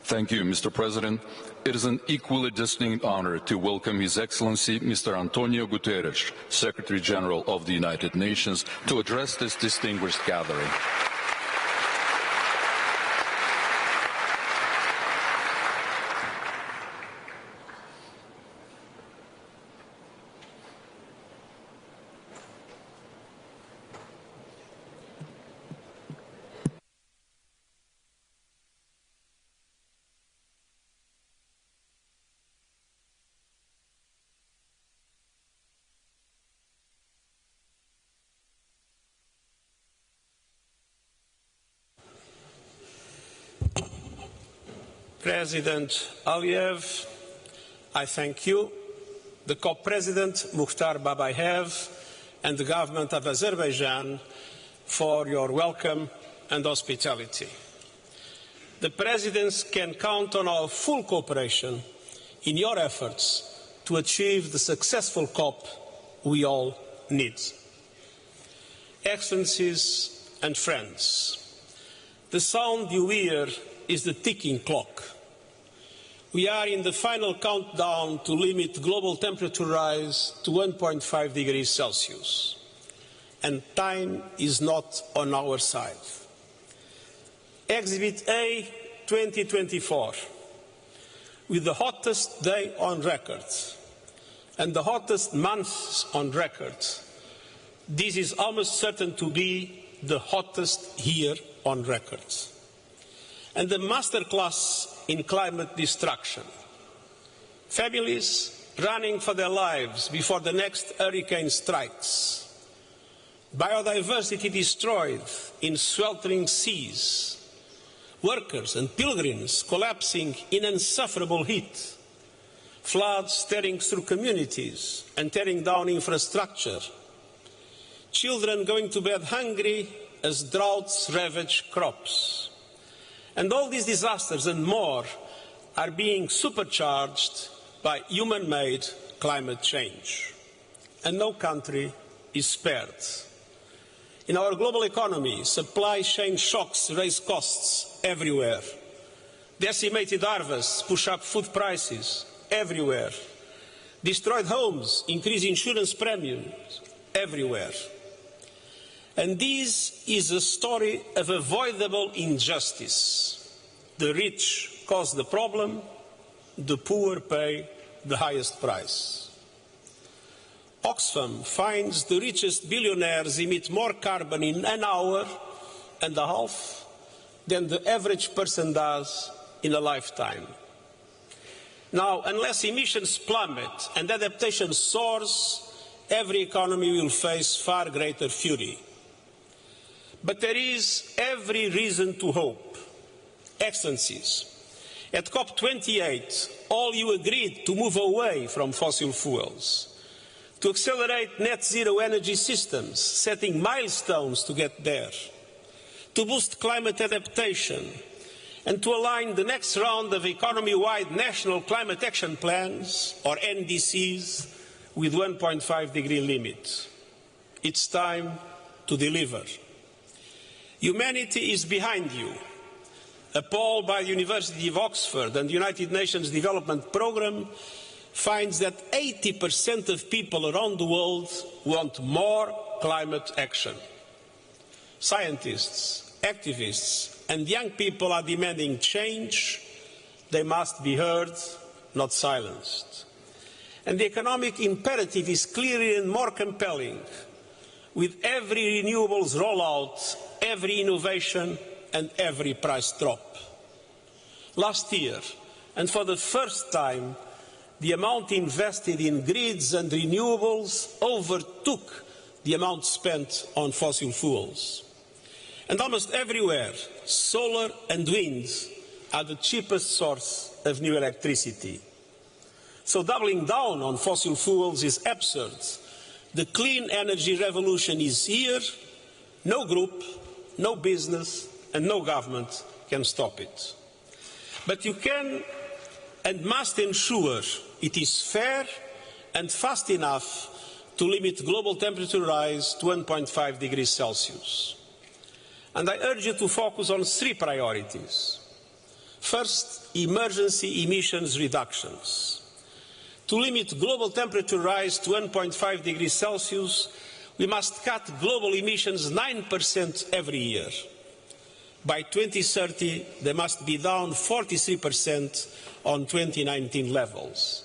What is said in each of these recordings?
Thank you, Mr. President. It is an equally distinct honor to welcome His Excellency Mr. Antonio Guterres, Secretary General of the United Nations, to address this distinguished gathering. President Aliyev, I thank you, the co-president Mukhtar Babayev, and the government of Azerbaijan for your welcome and hospitality. The presidents can count on our full cooperation in your efforts to achieve the successful COP we all need. Excellencies and friends, the sound you hear is the ticking clock. We are in the final countdown to limit global temperature rise to 1.5 degrees Celsius, and time is not on our side. Exhibit A 2024, with the hottest day on record and the hottest months on record, this is almost certain to be the hottest year on record. And the masterclass in climate destruction. Families running for their lives before the next hurricane strikes. Biodiversity destroyed in sweltering seas. Workers and pilgrims collapsing in insufferable heat. Floods tearing through communities and tearing down infrastructure. Children going to bed hungry as droughts ravage crops. And all these disasters and more are being supercharged by human-made climate change. And no country is spared. In our global economy, supply chain shocks raise costs everywhere. Decimated harvests push up food prices everywhere. Destroyed homes increase insurance premiums everywhere. And this is a story of avoidable injustice. The rich cause the problem, the poor pay the highest price. Oxfam finds the richest billionaires emit more carbon in an hour and a half than the average person does in a lifetime. Now, unless emissions plummet and adaptation soars, every economy will face far greater fury. But there is every reason to hope. Excellencies, at COP28, all you agreed to move away from fossil fuels, to accelerate net zero energy systems, setting milestones to get there, to boost climate adaptation, and to align the next round of economy-wide national climate action plans, or NDCs, with 1.5 degree limit. It's time to deliver. Humanity is behind you. A poll by the University of Oxford and the United Nations Development Programme finds that 80% of people around the world want more climate action. Scientists, activists, and young people are demanding change. They must be heard, not silenced. And the economic imperative is clearer and more compelling. With every renewables rollout, every innovation and every price drop. Last year, and for the first time, the amount invested in grids and renewables overtook the amount spent on fossil fuels. And almost everywhere, solar and wind are the cheapest source of new electricity. So doubling down on fossil fuels is absurd. The clean energy revolution is here. No group, no business, and no government can stop it. But you can and must ensure it is fair and fast enough to limit global temperature rise to 1.5 degrees Celsius. And I urge you to focus on three priorities. First, emergency emissions reductions. To limit global temperature rise to 1.5 degrees Celsius, we must cut global emissions 9% every year. By 2030, they must be down 43% on 2019 levels.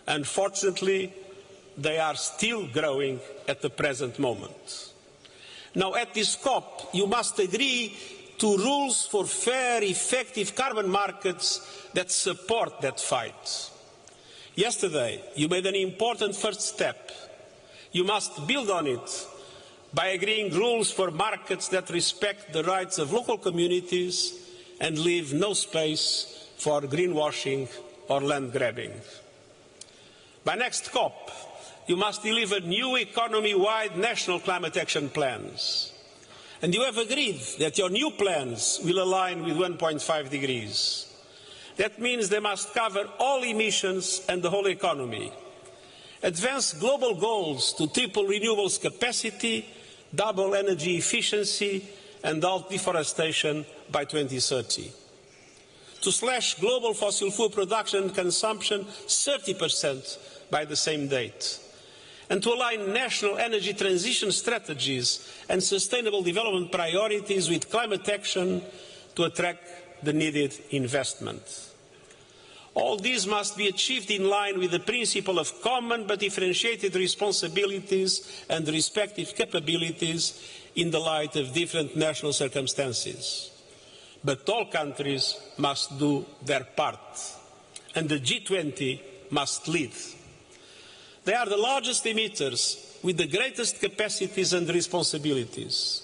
Unfortunately, they are still growing at the present moment. Now, at this COP, you must agree to rules for fair, effective carbon markets that support that fight. Yesterday, you made an important first step. You must build on it by agreeing rules for markets that respect the rights of local communities and leave no space for greenwashing or land grabbing. By next COP, you must deliver new economy-wide national climate action plans. And you have agreed that your new plans will align with 1.5 degrees. That means they must cover all emissions and the whole economy. Advance global goals to triple renewables capacity, double energy efficiency, and halt deforestation by 2030. To slash global fossil fuel production and consumption 30% by the same date. And to align national energy transition strategies and sustainable development priorities with climate action to attract the needed investment. All these must be achieved in line with the principle of common but differentiated responsibilities and respective capabilities in the light of different national circumstances. But all countries must do their part, and the G20 must lead. They are the largest emitters with the greatest capacities and responsibilities.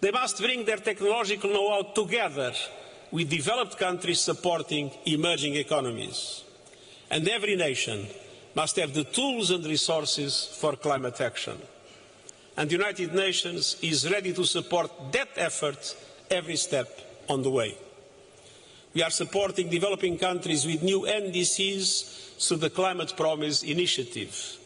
They must bring their technological know-how together with developed countries supporting emerging economies. And every nation must have the tools and resources for climate action. And the United Nations is ready to support that effort every step on the way. We are supporting developing countries with new NDCs through the Climate Promise Initiative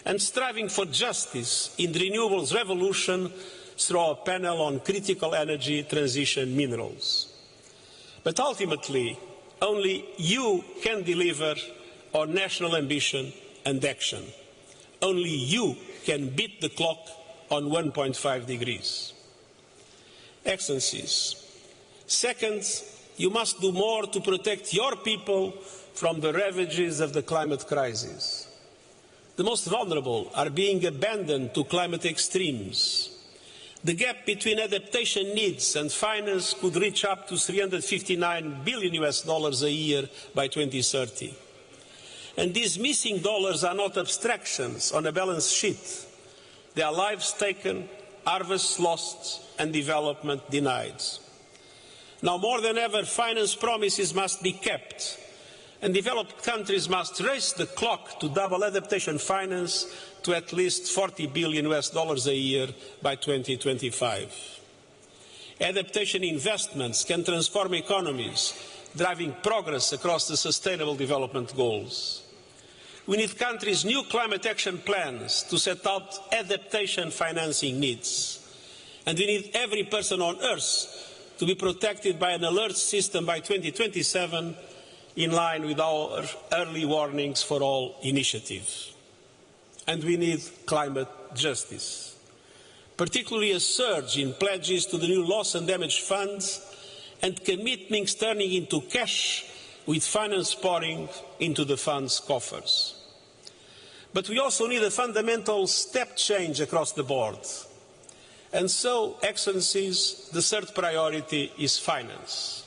and striving for justice in the renewables revolution through our panel on critical energy transition minerals. But ultimately, only you can deliver on national ambition and action. Only you can beat the clock on 1.5 degrees. Excellencies, second, you must do more to protect your people from the ravages of the climate crisis. The most vulnerable are being abandoned to climate extremes. The gap between adaptation needs and finance could reach up to $359 billion a year by 2030. And these missing dollars are not abstractions on a balance sheet. They are lives taken, harvests lost, and development denied. Now more than ever, finance promises must be kept, and developed countries must race the clock to double adaptation finance to at least $40 billion a year by 2025. Adaptation investments can transform economies, driving progress across the Sustainable Development Goals. We need countries' new climate action plans to set out adaptation financing needs. And we need every person on Earth to be protected by an alert system by 2027, in line with our early warnings for all initiatives. And we need climate justice, particularly a surge in pledges to the new loss and damage funds and commitments turning into cash with finance pouring into the fund's coffers. But we also need a fundamental step change across the board. And so, Excellencies, the third priority is finance.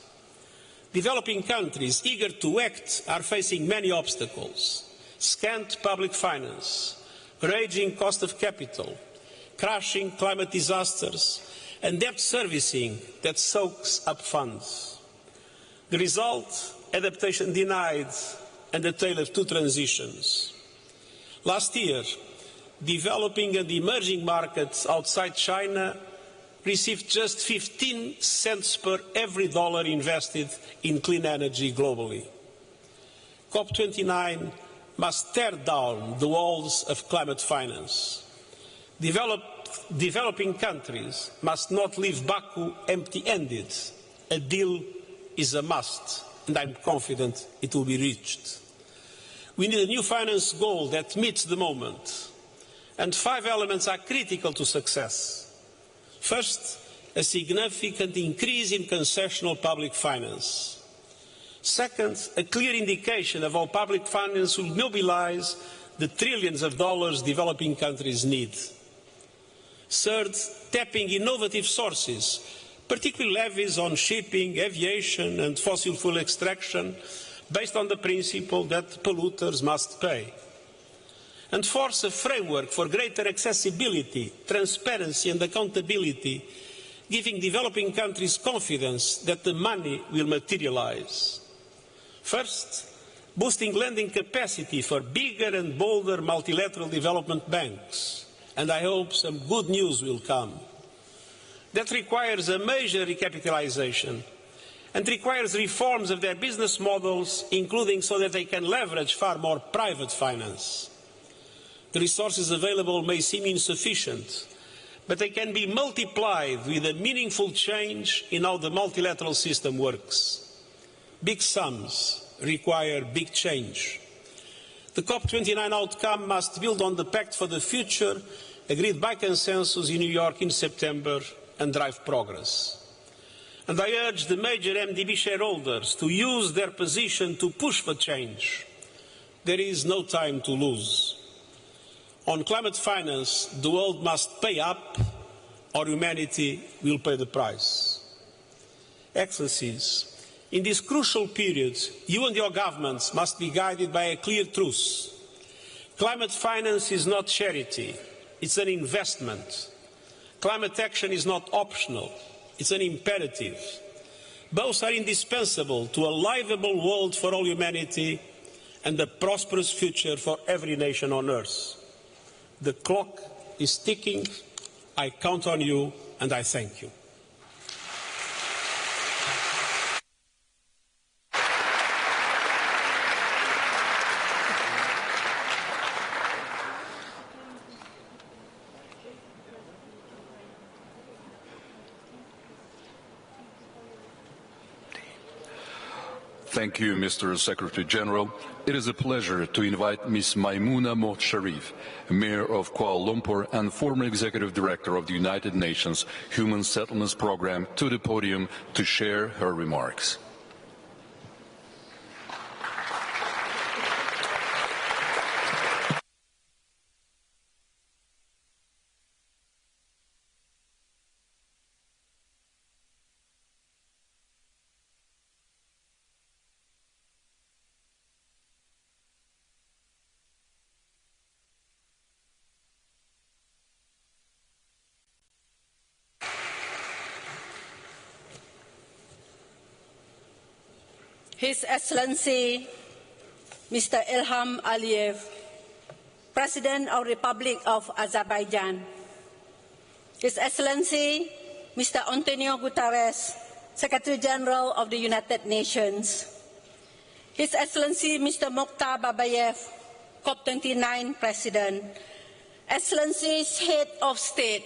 Developing countries eager to act are facing many obstacles: scant public finance, raging cost of capital, crashing climate disasters, and debt servicing that soaks up funds. The result, adaptation denied and a tale of two transitions. Last year, developing and emerging markets outside China received just 15 cents per every dollar invested in clean energy globally. COP29 must tear down the walls of climate finance. Developing countries must not leave Baku empty-handed. A deal is a must, and I'm confident it will be reached. We need a new finance goal that meets the moment, and 5 elements are critical to success. First, a significant increase in concessional public finance. Second, a clear indication of how public finance will mobilize the trillions of dollars developing countries need. Third, tapping innovative sources, particularly levies on shipping, aviation and fossil fuel extraction, based on the principle that polluters must pay. And fourth, a framework for greater accessibility, transparency and accountability, giving developing countries confidence that the money will materialize. First, boosting lending capacity for bigger and bolder multilateral development banks, and I hope some good news will come. That requires a major recapitalization and requires reforms of their business models, including so that they can leverage far more private finance. The resources available may seem insufficient, but they can be multiplied with a meaningful change in how the multilateral system works. Big sums require big change. The COP29 outcome must build on the Pact for the Future, agreed by consensus in New York in September, and drive progress. And I urge the major MDB shareholders to use their position to push for change. There is no time to lose. On climate finance, the world must pay up or humanity will pay the price. Excellencies, in this crucial period, you and your governments must be guided by a clear truth. Climate finance is not charity, it's an investment. Climate action is not optional, it's an imperative. Both are indispensable to a livable world for all humanity and a prosperous future for every nation on earth. The clock is ticking. I count on you and I thank you. Thank you, Mr. Secretary General. It is a pleasure to invite Ms. Maimouna Mohd Sharif, Mayor of Kuala Lumpur and former Executive Director of the United Nations Human Settlements Program, to the podium to share her remarks. His Excellency Mr. Ilham Aliyev, President of the Republic of Azerbaijan, His Excellency Mr. Antonio Guterres, Secretary General of the United Nations, His Excellency Mr. Mokhtar Babayev, COP29 President, Excellencies, Head of State,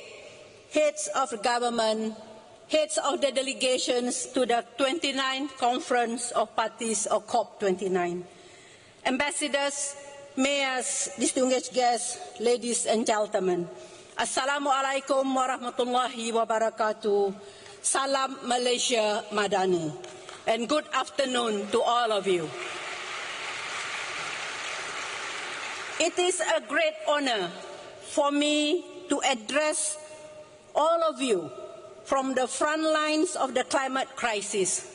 Heads of Government, Heads of the delegations to the 29th Conference of Parties of COP29, Ambassadors, Mayors, distinguished guests, ladies and gentlemen, Assalamualaikum warahmatullahi wabarakatuh, Salam Malaysia Madani, and good afternoon to all of you. It is a great honor for me to address all of you from the front lines of the climate crisis,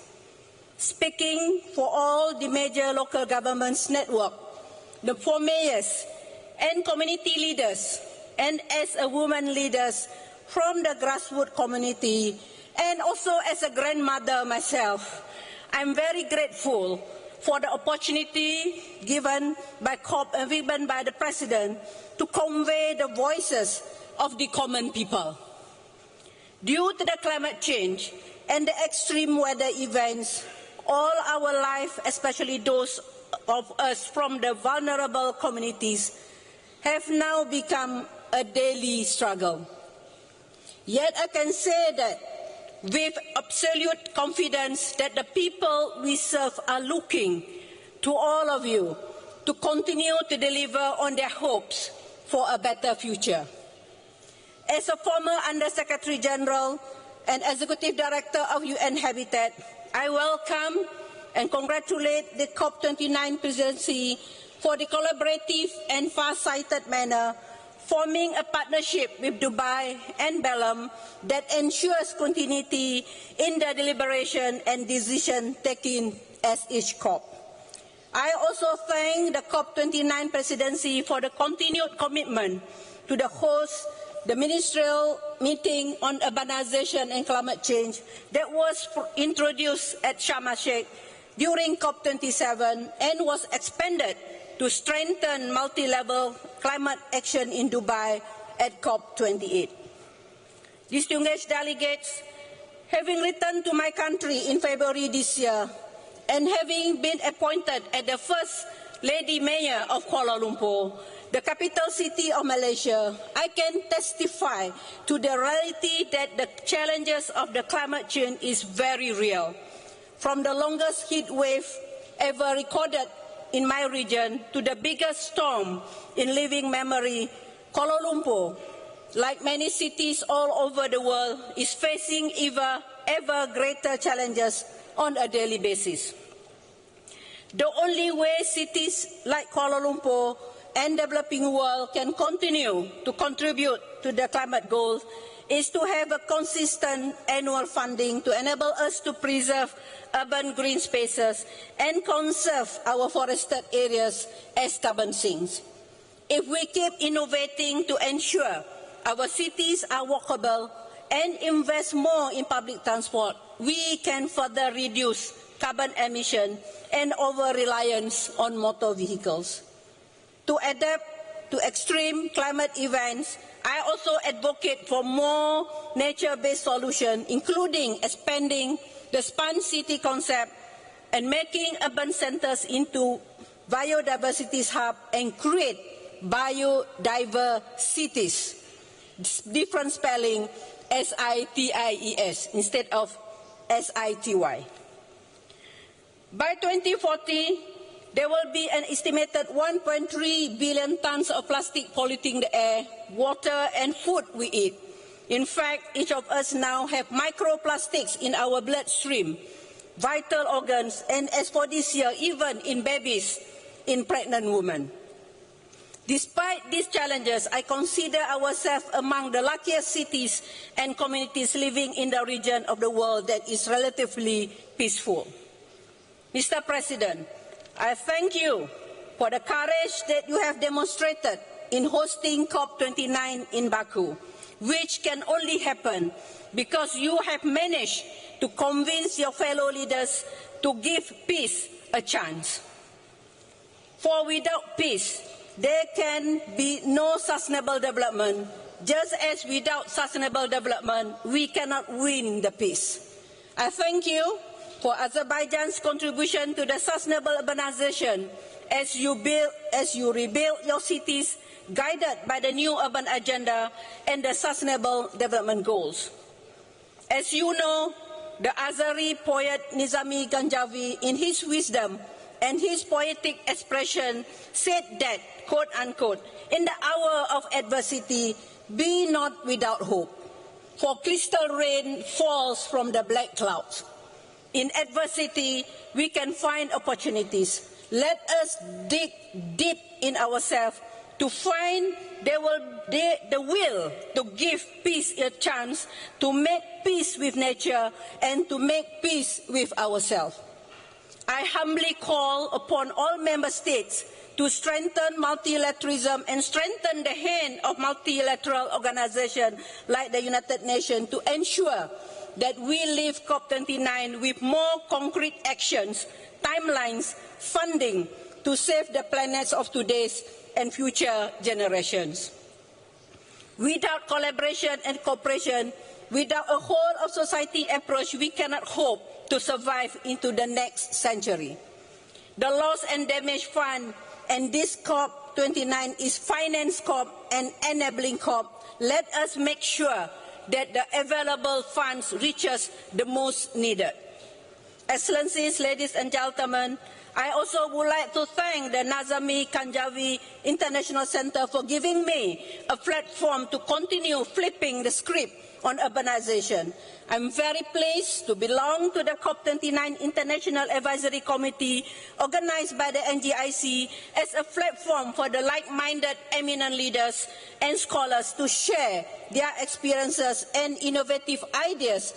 speaking for all the major local governments network, the 4 mayors and community leaders, and as a woman leaders from the grassroots community, and also as a grandmother myself, I'm very grateful for the opportunity given by COP and given by the President to convey the voices of the common people. Due to the climate change and the extreme weather events, all our life, especially those of us from the vulnerable communities, have now become a daily struggle. Yet I can say that with absolute confidence that the people we serve are looking to all of you to continue to deliver on their hopes for a better future. As a former Under-Secretary General and Executive Director of UN Habitat, I welcome and congratulate the COP29 presidency for the collaborative and far-sighted manner, forming a partnership with Dubai and Belém that ensures continuity in the deliberation and decision-taking as each COP. I also thank the COP29 presidency for the continued commitment to the ministerial meeting on urbanization and climate change that was introduced at Sharm el-Sheikh during COP27 and was expanded to strengthen multi-level climate action in Dubai at COP28. Distinguished delegates, having returned to my country in February this year and having been appointed as the First Lady Mayor of Kuala Lumpur, the capital city of Malaysia, I can testify to the reality that the challenges of the climate change is very real. From the longest heat wave ever recorded in my region to the biggest storm in living memory, Kuala Lumpur, like many cities all over the world, is facing ever greater challenges on a daily basis. The only way cities like Kuala Lumpur and the developing world can continue to contribute to the climate goals is to have a consistent annual funding to enable us to preserve urban green spaces and conserve our forested areas as carbon sinks. If we keep innovating to ensure our cities are walkable and invest more in public transport, we can further reduce carbon emission and over-reliance on motor vehicles. To adapt to extreme climate events, I also advocate for more nature-based solutions, including expanding the Smart City concept and making urban centers into biodiversity hubs and create biodiverse cities. Different spelling, S-I-T-I-E-S instead of S-I-T-Y. By 2040, there will be an estimated 1.3 billion tons of plastic polluting the air, water, and food we eat. In fact, each of us now have microplastics in our bloodstream, vital organs, and as for this year, even in babies, in pregnant women. Despite these challenges, I consider ourselves among the luckiest cities and communities living in the region of the world that is relatively peaceful. Mr. President, I thank you for the courage that you have demonstrated in hosting COP29 in Baku, which can only happen because you have managed to convince your fellow leaders to give peace a chance. For without peace, there can be no sustainable development, just as without sustainable development, we cannot win the peace. I thank you for Azerbaijan's contribution to the sustainable urbanization as you rebuild your cities, guided by the new urban agenda and the sustainable development goals. As you know, the Azeri poet Nizami Ganjavi, in his wisdom and his poetic expression, said that, quote unquote, in the hour of adversity, be not without hope, for crystal rain falls from the black clouds. In adversity, we can find opportunities. Let us dig deep in ourselves to find the will to give peace a chance, to make peace with nature, and to make peace with ourselves. I humbly call upon all member states to strengthen multilateralism and strengthen the hand of multilateral organizations like the United Nations to ensure that we leave COP29 with more concrete actions, timelines, funding to save the planets of today's and future generations. Without collaboration and cooperation, without a whole of society approach, we cannot hope to survive into the next century. The Loss and Damage Fund and this COP29 is finance COP and enabling COP. Let us make sure that the available funds reaches the most needed. Excellencies, ladies and gentlemen, I also would like to thank the Nazami Kanjavi International Center for giving me a platform to continue flipping the script on urbanization. I'm very pleased to belong to the COP29 International Advisory Committee organized by the NGIC as a platform for the like-minded eminent leaders and scholars to share their experiences and innovative ideas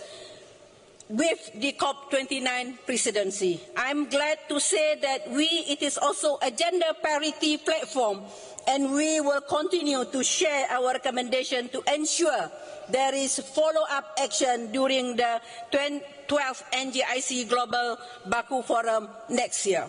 with the COP29 presidency. I'm glad to say that it is also a gender parity platform, and we will continue to share our recommendation to ensure there is follow-up action during the 12th NGIC Global Baku Forum next year.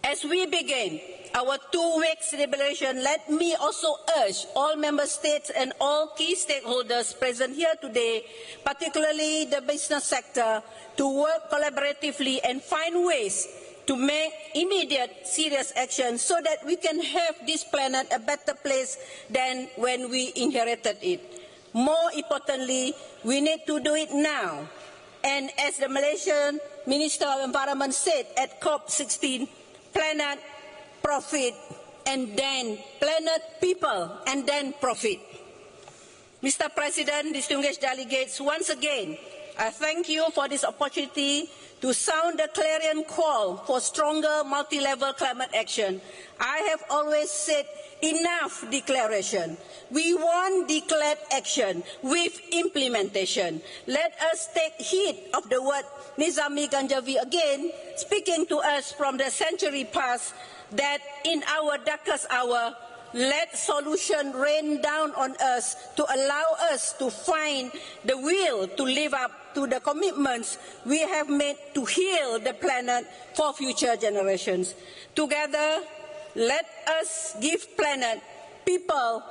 As we begin our 2-week celebration, let me also urge all member states and all key stakeholders present here today, particularly the business sector, to work collaboratively and find ways to make immediate serious action so that we can have this planet a better place than when we inherited it. More importantly, we need to do it now. And as the Malaysian Minister of Environment said at COP16, planet, profit, and then planet, people, and then profit. Mr. President, distinguished delegates, once again, I thank you for this opportunity to sound the clarion call for stronger multi-level climate action. I have always said enough declaration. We want declared action with implementation. Let us take heed of the word Nizami Ganjavi again, speaking to us from the century past, that in our darkest hour, let solution rain down on us to allow us to find the will to live up to the commitments we have made to heal the planet for future generations. Together, let us give planet, people,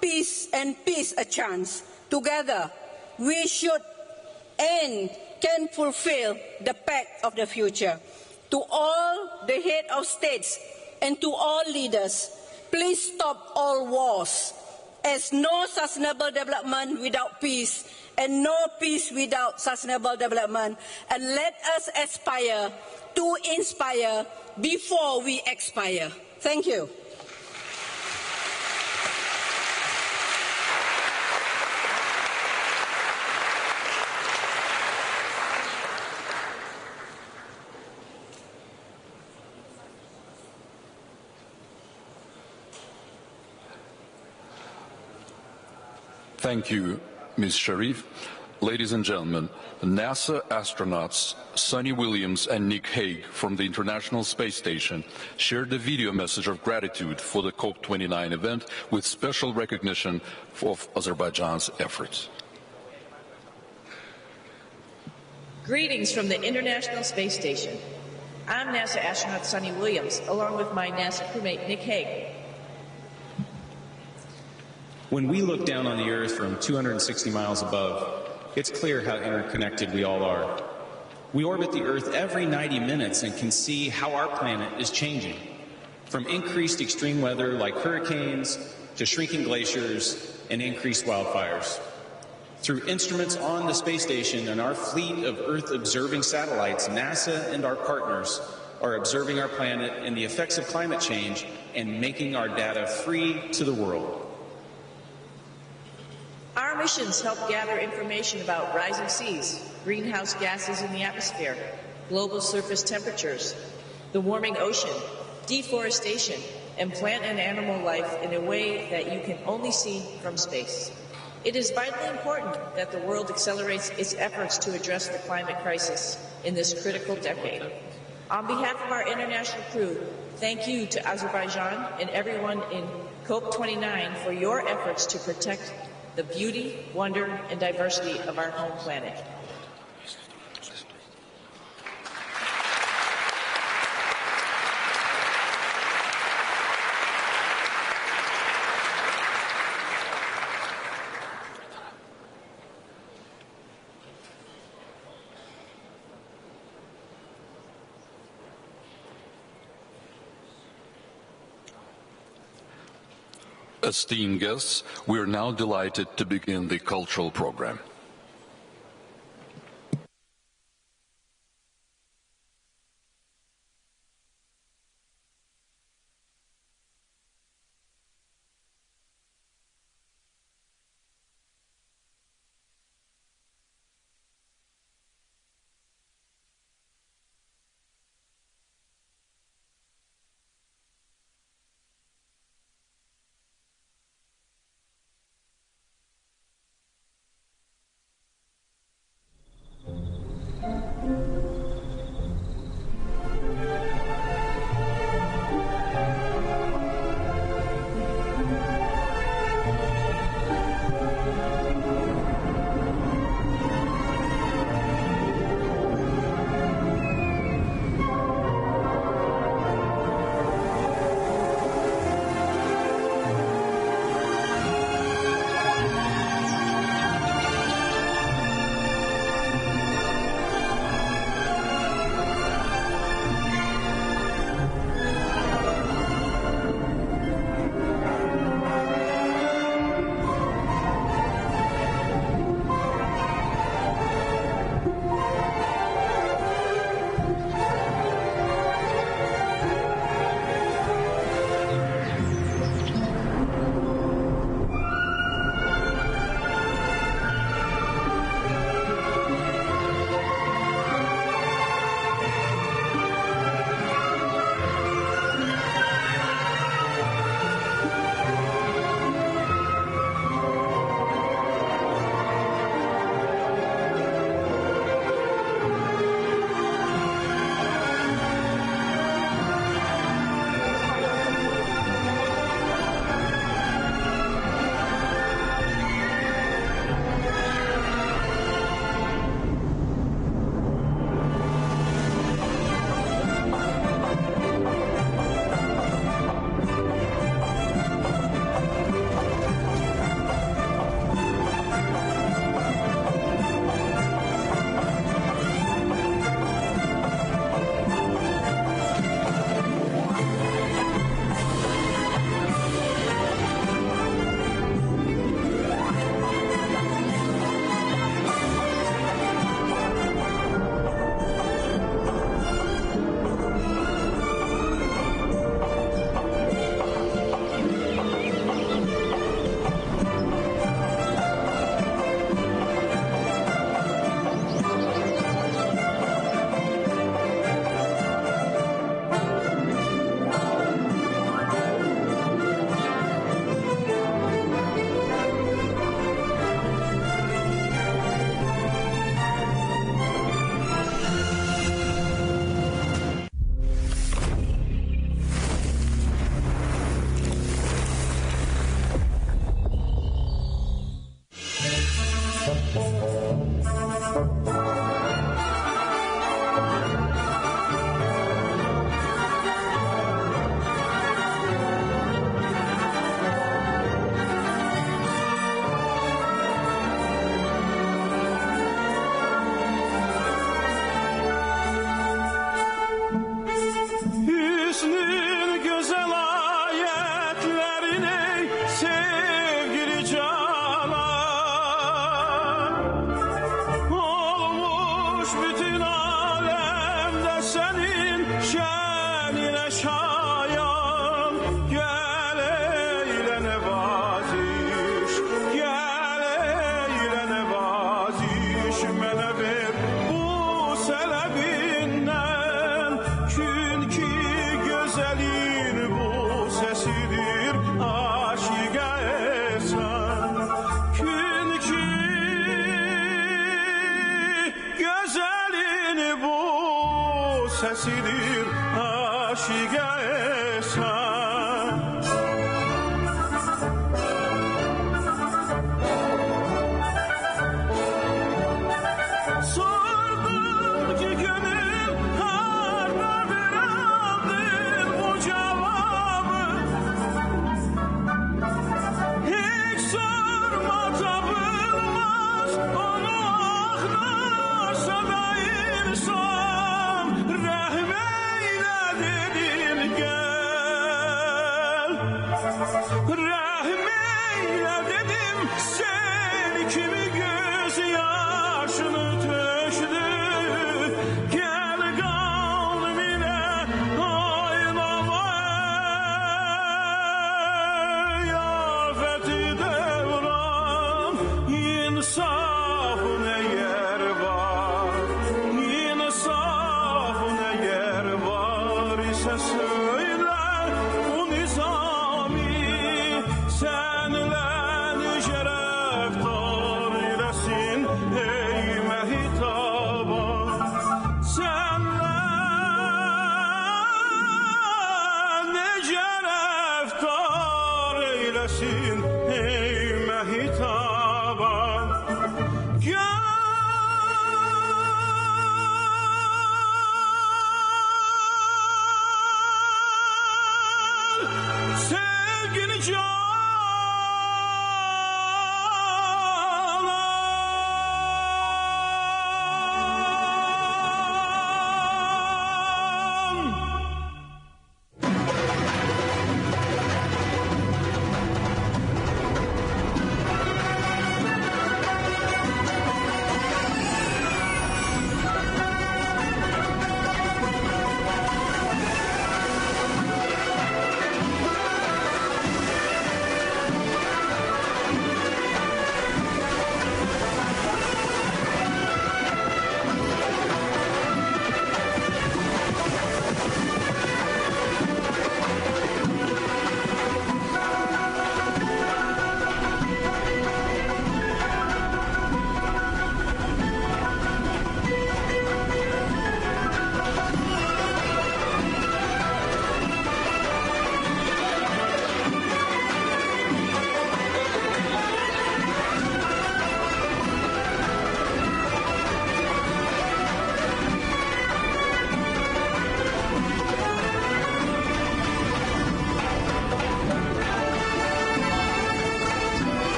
peace and peace a chance. Together, we should and can fulfill the pact of the future. To all the heads of states and to all leaders, please stop all wars, as no sustainable development without peace and no peace without sustainable development. And let us aspire to inspire before we expire. Thank you. Thank you, Ms. Sharif. Ladies and gentlemen, NASA astronauts Suni Williams and Nick Hague from the International Space Station shared a video message of gratitude for the COP29 event with special recognition of Azerbaijan's efforts. Greetings from the International Space Station. I'm NASA astronaut Suni Williams, along with my NASA crewmate Nick Hague. When we look down on the Earth from 260 miles above, it's clear how interconnected we all are. We orbit the Earth every 90 minutes and can see how our planet is changing, from increased extreme weather like hurricanes to shrinking glaciers and increased wildfires. Through instruments on the space station and our fleet of Earth-observing satellites, NASA and our partners are observing our planet and the effects of climate change and making our data free to the world. Our missions help gather information about rising seas, greenhouse gases in the atmosphere, global surface temperatures, the warming ocean, deforestation, and plant and animal life in a way that you can only see from space. It is vitally important that the world accelerates its efforts to address the climate crisis in this critical decade. On behalf of our international crew, thank you to Azerbaijan and everyone in COP29 for your efforts to protect the beauty, wonder, and diversity of our home planet. Esteemed guests, we are now delighted to begin the cultural program. sesidir aşık esen. Sordum ki gönül hardadır, aldım bu cevabı. Hiç sorma tapılmaz, onu ahlasa da insan. Rahmeyle dedim gel. başını töşdü, gel kalbine oynamaya. Afeti devran, insafına yer var, insafına yer var ise söyle bu nizami, senle şereftar eylesin ey mehdi.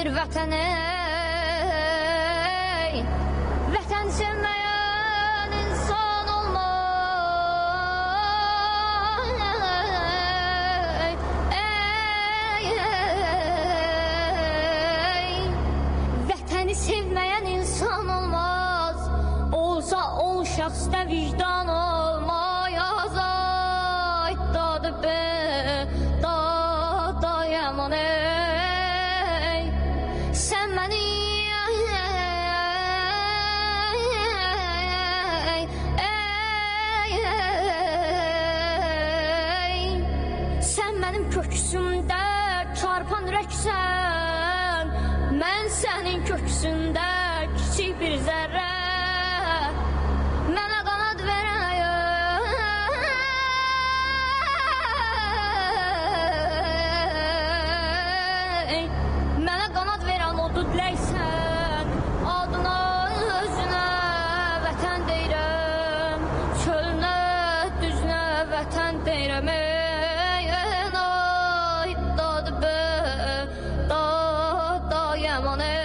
bir vətən ey, vətən sevməyən insan olmaz, vətəni sevməyən insan olmaz, olsa ol şəxsdə vicdan olmayaz, ay dadı be, da yaman ey, sən məni sən mənim köksümdə çarpan rəksən, mən sənin köksündə kiçik bir zərrə, mənə qanad verəyəm, mənə qanad verən o düdləksən, adına özünə vətən deyirəm, çölünə düzünə vətən deyirəm, ay dadı be, da yaman ey,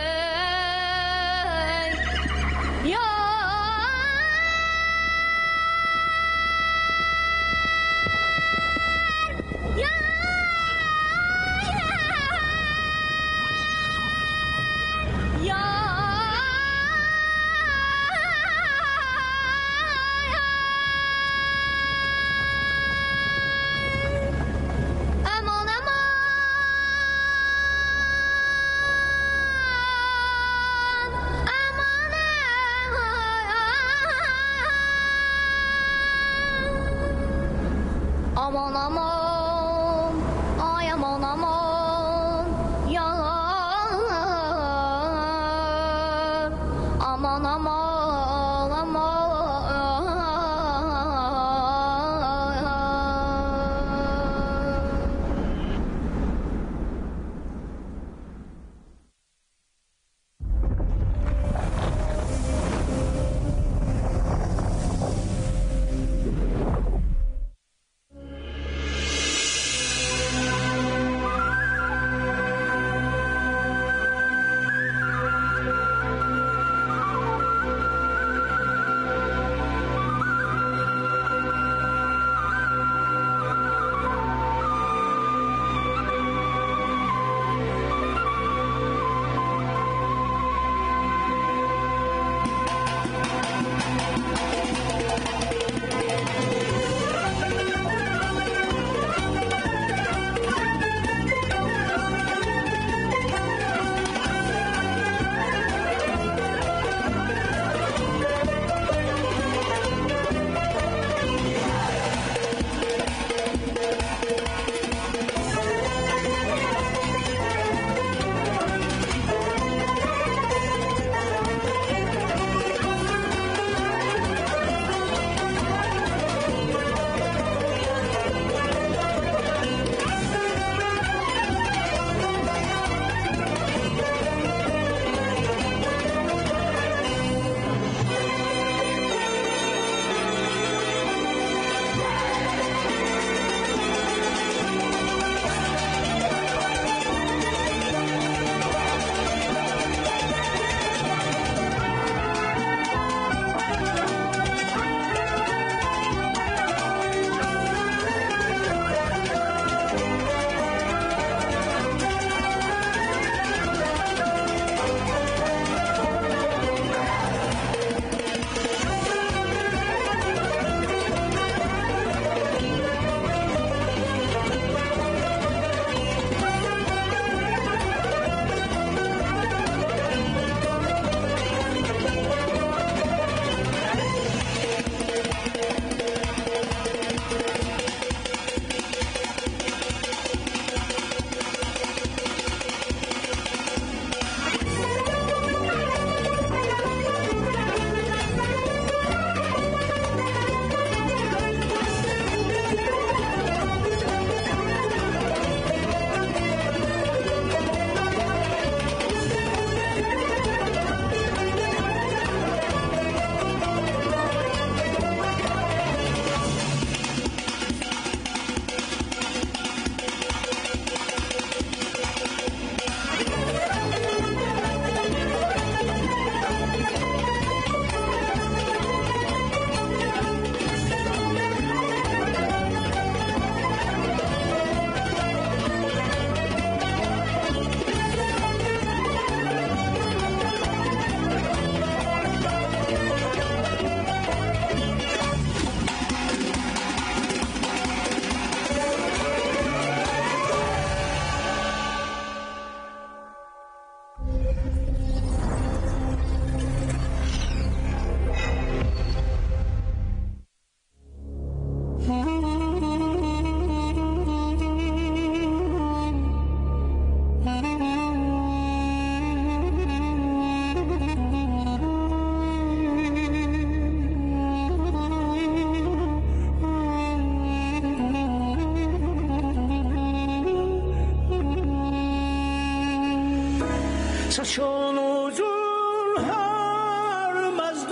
saçın uzun hörmezler,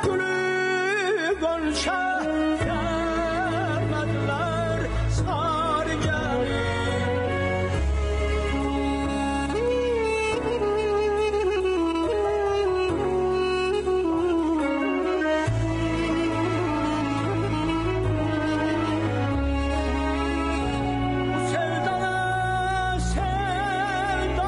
gülü gönşe vermediler sar gelin. Bu sevdana sevdadır,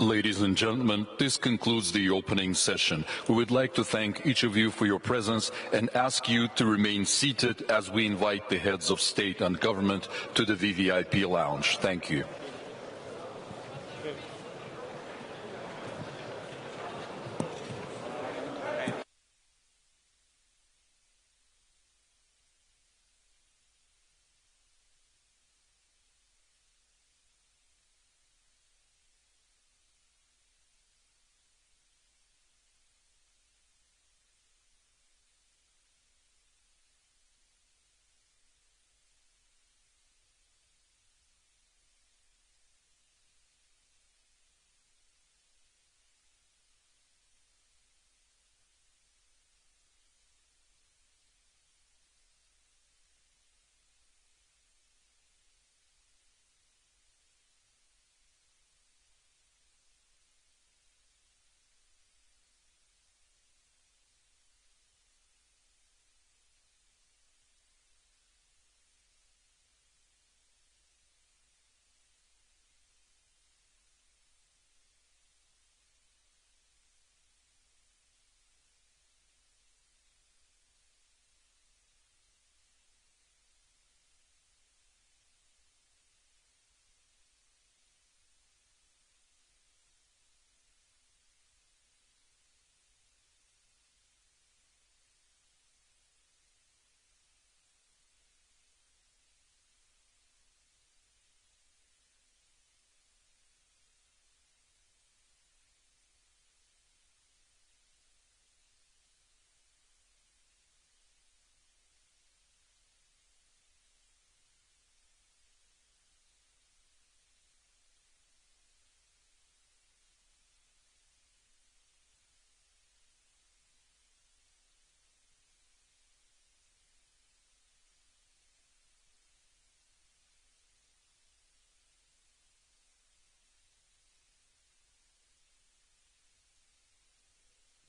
Ladies and gentlemen, this concludes the opening session. We would like to thank each of you for your presence and ask you to remain seated as we invite the heads of state and government to the VVIP lounge. Thank you.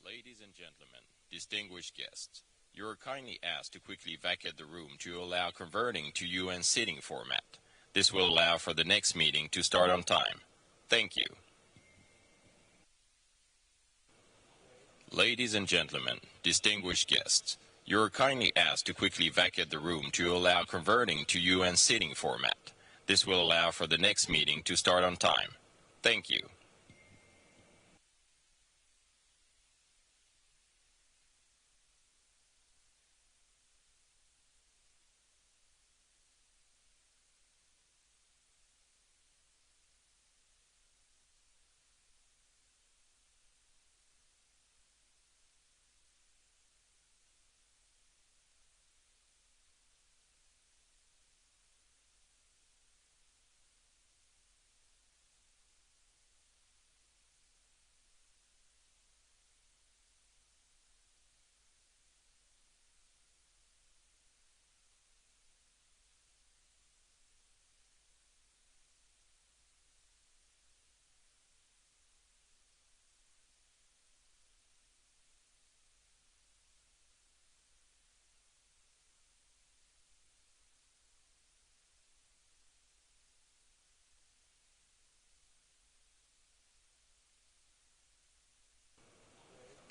Ladies and gentlemen, distinguished guests, you are kindly asked to quickly vacate the room to allow converting to UN sitting format. This will allow for the next meeting to start on time. Thank you. Ladies and gentlemen, distinguished guests, you are kindly asked to quickly vacate the room to allow converting to UN sitting format. This will allow for the next meeting to start on time. Thank you.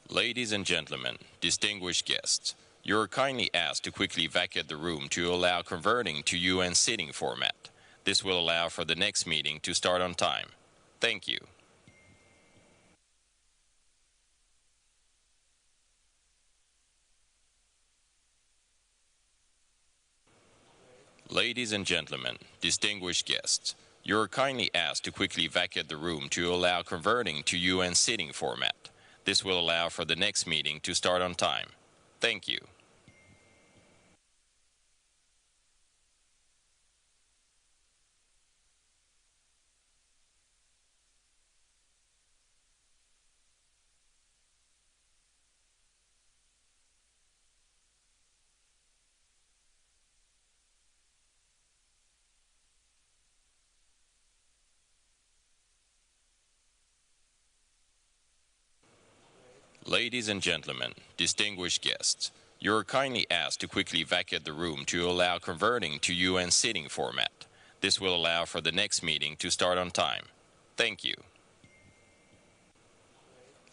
Ladies and gentlemen, distinguished guests, you are kindly asked to quickly vacate the room to allow converting to UN sitting format. This will allow for the next meeting to start on time. Thank you. Ladies and gentlemen, distinguished guests, you are kindly asked to quickly vacate the room to allow converting to UN sitting format. This will allow for the next meeting to start on time. Thank you. Ladies and gentlemen, distinguished guests, you are kindly asked to quickly vacate the room to allow converting to UN sitting format. This will allow for the next meeting to start on time. Thank you.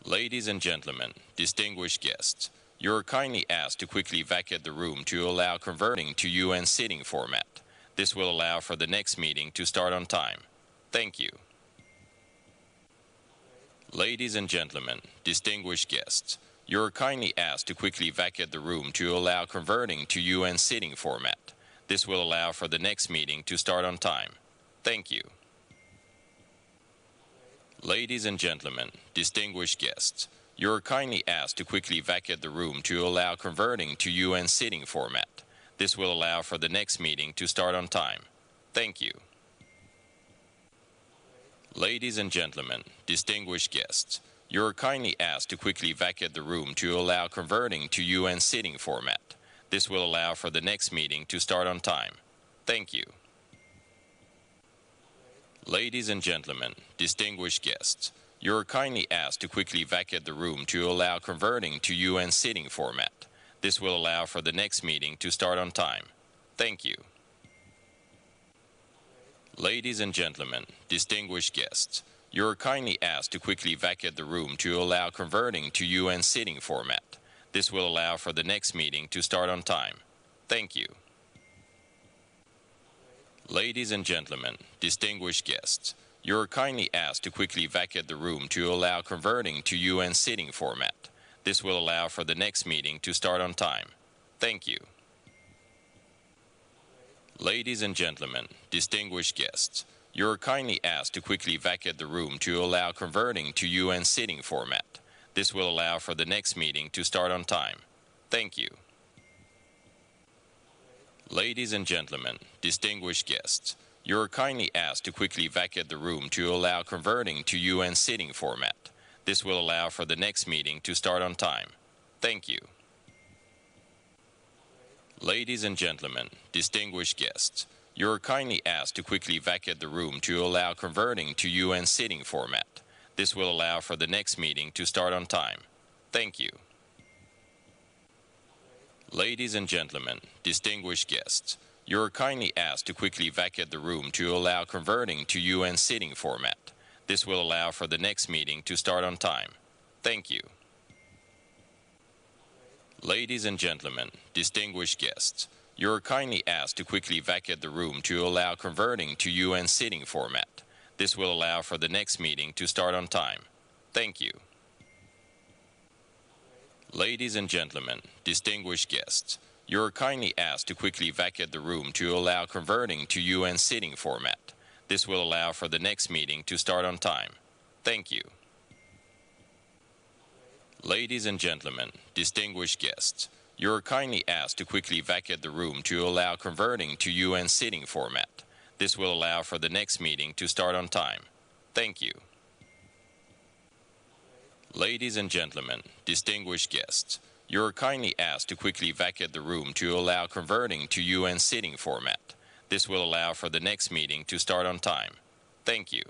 Ladies and gentlemen, distinguished guests, you are kindly asked to quickly vacate the room to allow converting to UN sitting format. This will allow for the next meeting to start on time. Thank you. Ladies and gentlemen, distinguished guests, you are kindly asked to quickly vacate the room to allow converting to UN sitting format. This will allow for the next meeting to start on time. Thank you. Ladies and gentlemen, distinguished guests, you are kindly asked to quickly vacate the room to allow converting to UN sitting format. This will allow for the next meeting to start on time. Thank you. Ladies and gentlemen, distinguished guests, you are kindly asked to quickly vacate the room to allow converting to UN sitting format. This will allow for the next meeting to start on time. Thank you. Ladies and gentlemen, distinguished guests, you are kindly asked to quickly vacate the room to allow converting to UN sitting format. This will allow for the next meeting to start on time. Thank you. Ladies and gentlemen, distinguished guests, you are kindly asked to quickly vacate the room to allow converting to UN sitting format. This will allow for the next meeting to start on time. Thank you. Ladies and gentlemen, distinguished guests, you are kindly asked to quickly vacate the room to allow converting to UN sitting format. This will allow for the next meeting to start on time. Thank you. Ladies and gentlemen, distinguished guests, you are kindly asked to quickly vacate the room to allow converting to UN sitting format. This will allow for the next meeting to start on time. Thank you. Ladies and gentlemen, distinguished guests, you are kindly asked to quickly vacate the room to allow converting to UN sitting format. This will allow for the next meeting to start on time. Thank you. Ladies and gentlemen, distinguished guests, you are kindly asked to quickly vacate the room to allow converting to UN sitting format. This will allow for the next meeting to start on time. Thank you. Ladies and gentlemen, distinguished guests, you are kindly asked to quickly vacate the room to allow converting to UN sitting format. This will allow for the next meeting to start on time. Thank you. Ladies and gentlemen, distinguished guests, you are kindly asked to quickly vacate the room to allow converting to UN sitting format. This will allow for the next meeting to start on time. Thank you. Ladies and gentlemen, distinguished guests, you are kindly asked to quickly vacate the room to allow converting to UN sitting format. This will allow for the next meeting to start on time. Thank you. Ladies and gentlemen, distinguished guests, you are kindly asked to quickly vacate the room to allow converting to UN sitting format. This will allow for the next meeting to start on time. Thank you. Ladies and gentlemen, distinguished guests, you are kindly asked to quickly vacate the room to allow converting to UN sitting format. This will allow for the next meeting to start on time. Thank you.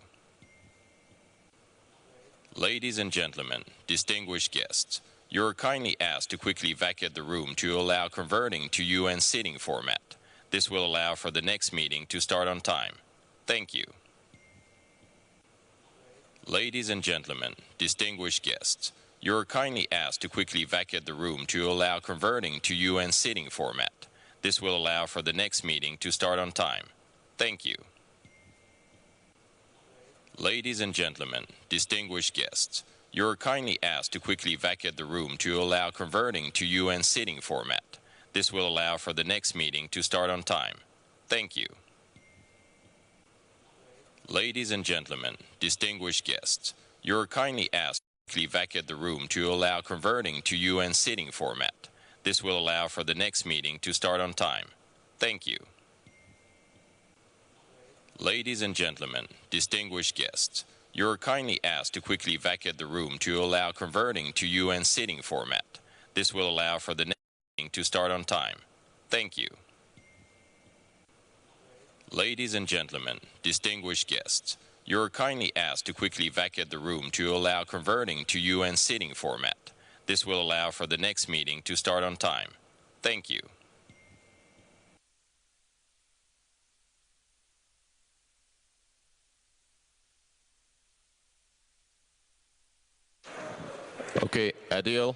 Ladies and gentlemen, distinguished guests, you are kindly asked to quickly vacate the room to allow converting to UN sitting format. This will allow for the next meeting to start on time. Thank you. Ladies and gentlemen, distinguished guests, you are kindly asked to quickly vacate the room to allow converting to UN sitting format. This will allow for the next meeting to start on time. Thank you. Ladies and gentlemen, distinguished guests, you are kindly asked to quickly vacate the room to allow converting to UN sitting format. This will allow for the next meeting to start on time. Thank you. Ladies and gentlemen, distinguished guests, you are kindly asked to quickly vacate the room to allow converting to UN sitting format. This will allow for the next meeting to start on time. Thank you. Ladies and gentlemen, distinguished guests, you are kindly asked to quickly vacate the room to allow converting to UN sitting format. This will allow for the next meeting to start on time. Thank you. Ladies and gentlemen, distinguished guests, you are kindly asked to quickly vacate the room to allow converting to UN sitting format. This will allow for the next meeting to start on time. Thank you. Okay, Adil.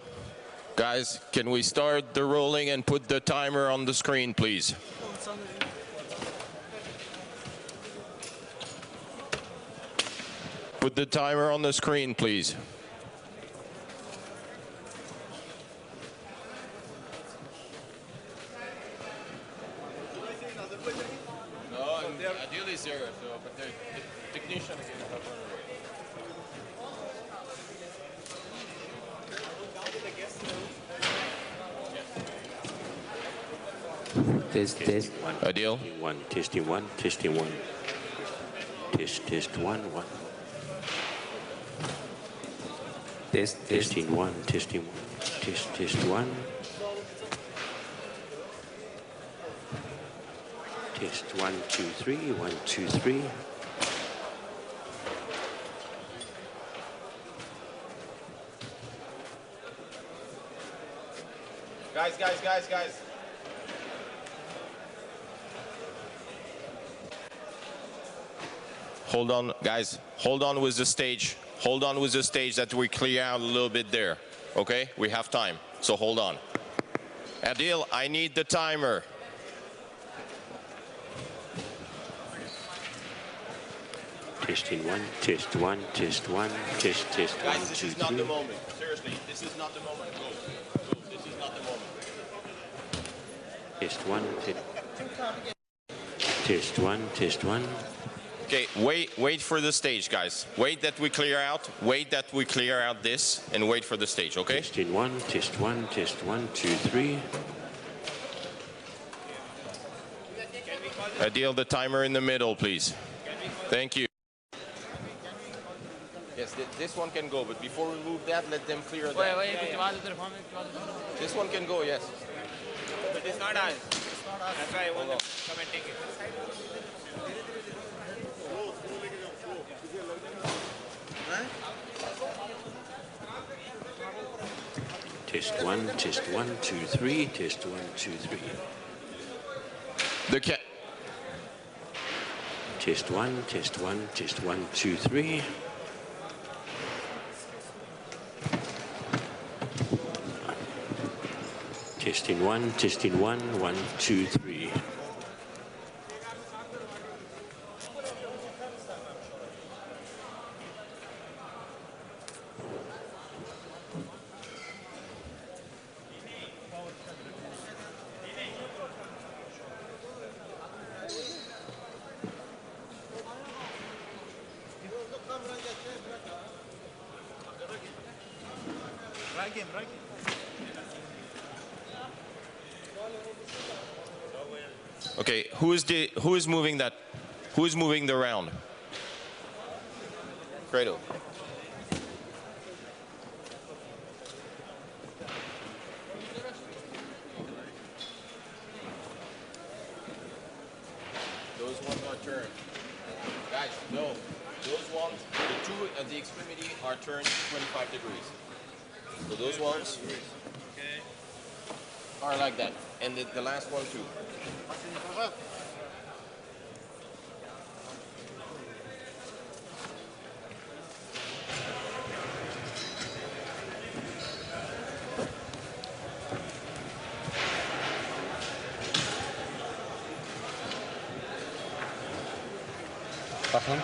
Guys, can we start the rolling and put the timer on the screen, please? Put the timer on the screen, please. No, Adil is there, so, but the technician is in the other way. Test. Adil? Testing one. Test, one. Testing one. Test, one. Test 1, 2, 3. 1, 2, 3. Guys. Hold on, guys. Hold on with the stage. Hold on with the stage that we clear out a little bit there. Okay? We have time. So hold on. Adil, I need the timer. Testing one. Test 1. Test 1. Test 1, Guys, this 2, is 3. not the moment. Seriously, this is not the moment. Go. This is not the moment. Test 1. Test 1. Test 1. Okay, wait for the stage, guys. Wait that we clear out. Wait that we clear out this, and wait for the stage, okay? Testing 1. Test 1. Test 1, 2, 3. Adil, the timer in the middle, please. Thank you. Yes, this one can go, but before we move that, let them clear that. This one can go, yes. But it's not us. That's why I want to come and take it. Test 1. Test 1, 2, 3. Test 1, 2, 3. Test 1. Test 1. Test 1, 2, 3. Testing 1. Testing 1. 1, 2, 3. Okay, who is moving that? Who is moving the round? Credo. Those ones are turned. Guys, no. Those ones, the two at the extremity are turned 25 degrees. So those ones are like that. And the last one too. Bakın.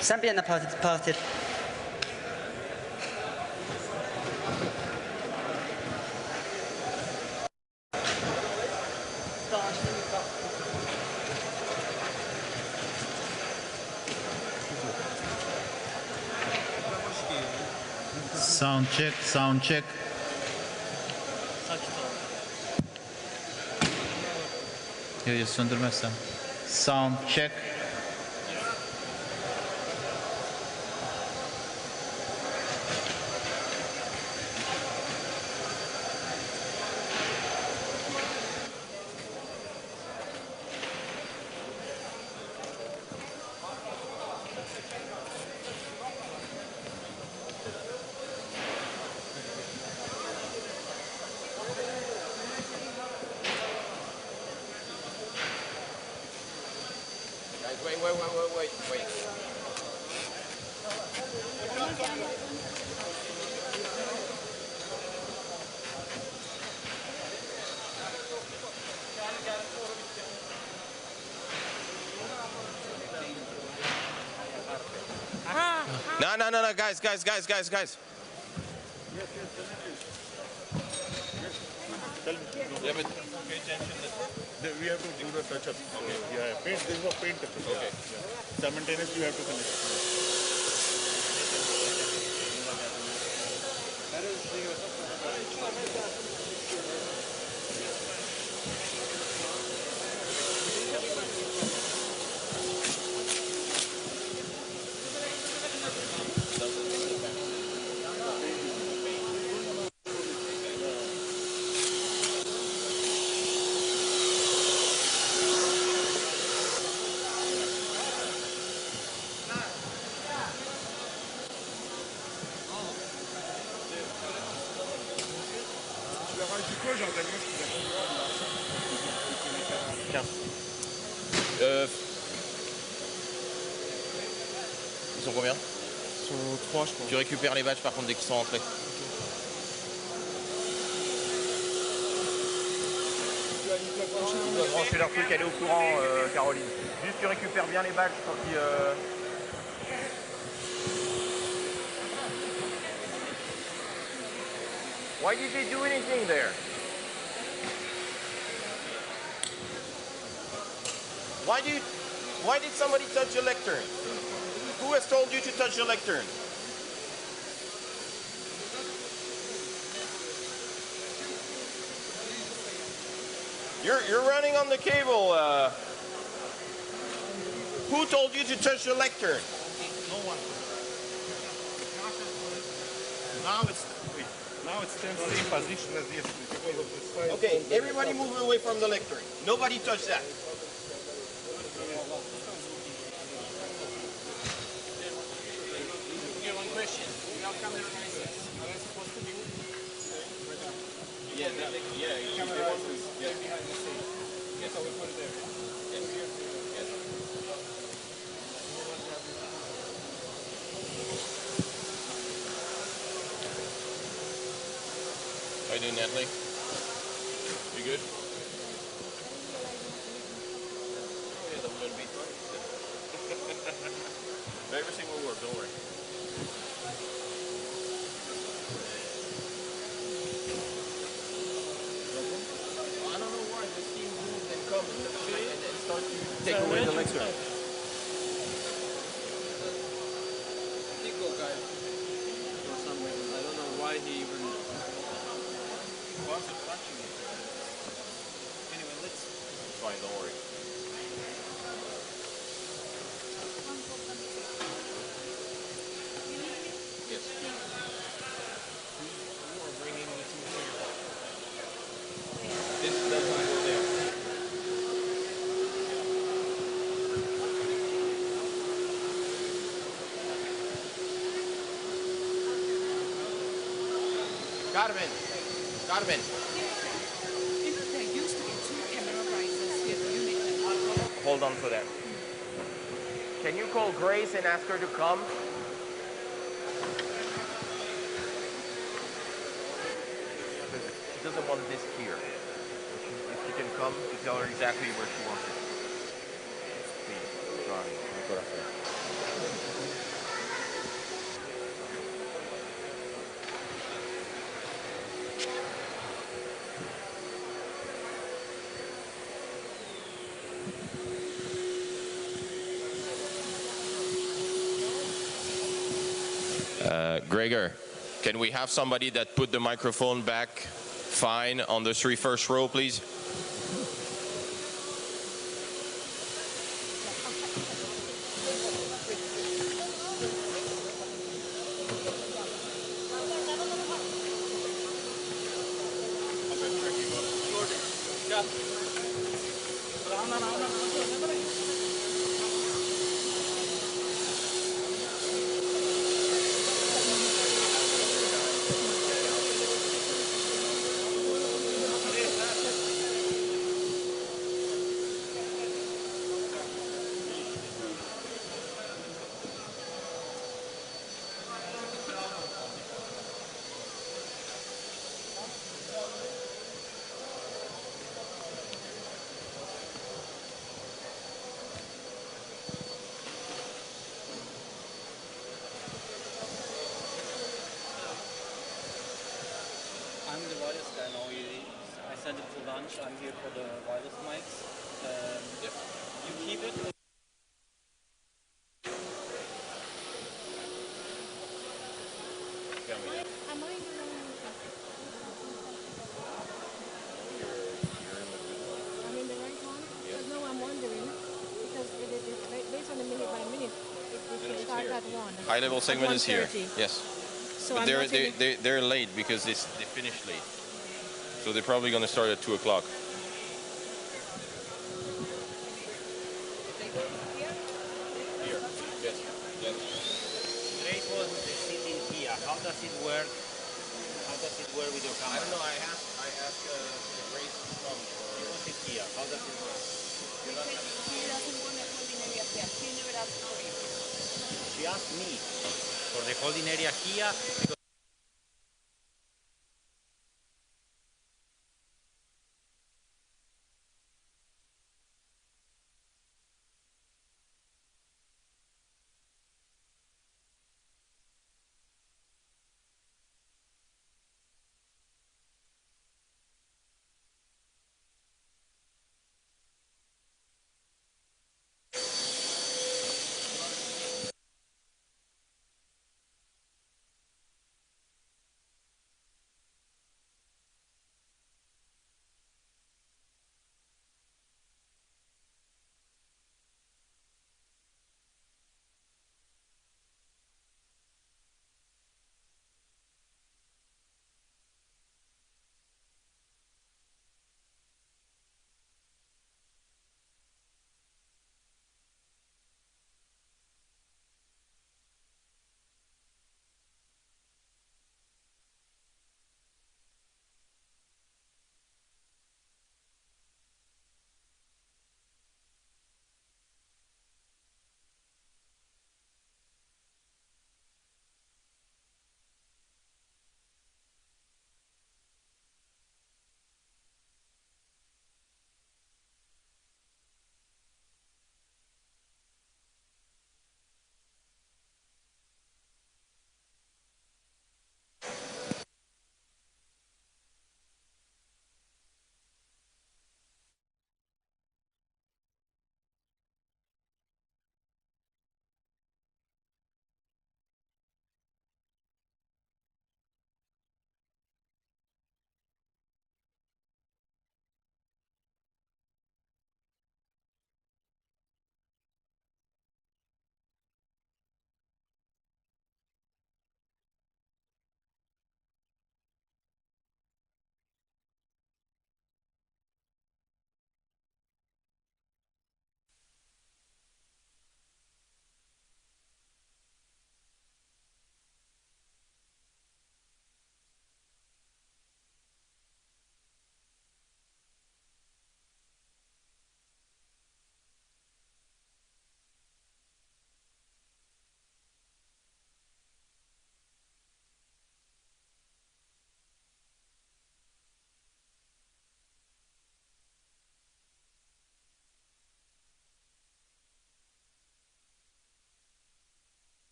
Sen bir yana parti. Sound check. Sakin ol. Söndürmezsem. Sound check. Wait. No, guys. Yeah, but pay attention that we have to do the touch up. Okay. Yeah, paint. This is a paint. Okay. Yeah. Simultaneously, you have to connect. Ils sont combien? Ils sont 3, je pense. Tu récupères les badges par contre dès qu'ils sont rentrés. Tu dois brancher leur truc, elle est au courant, Caroline. Juste tu récupères bien les badges quand ils... Why did they do anything there? Why did somebody touch your lectern? Who has told you to touch your lectern? You're running on the cable. Who told you to touch your lectern? No one. Now it's in the same position as yesterday because of this fire. Okay, everybody move away from the lectern. Nobody touch that. Okay, one question. Camera crisis. Are they supposed to be? Yeah, camera crisis. Yeah, behind the scene. Yes, I will put it there. Yes. How you doing, Natalie? You good? Yeah, I'm gonna be fine. Everything will work, don't worry. I don't know why this team moved and comes and start to take away the lecture. Nico guy, for some reason. I don't know why he even wanted watching it. Anyway, let's... It's fine, don't worry. Yes. You are bringing the two here. This doesn't go there. Carmen. There used to be 2 camera risers here. You need Hold on for that. Can you call Grace and ask her to come? She doesn't want this here. If she can come, to tell her exactly where she wants it. Please, try. That's what I said. Gregor, can we have somebody that put the microphone back fine on the 3 first row, please? I'm the wireless guy now. I sent it for lunch. I'm here for the wireless mics. You keep it. High level segment is here. Yes. So but they're late because they finished late. So they're probably going to start at 2 o'clock. Here. Yes. Yes. Today was the city in Kia. How does it work? How does it work with your camera? I don't know. I asked Grace to come. It was in Kia. How does it work? She asked me for the holding area here.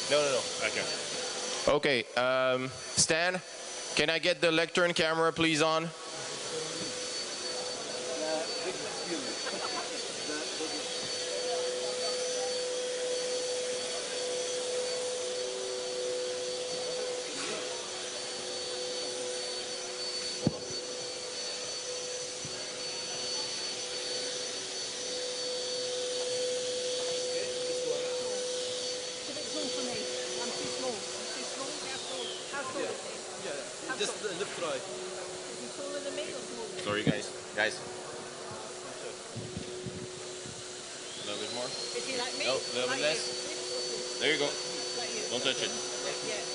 No. Okay. Okay. Stan, can I get the lectern camera, please, on? Just lift right. Sorry, guys. Guys. A little bit more. Is he like me? No, a little bit less. There you go. Like you. Don't touch it. Yeah, okay.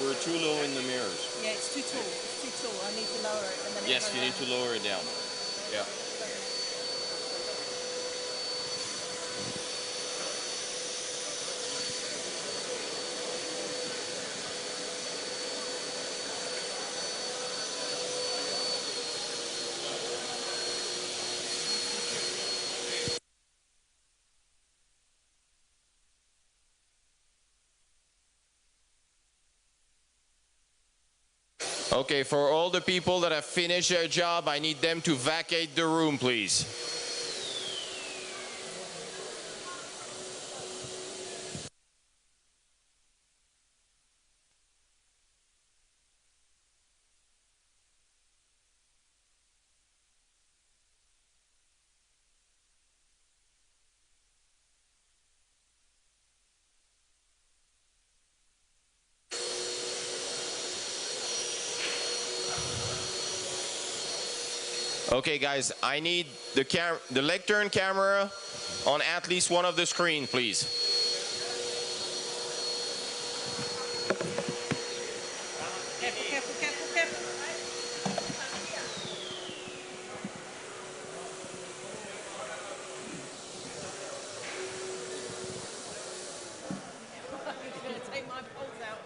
We're too low in the mirrors. Yeah, it's too tall. It's too tall. I need to lower it. And then Yes, you need to lower it down. Yeah. Okay, for all the people that have finished their job, I need them to vacate the room, please. Okay, guys, I need the lectern camera on at least one of the screens, please. Careful, careful, careful. He's going to take my poles out.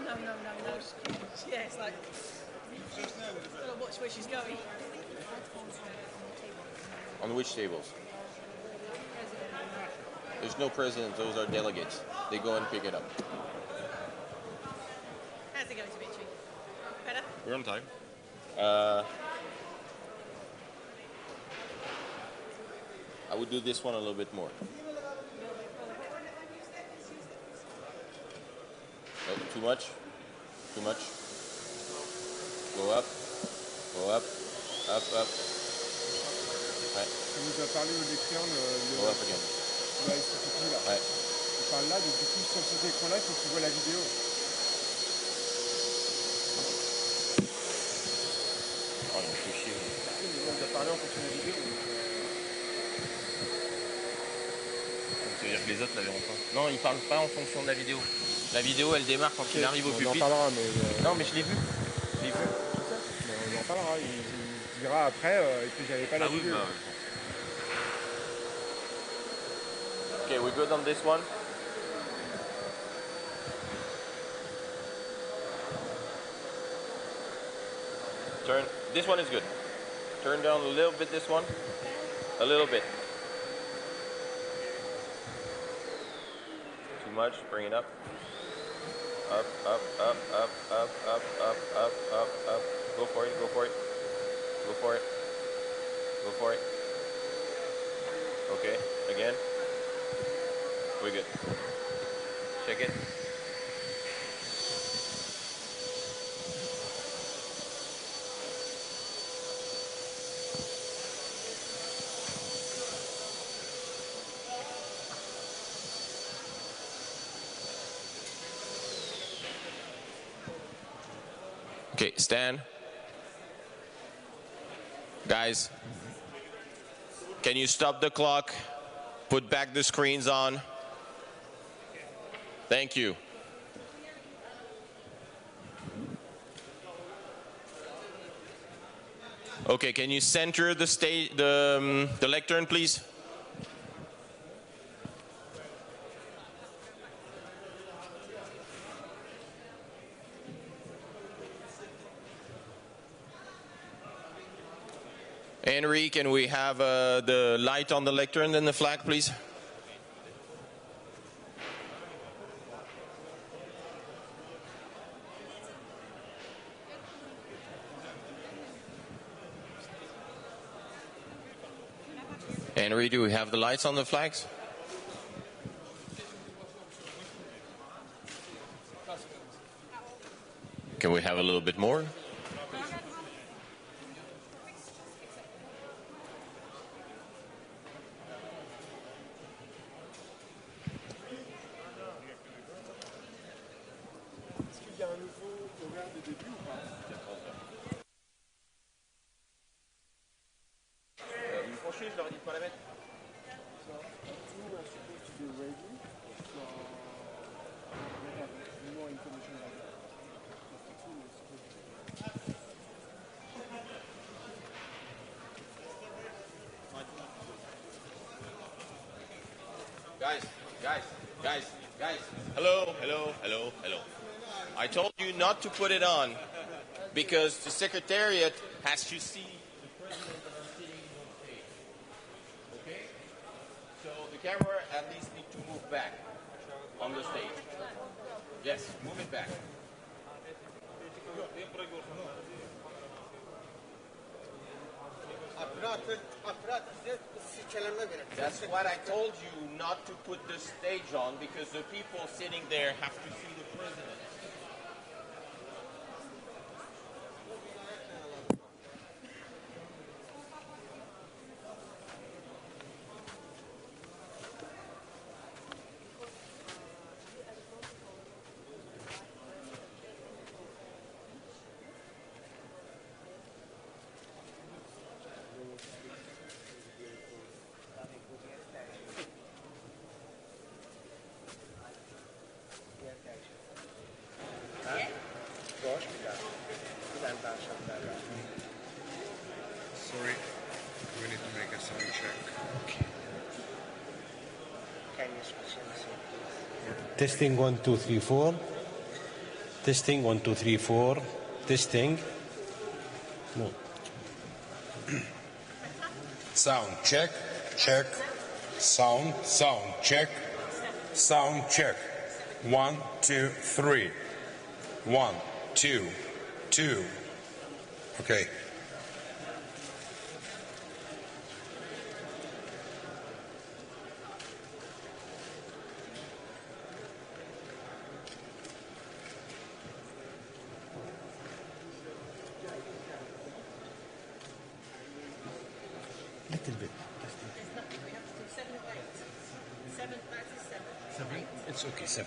No. Yeah, it's like, gotta watch where she's going. On which tables? There's no president, those are delegates. They go and pick it up. How's it going, Dimitri? Better? We're on time. I would do this one a little bit more. Oh, too much? Too much? Go up. Go up. Up. Ouais. On nous a parlé de l'écran, Go up again. Là, il s'est tout là. Ouais. Il parle là, donc du coup, sur cet écran-là, il faut que tu vois la vidéo. Oh, il me fait chier. On nous a parlé en fonction de la vidéo. Ça veut dire que les autres ne la verront pas. Non, ils ne parlent pas en fonction de la vidéo. La vidéo, elle démarre quand il arrive au pupitre. On en parlera, mais... Non, mais je l'ai vu. Je sais. Mais on en parlera. Il dira après, et puis j'avais pas la vidéo. Bah, ouais. Okay, we good on this one? Turn. This one is good. Turn down a little bit this one. A little bit. Too much. Bring it up. Up. Go for it. Okay. Again. We're good. Check it. Okay, stand. Guys, can you stop the clock? Put back the screens on. Thank you. Okay, can you center the stage, the lectern, please? Henry, can we have the light on the lectern and the flag, please? Henry, do we have the lights on the flags? Can we have a little bit more? Guys. Hello. I told you not to put it on because the Secretariat has to see the President that is sitting on stage. Okay? So the camera at least need to move back on the stage. Yes, move it back. That's what I told you, not to put the stage on, because the people sitting there have to see the president. Sorry, we need to make a sound check. Okay. Testing 1 2 3 4. Testing 1 2 3 4. Testing. No. Sound check. Sound check. Sound check. 1 2 3. 1 2 2. Okay. Little bit. Seven. It's okay, 7.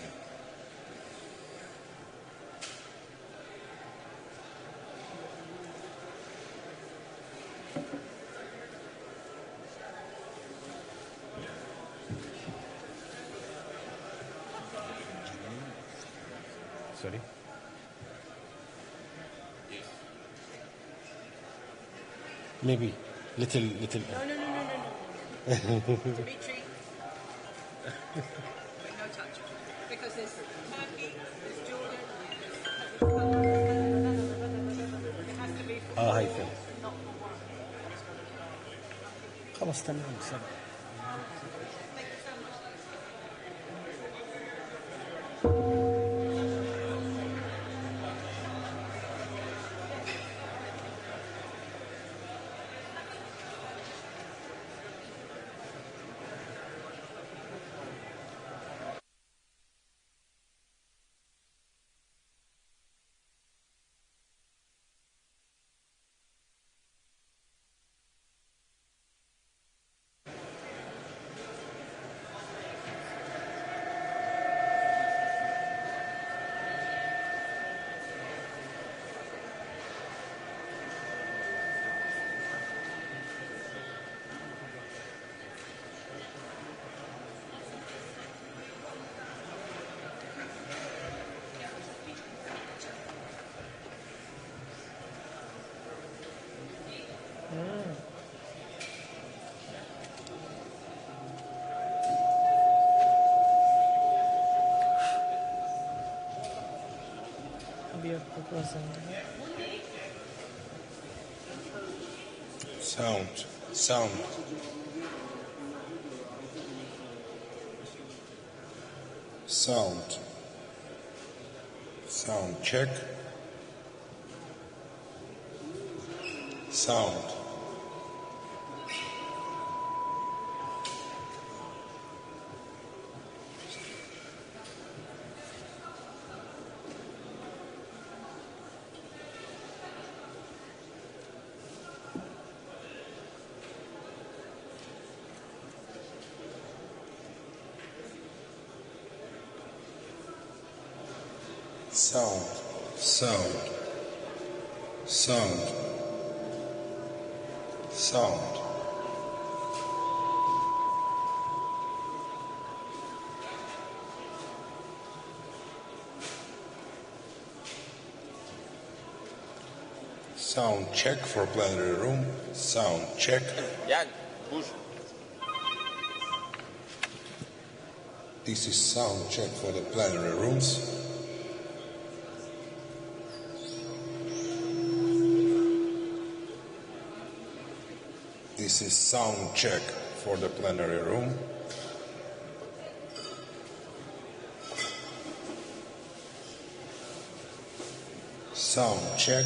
Sorry. Maybe little. No. Dimitri. No touch. Because there's Turkey, there's Jordan, it has to be هاي فين. not one. خلاص تمام 7. Sound. Sound. Sound. Sound check. Sound. Sound, sound, sound, sound. Sound check for plenary room. Sound check. Jan, push. This is sound check for the plenary rooms. This is sound check for the plenary room. Sound check.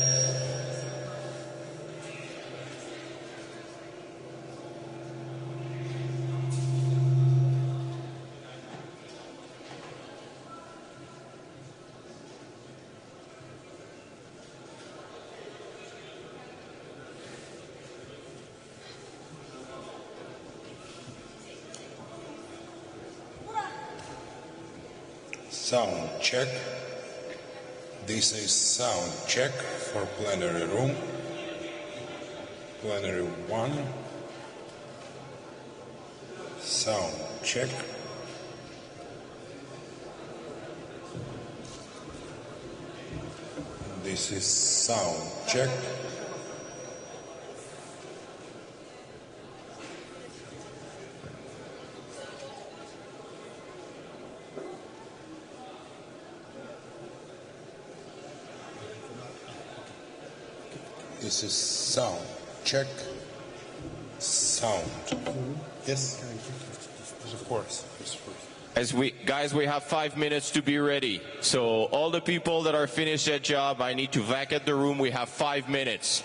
Sound check. This is sound check for plenary room. Plenary 1. Sound check. This is sound check. This is sound check. Sound. Yes? Of course. Guys, we have 5 minutes to be ready. So all the people that are finished their job, I need to vacate the room. We have 5 minutes.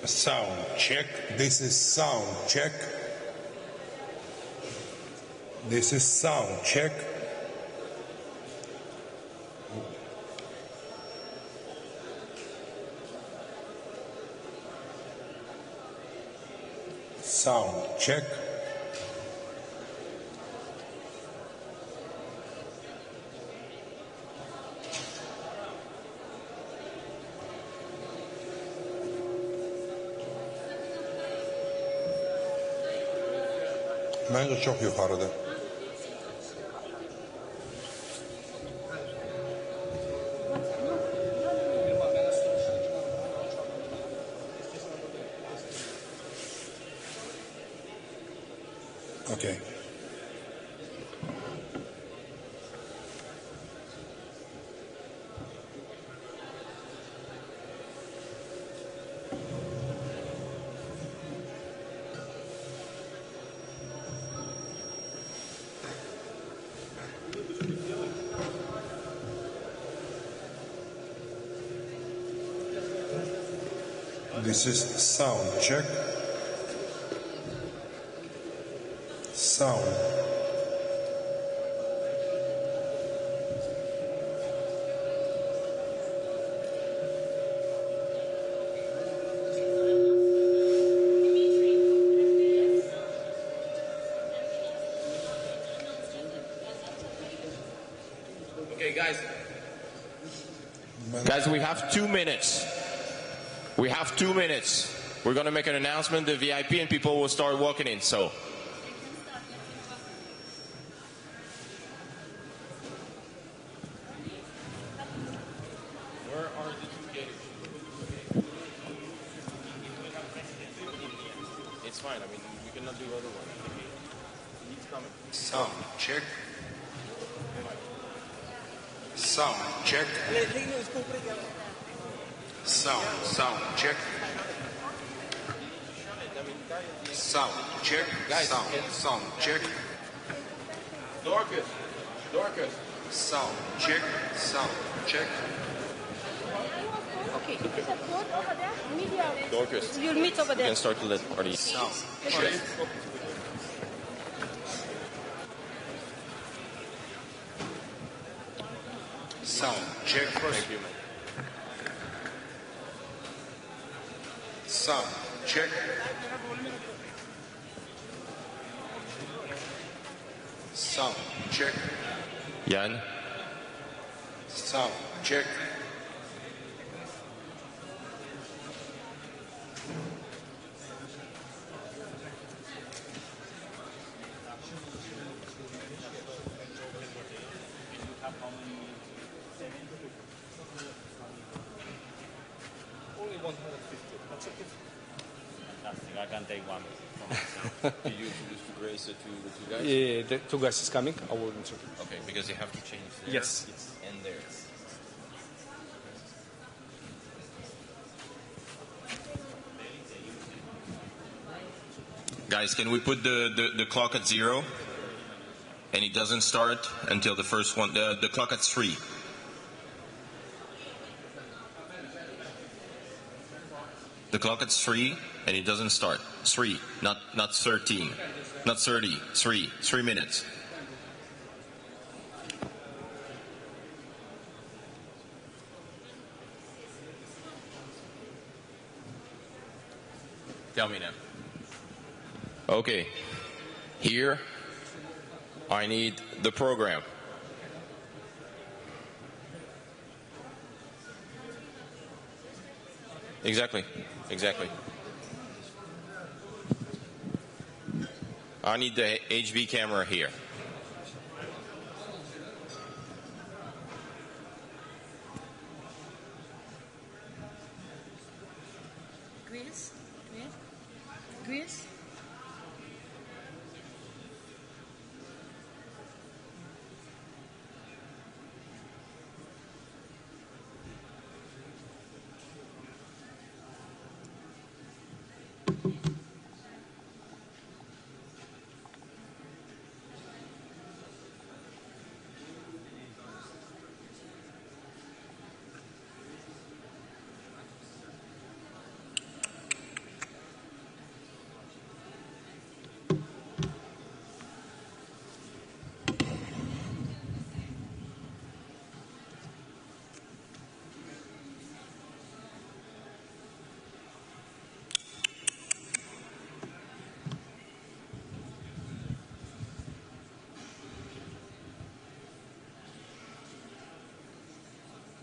Sound check. This is sound check. This is sound check. Sound check. Bence çok yukarıda. Okay. This is sound check. Sound. Okay, guys, we have 2 minutes. We have 2 minutes. We're going to make an announcement, the VIP, and people will start walking in. So. Where are the 2 gates? It's fine. I mean, we cannot do other one. He's coming. Sound check. Sound check. Sound check. Sound check. Sound check. Dorcas. Sound check. Okay, is a board over there? Media. Dorcas. You'll meet over You there. can start to let party. Sound check. Sound check first. Thank you, man. Sound check. Sound check. Jan. Sound check. Only 150. That's okay. Fantastic. I can take one. Did you introduce to Grace to the 2 guys? Yeah, the 2 guys is coming. I will insert. Okay, because you have to change there. Yes. And there. Guys, can we put the clock at 0? And it doesn't start until the first one, the clock at 3. The clock at 3 and it doesn't start. 3, not 13, not 30, 3 minutes. Tell me now. Okay, here I need the program. Exactly. I need the HV camera here. Greece?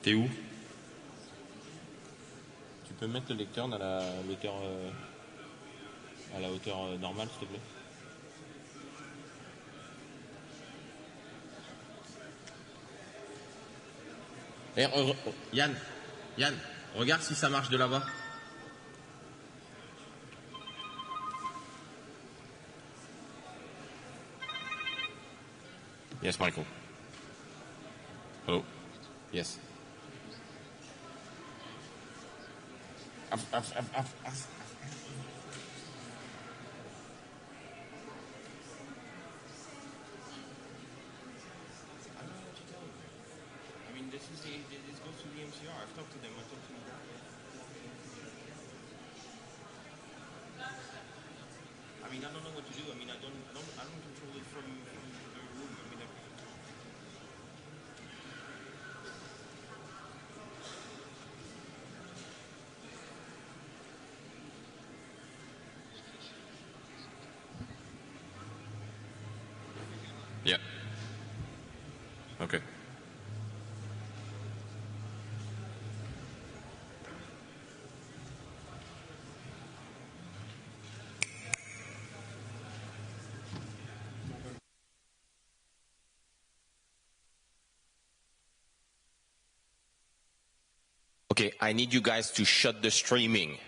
T'es où? Tu peux mettre le lecteur à la hauteur normale, s'il te plaît? Yann, regarde si ça marche de là-bas. Yes, Michael. Hello. Yes. I mean, this goes to the MCR. I've talked to them. I talked to them. I mean, I don't know what to do. I mean, I don't control it from the room. I mean, Yeah. Okay. Okay, I need you guys to shut the streaming.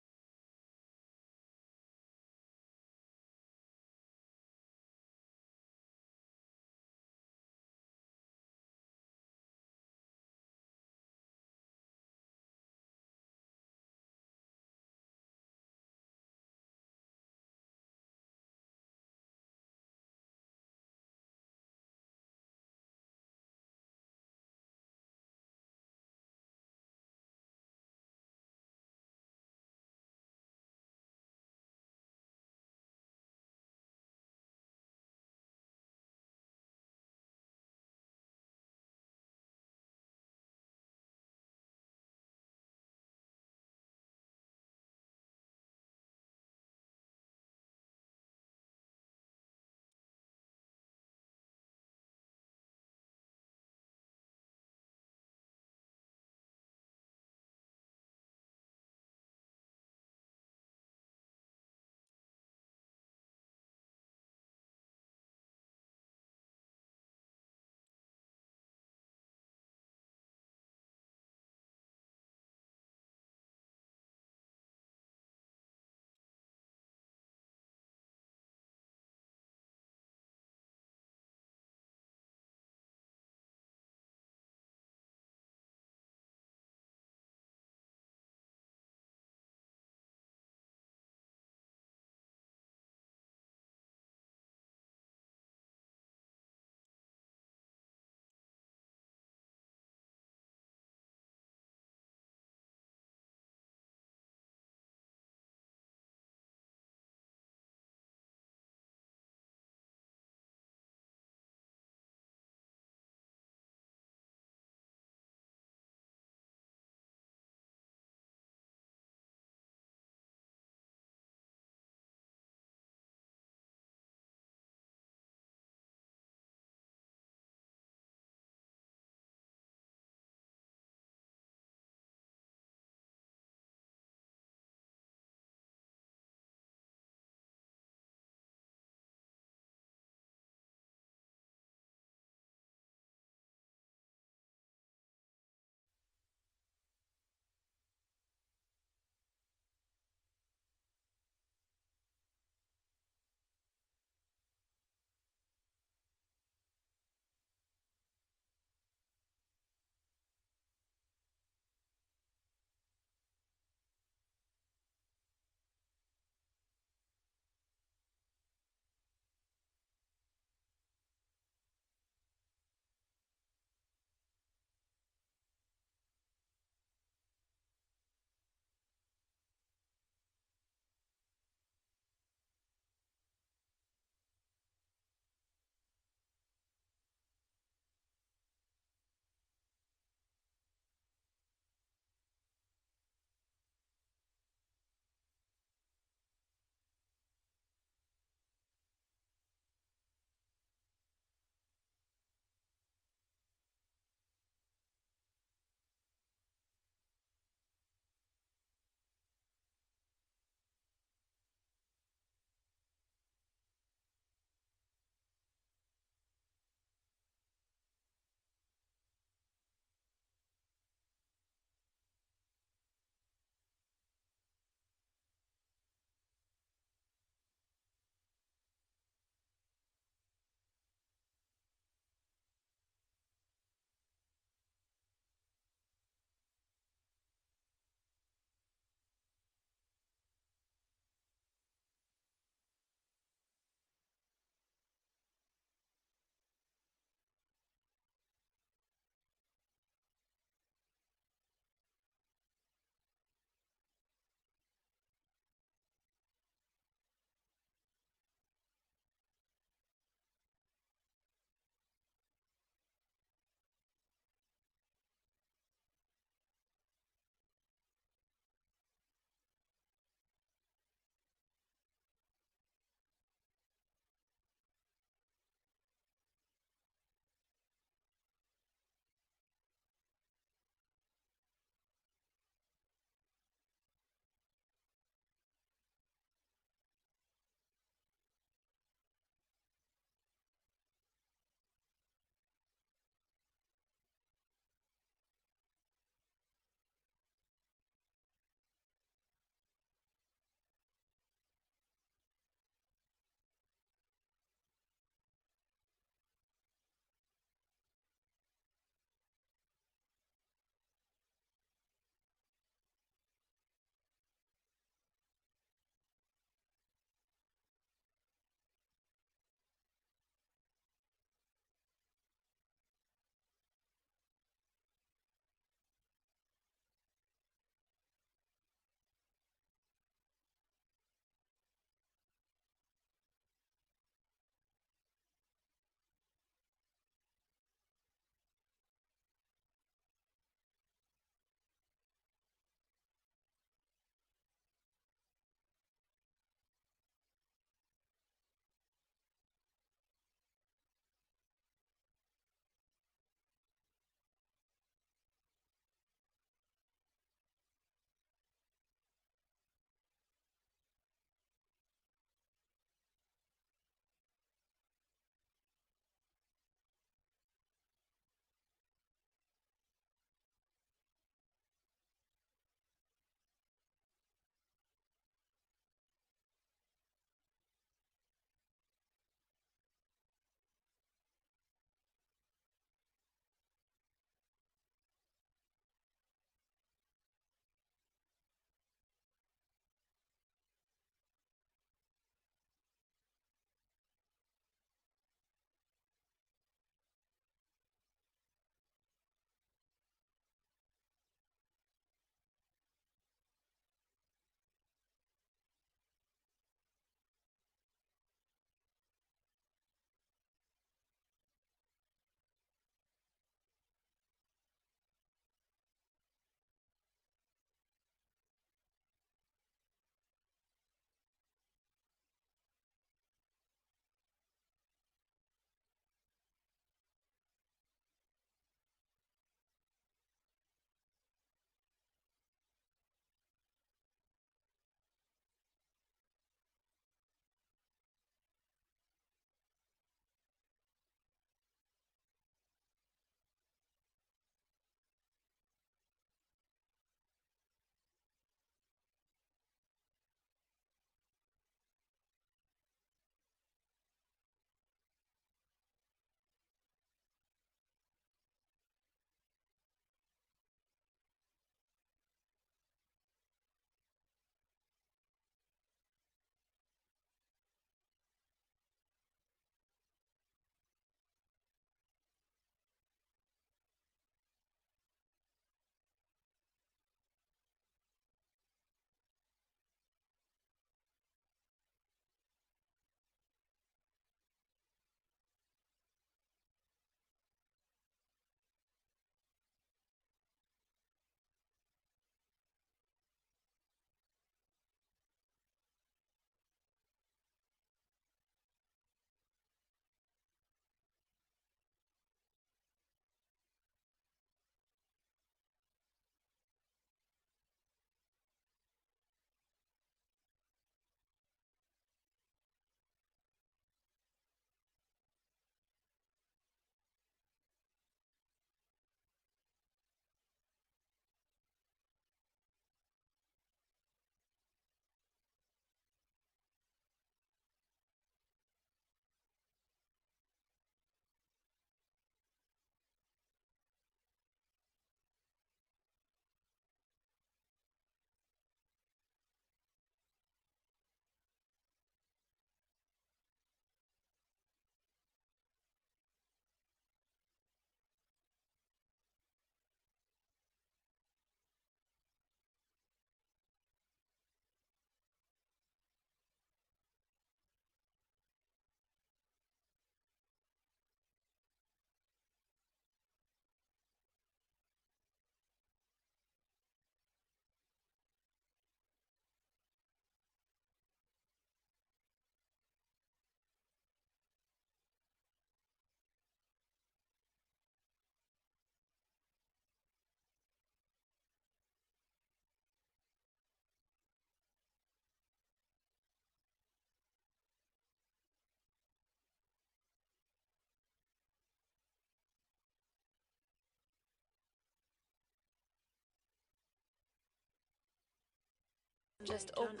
just open.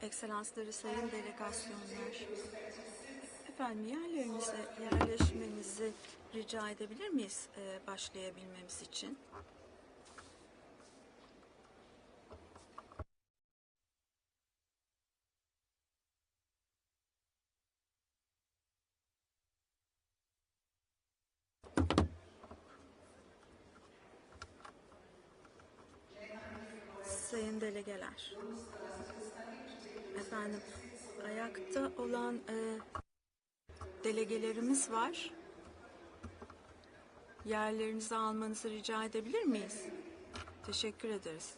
Ekselansları, sayın delegasyonlar. Efendim, yerlerinize yerleşmenizi rica edebilir miyiz başlayabilmemiz için? Sayın delegeler, efendim, ayakta olan delegelerimiz var. Yerlerinizi almanızı rica edebilir miyiz? Teşekkür ederiz.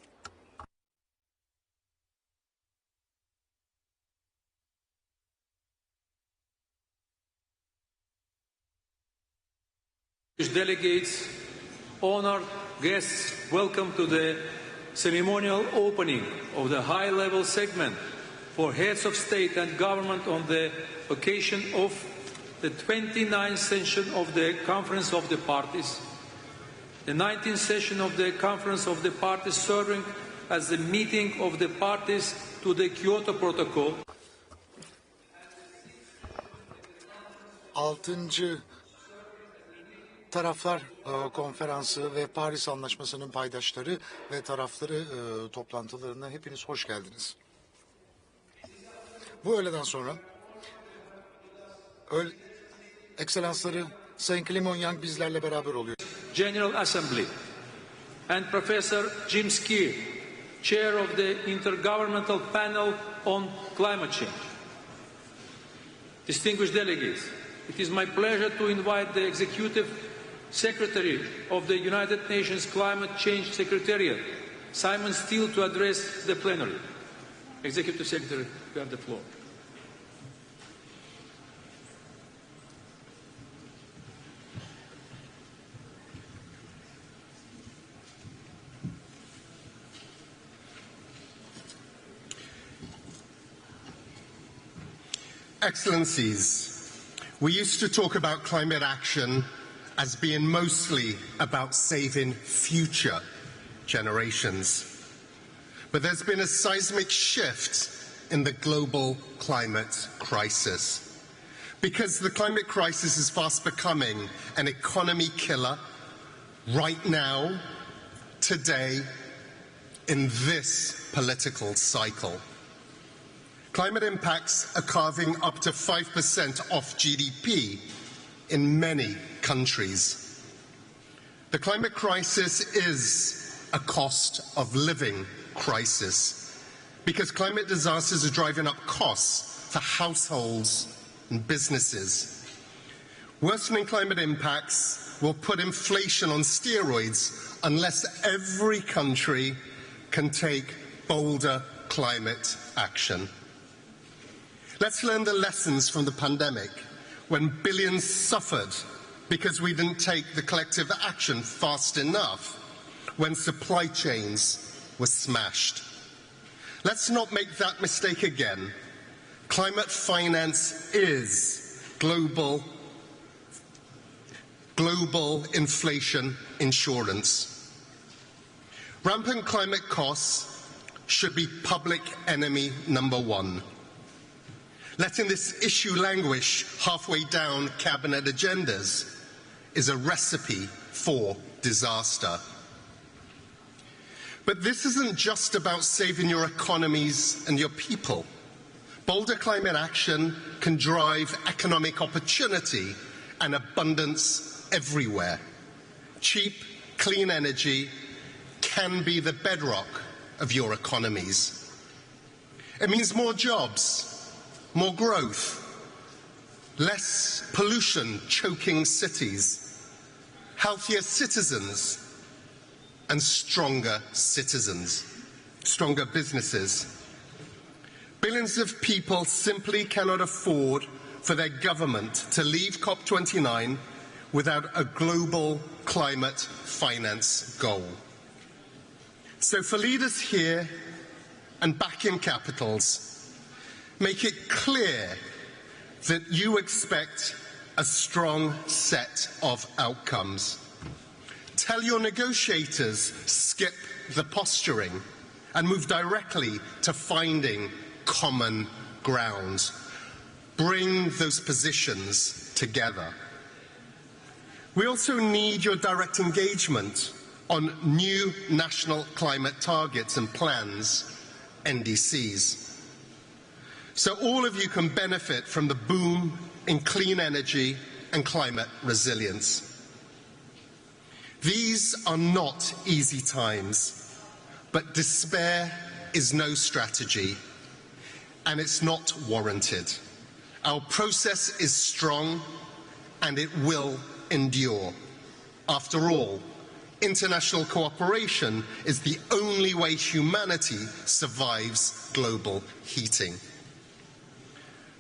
Delegates, honored guests, welcome to the ceremonial opening of the high-level segment for heads of state and government on the occasion of the 29th session of the Conference of the Parties, the 19th session of the Conference of the Parties serving as the meeting of the parties to the Kyoto Protocol. 6. Taraflar Konferansı ve Paris Anlaşması'nın paydaşları ve tarafları toplantılarına hepiniz hoş geldiniz. Bu öğleden sonra Ekselansları Sayın Ceremonial bizlerle beraber oluyor. General Assembly and Professor Jim Skier, Chair of the Intergovernmental Panel on Climate Change. Distinguished delegates, it is my pleasure to invite the Executive Secretary of the United Nations Climate Change Secretariat, Simon Steele, to address the plenary. Executive Secretary, you have the floor. Excellencies, we used to talk about climate action as being mostly about saving future generations. But there's been a seismic shift in the global climate crisis. Because the climate crisis is fast becoming an economy killer right now, today, in this political cycle. Climate impacts are carving up to 5% off GDP in many countries. The climate crisis is a cost of living crisis because climate disasters are driving up costs for households and businesses. Worsening climate impacts will put inflation on steroids unless every country can take bolder climate action. Let's learn the lessons from the pandemic, when billions suffered because we didn't take the collective action fast enough, when supply chains were smashed. Let's not make that mistake again. Climate finance is global inflation insurance. Rampant climate costs should be public enemy number one. Letting this issue languish halfway down cabinet agendas is a recipe for disaster. But this isn't just about saving your economies and your people. Bolder climate action can drive economic opportunity and abundance everywhere. Cheap, clean energy can be the bedrock of your economies. It means more jobs, more growth, less pollution choking cities, healthier citizens, and stronger citizens, stronger businesses. Billions of people simply cannot afford for their government to leave COP29 without a global climate finance goal. So for leaders here and back in capitals, make it clear that you expect a strong set of outcomes. Tell your negotiators, skip the posturing and move directly to finding common ground. Bring those positions together. We also need your direct engagement on new national climate targets and plans, NDCs. So all of you can benefit from the boom in clean energy and climate resilience. These are not easy times, but despair is no strategy, and it's not warranted. Our process is strong, and it will endure. After all, international cooperation is the only way humanity survives global heating.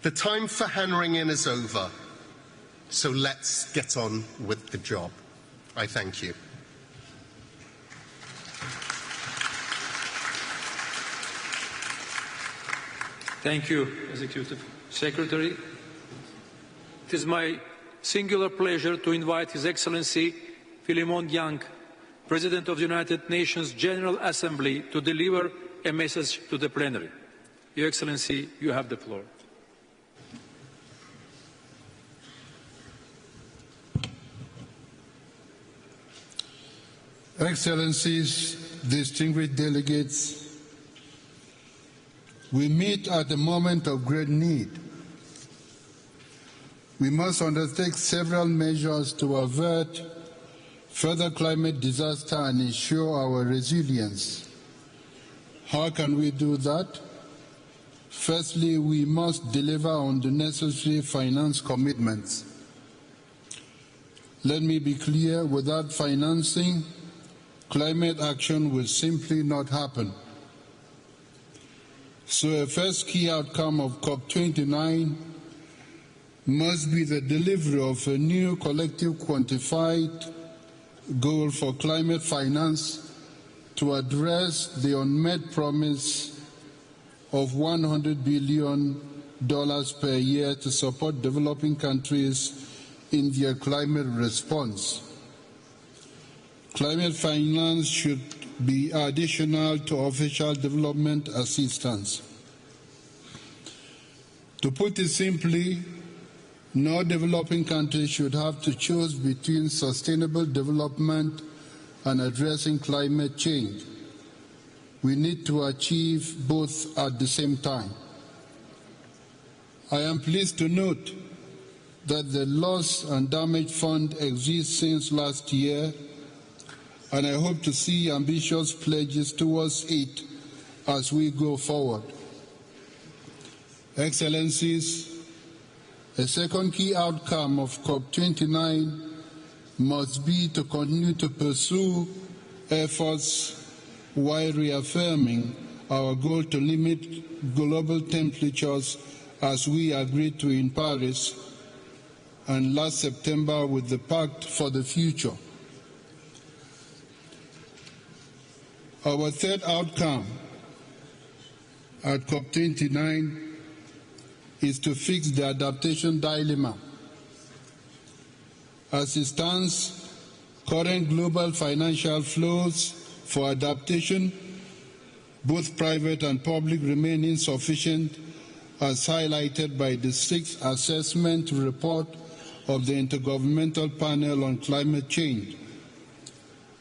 The time for hand-wringing is over, so let's get on with the job. I thank you. Thank you, Executive Secretary. It is my singular pleasure to invite His Excellency Philemon Yang, President of the United Nations General Assembly, to deliver a message to the plenary. Your Excellency, you have the floor. Excellencies, distinguished delegates, we meet at a moment of great need. We must undertake several measures to avert further climate disaster and ensure our resilience. How can we do that? Firstly, we must deliver on the necessary finance commitments. Let me be clear, without financing, climate action will simply not happen. So a first key outcome of COP29 must be the delivery of a new collective quantified goal for climate finance to address the unmet promise of $100 billion per year to support developing countries in their climate response. Climate finance should be additional to official development assistance. To put it simply, no developing country should have to choose between sustainable development and addressing climate change. We need to achieve both at the same time. I am pleased to note that the Loss and Damage Fund exists since last year, and I hope to see ambitious pledges towards it as we go forward. Excellencies, a second key outcome of COP29 must be to continue to pursue efforts while reaffirming our goal to limit global temperatures as we agreed to in Paris and last September with the Pact for the Future. Our third outcome at COP29 is to fix the adaptation dilemma. As it stands, current global financial flows for adaptation, both private and public, remain insufficient, as highlighted by the sixth assessment report of the Intergovernmental Panel on Climate Change.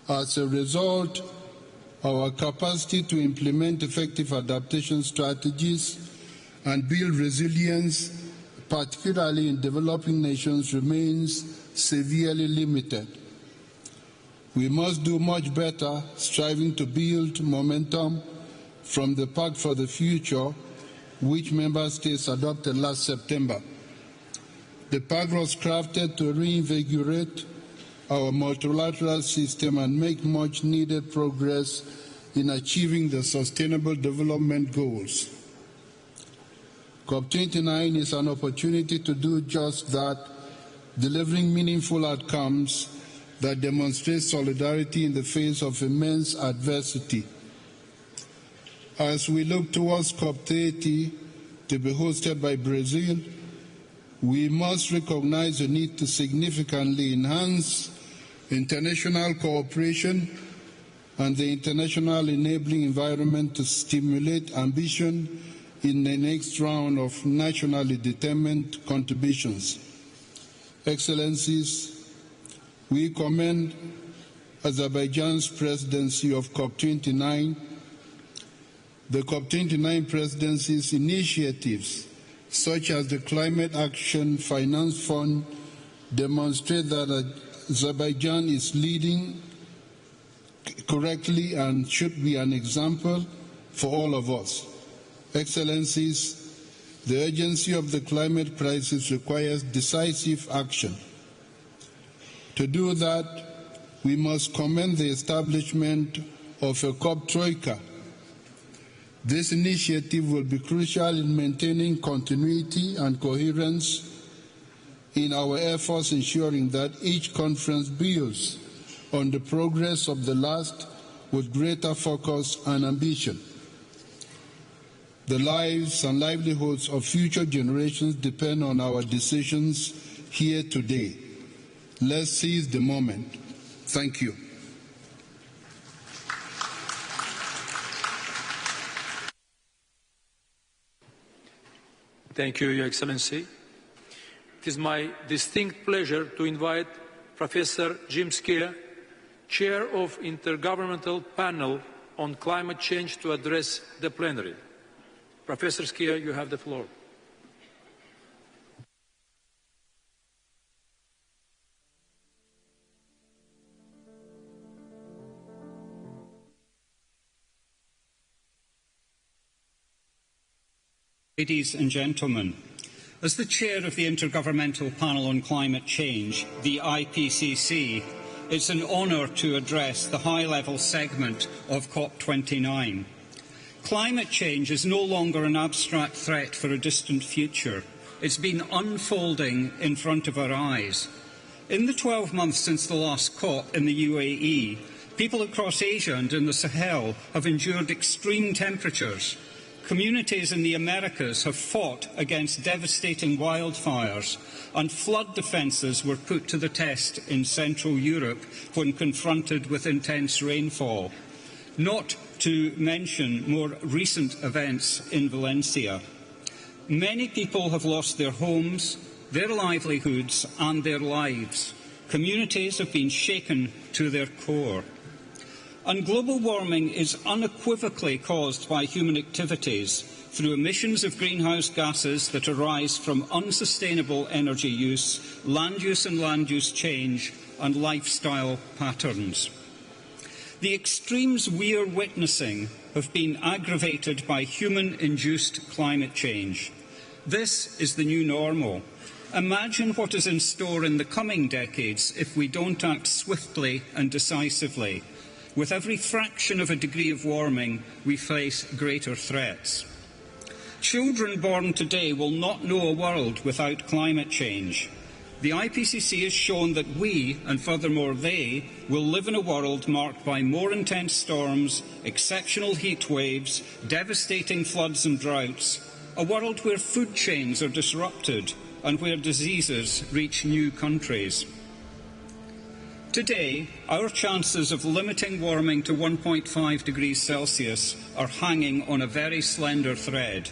As a result, our capacity to implement effective adaptation strategies and build resilience, particularly in developing nations, remains severely limited. We must do much better, striving to build momentum from the Pact for the Future, which member states adopted last September. The Pact was crafted to reinvigorate our multilateral system and make much needed progress in achieving the Sustainable Development Goals. COP29 is an opportunity to do just that, delivering meaningful outcomes that demonstrate solidarity in the face of immense adversity. As we look towards COP30 to be hosted by Brazil, we must recognize the need to significantly enhance international cooperation and the international enabling environment to stimulate ambition in the next round of nationally determined contributions. Excellencies, we commend Azerbaijan's presidency of COP29, the COP29 presidency's initiatives, such as the Climate Action Finance Fund, demonstrate that Azerbaijan is leading correctly and should be an example for all of us. Excellencies, the urgency of the climate crisis requires decisive action. To do that, we must commend the establishment of a COP Troika. This initiative will be crucial in maintaining continuity and coherence in our efforts, ensuring that each conference builds on the progress of the last with greater focus and ambition. The lives and livelihoods of future generations depend on our decisions here today. Let's seize the moment. Thank you. Thank you, Your Excellency. It is my distinct pleasure to invite Professor Jim Skier, Chair of Intergovernmental Panel on Climate Change, to address the plenary. Professor Skier, you have the floor. Ladies and gentlemen, as the chair of the Intergovernmental Panel on Climate Change, the IPCC, it's an honour to address the high-level segment of COP29. Climate change is no longer an abstract threat for a distant future. It's been unfolding in front of our eyes. In the 12 months since the last COP in the UAE, people across Asia and in the Sahel have endured extreme temperatures. Communities in the Americas have fought against devastating wildfires, and flood defences were put to the test in Central Europe when confronted with intense rainfall. Not to mention more recent events in Valencia. Many people have lost their homes, their livelihoods and their lives. Communities have been shaken to their core. And global warming is unequivocally caused by human activities through emissions of greenhouse gases that arise from unsustainable energy use, land use and land use change, and lifestyle patterns. The extremes we are witnessing have been aggravated by human-induced climate change. This is the new normal. Imagine what is in store in the coming decades if we don't act swiftly and decisively. With every fraction of a degree of warming, we face greater threats. Children born today will not know a world without climate change. The IPCC has shown that we, and furthermore they, will live in a world marked by more intense storms, exceptional heat waves, devastating floods and droughts, a world where food chains are disrupted and where diseases reach new countries. Today, our chances of limiting warming to 1.5 degrees Celsius are hanging on a very slender thread.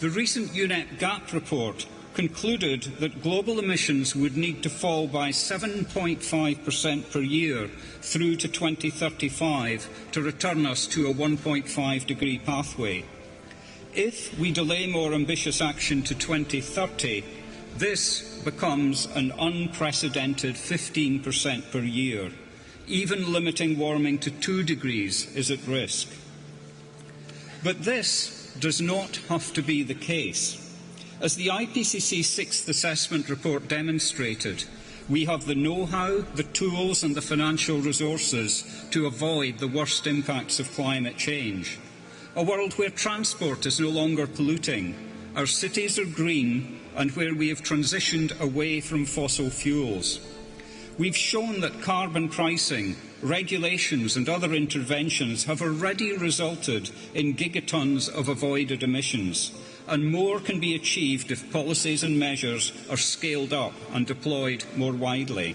The recent UNEP GAP report concluded that global emissions would need to fall by 7.5% per year through to 2035 to return us to a 1.5 degree pathway. If we delay more ambitious action to 2030, this becomes an unprecedented 15% per year. Even limiting warming to 2 degrees is at risk. But this does not have to be the case. As the IPCC 6th Assessment Report demonstrated, we have the know-how, the tools and the financial resources to avoid the worst impacts of climate change. A world where transport is no longer polluting, our cities are green, and where we have transitioned away from fossil fuels. We've shown that carbon pricing, regulations and other interventions have already resulted in gigatons of avoided emissions, and more can be achieved if policies and measures are scaled up and deployed more widely.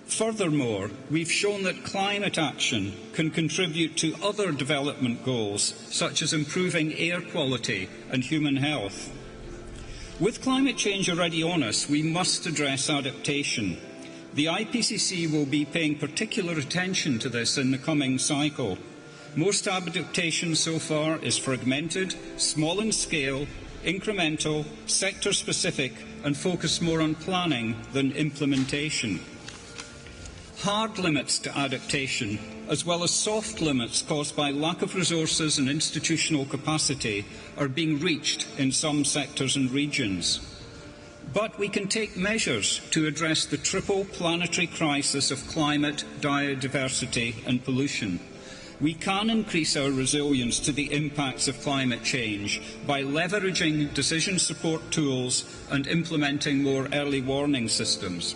Furthermore, we've shown that climate action can contribute to other development goals, such as improving air quality and human health. With climate change already on us, we must address adaptation. The IPCC will be paying particular attention to this in the coming cycle. Most adaptation so far is fragmented, small in scale, incremental, sector-specific, and focused more on planning than implementation. Hard limits to adaptation, as well as soft limits caused by lack of resources and institutional capacity, are being reached in some sectors and regions. But we can take measures to address the triple planetary crisis of climate, biodiversity and pollution. We can increase our resilience to the impacts of climate change by leveraging decision support tools and implementing more early warning systems.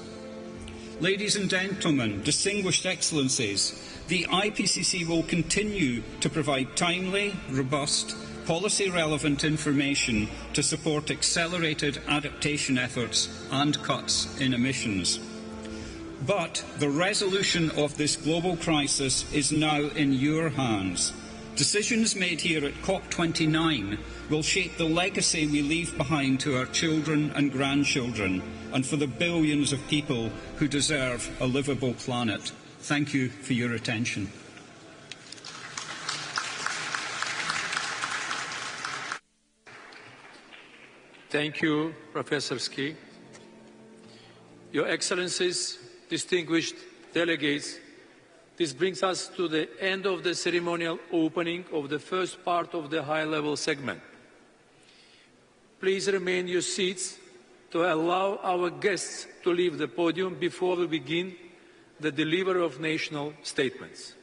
Ladies and gentlemen, distinguished excellencies, the IPCC will continue to provide timely, robust, policy-relevant information to support accelerated adaptation efforts and cuts in emissions. But the resolution of this global crisis is now in your hands. Decisions made here at COP29 will shape the legacy we leave behind to our children and grandchildren, and for the billions of people who deserve a livable planet. Thank you for your attention. Thank you, Professor Ski. Your Excellencies, distinguished delegates, this brings us to the end of the ceremonial opening of the first part of the high-level segment. Please remain in your seats to allow our guests to leave the podium before we begin the delivery of national statements.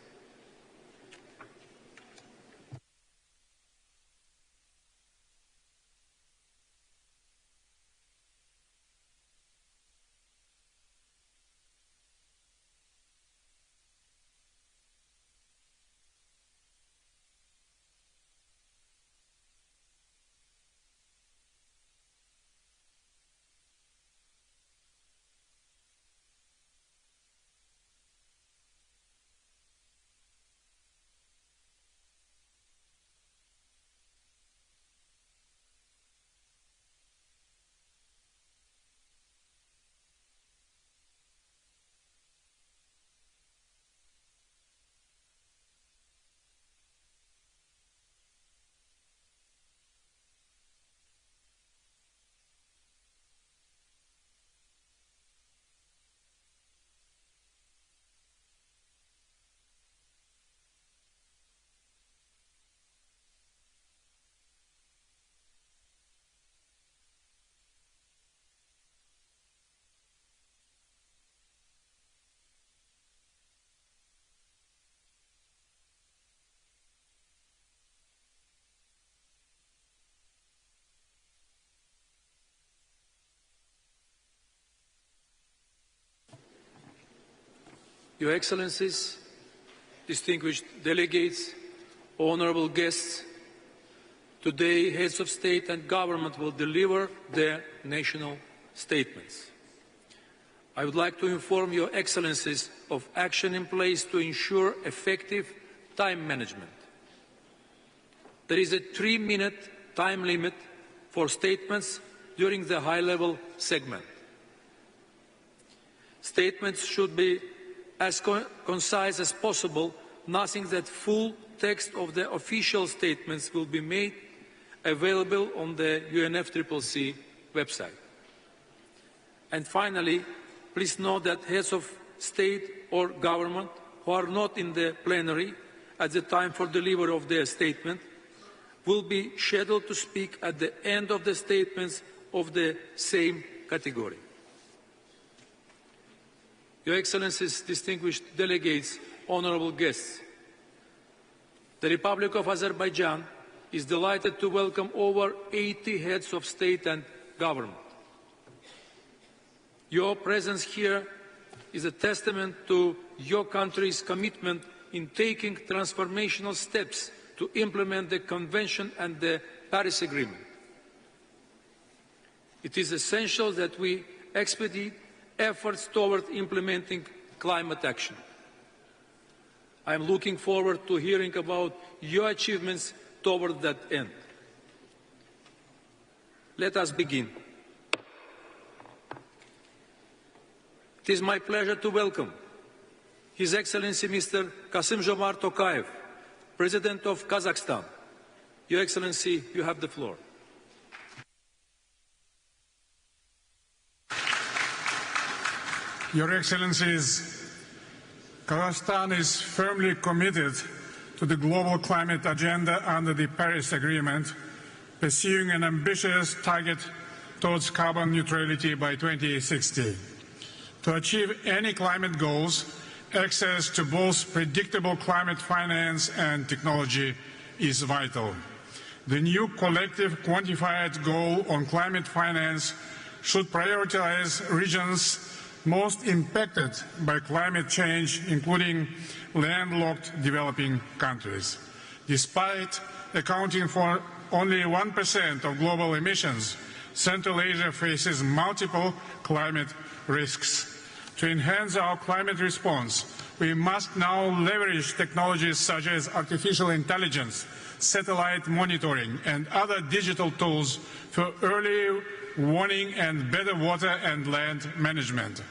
Your Excellencies, distinguished delegates, honourable guests, today heads of state and government will deliver their national statements. I would like to inform Your Excellencies of action in place to ensure effective time management. There is a 3-minute time limit for statements during the high-level segment. Statements should be as concise as possible, noting that full text of the official statements will be made available on the UNFCCC website. And finally, please note that heads of state or government who are not in the plenary at the time for delivery of their statement will be scheduled to speak at the end of the statements of the same category. Your Excellencies, distinguished delegates, honourable guests, the Republic of Azerbaijan is delighted to welcome over 80 heads of state and government. Your presence here is a testament to your country's commitment in taking transformational steps to implement the Convention and the Paris Agreement. It is essential that we expedite efforts toward implementing climate action. I am looking forward to hearing about your achievements toward that end. Let us begin. It is my pleasure to welcome His Excellency Mr. Kassym-Jomart Tokayev, President of Kazakhstan. Your Excellency, you have the floor. Your Excellencies, Kazakhstan is firmly committed to the global climate agenda under the Paris Agreement, pursuing an ambitious target towards carbon neutrality by 2060. To achieve any climate goals, access to both predictable climate finance and technology is vital. The new collective quantified goal on climate finance should prioritize regions most impacted by climate change, including landlocked developing countries. Despite accounting for only 1% of global emissions, Central Asia faces multiple climate risks. To enhance our climate response, we must now leverage technologies such as artificial intelligence, satellite monitoring, and other digital tools for early warning and better water and land management.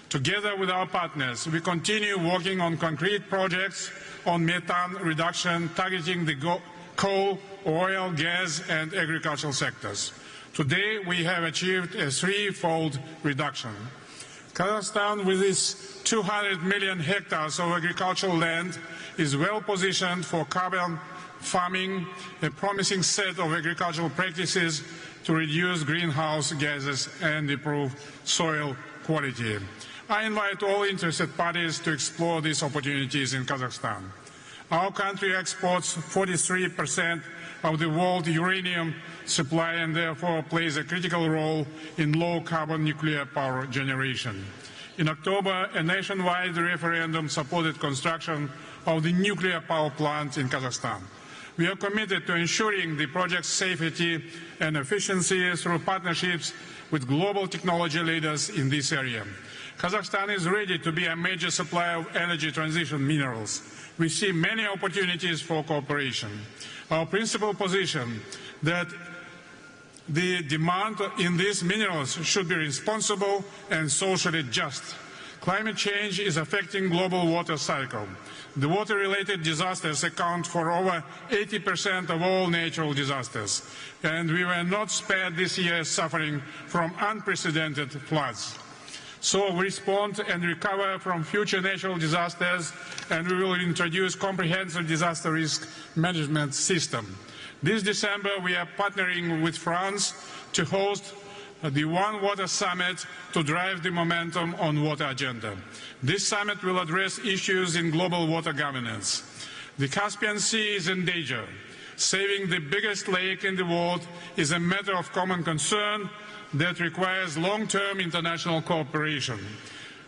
Together with our partners, we continue working on concrete projects on methane reduction, targeting the coal, oil, gas, and agricultural sectors. Today, we have achieved a threefold reduction. Kazakhstan, with its 200 million hectares of agricultural land, is well positioned for carbon farming, a promising set of agricultural practices to reduce greenhouse gases and improve soil quality. I invite all interested parties to explore these opportunities in Kazakhstan. Our country exports 43% of the world uranium supply and therefore plays a critical role in low-carbon nuclear power generation. In October, a nationwide referendum supported construction of the nuclear power plant in Kazakhstan. We are committed to ensuring the project's safety and efficiency through partnerships with global technology leaders in this area. Kazakhstan is ready to be a major supplier of energy transition minerals. We see many opportunities for cooperation. Our principal position that the demand in these minerals should be responsible and socially just. Climate change is affecting global water cycle. The water-related disasters account for over 80% of all natural disasters, and we were not spared this year suffering from unprecedented floods. So we respond and recover from future natural disasters, and we will introduce comprehensive disaster risk management system. This December, we are partnering with France to host the One Water Summit to drive the momentum on water agenda. This summit will address issues in global water governance. The Caspian Sea is in danger. Saving the biggest lake in the world is a matter of common concern that requires long-term international cooperation.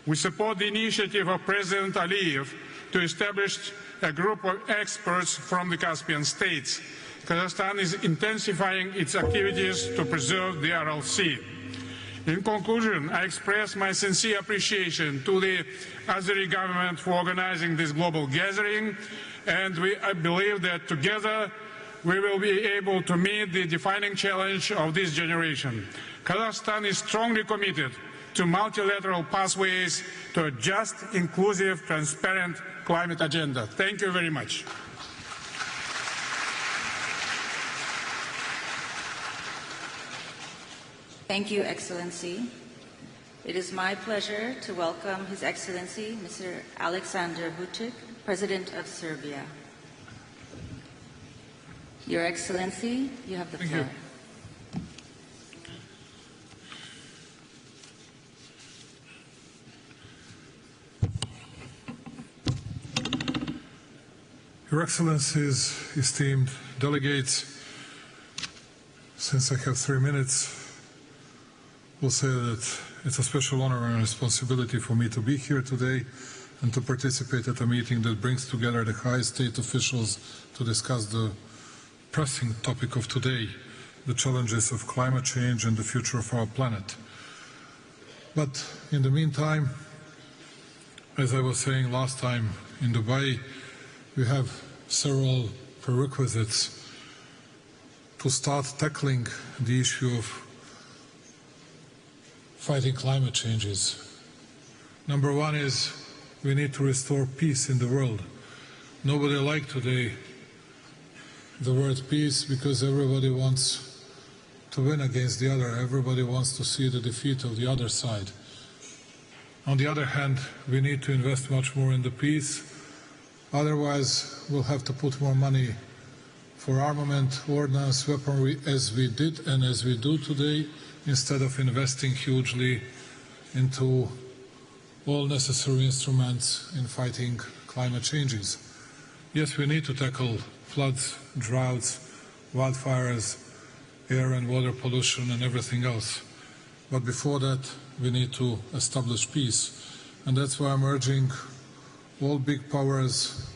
We support the initiative of President Aliyev to establish a group of experts from the Caspian states. Kazakhstan is intensifying its activities to preserve the Aral Sea. In conclusion, I express my sincere appreciation to the Azeri government for organizing this global gathering, and I believe that together we will be able to meet the defining challenge of this generation. Kazakhstan is strongly committed to multilateral pathways to a just, inclusive, transparent climate agenda. Thank you very much. Thank you, Excellency. It is my pleasure to welcome His Excellency, Mr. Alexander Vučić, President of Serbia. Your Excellency, you have the floor. Your Excellencies, esteemed delegates, since I have 3 minutes, will say that it's a special honor and responsibility for me to be here today and to participate at a meeting that brings together the highest state officials to discuss the pressing topic of today, the challenges of climate change and the future of our planet. But in the meantime, as I was saying last time in Dubai, we have several prerequisites to start tackling the issue of fighting climate changes. Number one is we need to restore peace in the world. Nobody likes today the word peace because everybody wants to win against the other. Everybody wants to see the defeat of the other side. On the other hand, we need to invest much more in the peace. Otherwise, we'll have to put more money for armament, ordnance, weaponry, as we did and as we do today, instead of investing hugely into all necessary instruments in fighting climate changes. Yes, we need to tackle floods, droughts, wildfires, air and water pollution and everything else. But before that, we need to establish peace. And that's why I'm urging all big powers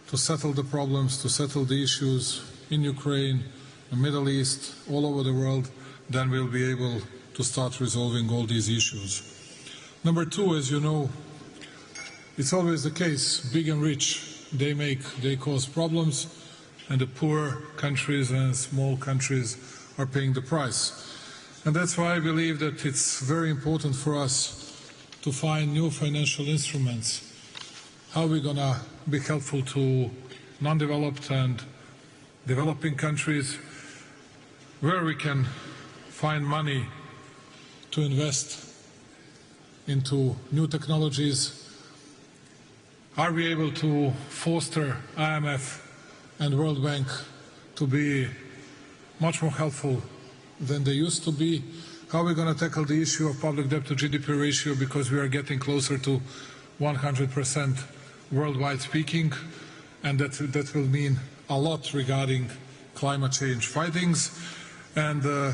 to settle the problems, to settle the issues in Ukraine, the Middle East, all over the world. Then we'll be able to start resolving all these issues. Number two, as you know, it's always the case, big and rich, they cause problems, and the poor countries and small countries are paying the price. And that's why I believe that it's very important for us to find new financial instruments. How are we going to be helpful to non-developed and developing countries, where we can find money to invest into new technologies? Are we able to foster IMF and World Bank to be much more helpful than they used to be? How are we going to tackle the issue of public debt to GDP ratio, because we are getting closer to 100% worldwide speaking, and that will mean a lot regarding climate change fightings. And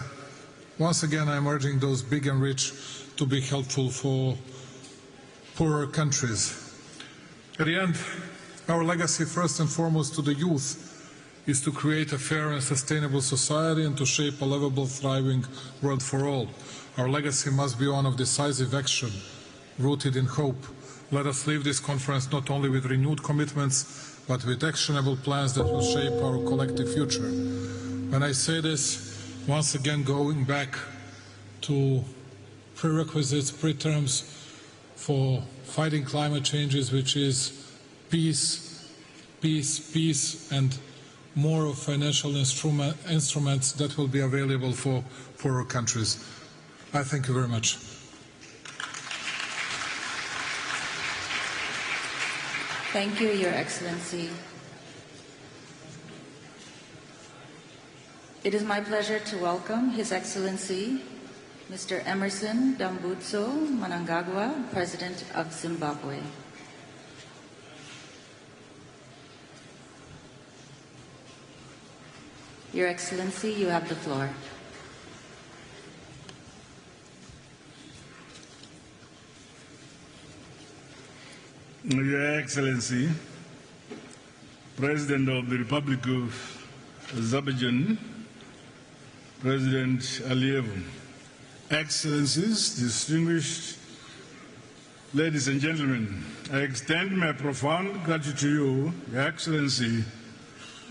once again, I'm urging those big and rich to be helpful for poorer countries. At the end, our legacy, first and foremost to the youth, is to create a fair and sustainable society and to shape a livable, thriving world for all. Our legacy must be one of decisive action, rooted in hope. Let us leave this conference not only with renewed commitments, but with actionable plans that will shape our collective future. When I say this, once again going back to prerequisites, preterms for fighting climate changes, which is peace, peace, peace, and more of financial instruments that will be available for poorer countries. I thank you very much. Thank you, Your Excellency. It is my pleasure to welcome His Excellency, Mr. Emerson Dambudzo Mnangagwa, President of Zimbabwe. Your Excellency, you have the floor. Your Excellency, President of the Republic of Azerbaijan, President Aliyev, Excellencies, distinguished ladies and gentlemen, I extend my profound gratitude to you, Your Excellency,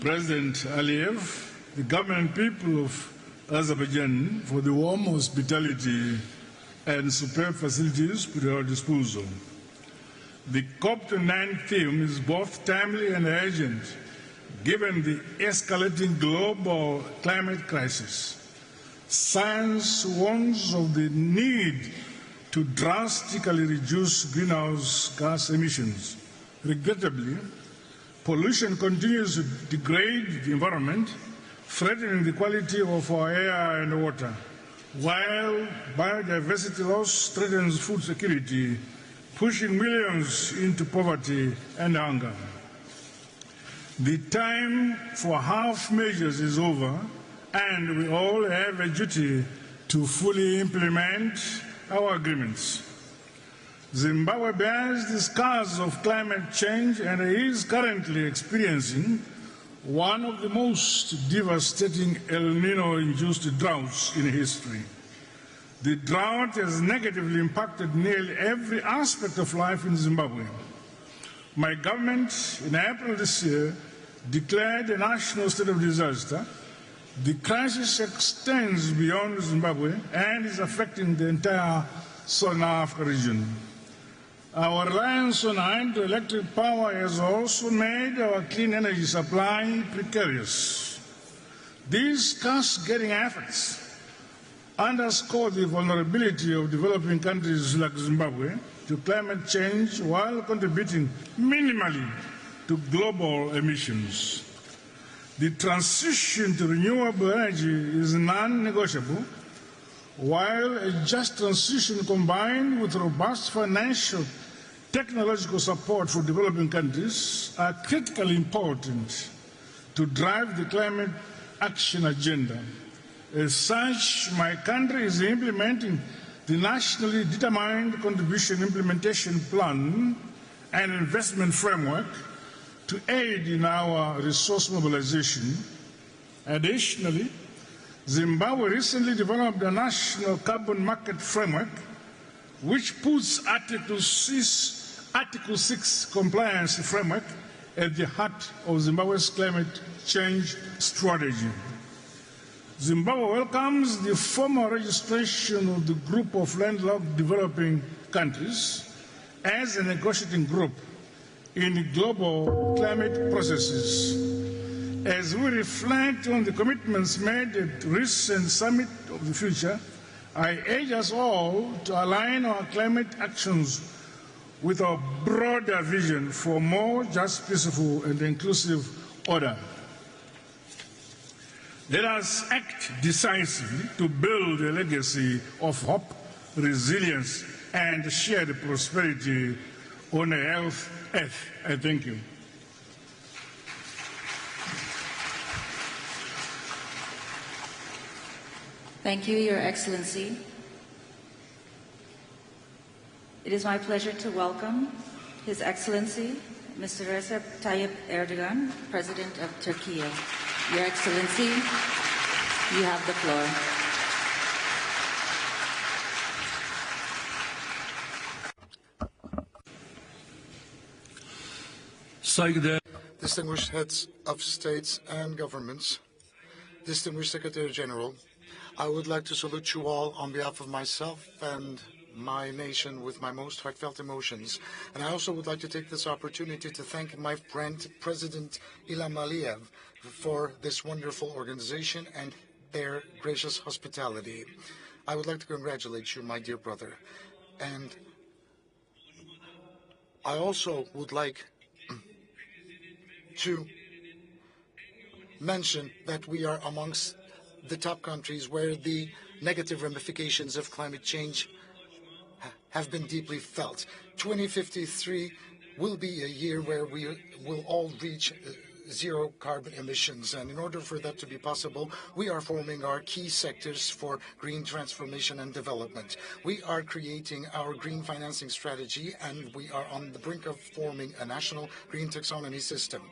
President Aliyev, the government and people of Azerbaijan, for the warm hospitality and superb facilities put at our disposal. The COP29 theme is both timely and urgent, given the escalating global climate crisis. Science warns of the need to drastically reduce greenhouse gas emissions. Regrettably, pollution continues to degrade the environment, threatening the quality of our air and water, while biodiversity loss threatens food security, pushing millions into poverty and hunger. The time for half measures is over, and we all have a duty to fully implement our agreements. Zimbabwe bears the scars of climate change and is currently experiencing one of the most devastating El Nino-induced droughts in history. The drought has negatively impacted nearly every aspect of life in Zimbabwe. My government, in April this year, declared a national state of disaster. The crisis extends beyond Zimbabwe and is affecting the entire Southern Africa region. Our reliance on hydroelectric power has also made our clean energy supply precarious. These cost-getting efforts underscore the vulnerability of developing countries like Zimbabwe to climate change while contributing minimally to global emissions. The transition to renewable energy is non-negotiable, while a just transition combined with robust financial technological support for developing countries are critically important to drive the climate action agenda. As such, my country is implementing the Nationally Determined Contribution Implementation Plan and Investment Framework to aid in our resource mobilization. Additionally, Zimbabwe recently developed a national carbon market framework which puts Article 6 compliance framework at the heart of Zimbabwe's climate change strategy. Zimbabwe welcomes the formal registration of the group of landlocked developing countries as a negotiating group in global climate processes. As we reflect on the commitments made at the recent Summit of the Future, I urge us all to align our climate actions with our broader vision for more just, peaceful, and inclusive order. Let us act decisively to build a legacy of hope, resilience, and shared prosperity on a healthy earth. I thank you. Thank you, Your Excellency. It is my pleasure to welcome His Excellency, Mr. Recep Tayyip Erdogan, President of Turkey. Your Excellency, you have the floor. Distinguished heads of states and governments, distinguished Secretary General, I would like to salute you all on behalf of myself and my nation with my most heartfelt emotions. And I also would like to take this opportunity to thank my friend, President Ilham Aliyev, for this wonderful organization and their gracious hospitality. I would like to congratulate you, my dear brother. And I also would like to mention that we are amongst the top countries where the negative ramifications of climate change have been deeply felt. 2053 will be a year where we will all reach zero carbon emissions. And in order for that to be possible, we are forming our key sectors for green transformation and development. We are creating our green financing strategy, and we are on the brink of forming a national green taxonomy system.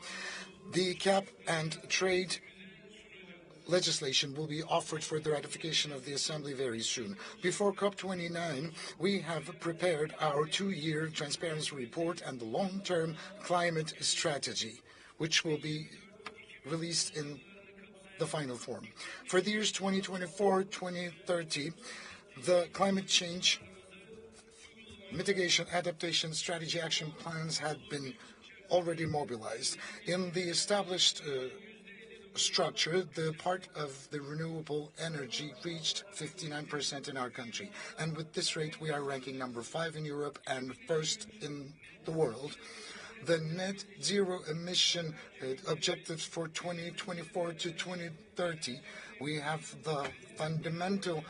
The cap and trade legislation will be offered for the ratification of the Assembly very soon. Before COP29, we have prepared our 2-year transparency report and the long-term climate strategy, which will be released in the final form. For the years 2024-2030, the climate change mitigation adaptation strategy action plans had been already mobilized. In the established structure, the part of the renewable energy reached 59% in our country. And with this rate, we are ranking number 5 in Europe and first in the world. The net zero emission objectives for 2024 to 2030, we have the fundamental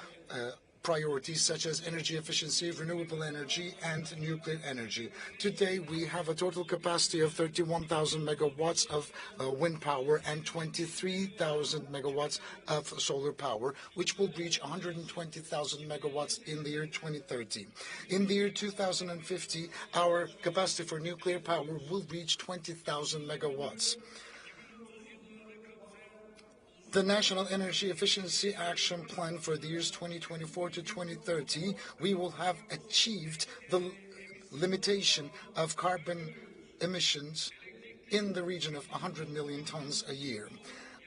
priorities such as energy efficiency, renewable energy, and nuclear energy. Today, we have a total capacity of 31,000 megawatts of wind power and 23,000 megawatts of solar power, which will reach 120,000 megawatts in the year 2030. In the year 2050, our capacity for nuclear power will reach 20,000 megawatts. The National Energy Efficiency Action Plan for the years 2024 to 2030, we will have achieved the limitation of carbon emissions in the region of 100 million tons a year.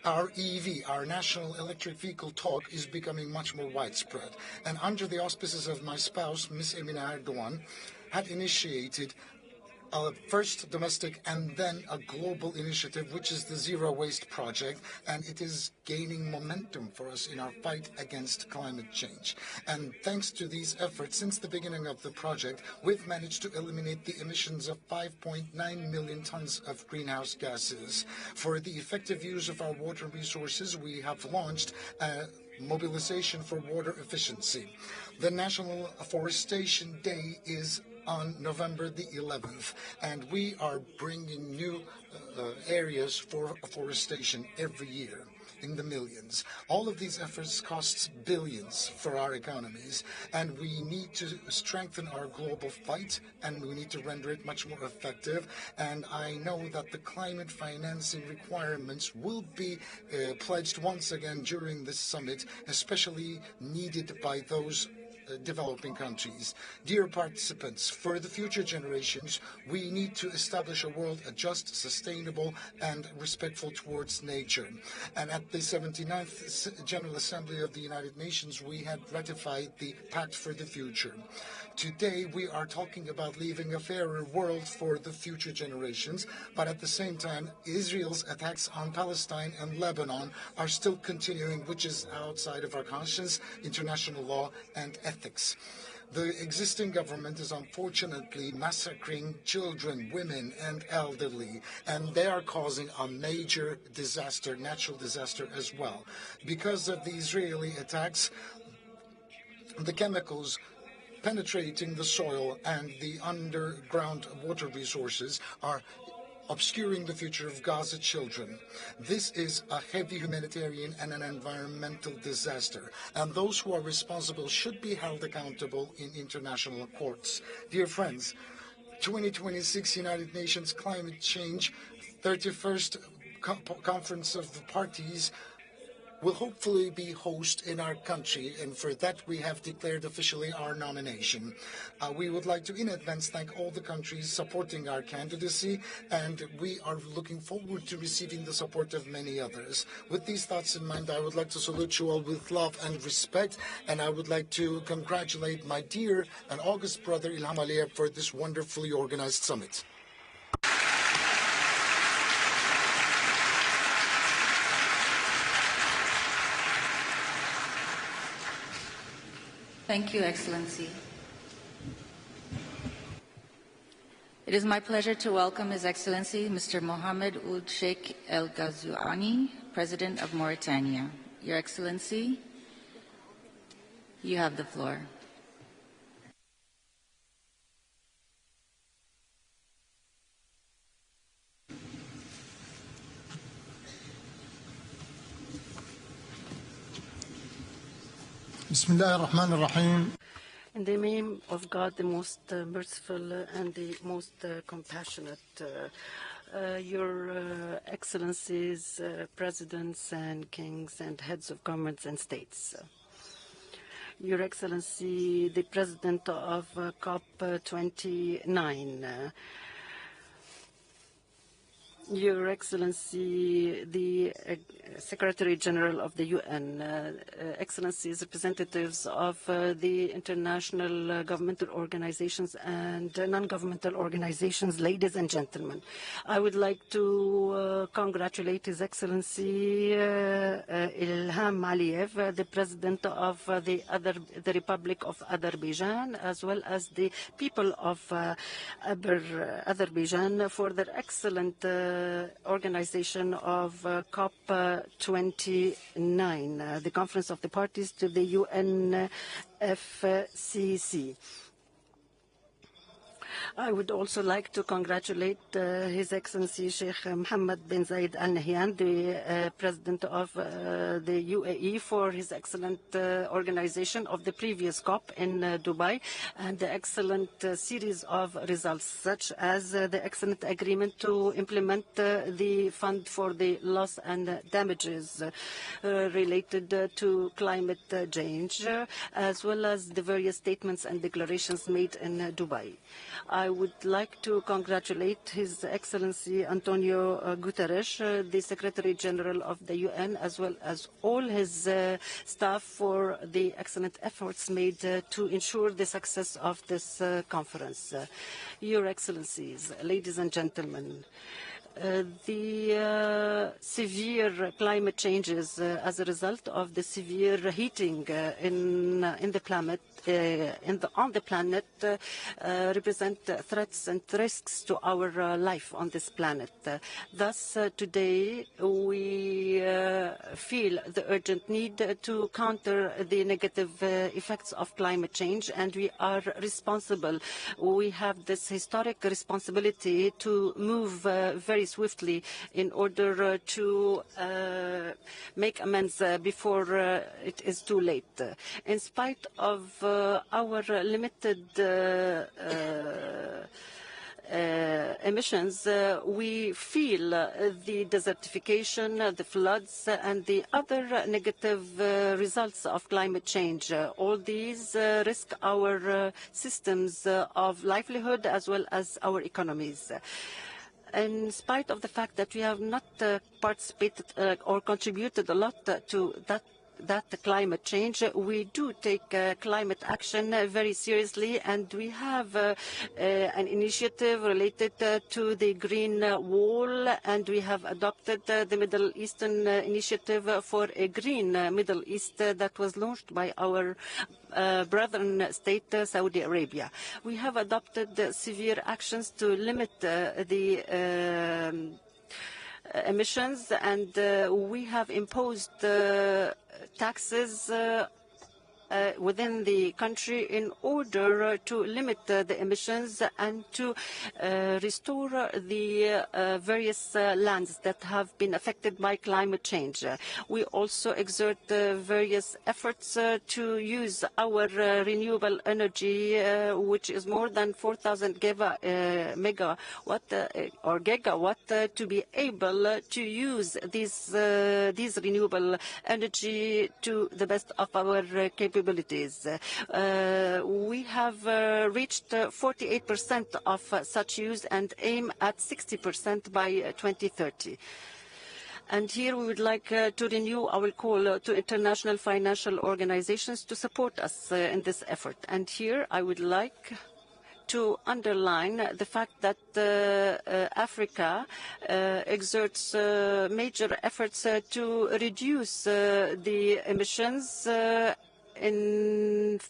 Our EV, our National Electric Vehicle Talk, is becoming much more widespread. And under the auspices of my spouse, Ms. Emine Erdogan, had initiated a first domestic and then a global initiative, which is the Zero Waste Project, and it is gaining momentum for us in our fight against climate change. And thanks to these efforts, since the beginning of the project, we've managed to eliminate the emissions of 5.9 million tons of greenhouse gases. For the effective use of our water resources, we have launched a mobilization for water efficiency. The National Afforestation Day is on November the 11th, and we are bringing new areas for afforestation every year in the millions. All of these efforts cost billions for our economies, and we need to strengthen our global fight, and we need to render it much more effective. And I know that the climate financing requirements will be pledged once again during this summit, especially needed by those developing countries. Dear participants, for the future generations, we need to establish a world just, sustainable, and respectful towards nature. And at the 79th General Assembly of the United Nations, we had ratified the Pact for the Future. Today, we are talking about leaving a fairer world for the future generations, but at the same time, Israel's attacks on Palestine and Lebanon are still continuing, which is outside of our conscience, international law, and ethics. The existing government is unfortunately massacring children, women, and elderly, and they are causing a major disaster, natural disaster as well. Because of the Israeli attacks, the chemicals penetrating the soil and the underground water resources are obscuring the future of Gaza children. This is a heavy humanitarian and an environmental disaster, and those who are responsible should be held accountable in international courts. Dear friends, 2026 United Nations Climate Change 31st Conference of the Parties will hopefully be host in our country, and for that we have declared officially our nomination. We would like to in advance thank all the countries supporting our candidacy, and we are looking forward to receiving the support of many others. With these thoughts in mind, I would like to salute you all with love and respect, and I would like to congratulate my dear and august brother Ilham Aliyev for this wonderfully organized summit. Thank you, Excellency. It is my pleasure to welcome His Excellency Mr. Mohammed Ould Sheikh El Ghazouani, President of Mauritania. Your Excellency, you have the floor. Bismillah ar-Rahman ar-Rahim. In the name of God, the most merciful and the most compassionate, Your Excellencies, Presidents and Kings and Heads of Governments and States. Your Excellency, the President of COP29, Your Excellency, the Secretary General of the UN, Excellencies, representatives of the international governmental organizations and non-governmental organizations, ladies and gentlemen. I would like to congratulate His Excellency Ilham Aliyev, the President of the Republic of Azerbaijan, as well as the people of Azerbaijan for their excellent organization of COP29, the Conference of the Parties to the UNFCCC. I would also like to congratulate His Excellency Sheikh Mohammed bin Zayed Al Nahyan, the President of the UAE, for his excellent organization of the previous COP in Dubai and the excellent series of results, such as the excellent agreement to implement the fund for the loss and damages related to climate change, as well as the various statements and declarations made in Dubai. I would like to congratulate His Excellency Antonio Guterres, the Secretary General of the UN, as well as all his staff for the excellent efforts made to ensure the success of this conference. Your Excellencies, ladies and gentlemen, the severe climate changes as a result of the severe heating on the planet represent threats and risks to our life on this planet. Thus, today we feel the urgent need to counter the negative effects of climate change, and we are responsible. We have this historic responsibility to move very swiftly in order to make amends before it is too late. In spite of our limited emissions, we feel the desertification, the floods, and the other negative results of climate change. All these risk our systems of livelihood as well as our economies. In spite of the fact that we have not participated or contributed a lot to that climate change, we do take climate action very seriously, and we have an initiative related to the Green Wall, and we have adopted the Middle Eastern Initiative for a Green Middle East that was launched by our brethren state, Saudi Arabia. We have adopted severe actions to limit the emissions, and we have imposed taxes within the country in order to limit the emissions and to restore the various lands that have been affected by climate change. We also exert various efforts to use our renewable energy, which is more than 4,000 megawatt or gigawatt, to be able to use these renewable energy to the best of our capabilities. We have reached 48% of such use and aim at 60% by 2030. And here we would like to renew our call to international financial organizations to support us in this effort. And here I would like to underline the fact that Africa exerts major efforts to reduce the emissions in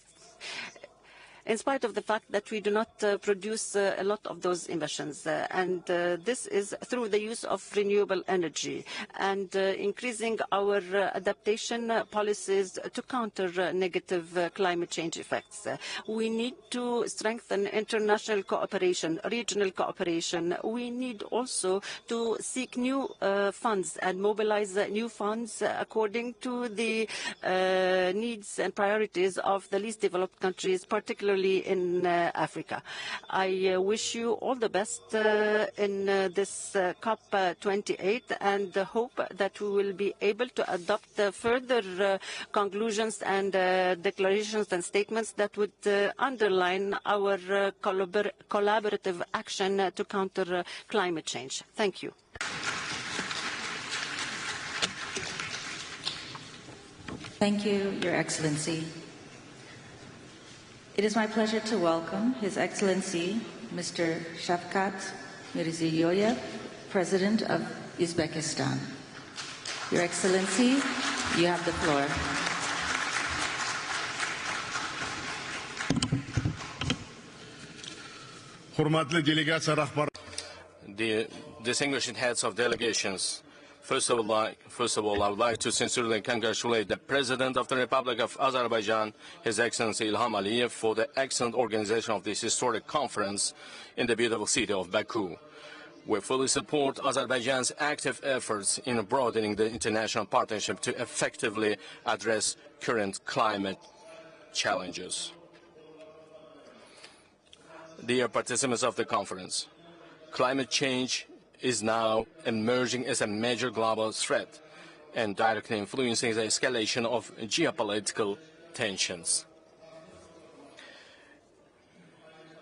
spite of the fact that we do not produce a lot of those emissions. And this is through the use of renewable energy and increasing our adaptation policies to counter negative climate change effects. We need to strengthen international cooperation, regional cooperation. We need also to seek new funds and mobilize new funds according to the needs and priorities of the least developed countries, particularly in Africa. I wish you all the best in this COP28 and hope that we will be able to adopt further conclusions and declarations and statements that would underline our collaborative action to counter climate change. Thank you. Thank you, Your Excellency. It is my pleasure to welcome His Excellency Mr. Shavkat Mirziyoyev, President of Uzbekistan. Your Excellency, you have the floor. The distinguished heads of delegations, First of all, I would like to sincerely congratulate the President of the Republic of Azerbaijan, His Excellency Ilham Aliyev, for the excellent organization of this historic conference in the beautiful city of Baku. We fully support Azerbaijan's active efforts in broadening the international partnership to effectively address current climate challenges. Dear participants of the conference, climate change is now emerging as a major global threat and directly influencing the escalation of geopolitical tensions.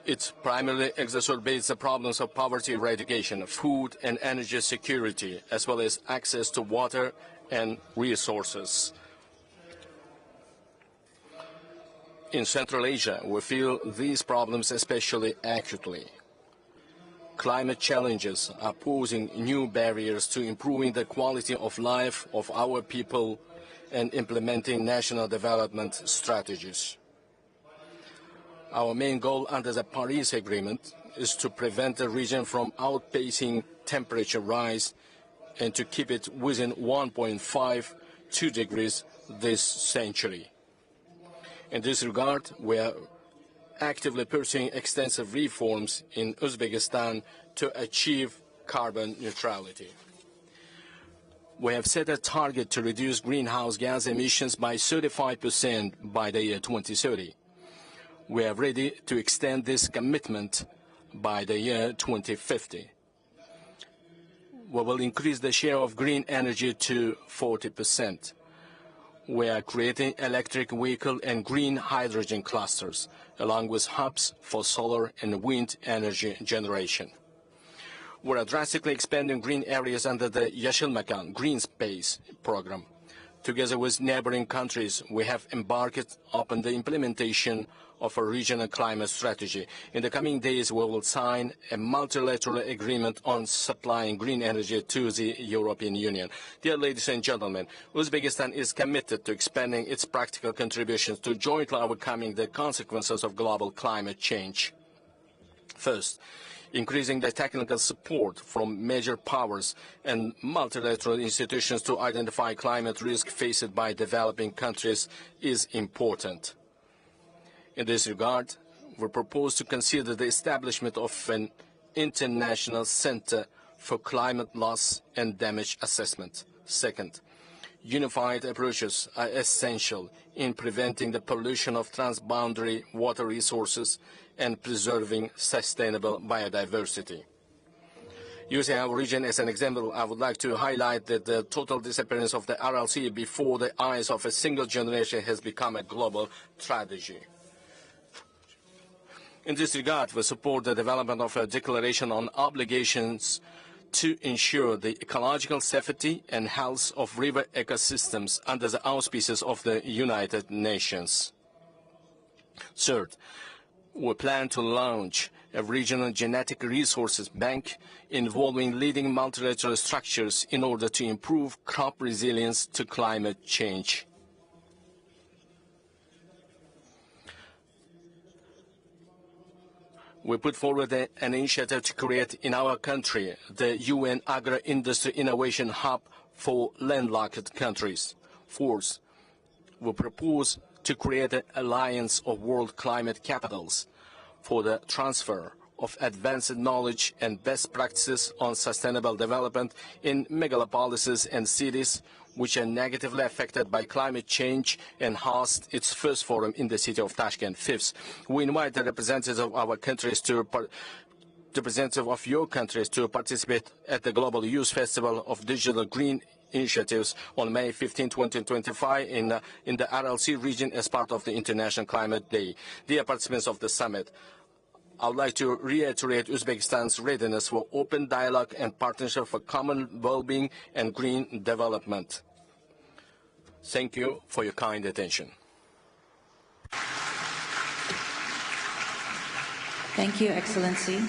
It primarily exacerbates the problems of poverty eradication, food and energy security, as well as access to water and resources. In Central Asia, we feel these problems especially acutely. Climate challenges are posing new barriers to improving the quality of life of our people and implementing national development strategies. Our main goal under the Paris Agreement is to prevent the region from outpacing temperature rise and to keep it within 1.52 degrees this century. In this regard, we are actively pursuing extensive reforms in Uzbekistan to achieve carbon neutrality. We have set a target to reduce greenhouse gas emissions by 35% by the year 2030. We are ready to extend this commitment by the year 2050. We will increase the share of green energy to 40%. We are creating electric vehicle and green hydrogen clusters, along with hubs for solar and wind energy generation. We are drastically expanding green areas under the Yeşil Mekan Green Space program. Together with neighboring countries, we have embarked upon the implementation of a regional climate strategy. In the coming days, we will sign a multilateral agreement on supplying green energy to the European Union. Dear ladies and gentlemen, Uzbekistan is committed to expanding its practical contributions to jointly overcoming the consequences of global climate change. First, increasing the technical support from major powers and multilateral institutions to identify climate risk faced by developing countries is important. In this regard, we propose to consider the establishment of an international center for climate loss and damage assessment. Second, unified approaches are essential in preventing the pollution of transboundary water resources and preserving sustainable biodiversity. Using our region as an example, I would like to highlight that the total disappearance of the RLC before the eyes of a single generation has become a global tragedy. In this regard, we support the development of a declaration on obligations to ensure the ecological safety and health of river ecosystems under the auspices of the United Nations. Third, we plan to launch a regional genetic resources bank involving leading multilateral structures in order to improve crop resilience to climate change. We put forward an initiative to create in our country the UN Agro-Industry Innovation Hub for landlocked countries. Fourth, we propose to create an alliance of world climate capitals for the transfer of advanced knowledge and best practices on sustainable development in megalopolises and cities which are negatively affected by climate change and host its first forum in the city of Tashkent. Fifth, we invite the representatives of our countries to your countries to participate at the Global Youth Festival of Digital Green Initiatives on May 15, 2025 in the RLC region as part of the International Climate Day. Dear participants of the summit, I would like to reiterate Uzbekistan's readiness for open dialogue and partnership for common well-being and green development. Thank you for your kind attention. Thank you, Excellency.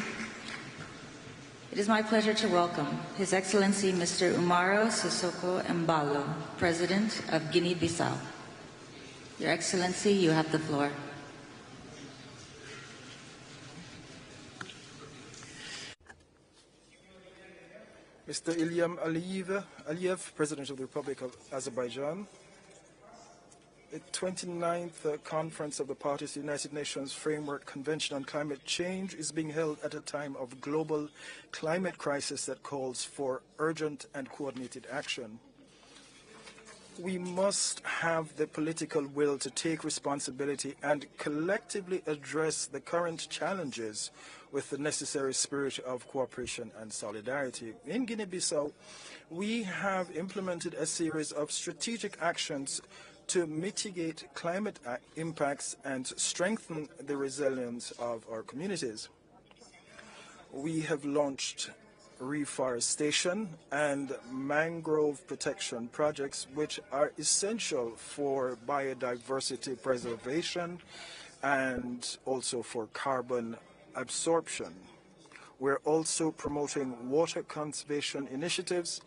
It is my pleasure to welcome His Excellency Mr. Umaro Sissoko Embalo, President of Guinea-Bissau. Your Excellency, you have the floor. Mr. Ilham Aliyev, President of the Republic of Azerbaijan. The 29th Conference of the Parties to the United Nations Framework Convention on Climate Change is being held at a time of global climate crisis that calls for urgent and coordinated action. We must have the political will to take responsibility and collectively address the current challenges with the necessary spirit of cooperation and solidarity. In Guinea-Bissau, we have implemented a series of strategic actions to mitigate climate impacts and strengthen the resilience of our communities. We have launched reforestation and mangrove protection projects, which are essential for biodiversity preservation and also for carbon absorption. We're also promoting water conservation initiatives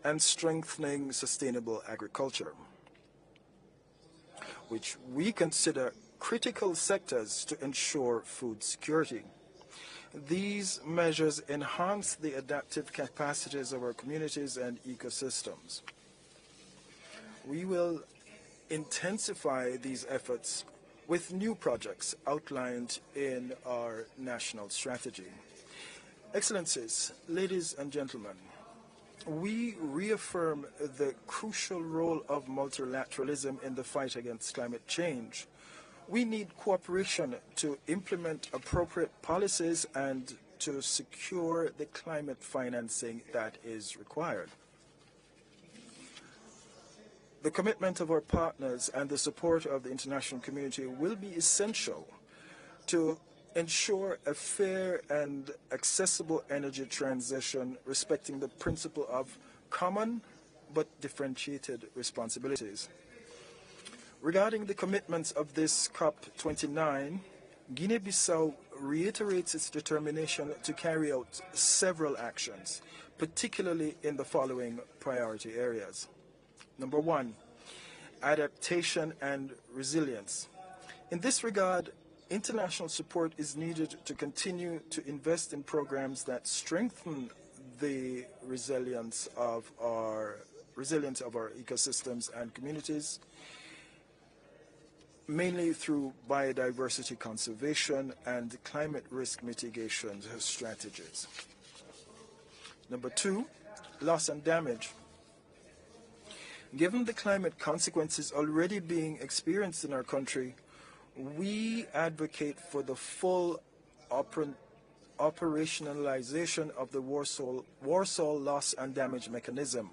and strengthening sustainable agriculture, which we consider critical sectors to ensure food security. These measures enhance the adaptive capacities of our communities and ecosystems. We will intensify these efforts with new projects outlined in our national strategy. Excellencies, ladies and gentlemen, we reaffirm the crucial role of multilateralism in the fight against climate change. We need cooperation to implement appropriate policies and to secure the climate financing that is required. The commitment of our partners and the support of the international community will be essential to ensure a fair and accessible energy transition respecting the principle of common but differentiated responsibilities. Regarding the commitments of this COP29, Guinea-Bissau reiterates its determination to carry out several actions, particularly in the following priority areas. Number one, adaptation and resilience. In this regard, international support is needed to continue to invest in programs that strengthen the resilience of our ecosystems and communities, mainly through biodiversity conservation and climate risk mitigation strategies. Number two, loss and damage. Given the climate consequences already being experienced in our country, we advocate for the full operationalization of the Warsaw loss and damage mechanism.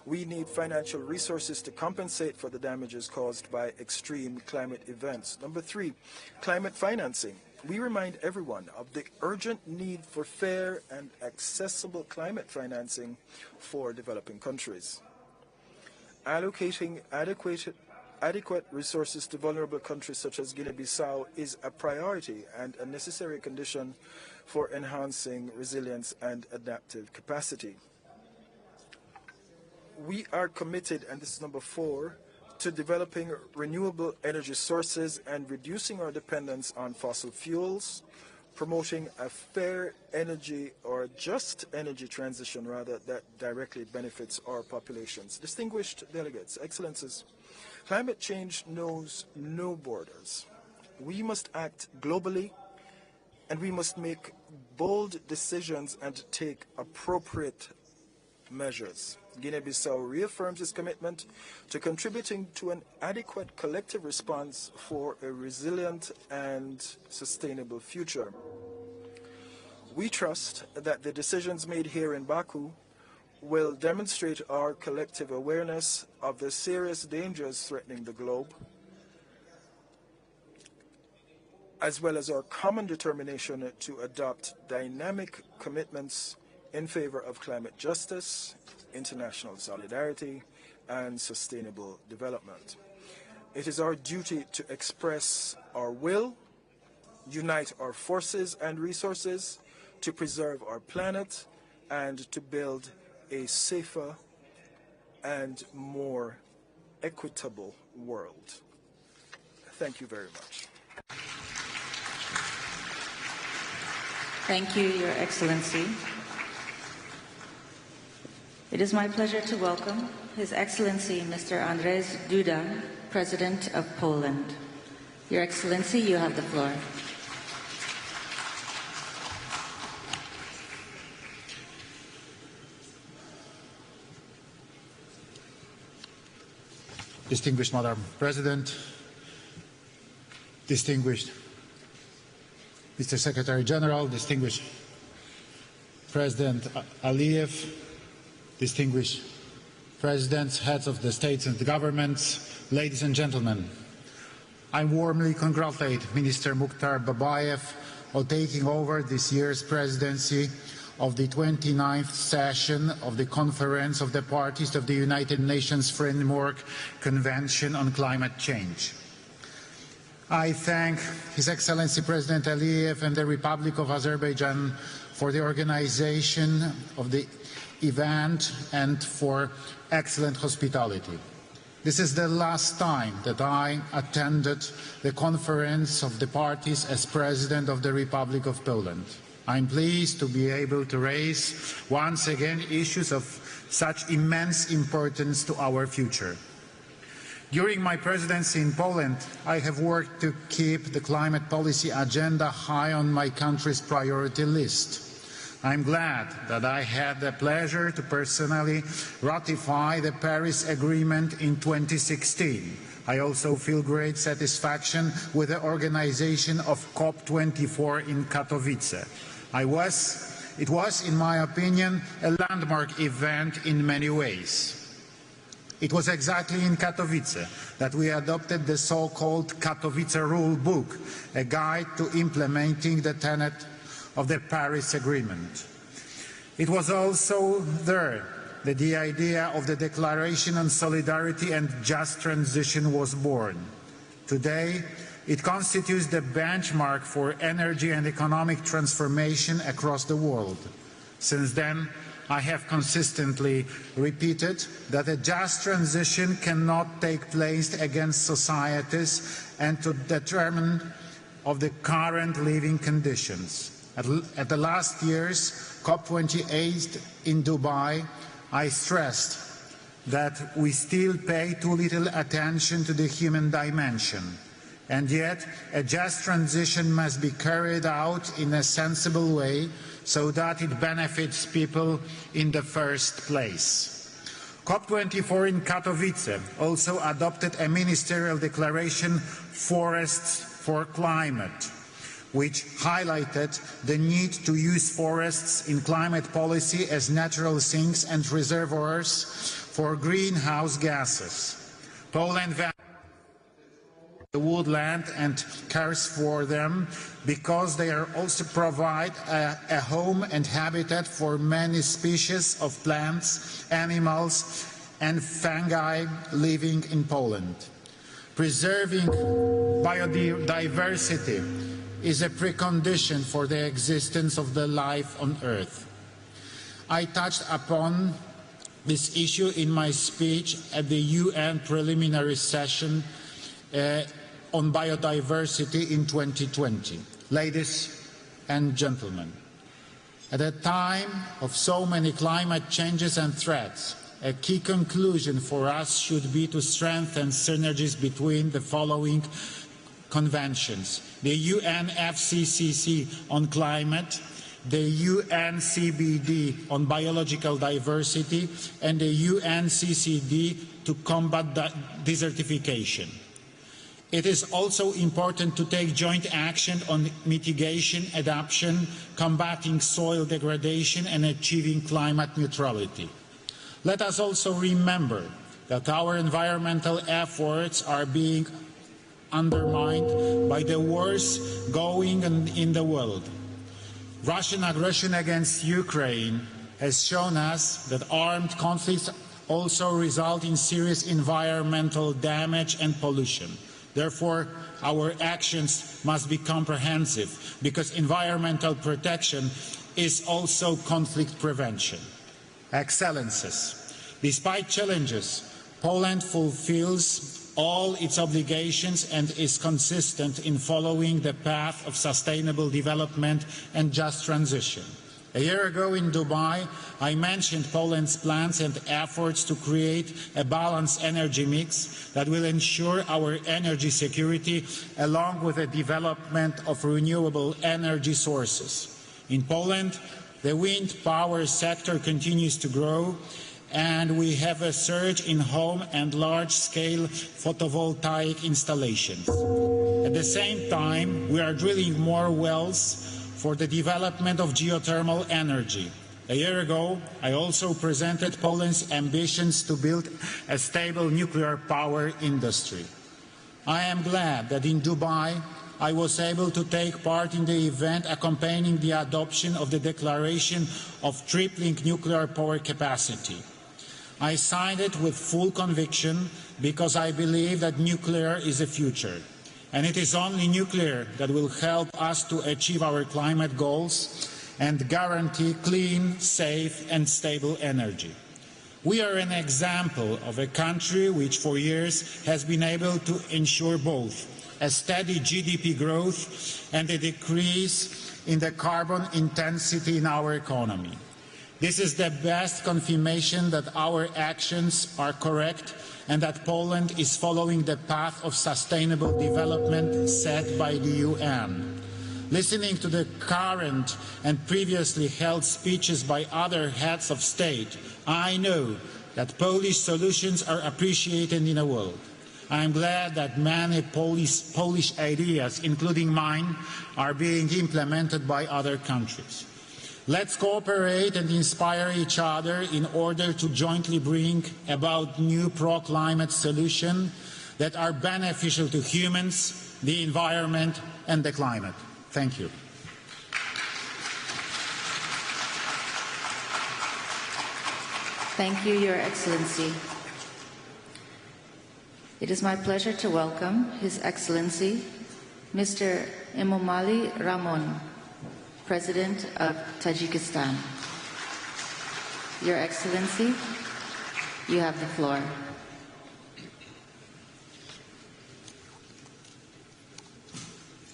We need financial resources to compensate for the damages caused by extreme climate events. Number three, climate financing. We remind everyone of the urgent need for fair and accessible climate financing for developing countries. Allocating adequate resources to vulnerable countries such as Guinea-Bissau is a priority and a necessary condition for enhancing resilience and adaptive capacity. We are committed, and this is number four, to developing renewable energy sources and reducing our dependence on fossil fuels, promoting a fair energy or just energy transition rather that directly benefits our populations. Distinguished delegates, excellencies, climate change knows no borders. We must act globally, and we must make bold decisions and take appropriate measures. Guinea-Bissau reaffirms its commitment to contributing to an adequate collective response for a resilient and sustainable future. We trust that the decisions made here in Baku will demonstrate our collective awareness of the serious dangers threatening the globe, as well as our common determination to adopt dynamic commitments in favor of climate justice, international solidarity, and sustainable development. It is our duty to express our will, unite our forces and resources to preserve our planet and to build a safer and more equitable world. Thank you very much. Thank you, Your Excellency. It is my pleasure to welcome His Excellency Mr. Andrzej Duda, President of Poland. Your Excellency, you have the floor. Distinguished Madam President, distinguished Mr. Secretary General, distinguished President Aliyev, distinguished Presidents, heads of the states and the governments, ladies and gentlemen, I warmly congratulate Minister Mukhtar Babayev on taking over this year's presidency of the 29th session of the Conference of the Parties of the United Nations Framework Convention on Climate Change. I thank His Excellency President Aliyev and the Republic of Azerbaijan for the organization of the event and for excellent hospitality. This is the last time that I attended the Conference of the Parties as President of the Republic of Poland. I'm pleased to be able to raise once again issues of such immense importance to our future. During my presidency in Poland, I have worked to keep the climate policy agenda high on my country's priority list. I'm glad that I had the pleasure to personally ratify the Paris Agreement in 2016. I also feel great satisfaction with the organization of COP24 in Katowice. It was, in my opinion, a landmark event in many ways. It was exactly in Katowice that we adopted the so-called Katowice Rule Book, a guide to implementing the tenet of the Paris Agreement. It was also there that the idea of the Declaration on Solidarity and Just Transition was born. Today, it constitutes the benchmark for energy and economic transformation across the world. Since then, I have consistently repeated that a just transition cannot take place against societies and to determine of the current living conditions. At the last year's COP28 in Dubai, I stressed that we still pay too little attention to the human dimension. And yet, a just transition must be carried out in a sensible way so that it benefits people in the first place. COP24 in Katowice also adopted a ministerial declaration, Forests for Climate, which highlighted the need to use forests in climate policy as natural sinks and reservoirs for greenhouse gases. Poland values the woodland and cares for them because they are also provide a home and habitat for many species of plants, animals and fungi living in Poland. Preserving biodiversity is a precondition for the existence of the life on Earth. I touched upon this issue in my speech at the UN preliminary session on biodiversity in 2020. Ladies and gentlemen, at a time of so many climate changes and threats, a key conclusion for us should be to strengthen synergies between the following conventions: the UNFCCC on climate, the UNCBD on biological diversity, and the UNCCD to combat desertification. It is also important to take joint action on mitigation, adaptation, combating soil degradation, and achieving climate neutrality. Let us also remember that our environmental efforts are being undermined by the wars going on in the world. Russian aggression against Ukraine has shown us that armed conflicts also result in serious environmental damage and pollution. Therefore, our actions must be comprehensive, because environmental protection is also conflict prevention. Excellencies, despite challenges, Poland fulfills all its obligations and is consistent in following the path of sustainable development and just transition. A year ago in Dubai, I mentioned Poland's plans and efforts to create a balanced energy mix that will ensure our energy security, along with the development of renewable energy sources. In Poland, the wind power sector continues to grow, and we have a surge in home and large-scale photovoltaic installations. At the same time, we are drilling more wells for the development of geothermal energy. A year ago, I also presented Poland's ambitions to build a stable nuclear power industry. I am glad that in Dubai, I was able to take part in the event accompanying the adoption of the Declaration of Tripling Nuclear Power Capacity. I signed it with full conviction because I believe that nuclear is the future. And it is only nuclear that will help us to achieve our climate goals and guarantee clean, safe and stable energy. We are an example of a country which for years has been able to ensure both a steady GDP growth and a decrease in the carbon intensity in our economy. This is the best confirmation that our actions are correct and that Poland is following the path of sustainable development set by the UN. Listening to the current and previously held speeches by other heads of state, I know that Polish solutions are appreciated in the world. I am glad that many Polish ideas, including mine, are being implemented by other countries. Let's cooperate and inspire each other in order to jointly bring about new pro-climate solutions that are beneficial to humans, the environment and the climate. Thank you. Thank you, Your Excellency. It is my pleasure to welcome His Excellency, Mr. Emomali Rahmon, President of Tajikistan. Your Excellency, you have the floor.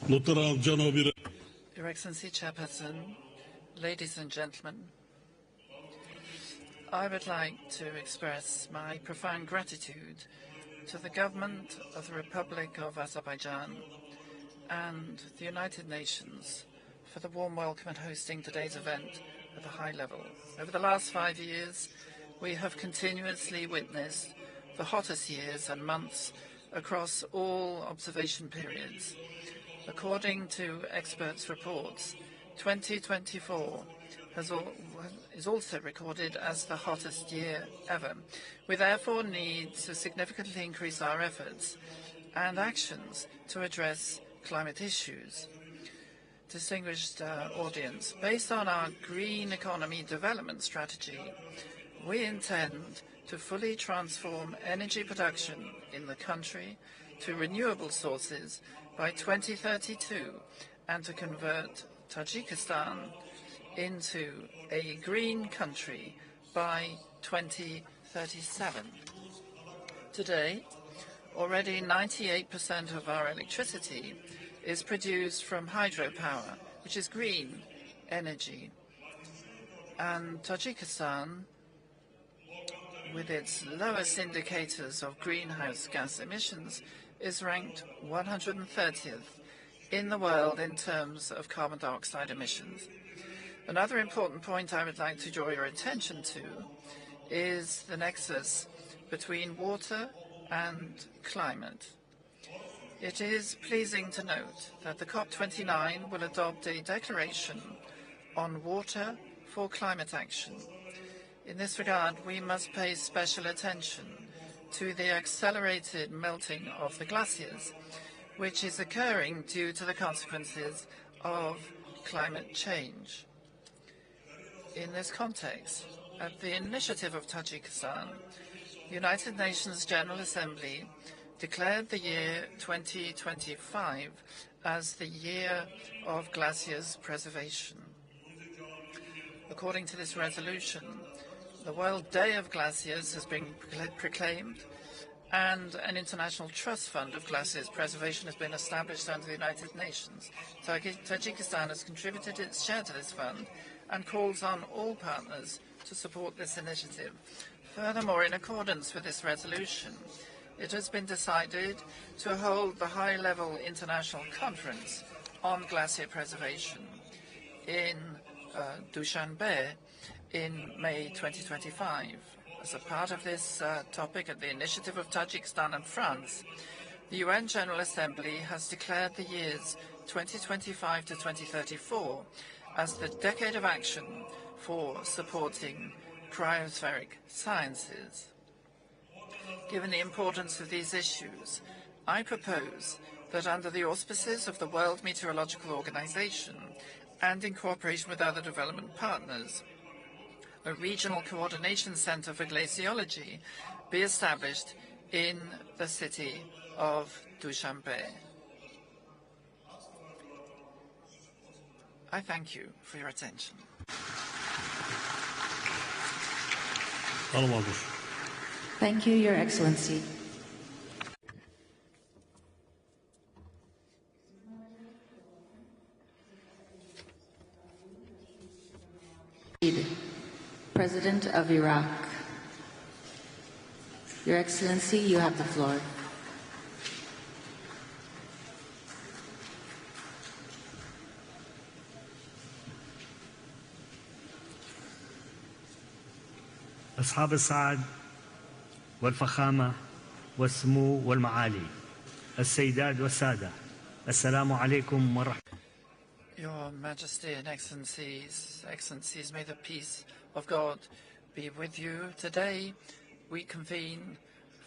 Your Excellency, Chairperson, ladies and gentlemen, I would like to express my profound gratitude to the government of the Republic of Azerbaijan and the United Nations for the warm welcome and hosting today's event at a high level. Over the last 5 years, we have continuously witnessed the hottest years and months across all observation periods. According to experts' reports, 2024 is also recorded as the hottest year ever. We therefore need to significantly increase our efforts and actions to address climate issues. Distinguished audience, based on our green economy development strategy, we intend to fully transform energy production in the country to renewable sources by 2032 and to convert Tajikistan into a green country by 2037. Today, already 98% of our electricity is produced from hydropower, which is green energy. And Tajikistan, with its lowest indicators of greenhouse gas emissions, is ranked 130th in the world in terms of carbon dioxide emissions. Another important point I would like to draw your attention to is the nexus between water and climate. It is pleasing to note that the COP29 will adopt a declaration on water for climate action. In this regard, we must pay special attention to the accelerated melting of the glaciers, which is occurring due to the consequences of climate change. In this context, at the initiative of Tajikistan, the United Nations General Assembly declared the year 2025 as the Year of Glaciers Preservation. According to this resolution, the World Day of Glaciers has been proclaimed, and an international trust fund of glaciers preservation has been established under the United Nations. Tajikistan has contributed its share to this fund and calls on all partners to support this initiative. Furthermore, in accordance with this resolution, it has been decided to hold the high-level international conference on glacier preservation in Dushanbe in May 2025. As a part of this topic, at the initiative of Tajikistan and France, the UN General Assembly has declared the years 2025 to 2034 as the decade of action for supporting cryospheric sciences. Given the importance of these issues, I propose that under the auspices of the World Meteorological Organization and in cooperation with other development partners, a regional coordination center for glaciology be established in the city of Dushanbe. I thank you for your attention. Thank you, Your Excellency. President of Iraq. Your Excellency, you have the floor. أصحاب السعادة والفخامة والسمو والمعالي السيدات والسادة السلام عليكم ورحمة Your Majesty and Excellencies, may the peace of God be with you. Today we convene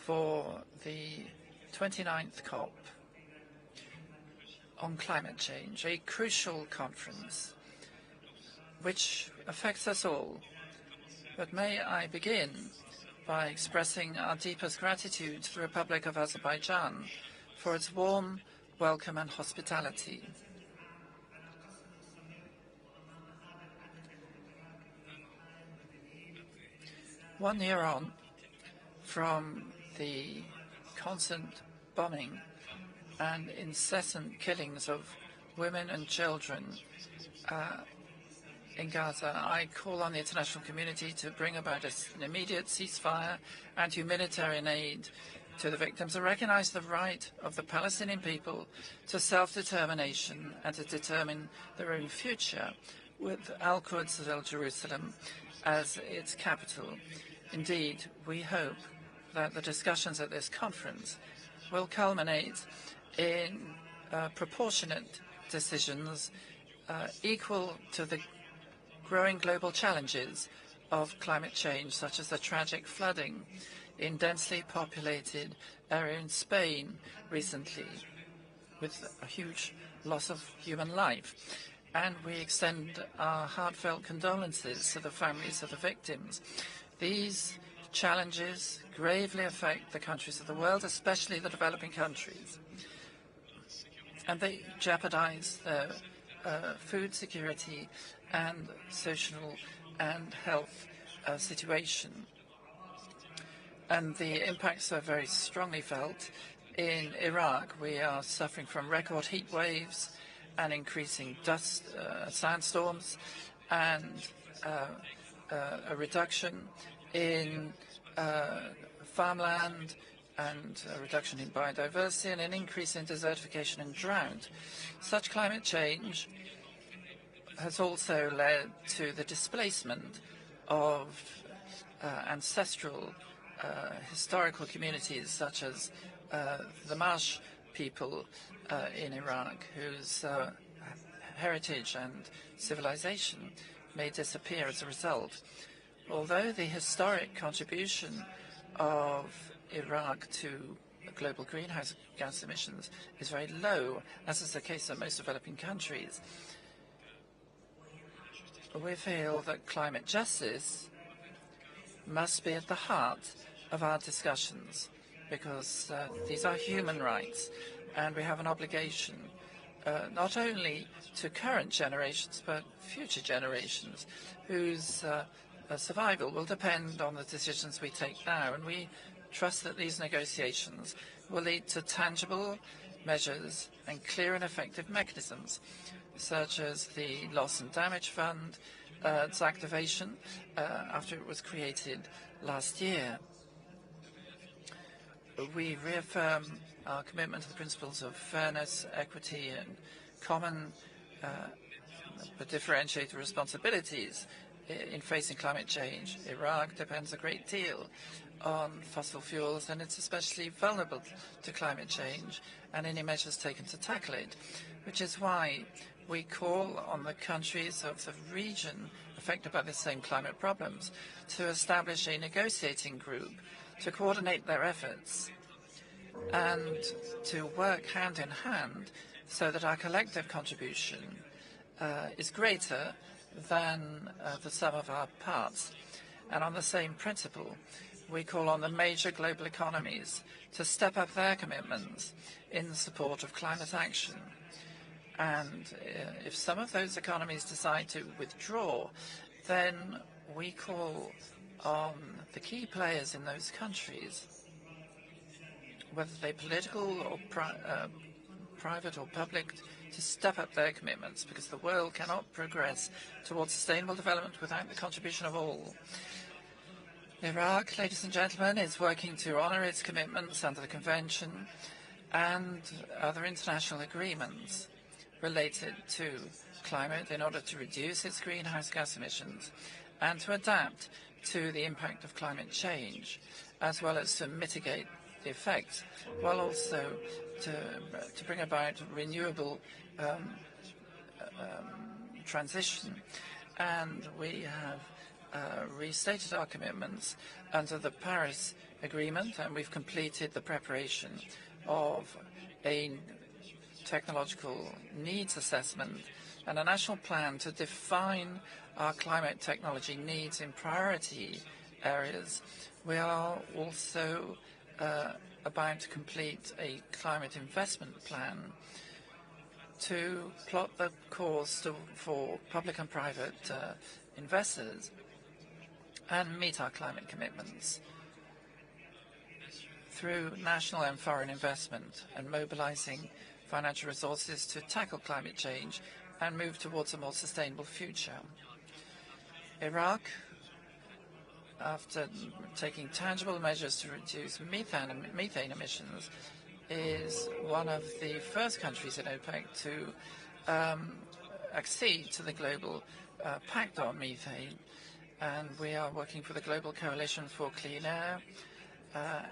for the 29th COP on climate change, a crucial conference which affects us all. But may I begin by expressing our deepest gratitude to the Republic of Azerbaijan for its warm welcome and hospitality. One year on from the constant bombing and incessant killings of women and children in Gaza, I call on the international community to bring about an immediate ceasefire and humanitarian aid to the victims and recognize the right of the Palestinian people to self-determination and to determine their own future with Al-Quds of Jerusalem as its capital. Indeed, we hope that the discussions at this conference will culminate in proportionate decisions equal to the growing global challenges of climate change, such as the tragic flooding in densely populated area in Spain recently, with a huge loss of human life. And we extend our heartfelt condolences to the families of the victims. These challenges gravely affect the countries of the world, especially the developing countries, and they jeopardize their food security and social and health situation. And the impacts are very strongly felt. In Iraq, we are suffering from record heat waves and increasing dust, sandstorms, and a reduction in farmland and a reduction in biodiversity and an increase in desertification and drought. Such climate change has also led to the displacement of ancestral historical communities such as the Marsh people in Iraq, whose heritage and civilization may disappear as a result. Although the historic contribution of Iraq to global greenhouse gas emissions is very low, as is the case in most developing countries, we feel that climate justice must be at the heart of our discussions, because these are human rights, and we have an obligation not only to current generations but future generations whose survival will depend on the decisions we take now. And we trust that these negotiations will lead to tangible measures and clear and effective mechanisms, such as the Loss and Damage Fund its activation after it was created last year. We reaffirm our commitment to the principles of fairness, equity, and common but differentiated responsibilities in facing climate change. Iraq depends a great deal on fossil fuels, and it's especially vulnerable to climate change and any measures taken to tackle it, which is why we call on the countries of the region affected by the same climate problems to establish a negotiating group to coordinate their efforts and to work hand in hand so that our collective contribution is greater than the sum of our parts. And on the same principle, we call on the major global economies to step up their commitments in support of climate action. And if some of those economies decide to withdraw, then we call on the key players in those countries, whether they're political or private or public, to step up their commitments, because the world cannot progress towards sustainable development without the contribution of all. Iraq, ladies and gentlemen, is working to honor its commitments under the Convention and other international agreements related to climate in order to reduce its greenhouse gas emissions and to adapt to the impact of climate change, as well as to mitigate the effects, while also to bring about renewable transition. And we have restated our commitments under the Paris Agreement, and we've completed the preparation of a technological needs assessment and a national plan to define our climate technology needs in priority areas. We are also about to complete a climate investment plan to plot the course for public and private investors and meet our climate commitments through national and foreign investment and mobilizing financial resources to tackle climate change and move towards a more sustainable future. Iraq, after taking tangible measures to reduce methane emissions, is one of the first countries in OPEC to accede to the global pact on methane. And we are working for the Global Coalition for Clean Air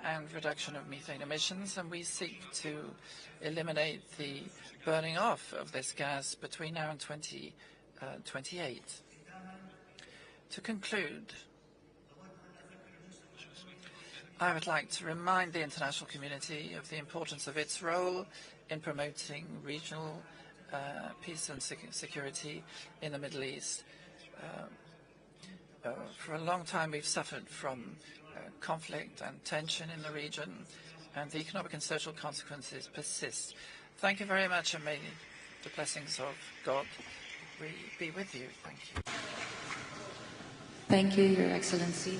and reduction of methane emissions, and we seek to eliminate the burning off of this gas between now and 2028. To conclude, I would like to remind the international community of the importance of its role in promoting regional peace and security in the Middle East. For a long time, we've suffered from conflict and tension in the region, and the economic and social consequences persist. Thank you very much, and may the blessings of God be with you. Thank you. Thank you, Your Excellency.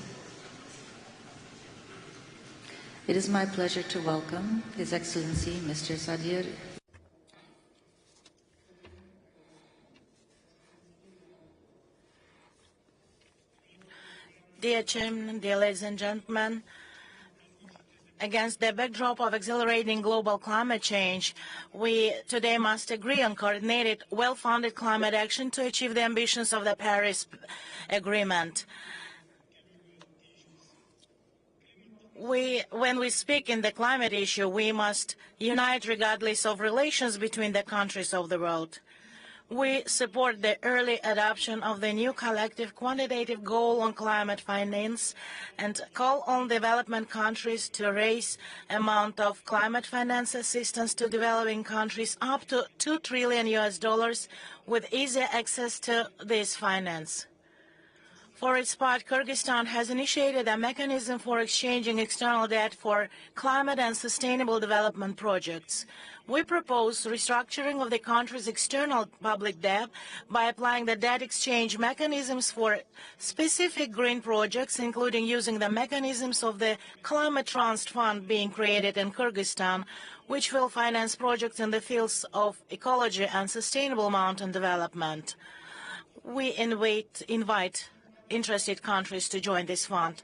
It is my pleasure to welcome His Excellency, Mr. Sadir. Dear Chairman, dear ladies and gentlemen, against the backdrop of accelerating global climate change, we today must agree on coordinated, well-funded climate action to achieve the ambitions of the Paris Agreement. When we speak in the climate issue, we must unite regardless of relations between the countries of the world. We support the early adoption of the new collective quantitative goal on climate finance and call on development countries to raise amount of climate finance assistance to developing countries up to $2 trillion with easy access to this finance. For its part, Kyrgyzstan has initiated a mechanism for exchanging external debt for climate and sustainable development projects. We propose restructuring of the country's external public debt by applying the debt exchange mechanisms for specific green projects, including using the mechanisms of the Climate Trust Fund being created in Kyrgyzstan, which will finance projects in the fields of ecology and sustainable mountain development. we invite interested countries to join this fund.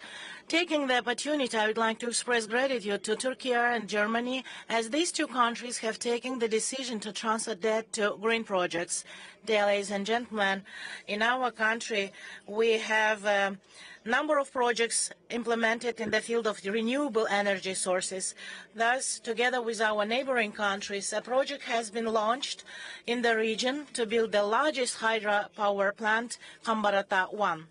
Taking the opportunity, I would like to express gratitude to Turkey and Germany, as these two countries have taken the decision to transfer debt to green projects. Dear ladies and gentlemen, in our country, we have a number of projects implemented in the field of renewable energy sources. Thus, together with our neighboring countries, a project has been launched in the region to build the largest hydropower plant, Kambarata 1.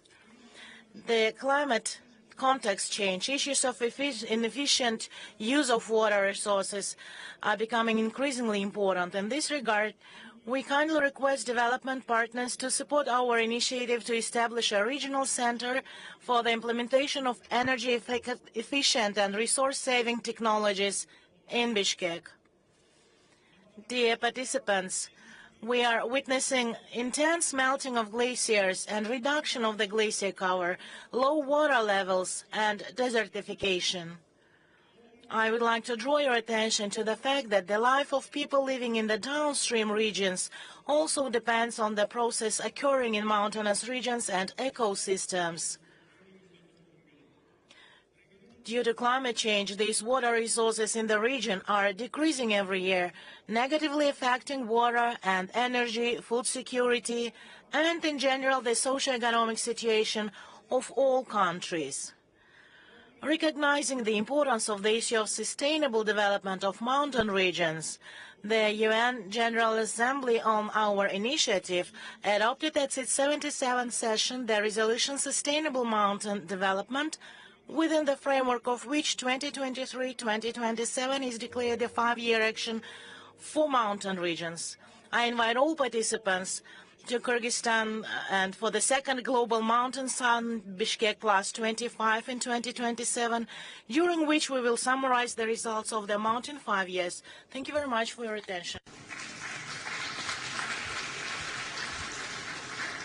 The climate context change, issues of inefficient use of water resources are becoming increasingly important. In this regard, we kindly request development partners to support our initiative to establish a regional center for the implementation of energy efficient and resource-saving technologies in Bishkek. Dear participants, we are witnessing intense melting of glaciers and reduction of the glacier cover, low water levels, and desertification. I would like to draw your attention to the fact that the life of people living in the downstream regions also depends on the process occurring in mountainous regions and ecosystems. Due to climate change, these water resources in the region are decreasing every year, negatively affecting water and energy, food security, and in general the socio-economic situation of all countries. Recognizing the importance of the issue of sustainable development of mountain regions, the UN General Assembly, on our initiative, adopted at its 77th session the resolution Sustainable Mountain Development, within the framework of which 2023-2027 is declared a 5-year action for mountain regions. I invite all participants to Kyrgyzstan and for the second Global Mountain Summit Bishkek +25 in 2027, during which we will summarize the results of the Mountain 5 years. Thank you very much for your attention.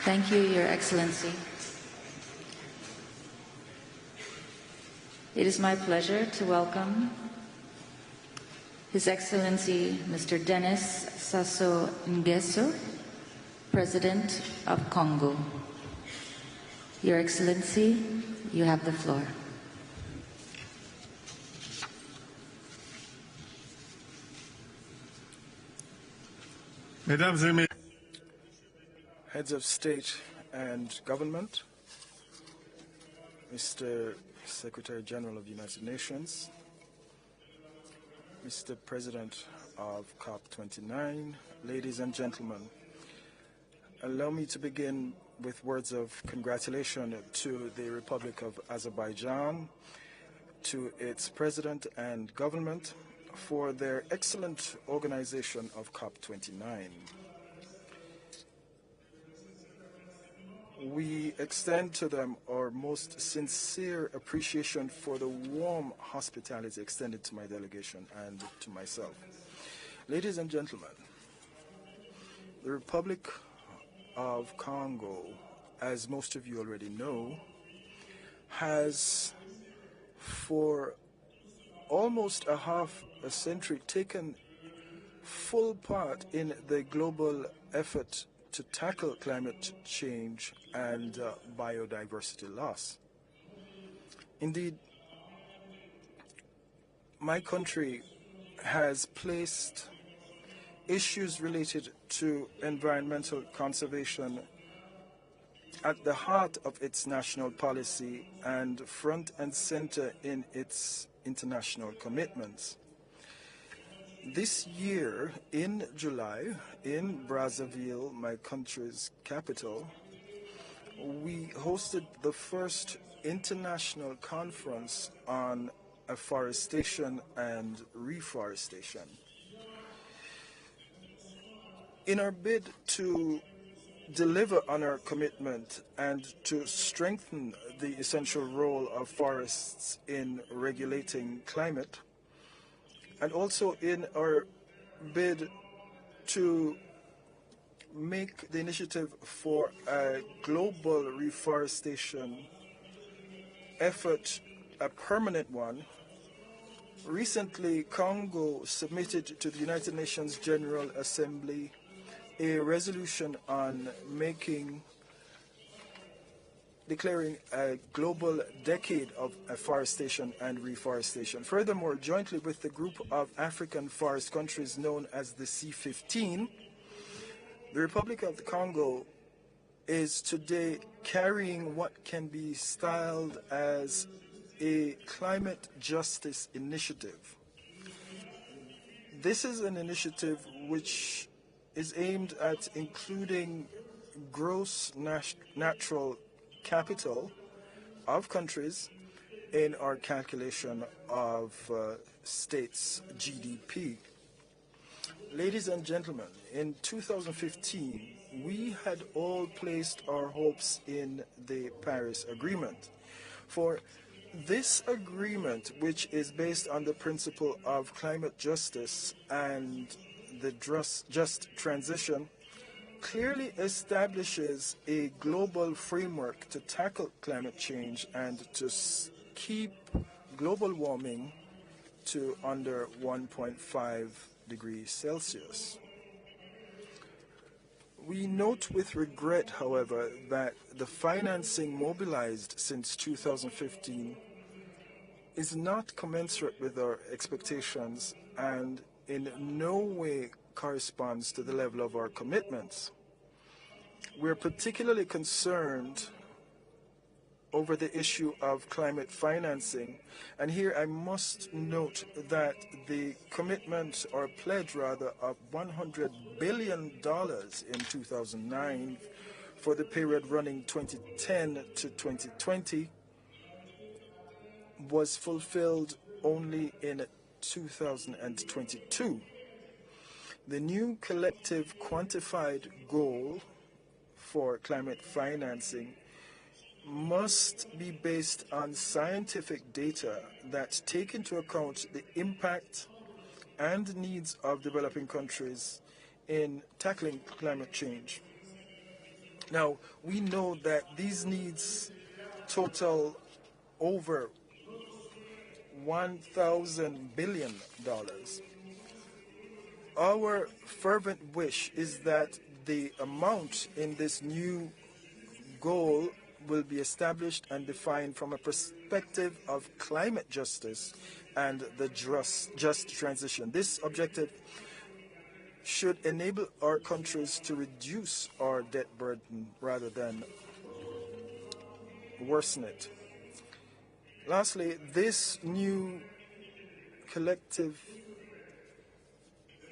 Thank you, Your Excellency. It is my pleasure to welcome His Excellency Mr. Denis Sassou Nguesso, President of Congo. Your Excellency, you have the floor. Heads of State and Government, Mr. Secretary General of the United Nations, Mr. President of COP29, ladies and gentlemen, allow me to begin with words of congratulation to the Republic of Azerbaijan, to its President and government for their excellent organization of COP29. We extend to them our most sincere appreciation for the warm hospitality extended to my delegation and to myself. Ladies and gentlemen, the Republic of Congo, as most of you already know, has for almost a half a century taken full part in the global effort to tackle climate change and biodiversity loss. Indeed, my country has placed issues related to environmental conservation at the heart of its national policy and front and center in its international commitments. This year, in July, in Brazzaville, my country's capital, we hosted the first international conference on afforestation and reforestation. In our bid to deliver on our commitment and to strengthen the essential role of forests in regulating climate, and also in our bid to make the initiative for a global reforestation effort a permanent one, recently Congo submitted to the United Nations General Assembly a resolution on making declaring a global decade of afforestation and reforestation. Furthermore, jointly with the group of African forest countries known as the C15, the Republic of the Congo is today carrying what can be styled as a climate justice initiative. This is an initiative which is aimed at including gross natural capital of countries in our calculation of states' GDP. Ladies and gentlemen, in 2015, we had all placed our hopes in the Paris Agreement. For this agreement, which is based on the principle of climate justice and the just transition, clearly establishes a global framework to tackle climate change and to keep global warming to under 1.5 degrees Celsius. We note with regret, however, that the financing mobilized since 2015 is not commensurate with our expectations and in no way corresponds to the level of our commitments. We're particularly concerned over the issue of climate financing, and here I must note that the commitment, or pledge rather, of $100 billion in 2009 for the period running 2010 to 2020 was fulfilled only in 2022. The new collective quantified goal for climate financing must be based on scientific data that take into account the impact and needs of developing countries in tackling climate change. Now, we know that these needs total over $1,000 billion. Our fervent wish is that the amount in this new goal will be established and defined from a perspective of climate justice and the just transition. This objective should enable our countries to reduce our debt burden rather than worsen it. Lastly, this new collective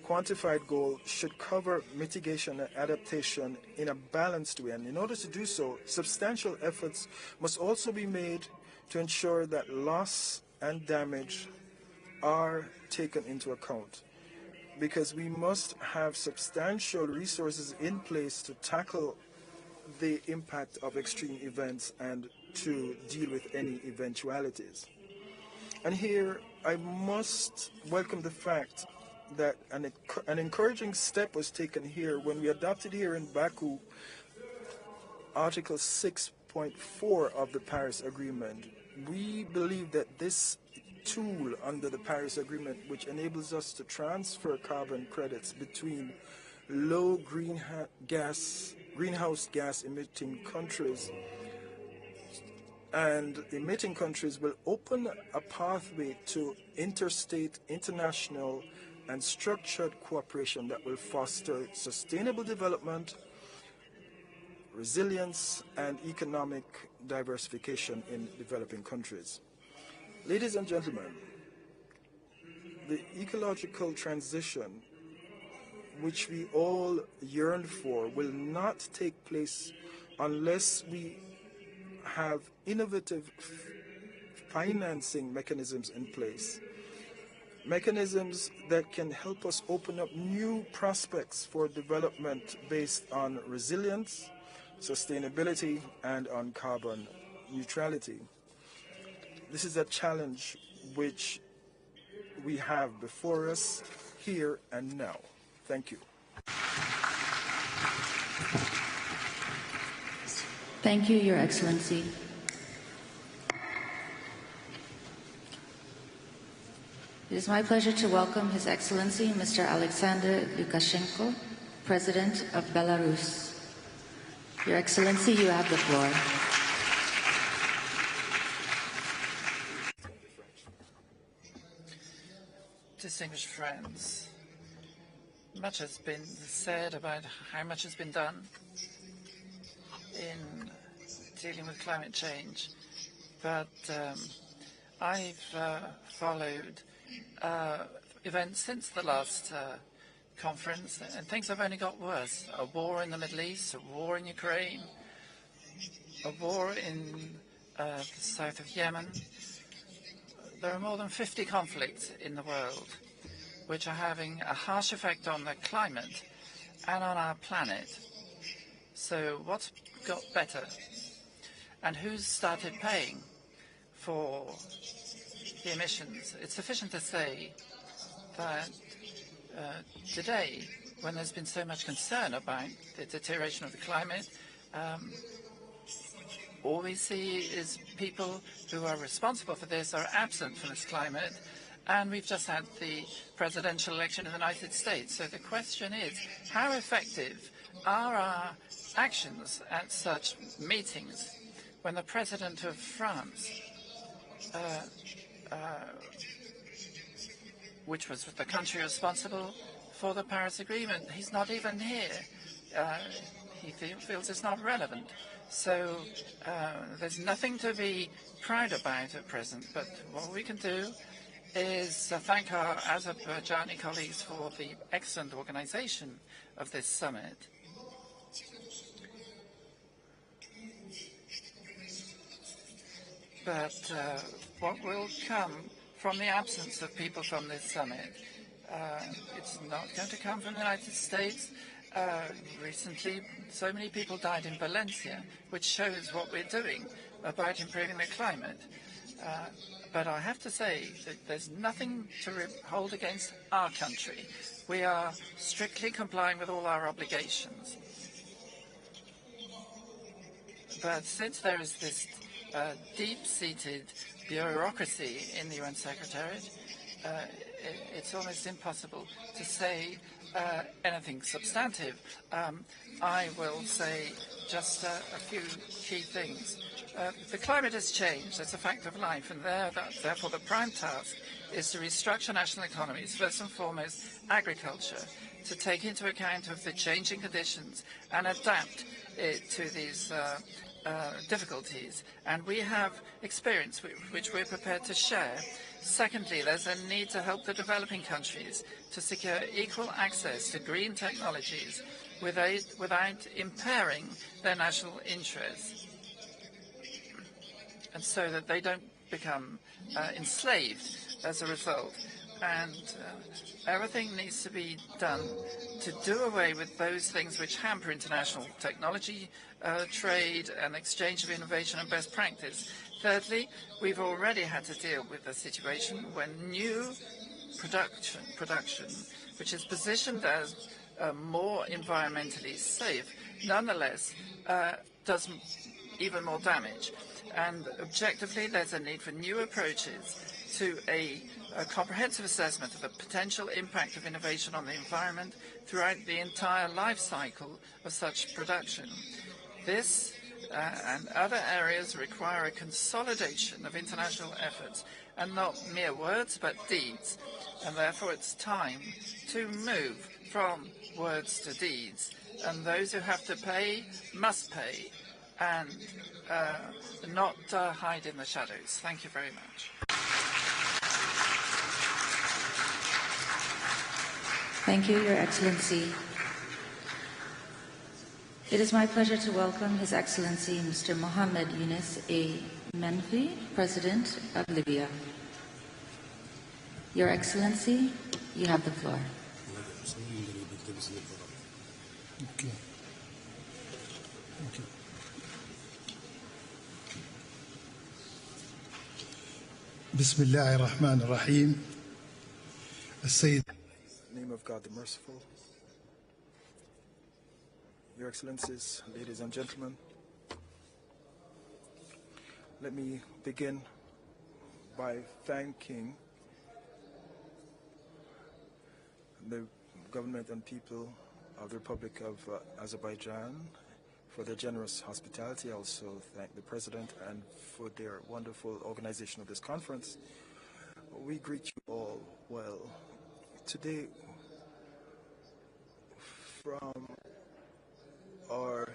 quantified goal should cover mitigation and adaptation in a balanced way. And in order to do so, substantial efforts must also be made to ensure that loss and damage are taken into account, because we must have substantial resources in place to tackle the impact of extreme events and to deal with any eventualities. And here I must welcome the fact that an encouraging step was taken here when we adopted here in Baku Article 6.4 of the Paris Agreement. We believe that this tool under the Paris Agreement, which enables us to transfer carbon credits between low greenhouse gas emitting countries and emitting countries, will open a pathway to interstate, international, and structured cooperation that will foster sustainable development, resilience, and economic diversification in developing countries. Ladies and gentlemen, the ecological transition which we all yearn for will not take place unless we have innovative financing mechanisms in place. Mechanisms that can help us open up new prospects for development based on resilience, sustainability, and on carbon neutrality. This is a challenge which we have before us here and now. Thank you. Thank you, Your Excellency. It is my pleasure to welcome His Excellency Mr. Alexander Lukashenko, President of Belarus. Your Excellency, you have the floor. Distinguished friends, much has been said about how much has been done in dealing with climate change, but I've followed events since the last conference, and things have only got worse. A war in the Middle East, a war in Ukraine, a war in the south of Yemen. There are more than 50 conflicts in the world which are having a harsh effect on the climate and on our planet. So what's got better? And who's started paying for the emissions? It's sufficient to say that today, when there's been so much concern about the deterioration of the climate, all we see is people who are responsible for this are absent from this climate, and we've just had the presidential election in the United States. So the question is, how effective are our actions at such meetings when the president of France, which was the country responsible for the Paris Agreement, he's not even here. He feels it's not relevant. So there's nothing to be proud about at present, but what we can do is thank our Azerbaijani colleagues for the excellent organization of this summit. But what will come from the absence of people from this summit? It's not going to come from the United States. Recently, so many people died in Valencia, which shows what we're doing about improving the climate. But I have to say that there's nothing to hold against our country. We are strictly complying with all our obligations. But since there is this deep-seated bureaucracy in the UN Secretariat, it's almost impossible to say anything substantive. I will say just a few key things. The climate has changed. It's a fact of life, and therefore the prime task is to restructure national economies, first and foremost agriculture, to take into account of the changing conditions and adapt it to these difficulties. And we have experience which we're prepared to share. Secondly, there's a need to help the developing countries to secure equal access to green technologies without impairing their national interests, and so that they don't become enslaved as a result. And everything needs to be done to do away with those things which hamper international technology, trade and exchange of innovation and best practice. Thirdly, we've already had to deal with a situation when new production, which is positioned as more environmentally safe, nonetheless does even more damage. And objectively, there's a need for new approaches to a comprehensive assessment of the potential impact of innovation on the environment throughout the entire life cycle of such production. This and other areas require a consolidation of international efforts, and not mere words but deeds. And therefore it's time to move from words to deeds. And those who have to pay must pay, and not hide in the shadows. Thank you very much. Thank you, Your Excellency. It is my pleasure to welcome His Excellency Mr. Mohammed Yunus A. Menfi, President of Libya. Your Excellency, you have the floor. Okay. Thank you. بسم الله الرحمن الرحيم. السيد. Name of God the Merciful. Your Excellencies, ladies and gentlemen, let me begin by thanking the government and people of the Republic of Azerbaijan for their generous hospitality. I also thank the President and for their wonderful organization of this conference. We greet you all well Today, from our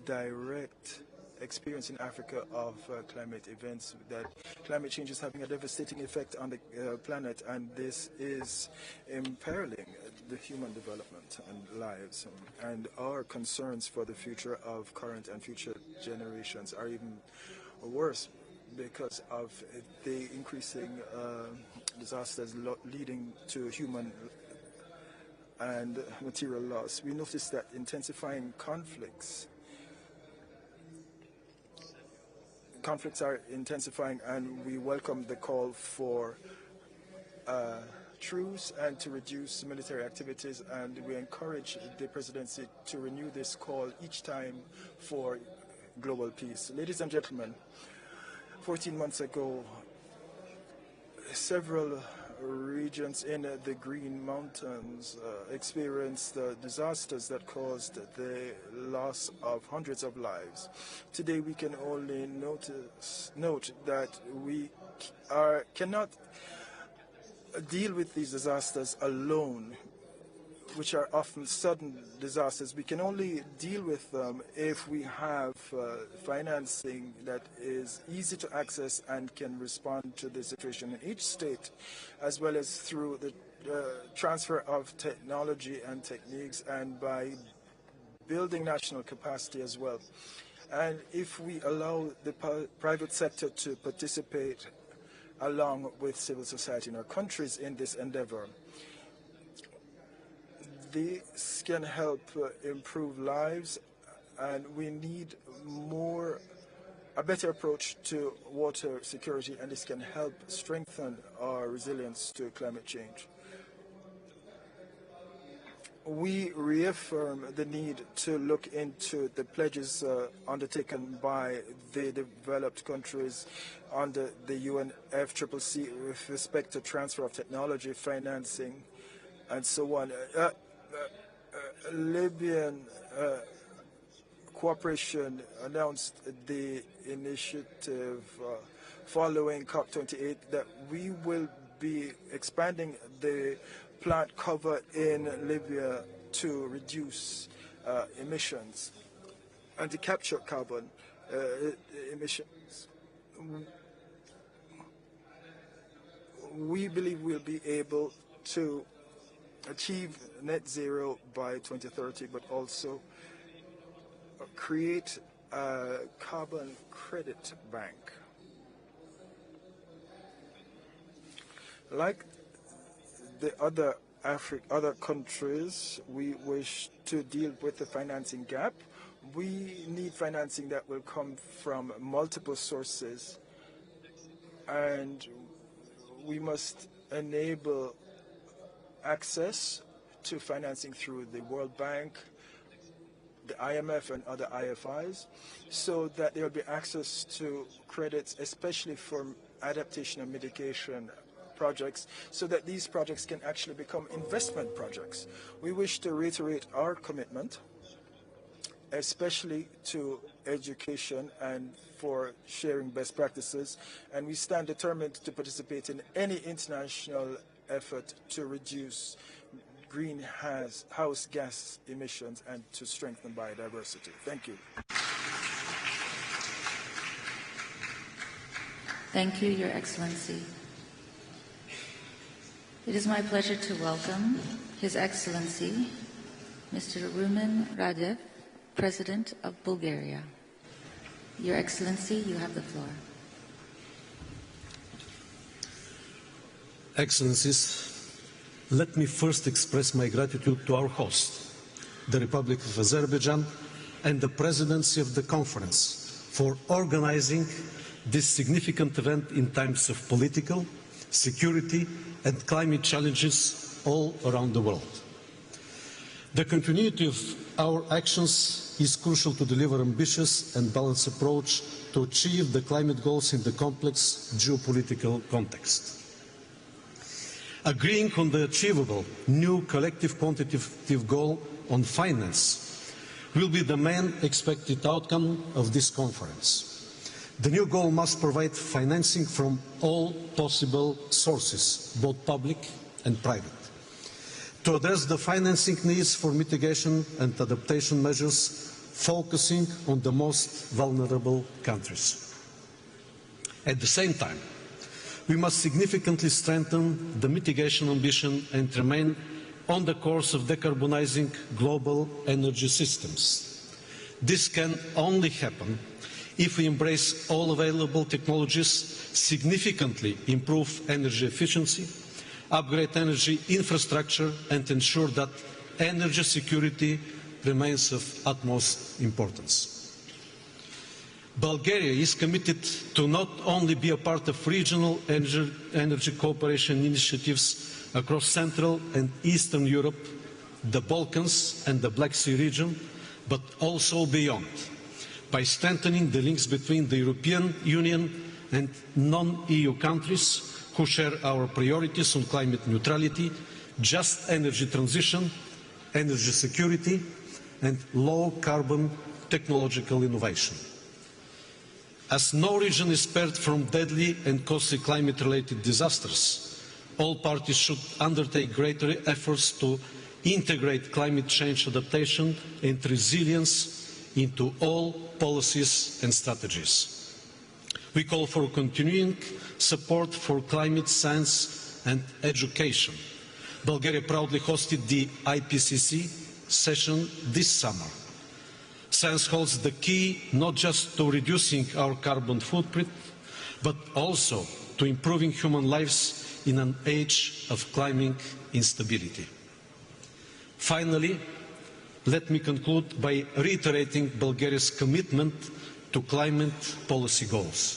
direct experience in Africa of climate events, that climate change is having a devastating effect on the planet, and this is imperiling the human development and lives. And our concerns for the future of current and future generations are even worse because of the increasing disasters leading to human and material loss. We notice that intensifying conflicts are intensifying, and we welcome the call for truce and to reduce military activities, and we encourage the presidency to renew this call each time for global peace. Ladies and gentlemen, 14 months ago, several regions in the Green Mountains experienced disasters that caused the loss of hundreds of lives. Today we can only note that we cannot deal with these disasters alone, which are often sudden disasters. We can only deal with them if we have financing that is easy to access and can respond to the situation in each state, as well as through the transfer of technology and techniques, and by building national capacity as well. And if we allow the private sector to participate along with civil society in our countries in this endeavor, this can help improve lives, and we need a better approach to water security, and this can help strengthen our resilience to climate change. We reaffirm the need to look into the pledges undertaken by the developed countries under the UNFCCC with respect to transfer of technology, financing, and so on. Libyan cooperation announced the initiative following COP28 that we will be expanding the plant cover in Libya to reduce emissions and to capture carbon emissions. We believe we'll be able to achieve net zero by 2030, but also create a carbon credit bank. Like the other countries, we wish to deal with the financing gap. We need financing that will come from multiple sources, and we must enable access to financing through the World Bank, the IMF, and other IFIs, so that there will be access to credits, especially for adaptation and mitigation projects, so that these projects can actually become investment projects. We wish to reiterate our commitment, especially to education and for sharing best practices, and we stand determined to participate in any international effort to reduce greenhouse gas emissions and to strengthen biodiversity. Thank you. Thank you, Your Excellency. It is my pleasure to welcome His Excellency, Mr. Rumen Radev, President of Bulgaria. Your Excellency, you have the floor. Excellencies, let me first express my gratitude to our host, the Republic of Azerbaijan, and the Presidency of the Conference for organizing this significant event in times of political, security, and climate challenges all around the world. The continuity of our actions is crucial to deliver ambitious and balanced approach to achieve the climate goals in the complex geopolitical context. Agreeing on the achievable new collective quantitative goal on finance will be the main expected outcome of this conference. The new goal must provide financing from all possible sources, both public and private, to address the financing needs for mitigation and adaptation measures, focusing on the most vulnerable countries. At the same time, we must significantly strengthen the mitigation ambition and remain on the course of decarbonizing global energy systems. This can only happen if we embrace all available technologies, significantly improve energy efficiency, upgrade energy infrastructure, and ensure that energy security remains of utmost importance. Bulgaria is committed to not only be a part of regional energy cooperation initiatives across Central and Eastern Europe, the Balkans and the Black Sea region, but also beyond, by strengthening the links between the European Union and non-EU countries who share our priorities on climate neutrality, just energy transition, energy security, and low-carbon technological innovation. As no region is spared from deadly and costly climate-related disasters, all parties should undertake greater efforts to integrate climate change adaptation and resilience into all policies and strategies. We call for continuing support for climate science and education. Bulgaria proudly hosted the IPCC session this summer. Science holds the key not just to reducing our carbon footprint, but also to improving human lives in an age of climate instability. Finally, let me conclude by reiterating Bulgaria's commitment to climate policy goals.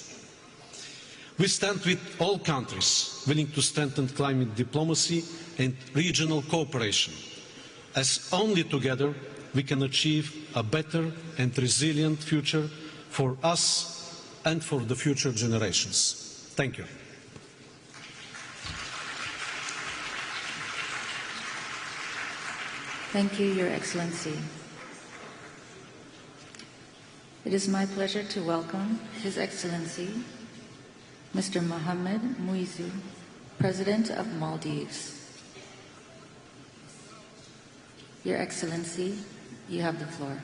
We stand with all countries willing to strengthen climate diplomacy and regional cooperation, as only together we can achieve a better and resilient future for us and for the future generations. Thank you. Thank you, Your Excellency. It is my pleasure to welcome His Excellency, Mr. Mohamed Muizu, President of Maldives. Your Excellency, you have the floor.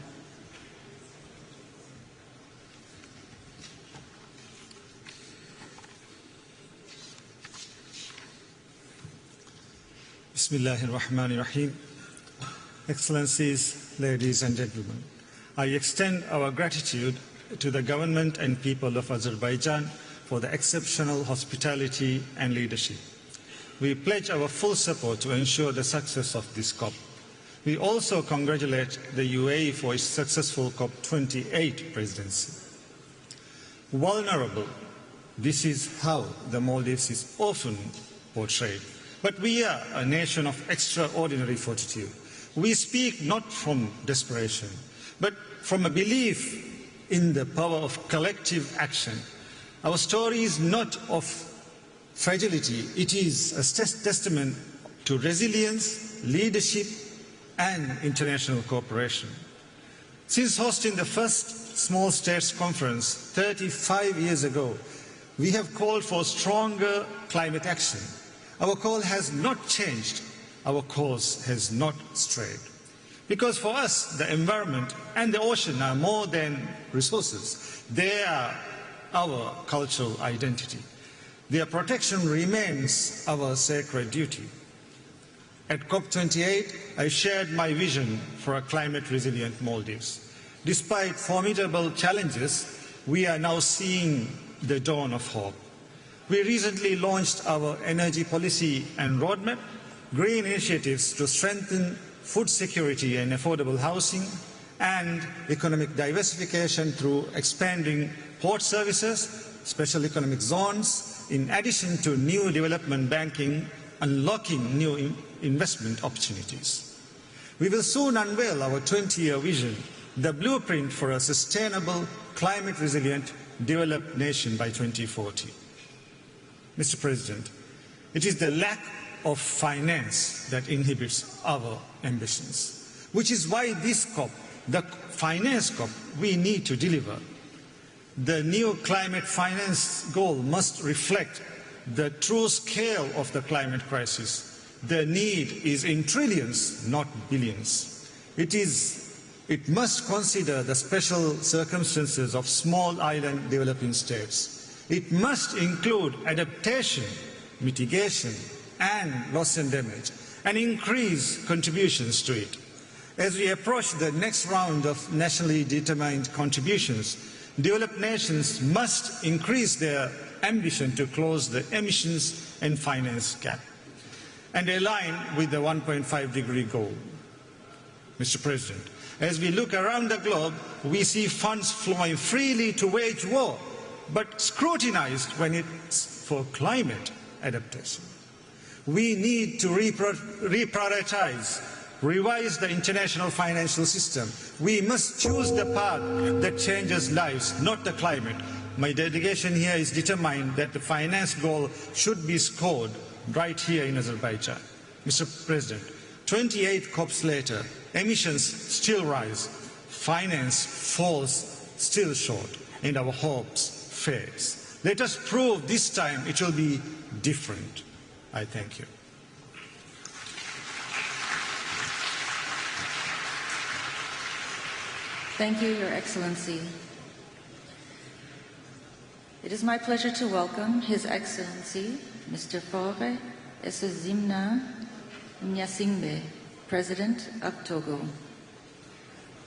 Bismillahirrahmanirrahim. Excellencies, ladies and gentlemen, I extend our gratitude to the government and people of Azerbaijan for the exceptional hospitality and leadership. We pledge our full support to ensure the success of this COP. We also congratulate the UAE for its successful COP28 presidency. Vulnerable, this is how the Maldives is often portrayed. But we are a nation of extraordinary fortitude. We speak not from desperation, but from a belief in the power of collective action. Our story is not of fragility, it is a testament to resilience, leadership, and international cooperation. Since hosting the first Small States Conference 35 years ago, we have called for stronger climate action. Our call has not changed. Our course has not strayed. Because for us, the environment and the ocean are more than resources. They are our cultural identity. Their protection remains our sacred duty. At COP28, I shared my vision for a climate-resilient Maldives. Despite formidable challenges, we are now seeing the dawn of hope. We recently launched our energy policy and roadmap, green initiatives to strengthen food security and affordable housing, and economic diversification through expanding port services, special economic zones, in addition to new development banking, unlocking new investment opportunities. We will soon unveil our 20-year vision, the blueprint for a sustainable, climate-resilient, developed nation by 2040. Mr. President, it is the lack of finance that inhibits our ambitions, which is why this COP, the finance COP, we need to deliver. The new climate finance goal must reflect the true scale of the climate crisis, The need is in trillions, not billions. It must consider the special circumstances of small island developing states. It must include adaptation, mitigation, and loss and damage, and increase contributions to it. As we approach the next round of nationally determined contributions, developed nations must increase their ambition to close the emissions and finance gap and align with the 1.5-degree goal. Mr. President, as we look around the globe, we see funds flowing freely to wage war, but scrutinized when it's for climate adaptation. We need to reprioritize, revise the international financial system. We must choose the path that changes lives, not the climate. My delegation here is determined that the finance goal should be scored right here in Azerbaijan. Mr. President, 28 COPs later, emissions still rise, finance falls still short, and our hopes fails. Let us prove this time it will be different. I thank you. Thank you, Your Excellency. It is my pleasure to welcome His Excellency, Mr. Faure Essozimna Nyasingbe, President of Togo.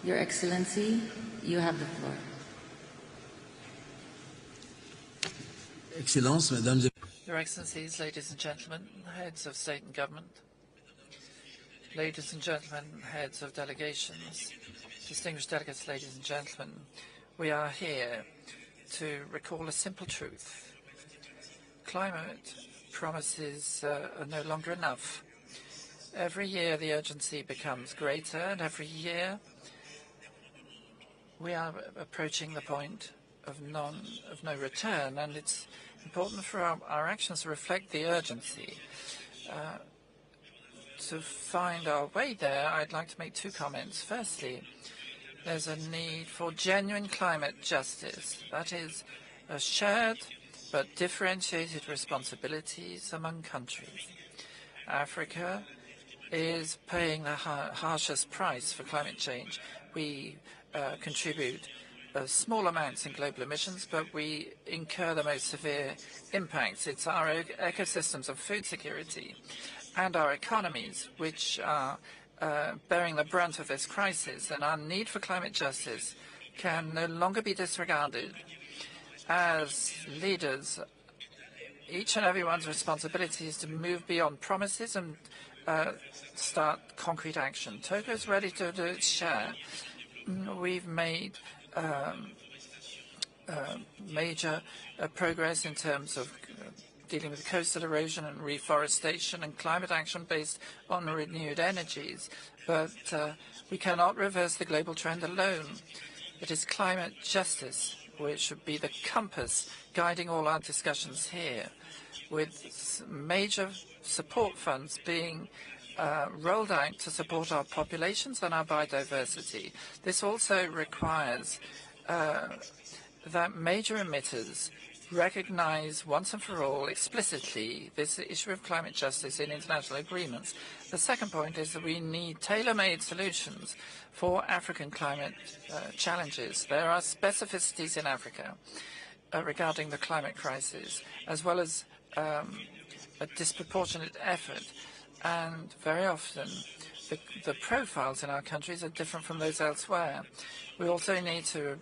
Your Excellency, you have the floor. Excellences, Mesdames et Your Excellencies, ladies and gentlemen, heads of state and government, ladies and gentlemen, heads of delegations, distinguished delegates, ladies and gentlemen, we are here to recall a simple truth. Climate promises are no longer enough. Every year the urgency becomes greater, and every year we are approaching the point of no return, and it's important for our actions to reflect the urgency. To find our way there, I'd like to make two comments. Firstly, there's a need for genuine climate justice. That is, a shared but differentiated responsibilities among countries. Africa is paying the harshest price for climate change. We contribute small amounts in global emissions, but we incur the most severe impacts. It's our ecosystems of food security and our economies which are bearing the brunt of this crisis, and our need for climate justice can no longer be disregarded. As leaders, each and everyone's responsibility is to move beyond promises and start concrete action. Togo is ready to do its share. We've made major progress in terms of dealing with coastal erosion and reforestation and climate action based on renewed energies. But we cannot reverse the global trend alone. It is climate justice which should be the compass guiding all our discussions here, with major support funds being rolled out to support our populations and our biodiversity. This also requires that major emitters recognize once and for all explicitly this issue of climate justice in international agreements. The second point is that we need tailor-made solutions for African climate challenges. There are specificities in Africa regarding the climate crisis, as well as a disproportionate effort. And very often, the profiles in our countries are different from those elsewhere. We also need to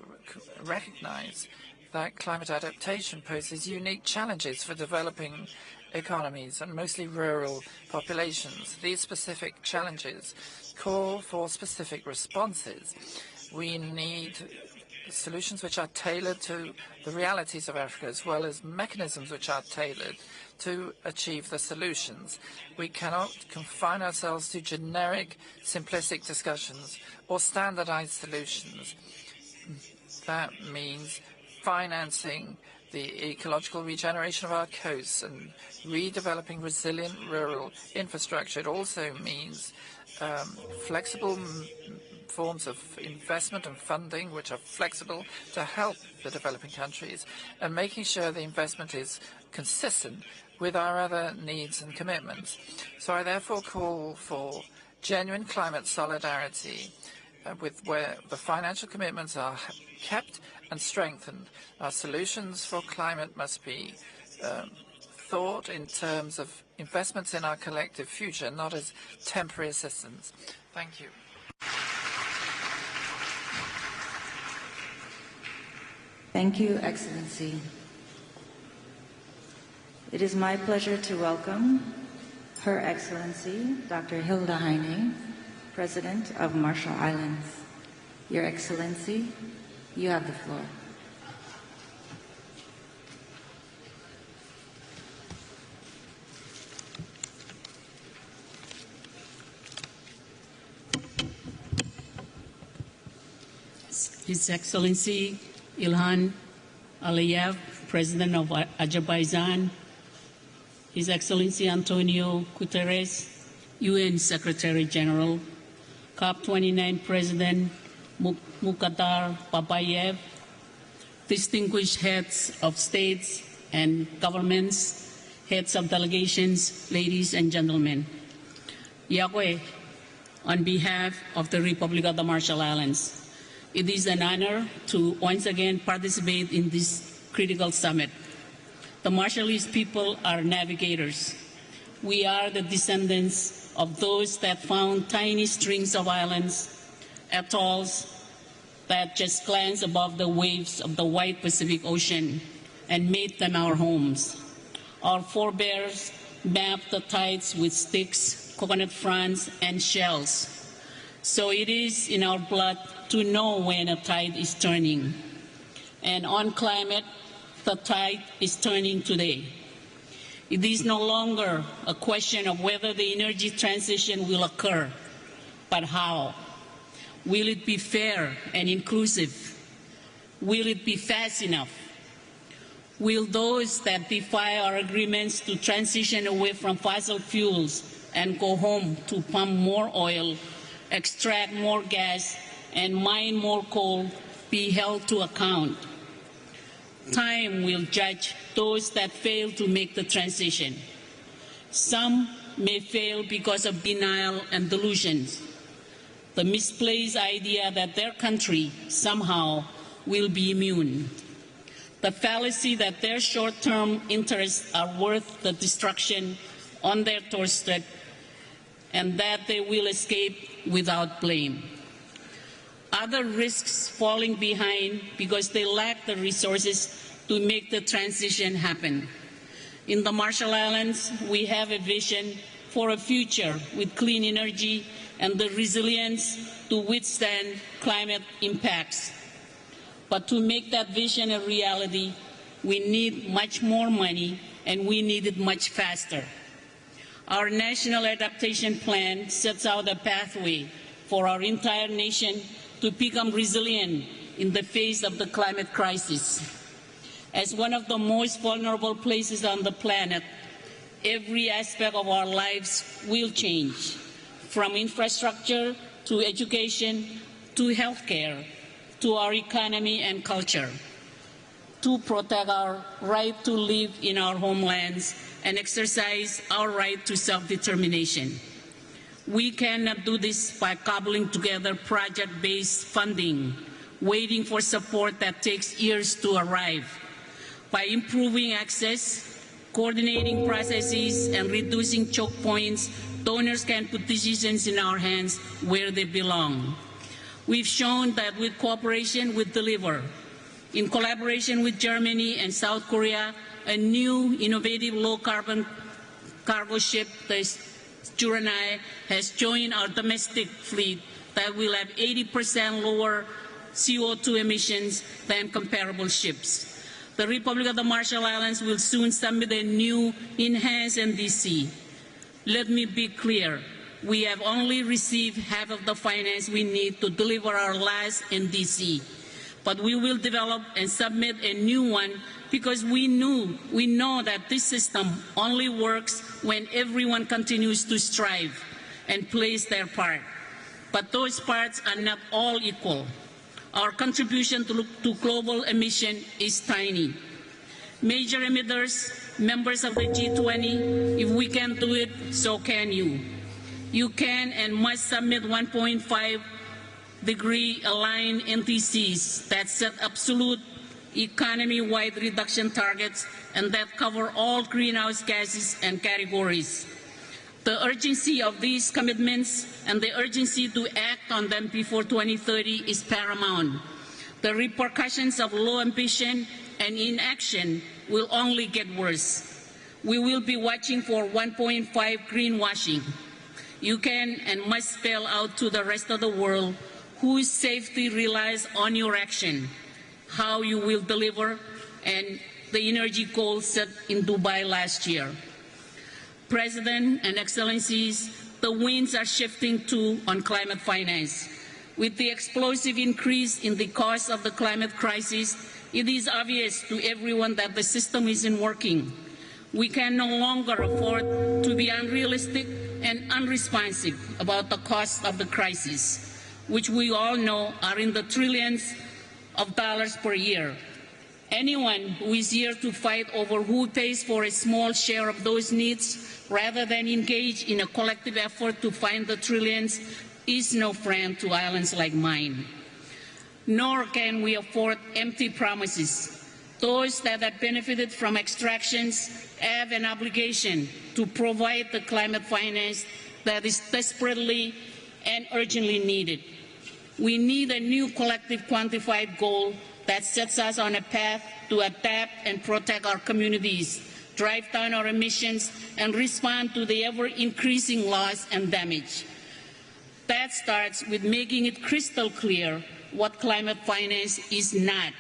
recognize that climate adaptation poses unique challenges for developing economies and mostly rural populations. These specific challenges call for specific responses. We need solutions which are tailored to the realities of Africa, as well as mechanisms which are tailored to achieve the solutions. We cannot confine ourselves to generic, simplistic discussions or standardized solutions. That means financing the ecological regeneration of our coasts and redeveloping resilient rural infrastructure. It also means flexible forms of investment and funding which are flexible to help the developing countries, and making sure the investment is consistent with our other needs and commitments. So I therefore call for genuine climate solidarity where the financial commitments are kept and strengthened. Our solutions for climate must be thought in terms of investments in our collective future, not as temporary assistance. Thank you. Thank you, Excellency. It is my pleasure to welcome Her Excellency, Dr. Hilda Heine, President of Marshall Islands. Your Excellency, you have the floor. His Excellency Ilhan Aliyev, President of Azerbaijan, His Excellency Antonio Guterres, UN Secretary General, COP29 President Mukhtar Babayev, distinguished heads of states and governments, heads of delegations, ladies and gentlemen. Yahweh, on behalf of the Republic of the Marshall Islands, it is an honor to once again participate in this critical summit. The Marshallese people are navigators. We are the descendants of those that found tiny strings of islands, atolls that just glance above the waves of the wide Pacific Ocean and made them our homes. Our forebears mapped the tides with sticks, coconut fronds, and shells. So it is in our blood to know when a tide is turning. And on climate, the tide is turning today. It is no longer a question of whether the energy transition will occur, but how. Will it be fair and inclusive? Will it be fast enough? Will those that defy our agreements to transition away from fossil fuels and go home to pump more oil, extract more gas, and mine more coal be held to account? Time will judge those that fail to make the transition. Some may fail because of denial and delusions, the misplaced idea that their country somehow will be immune, the fallacy that their short-term interests are worth the destruction on their doorstep, and that they will escape without blame. Other risks falling behind because they lack the resources to make the transition happen. In the Marshall Islands, we have a vision for a future with clean energy and the resilience to withstand climate impacts. But to make that vision a reality, we need much more money, and we need it much faster. Our National Adaptation Plan sets out a pathway for our entire nation to become resilient in the face of the climate crisis. As one of the most vulnerable places on the planet, every aspect of our lives will change, from infrastructure to education to healthcare to our economy and culture. To protect our right to live in our homelands and exercise our right to self-determination. We cannot do this by cobbling together project-based funding, waiting for support that takes years to arrive. By improving access, coordinating processes, and reducing choke points, donors can put decisions in our hands where they belong. We've shown that with cooperation, we deliver. In collaboration with Germany and South Korea, a new innovative low-carbon cargo ship, the Juranai, has joined our domestic fleet that will have 80% lower CO2 emissions than comparable ships. The Republic of the Marshall Islands will soon submit a new enhanced NDC. Let me be clear. We have only received half of the finance we need to deliver our last NDC. But we will develop and submit a new one because we know that this system only works when everyone continues to strive and plays their part. But those parts are not all equal. Our contribution to global emission is tiny. Major emitters, members of the G20, if we can do it, so can you. You can and must submit 1.5-degree aligned NTCs that set absolute economy-wide reduction targets and that cover all greenhouse gases and categories. The urgency of these commitments and the urgency to act on them before 2030 is paramount. The repercussions of low ambition and inaction will only get worse. We will be watching for 1.5 greenwashing. You can and must spell out to the rest of the world whose safety relies on your action, how you will deliver, and the energy goals set in Dubai last year. President and Excellencies, the winds are shifting too on climate finance. With the explosive increase in the cost of the climate crisis, it is obvious to everyone that the system isn't working. We can no longer afford to be unrealistic and unresponsive about the cost of the crisis, which we all know are in the trillions of dollars per year. Anyone who is here to fight over who pays for a small share of those needs rather than engage in a collective effort to find the trillions is no friend to islands like mine. Nor can we afford empty promises. Those that have benefited from extractions have an obligation to provide the climate finance that is desperately and urgently needed. We need a new collective quantified goal that sets us on a path to adapt and protect our communities, drive down our emissions, and respond to the ever-increasing loss and damage. That starts with making it crystal clear what climate finance is not.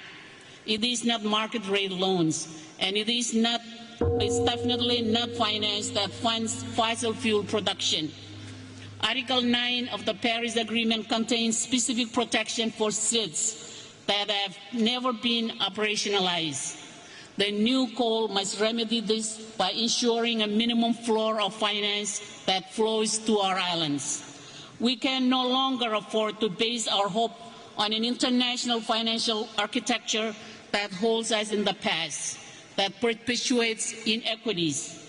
It is not market rate loans, and it's definitely not finance that funds fossil fuel production. Article 9 of the Paris Agreement contains specific protection for SIDS that have never been operationalized. The new call must remedy this by ensuring a minimum floor of finance that flows to our islands. We can no longer afford to base our hope on an international financial architecture that holds us in the past, that perpetuates inequities.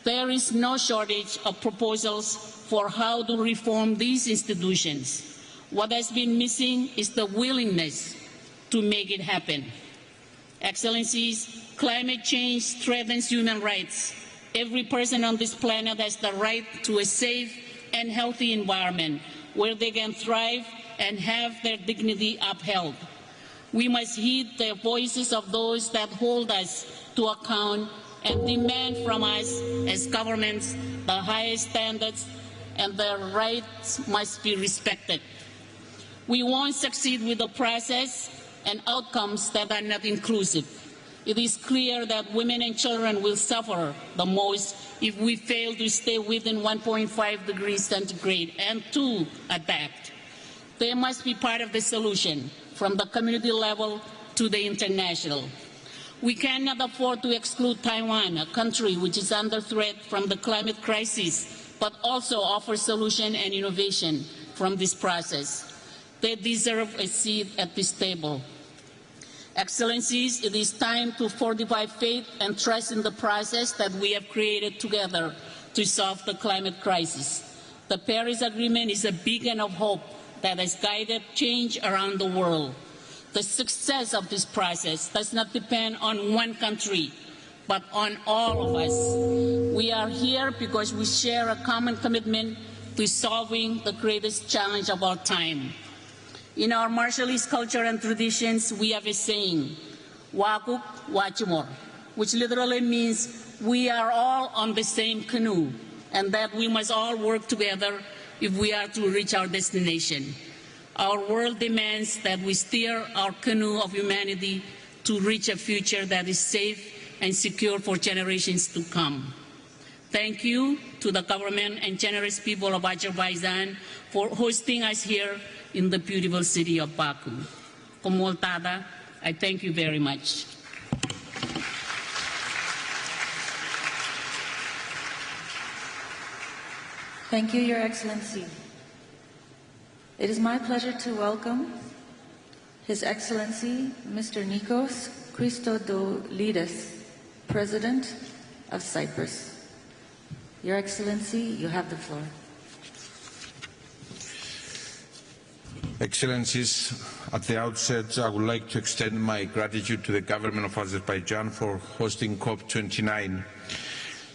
There is no shortage of proposals for how to reform these institutions. What has been missing is the willingness to make it happen. Excellencies, climate change threatens human rights. Every person on this planet has the right to a safe and healthy environment where they can thrive and have their dignity upheld. We must heed the voices of those that hold us to account and demand from us as governments the highest standards, and their rights must be respected. We won't succeed with the process and outcomes that are not inclusive. It is clear that women and children will suffer the most if we fail to stay within 1.5 degrees centigrade and to adapt. They must be part of the solution, from the community level to the international. We cannot afford to exclude Taiwan, a country which is under threat from the climate crisis, but also offers solution and innovation from this process. They deserve a seat at this table. Excellencies, it is time to fortify faith and trust in the process that we have created together to solve the climate crisis. The Paris Agreement is a beacon of hope that has guided change around the world. The success of this process does not depend on one country, but on all of us. We are here because we share a common commitment to solving the greatest challenge of our time. In our Marshallese culture and traditions, we have a saying, "Wakuk Wachimor," which literally means we are all on the same canoe, and that we must all work together if we are to reach our destination. Our world demands that we steer our canoe of humanity to reach a future that is safe and secure for generations to come. Thank you to the government and generous people of Azerbaijan for hosting us here in the beautiful city of Baku. Komoltada, I thank you very much. Thank you, Your Excellency. It is my pleasure to welcome His Excellency Mr. Nikos Christodoulidis, President of Cyprus. Your Excellency, you have the floor. Excellencies, at the outset, I would like to extend my gratitude to the government of Azerbaijan for hosting COP29.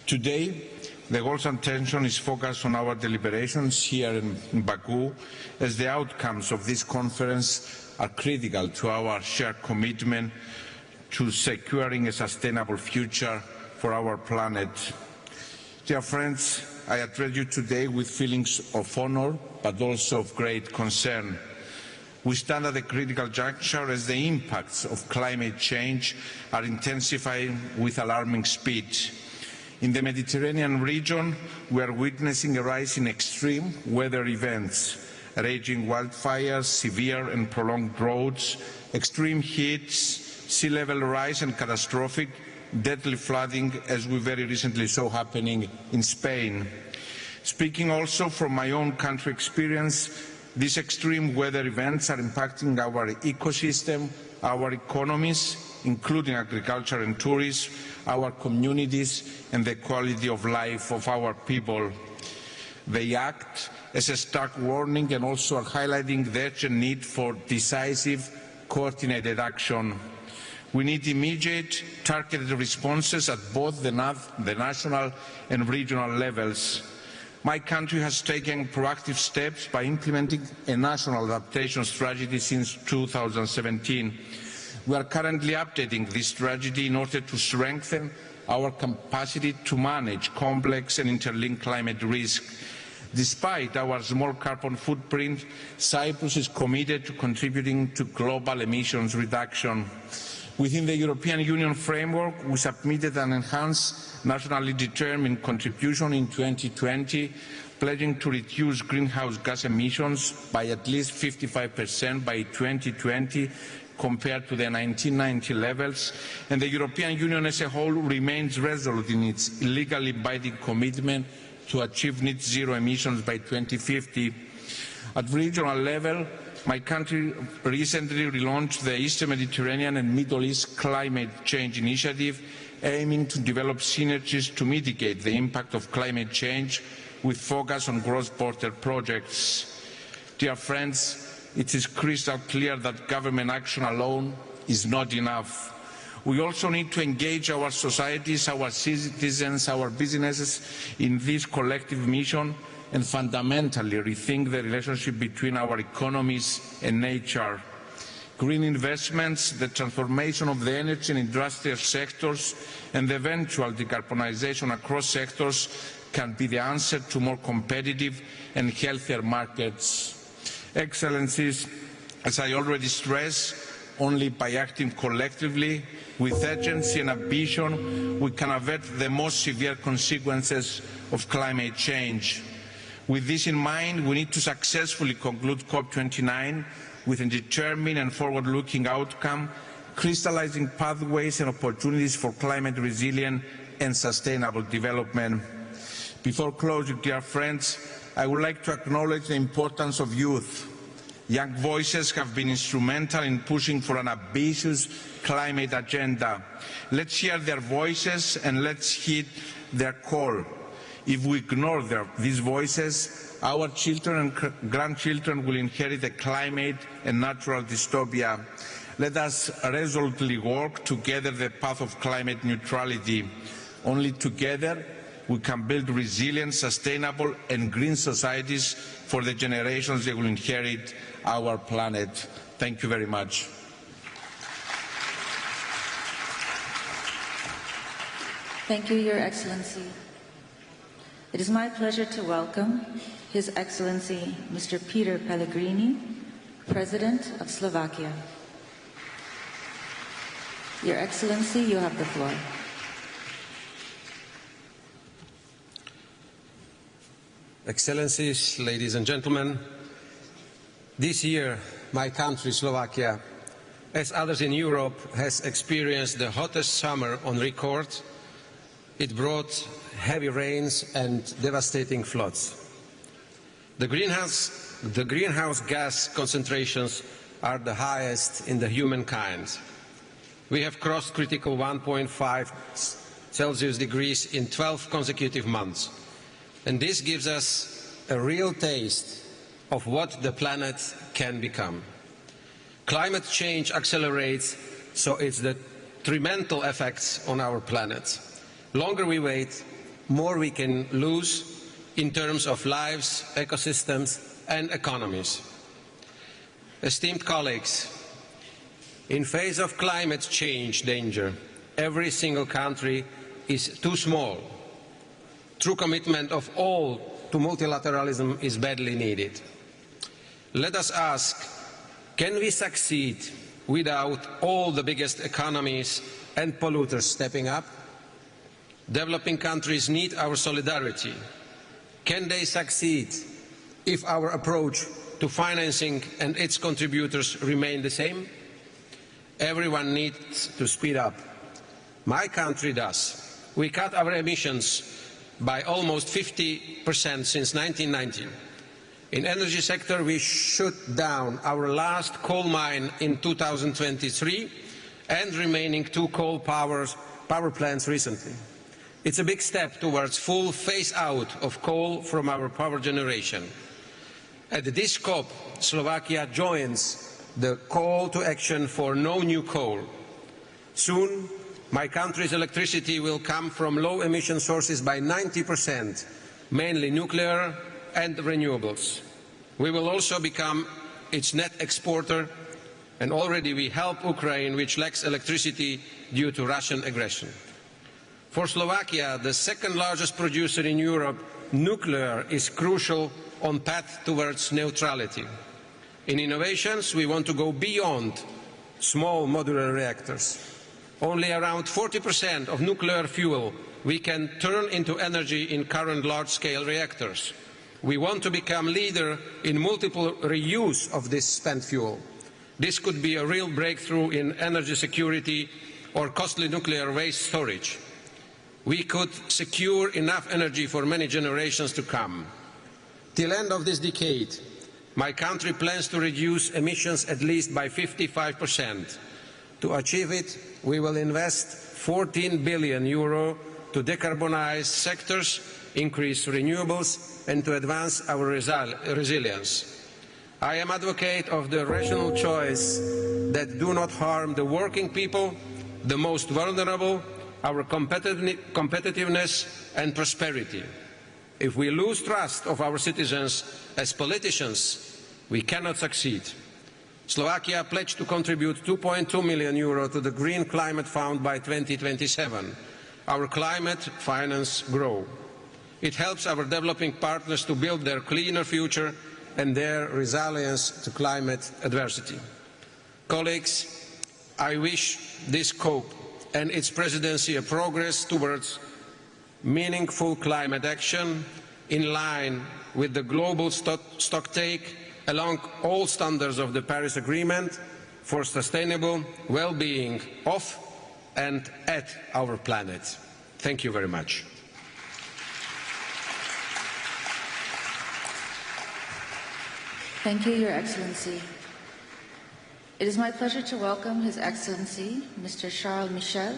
Today, the goals and attention is focused on our deliberations here in Baku, as the outcomes of this conference are critical to our shared commitment to securing a sustainable future for our planet. Dear friends, I address you today with feelings of honor, but also of great concern. We stand at a critical juncture as the impacts of climate change are intensifying with alarming speed. In the Mediterranean region, we are witnessing a rise in extreme weather events, raging wildfires, severe and prolonged droughts, extreme heats, sea level rise and catastrophic, deadly flooding, as we very recently saw happening in Spain. Speaking also from my own country experience, these extreme weather events are impacting our ecosystem, our economies, including agriculture and tourism, our communities and the quality of life of our people. They act as a stark warning and also are highlighting the urgent need for decisive, coordinated action. We need immediate, targeted responses at both the national and regional levels. My country has taken proactive steps by implementing a national adaptation strategy since 2017. We are currently updating this strategy in order to strengthen our capacity to manage complex and interlinked climate risk. Despite our small carbon footprint, Cyprus is committed to contributing to global emissions reduction. Within the European Union framework, we submitted an enhanced nationally determined contribution in 2020, pledging to reduce greenhouse gas emissions by at least 55% by 2020 compared to the 1990 levels, and the European Union as a whole remains resolute in its legally binding commitment to achieve net zero emissions by 2050. At regional level, my country recently relaunched the Eastern Mediterranean and Middle East Climate Change Initiative, aiming to develop synergies to mitigate the impact of climate change with focus on cross-border projects. Dear friends, it is crystal clear that government action alone is not enough. We also need to engage our societies, our citizens, our businesses in this collective mission and fundamentally rethink the relationship between our economies and nature. Green investments, the transformation of the energy and industrial sectors, and the eventual decarbonization across sectors can be the answer to more competitive and healthier markets. Excellencies, as I already stressed, only by acting collectively with urgency and ambition, we can avert the most severe consequences of climate change. With this in mind, we need to successfully conclude COP29 with a determined and forward-looking outcome, crystallizing pathways and opportunities for climate resilient and sustainable development. Before closing, dear friends, I would like to acknowledge the importance of youth. Young voices have been instrumental in pushing for an ambitious climate agenda. Let's hear their voices and let's heed their call. If we ignore these voices, our children and grandchildren will inherit a climate and natural dystopia. Let us resolutely walk together the path of climate neutrality. Only together we can build resilient, sustainable and green societies for the generations that will inherit our planet. Thank you very much. Thank you, Your Excellency. It is my pleasure to welcome His Excellency Mr. Peter Pellegrini, President of Slovakia. Your Excellency, you have the floor. Excellencies, ladies and gentlemen, this year my country, Slovakia, as others in Europe, has experienced the hottest summer on record. It brought heavy rains and devastating floods. The greenhouse gas concentrations are the highest in the humankind. We have crossed critical 1.5 Celsius degrees in 12 consecutive months. And this gives us a real taste of what the planet can become. Climate change accelerates, so it's the detrimental effects on our planet. Longer we wait, more we can lose in terms of lives, ecosystems and economies. Esteemed colleagues, in face of climate change danger, every single country is too small. True commitment of all to multilateralism is badly needed. Let us ask, can we succeed without all the biggest economies and polluters stepping up? Developing countries need our solidarity. Can they succeed if our approach to financing and its contributors remain the same? Everyone needs to speed up. My country does. We cut our emissions by almost 50% since 1990. In the energy sector, we shut down our last coal mine in 2023 and remaining 2 coal power plants recently. It's a big step towards full phase-out of coal from our power generation. At this COP, Slovakia joins the call to action for no new coal. Soon, my country's electricity will come from low-emission sources by 90%, mainly nuclear and renewables. We will also become its net exporter, and already we help Ukraine, which lacks electricity due to Russian aggression. For Slovakia, the second largest producer in Europe, nuclear is crucial on path towards neutrality. In innovations, we want to go beyond small modular reactors. Only around 40% of nuclear fuel we can turn into energy in current large-scale reactors. We want to become leader in multiple reuse of this spent fuel. This could be a real breakthrough in energy security or costly nuclear waste storage. We could secure enough energy for many generations to come. Till end of this decade, my country plans to reduce emissions at least by 55%. To achieve it, we will invest €14 billion to decarbonize sectors, increase renewables, and to advance our resilience. I am an advocate of the rational choice that do not harm the working people, the most vulnerable, our competitiveness and prosperity. If we lose trust of our citizens as politicians, we cannot succeed. Slovakia pledged to contribute €2.2 million to the Green Climate Fund by 2027. Our climate finance grow. It helps our developing partners to build their cleaner future and their resilience to climate adversity. Colleagues, I wish this COP and its presidency a progress towards meaningful climate action in line with the global stocktake along all standards of the Paris Agreement for sustainable well-being of and at our planet. Thank you very much. Thank you, Your Excellency. It is my pleasure to welcome His Excellency, Mr. Charles Michel,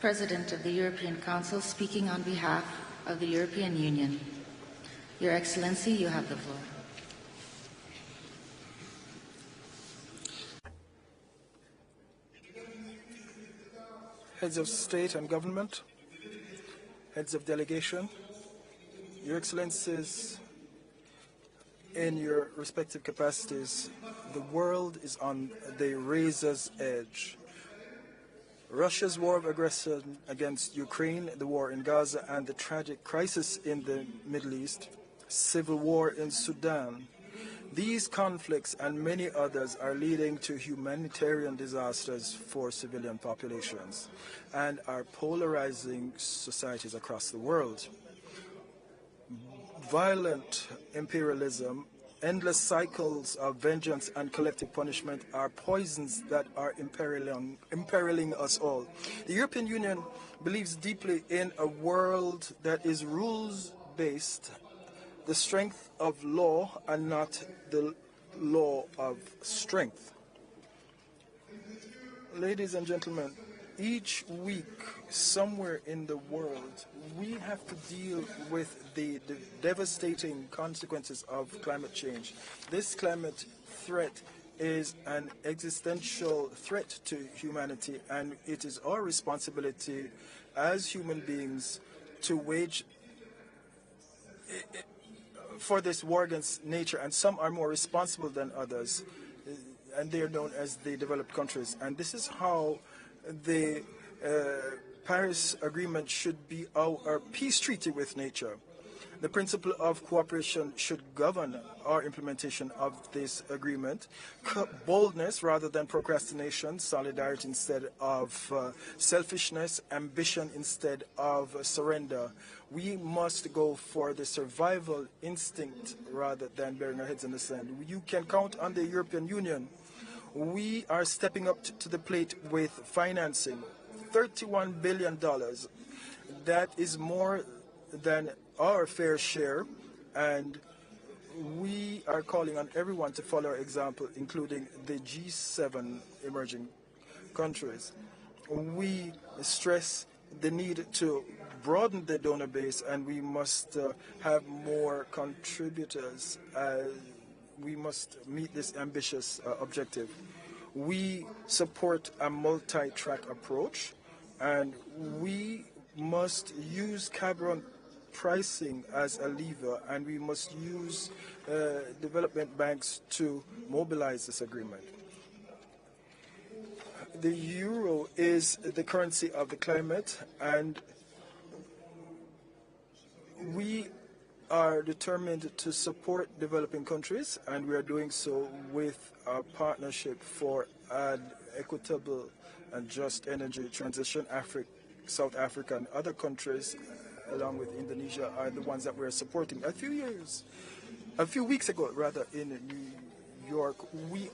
President of the European Council, speaking on behalf of the European Union. Your Excellency, you have the floor. Heads of state and government, heads of delegation, Your Excellencies, in your respective capacities, the world is on the razor's edge. Russia's war of aggression against Ukraine, the war in Gaza, and the tragic crisis in the Middle East, civil war in Sudan. These conflicts and many others are leading to humanitarian disasters for civilian populations and are polarizing societies across the world. Violent imperialism, endless cycles of vengeance and collective punishment are poisons that are imperiling us all. The European Union believes deeply in a world that is rules-based, the strength of law and not the law of strength. Ladies and gentlemen, Each week, somewhere in the world, we have to deal with the devastating consequences of climate change. This climate threat is an existential threat to humanity, and it is our responsibility as human beings to wage for this war against nature, and some are more responsible than others, and they are known as the developed countries. And this is how the Paris Agreement should be our peace treaty with nature. The principle of cooperation should govern our implementation of this agreement. Boldness rather than procrastination, solidarity instead of selfishness, ambition instead of surrender. We must go for the survival instinct rather than burying our heads in the sand. You can count on the European Union. We are stepping up to the plate with financing, $31 billion. That is more than our fair share, and we are calling on everyone to follow our example, including the G7 emerging countries. We stress the need to broaden the donor base, and we must have more contributors. We must meet this ambitious objective. We support a multi-track approach, and we must use carbon pricing as a lever, and we must use development banks to mobilize this agreement. The euro is the currency of the climate, and we are determined to support developing countries, and we are doing so with our partnership for an equitable and just energy transition. South Africa and other countries, along with Indonesia, are the ones that we're supporting. A few weeks ago, in New York, we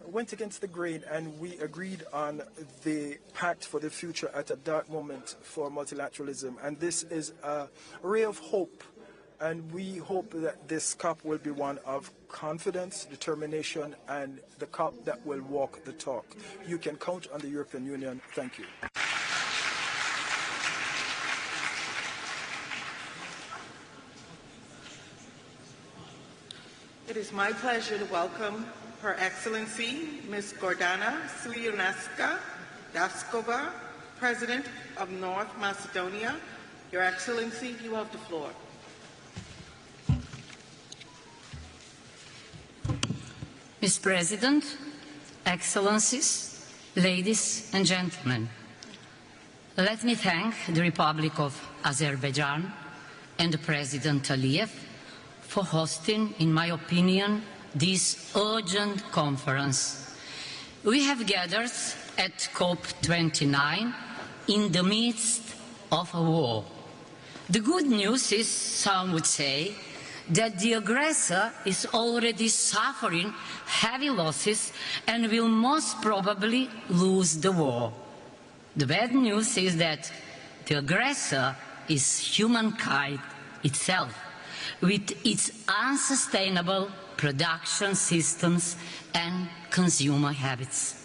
went against the grain and we agreed on the pact for the future at a dark moment for multilateralism. And this is a ray of hope, and we hope that this COP will be one of confidence, determination, and the COP that will walk the talk. You can count on the European Union. Thank you. It is my pleasure to welcome Her Excellency Ms. Gordana Sliunska Daskova, President of North Macedonia. Your Excellency, you have the floor. Mr. President, Excellencies, ladies and gentlemen, let me thank the Republic of Azerbaijan and President Aliyev for hosting, in my opinion, this urgent conference. We have gathered at COP29 in the midst of a war. The good news is, some would say, that the aggressor is already suffering heavy losses and will most probably lose the war. The bad news is that the aggressor is humankind itself, with its unsustainable production systems and consumer habits.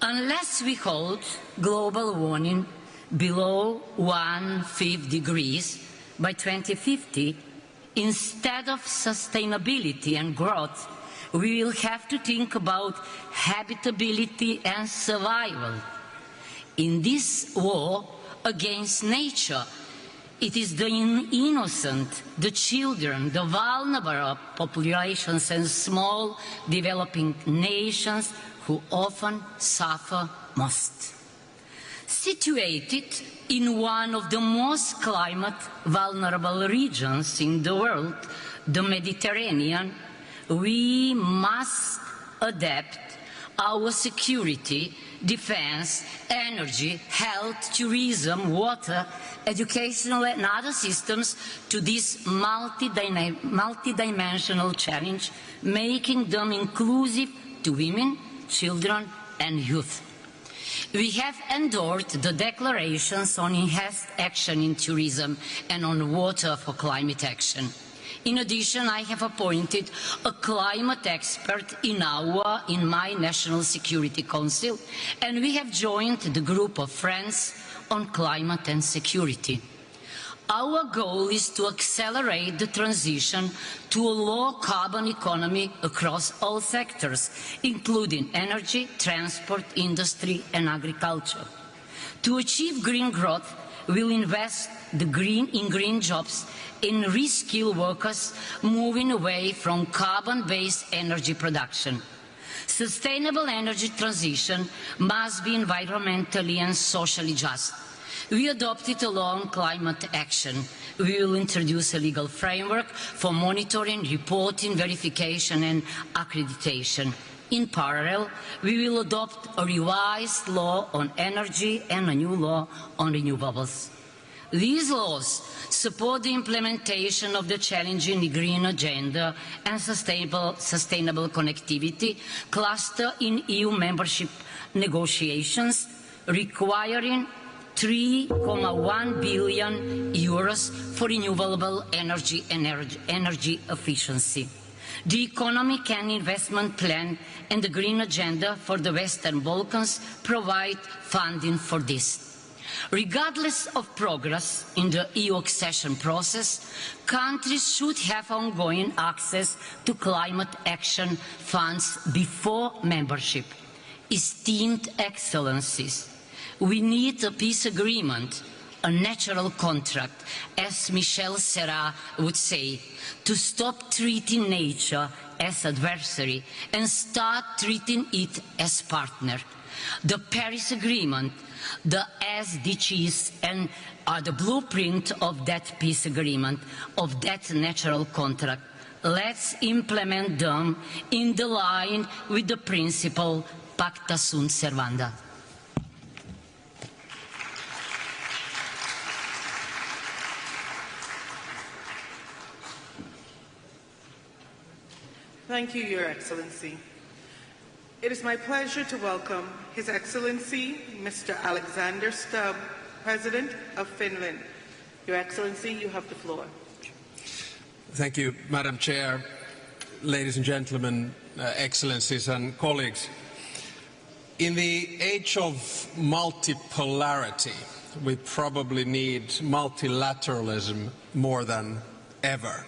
Unless we hold global warming below 1.5 degrees by 2050, instead of sustainability and growth, we will have to think about habitability and survival. In this war against nature, it is the innocent, the children, the vulnerable populations and small developing nations who often suffer most. Situated in one of the most climate vulnerable regions in the world, the Mediterranean, we must adapt our security, defense, energy, health, tourism, water, educational and other systems to this multidimensional challenge, making them inclusive to women, children and youth. We have endorsed the declarations on enhanced action in tourism and on water for climate action. In addition, I have appointed a climate expert in my National Security Council, and we have joined the group of friends on climate and security. Our goal is to accelerate the transition to a low-carbon economy across all sectors, including energy, transport, industry, and agriculture. To achieve green growth, we will invest in green jobs and reskill workers moving away from carbon-based energy production. Sustainable energy transition must be environmentally and socially just. We adopted a long climate action. We will introduce a legal framework for monitoring, reporting, verification and accreditation. In parallel, we will adopt a revised law on energy and a new law on renewables. These laws support the implementation of the challenging green agenda and sustainable connectivity cluster in EU membership negotiations, requiring €3.1 billion for renewable energy and energy efficiency. The Economic and Investment Plan and the Green Agenda for the Western Balkans provide funding for this. Regardless of progress in the EU accession process, countries should have ongoing access to climate action funds before membership. Esteemed Excellencies, we need a peace agreement, a natural contract, as Michel Serra would say, to stop treating nature as adversary and start treating it as partner. The Paris Agreement, the SDGs, and are the blueprint of that peace agreement, of that natural contract. Let's implement them in the line with the principle Pacta sunt servanda. Thank you, Your Excellency. It is my pleasure to welcome His Excellency, Mr. Alexander Stubb, President of Finland. Your Excellency, you have the floor. Thank you, Madam Chair, ladies and gentlemen, Excellencies and colleagues. In the age of multipolarity, we probably need multilateralism more than ever.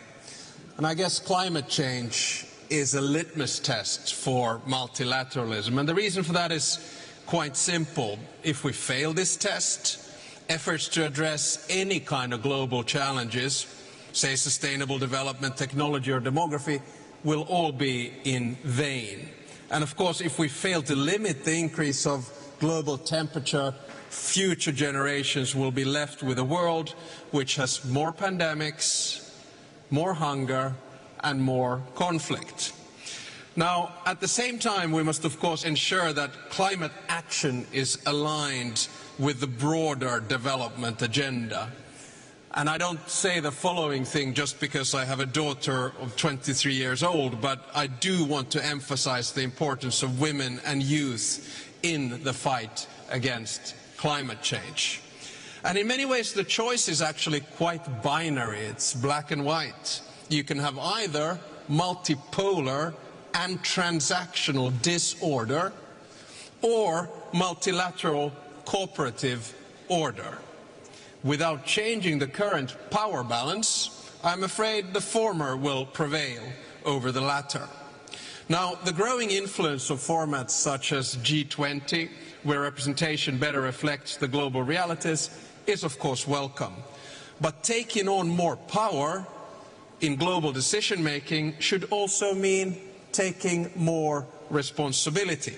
And I guess climate change is a litmus test for multilateralism. And the reason for that is quite simple. If we fail this test, efforts to address any kind of global challenges, say sustainable development, technology or demography, will all be in vain. And of course, if we fail to limit the increase of global temperature, future generations will be left with a world which has more pandemics, more hunger, and more conflict. Now, at the same time, we must of course ensure that climate action is aligned with the broader development agenda. And I don't say the following thing just because I have a daughter of 23 years old, but I do want to emphasize the importance of women and youth in the fight against climate change. And in many ways, the choice is actually quite binary. It's black and white. You can have either multipolar and transactional disorder or multilateral cooperative order. Without changing the current power balance, I'm afraid the former will prevail over the latter. Now, the growing influence of formats such as G20, where representation better reflects the global realities, is of course welcome. But taking on more power in global decision-making should also mean taking more responsibility.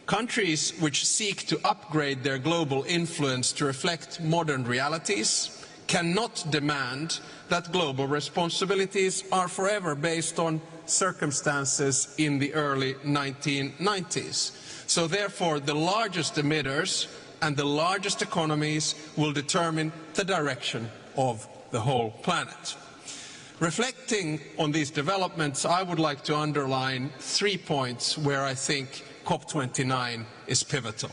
Countries which seek to upgrade their global influence to reflect modern realities cannot demand that global responsibilities are forever based on circumstances in the early 1990s. So therefore, the largest emitters and the largest economies will determine the direction of the whole planet. Reflecting on these developments, I would like to underline 3 points where I think COP29 is pivotal.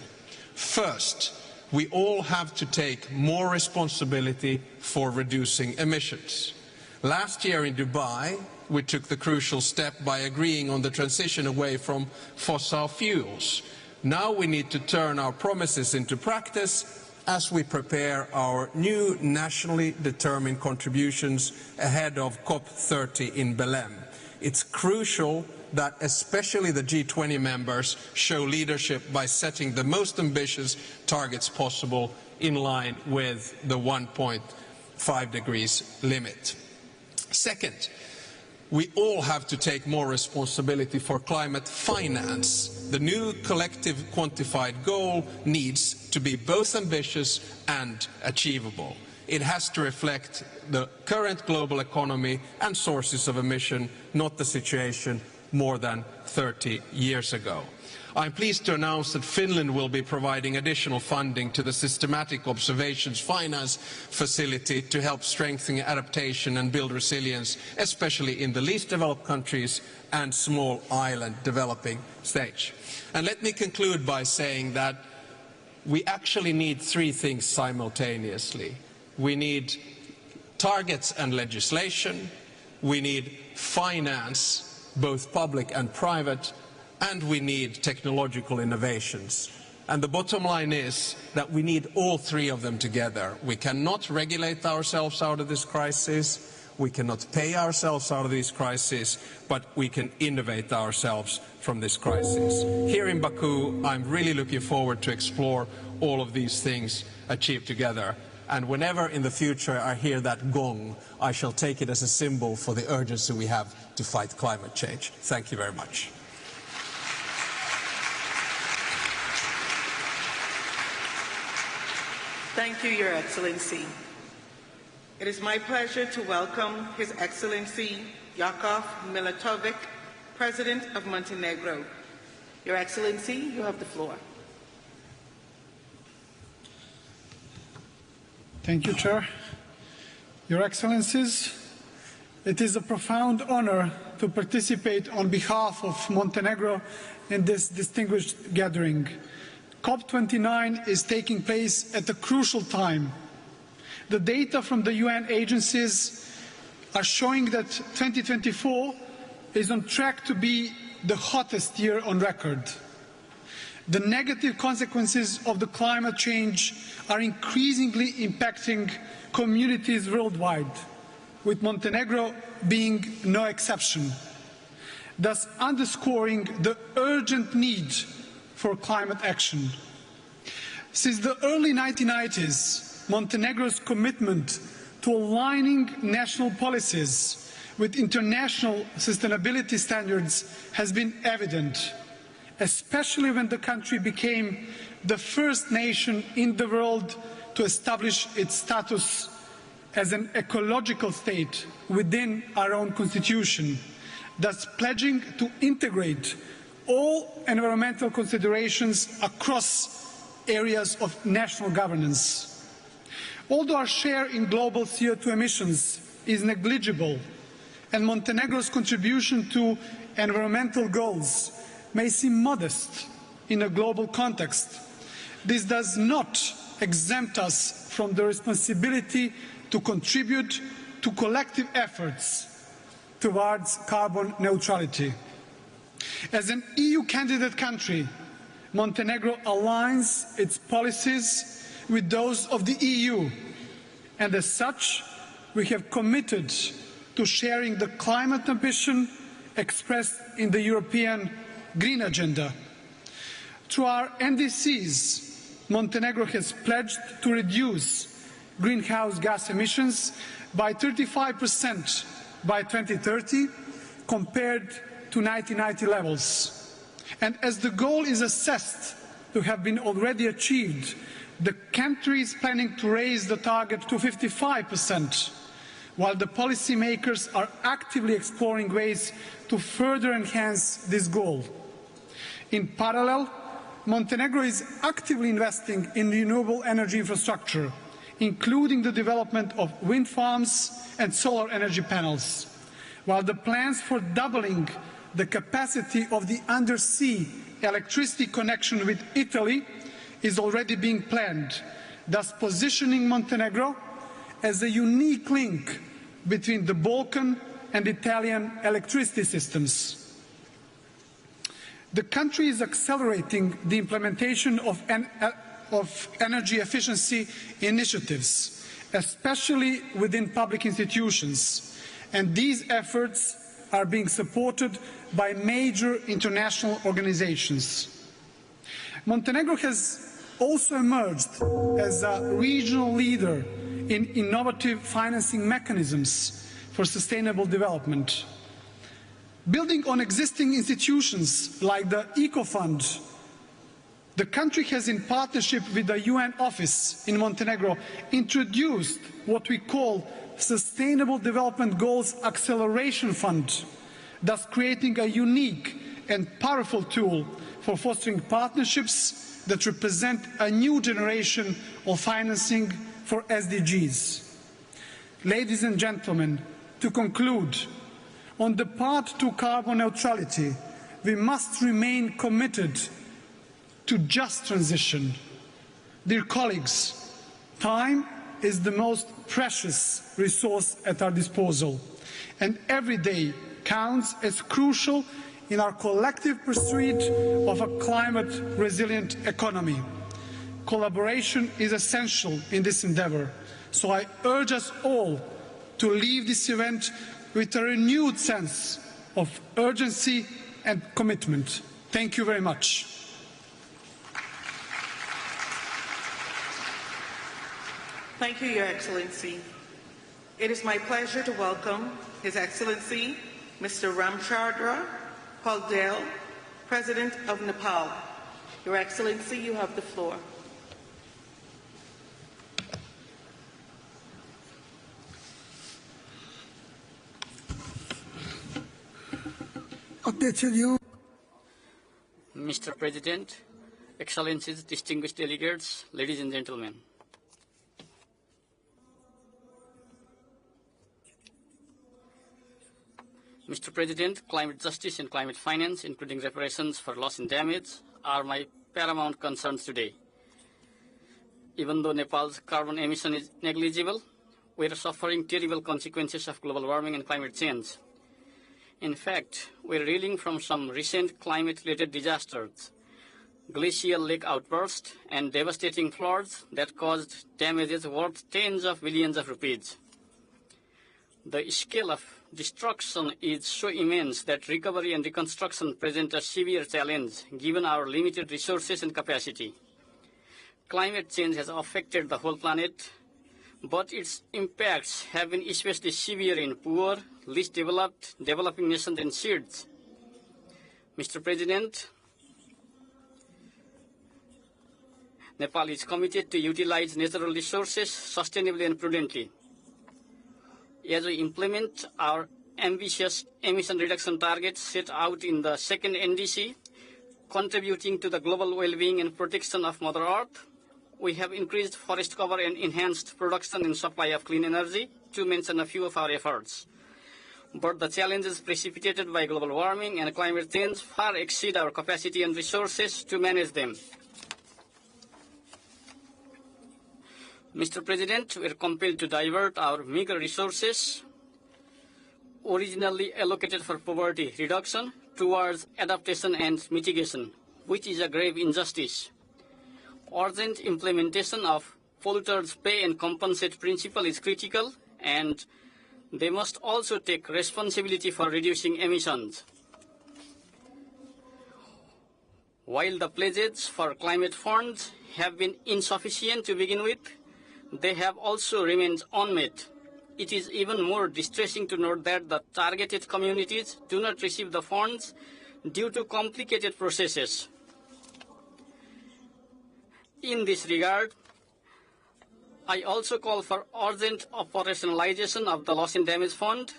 First, we all have to take more responsibility for reducing emissions. Last year in Dubai, we took the crucial step by agreeing on the transition away from fossil fuels. Now we need to turn our promises into practice as we prepare our new nationally determined contributions ahead of COP30 in Belém. It's crucial that especially the G20 members show leadership by setting the most ambitious targets possible in line with the 1.5 degrees limit. Second, we all have to take more responsibility for climate finance. The new collective quantified goal needs to be both ambitious and achievable. It has to reflect the current global economy and sources of emission, not the situation more than 30 years ago. I'm pleased to announce that Finland will be providing additional funding to the Systematic Observations Finance Facility to help strengthen adaptation and build resilience, especially in the least developed countries and small island developing stage. And let me conclude by saying that we actually need three things simultaneously. We need targets and legislation, we need finance, both public and private, and we need technological innovations. And the bottom line is that we need all three of them together. We cannot regulate ourselves out of this crisis, we cannot pay ourselves out of this crisis, but we can innovate ourselves from this crisis. Here in Baku, I'm really looking forward to explore all of these things achieved together. And whenever in the future I hear that gong, I shall take it as a symbol for the urgency we have to fight climate change. Thank you very much. Thank you, Your Excellency. It is my pleasure to welcome His Excellency Jakov Milatovic, President of Montenegro. Your Excellency, you have the floor. Thank you, Chair. Your Excellencies, it is a profound honor to participate on behalf of Montenegro in this distinguished gathering. COP29 is taking place at a crucial time. The data from the UN agencies are showing that 2024 is on track to be the hottest year on record. The negative consequences of the climate change are increasingly impacting communities worldwide, with Montenegro being no exception, thus underscoring the urgent need for climate action. Since the early 1990s, Montenegro's commitment to aligning national policies with international sustainability standards has been evident, especially when the country became the first nation in the world to establish its status as an ecological state within our own constitution, thus pledging to integrate all environmental considerations across areas of national governance. Although our share in global CO2 emissions is negligible and Montenegro's contribution to environmental goals may seem modest in a global context, this does not exempt us from the responsibility to contribute to collective efforts towards carbon neutrality. As an EU candidate country, Montenegro aligns its policies with those of the EU, and as such, we have committed to sharing the climate ambition expressed in the European Green Agenda. Through our NDCs, Montenegro has pledged to reduce greenhouse gas emissions by 35% by 2030 compared to 1990 levels. And as the goal is assessed to have been already achieved, the country is planning to raise the target to 55%, while the policymakers are actively exploring ways to further enhance this goal. In parallel, Montenegro is actively investing in renewable energy infrastructure, including the development of wind farms and solar energy panels, while the plans for doubling the capacity of the undersea electricity connection with Italy is already being planned, thus positioning Montenegro as a unique link between the Balkan and Italian electricity systems. The country is accelerating the implementation of energy efficiency initiatives, especially within public institutions, and these efforts are being supported by major international organizations. Montenegro has also emerged as a regional leader in innovative financing mechanisms for sustainable development. Building on existing institutions like the Eco Fund, the country has, in partnership with the UN office in Montenegro, introduced what we call Sustainable Development Goals Acceleration Fund, thus creating a unique and powerful tool for fostering partnerships that represent a new generation of financing for SDGs. Ladies and gentlemen, to conclude, on the path to carbon neutrality, we must remain committed to just transition. Dear colleagues, time is the most precious resource at our disposal, and every day counts as crucial in our collective pursuit of a climate-resilient economy. Collaboration is essential in this endeavour, so I urge us all to leave this event with a renewed sense of urgency and commitment. Thank you very much. Thank you, Your Excellency. It is my pleasure to welcome His Excellency, Mr. Ramchandra Paldel, President of Nepal. Your Excellency, you have the floor. Mr. President, Excellencies, distinguished delegates, ladies and gentlemen. Mr. President, climate justice and climate finance, including reparations for loss and damage, are my paramount concerns today. Even though Nepal's carbon emission is negligible, we are suffering terrible consequences of global warming and climate change. In fact, we are reeling from some recent climate-related disasters, glacial lake outbursts and devastating floods that caused damages worth tens of billions of rupees. The scale of destruction is so immense that recovery and reconstruction present a severe challenge given our limited resources and capacity. Climate change has affected the whole planet, but its impacts have been especially severe in poor, least developed, developing nations and states. Mr. President, Nepal is committed to utilize natural resources sustainably and prudently. As we implement our ambitious emission reduction targets set out in the second NDC, contributing to the global well-being and protection of Mother Earth, we have increased forest cover and enhanced production and supply of clean energy, to mention a few of our efforts. But the challenges precipitated by global warming and climate change far exceed our capacity and resources to manage them. Mr. President, we are compelled to divert our meager resources, originally allocated for poverty reduction, towards adaptation and mitigation, which is a grave injustice. Urgent implementation of polluters pay and compensate principle is critical, and they must also take responsibility for reducing emissions. While the pledges for climate funds have been insufficient to begin with, they have also remained unmet. It is even more distressing to note that the targeted communities do not receive the funds due to complicated processes. In this regard, I also call for urgent operationalization of the Loss and Damage Fund,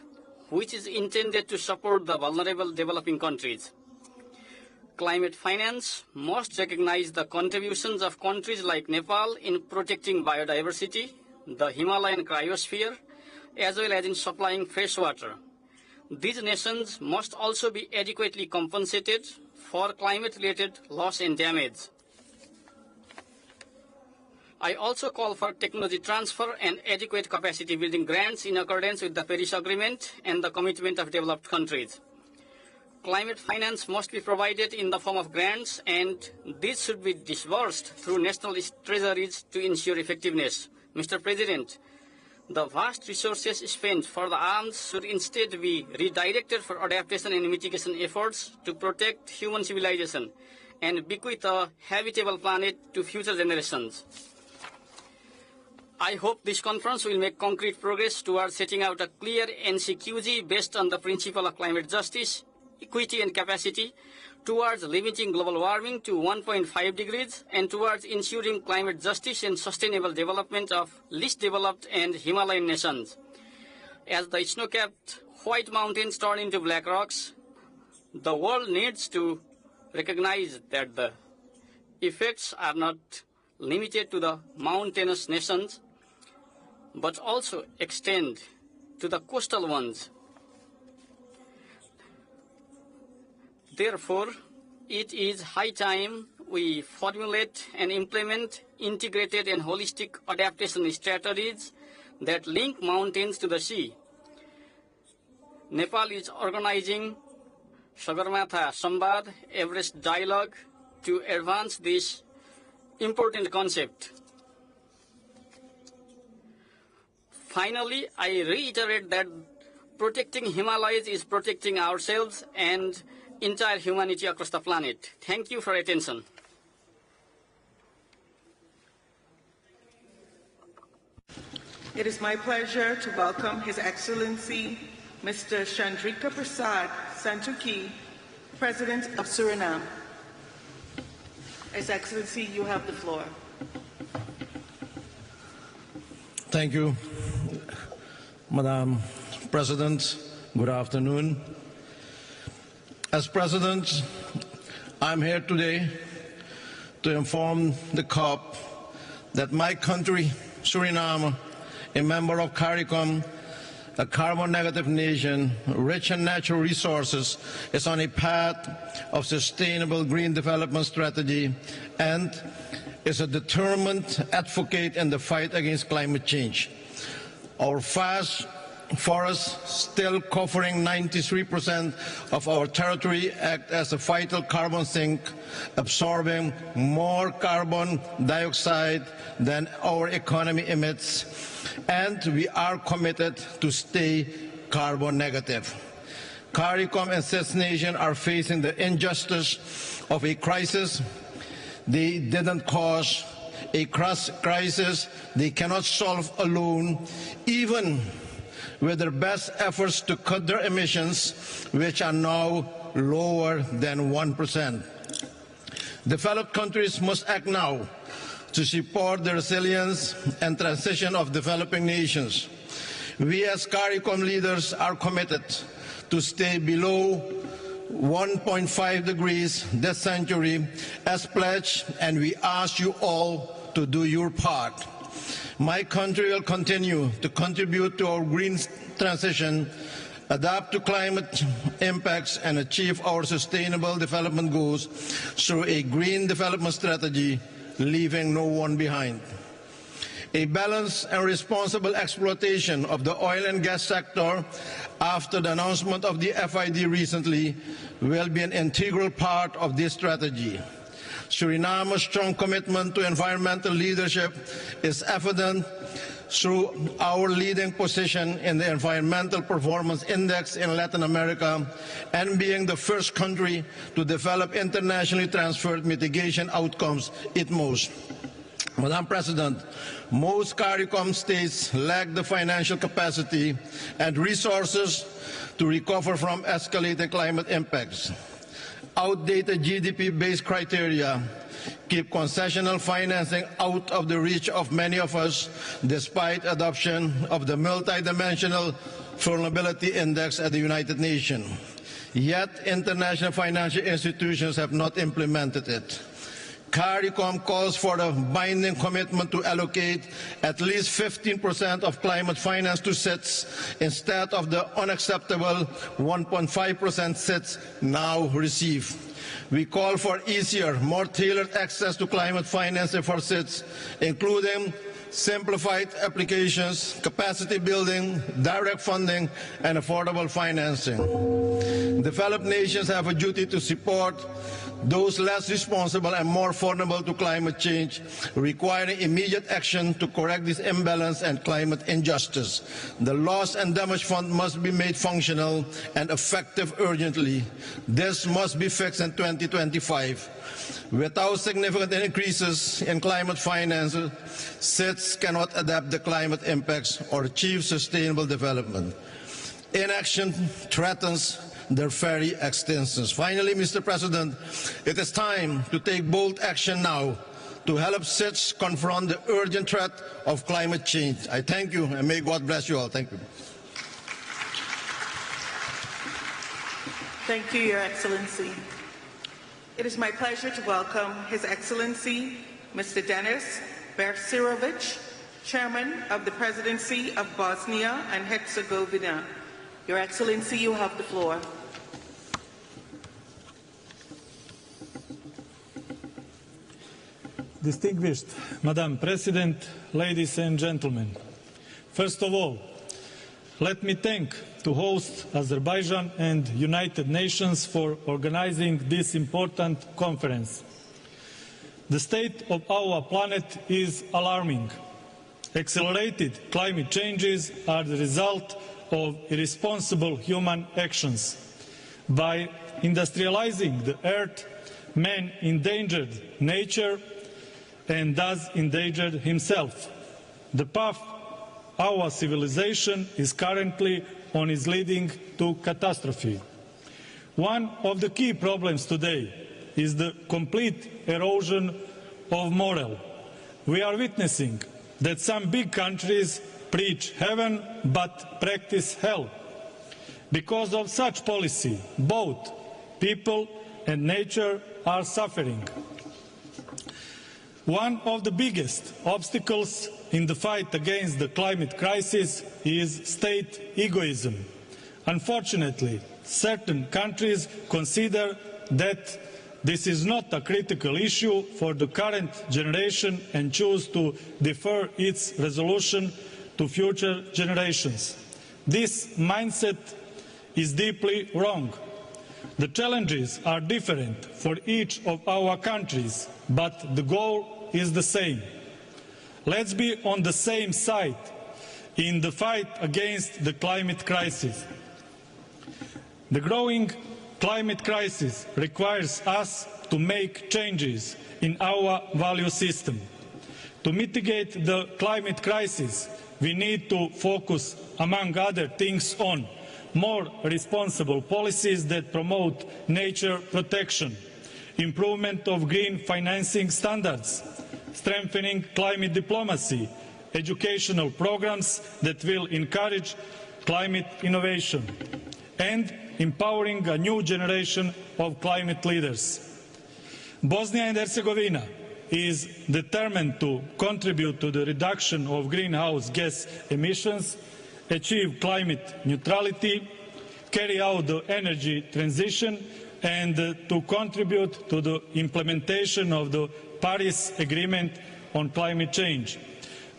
which is intended to support the vulnerable developing countries. Climate finance must recognize the contributions of countries like Nepal in protecting biodiversity, the Himalayan cryosphere, as well as in supplying fresh water. These nations must also be adequately compensated for climate-related loss and damage. I also call for technology transfer and adequate capacity building grants in accordance with the Paris Agreement and the commitment of developed countries. Climate finance must be provided in the form of grants, and this should be disbursed through national treasuries to ensure effectiveness. Mr. President, the vast resources spent for the arms should instead be redirected for adaptation and mitigation efforts to protect human civilization and bequeath a habitable planet to future generations. I hope this conference will make concrete progress towards setting out a clear NCQG based on the principle of climate justice, equity and capacity, towards limiting global warming to 1.5 degrees and towards ensuring climate justice and sustainable development of least developed and Himalayan nations. As the snow-capped white mountains turn into black rocks, the world needs to recognize that the effects are not limited to the mountainous nations, but also extend to the coastal ones. Therefore, it is high time we formulate and implement integrated and holistic adaptation strategies that link mountains to the sea. Nepal is organizing Sagarmatha Sambad Everest Dialogue to advance this important concept. Finally, I reiterate that protecting Himalayas is protecting ourselves and entire humanity across the planet. Thank you for your attention. It is my pleasure to welcome His Excellency Mr. Chandrika Prasad Santokhi, President of Suriname. His Excellency, you have the floor. Thank you, Madam President. Good afternoon. As President, I'm here today to inform the COP that my country, Suriname, a member of CARICOM, a carbon-negative nation, rich in natural resources, is on a path of sustainable green development strategy and is a determined advocate in the fight against climate change. Our vast forests, still covering 93% of our territory, act as a vital carbon sink, absorbing more carbon dioxide than our economy emits, and we are committed to stay carbon negative. CARICOM and CIS nations are facing the injustice of a crisis they didn't cause, a crisis they cannot solve alone, even with their best efforts to cut their emissions, which are now lower than 1%. Developed countries must act now to support the resilience and transition of developing nations. We as CARICOM leaders are committed to stay below 1.5 degrees this century as pledged, and we ask you all to do your part. My country will continue to contribute to our green transition, adapt to climate impacts, and achieve our sustainable development goals through a green development strategy, leaving no one behind. A balanced and responsible exploitation of the oil and gas sector after the announcement of the FID recently will be an integral part of this strategy. Suriname's strong commitment to environmental leadership is evident through our leading position in the Environmental Performance Index in Latin America and being the first country to develop internationally transferred mitigation outcomes ITMOs. Madam President, most CARICOM states lack the financial capacity and resources to recover from escalating climate impacts. Outdated GDP-based criteria keep concessional financing out of the reach of many of us, despite adoption of the multidimensional vulnerability index at the United Nations. Yet international financial institutions have not implemented it. CARICOM calls for a binding commitment to allocate at least 15% of climate finance to CITs instead of the unacceptable 1.5% CITs now receive. We call for easier, more tailored access to climate finance for CITs, including simplified applications, capacity building, direct funding, and affordable financing. Developed nations have a duty to support those less responsible and more vulnerable to climate change, requiring immediate action to correct this imbalance and climate injustice. The Loss and Damage Fund must be made functional and effective urgently. This must be fixed in 2025. Without significant increases in climate finance, CITs cannot adapt the climate impacts or achieve sustainable development. Inaction threatens their very existence. Finally, Mr. President, it is time to take bold action now to help CITs confront the urgent threat of climate change. I thank you, and may God bless you all. Thank you. Thank you, Your Excellency. It is my pleasure to welcome His Excellency, Mr. Denis Bersirovic, Chairman of the Presidency of Bosnia and Herzegovina. Your Excellency, you have the floor. Distinguished Madam President, ladies and gentlemen, first of all, let me thank to host Azerbaijan and United Nations for organizing this important conference. The state of our planet is alarming. Accelerated climate changes are the result of irresponsible human actions. By industrializing the earth, man endangered nature and thus endangered himself. The path our civilization is currently on is leading to catastrophe. One of the key problems today is the complete erosion of moral. We are witnessing that some big countries preach heaven but practice hell. Because of such policy, both people and nature are suffering. One of the biggest obstacles in the fight against the climate crisis is state egoism. Unfortunately, certain countries consider that this is not a critical issue for the current generation and choose to defer its resolution to future generations. This mindset is deeply wrong. The challenges are different for each of our countries, but the goal is the same. Let's be on the same side in the fight against the climate crisis. The growing climate crisis requires us to make changes in our value system. To mitigate the climate crisis, we need to focus, among other things, on more responsible policies that promote nature protection, improvement of green financing standards, strengthening climate diplomacy, educational programs that will encourage climate innovation, and empowering a new generation of climate leaders. Bosnia and Herzegovina is determined to contribute to the reduction of greenhouse gas emissions, achieve climate neutrality, carry out the energy transition, and to contribute to the implementation of the Paris Agreement on climate change.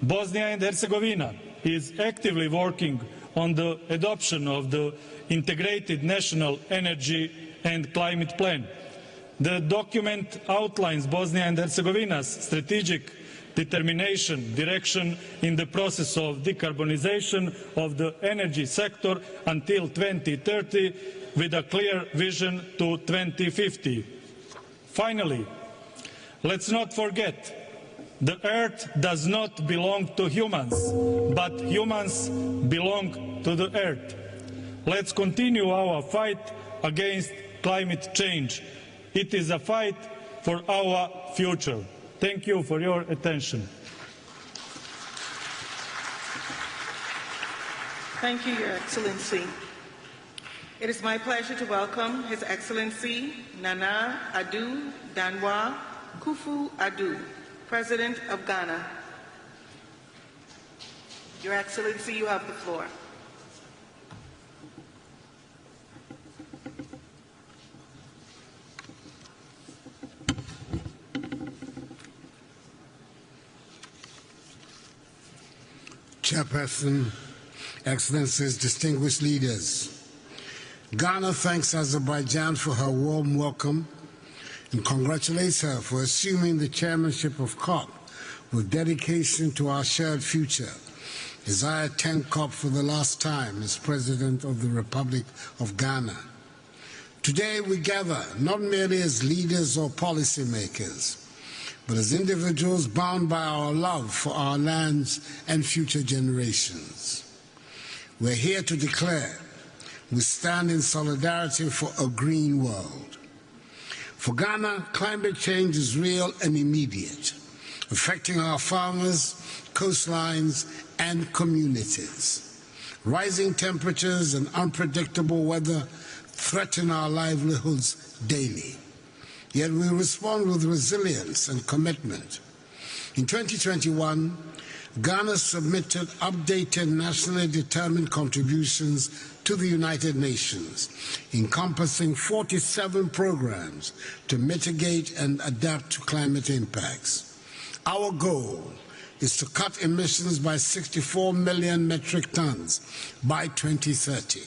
Bosnia and Herzegovina is actively working on the adoption of the Integrated National Energy and Climate Plan. The document outlines Bosnia and Herzegovina's strategic determination, direction in the process of decarbonization of the energy sector until 2030, with a clear vision to 2050. Finally, let's not forget, the earth does not belong to humans, but humans belong to the earth. Let's continue our fight against climate change. It is a fight for our future. Thank you for your attention. Thank you, Your Excellency. It is my pleasure to welcome His Excellency Nana Addo Danwa, Kufuor-Addo, President of Ghana. Your Excellency, you have the floor. Chairperson, Excellencies, distinguished leaders, Ghana thanks Azerbaijan for her warm welcome and congratulates her for assuming the chairmanship of COP with dedication to our shared future, as I attend COP for the last time as President of the Republic of Ghana. Today we gather not merely as leaders or policymakers, but as individuals bound by our love for our lands and future generations. We're here to declare we stand in solidarity for a green world. For Ghana, climate change is real and immediate, affecting our farmers, coastlines, and communities. Rising temperatures and unpredictable weather threaten our livelihoods daily. Yet we respond with resilience and commitment. In 2021, Ghana submitted updated nationally determined contributions to the United Nations, encompassing 47 programs to mitigate and adapt to climate impacts. Our goal is to cut emissions by 64 million metric tons by 2030.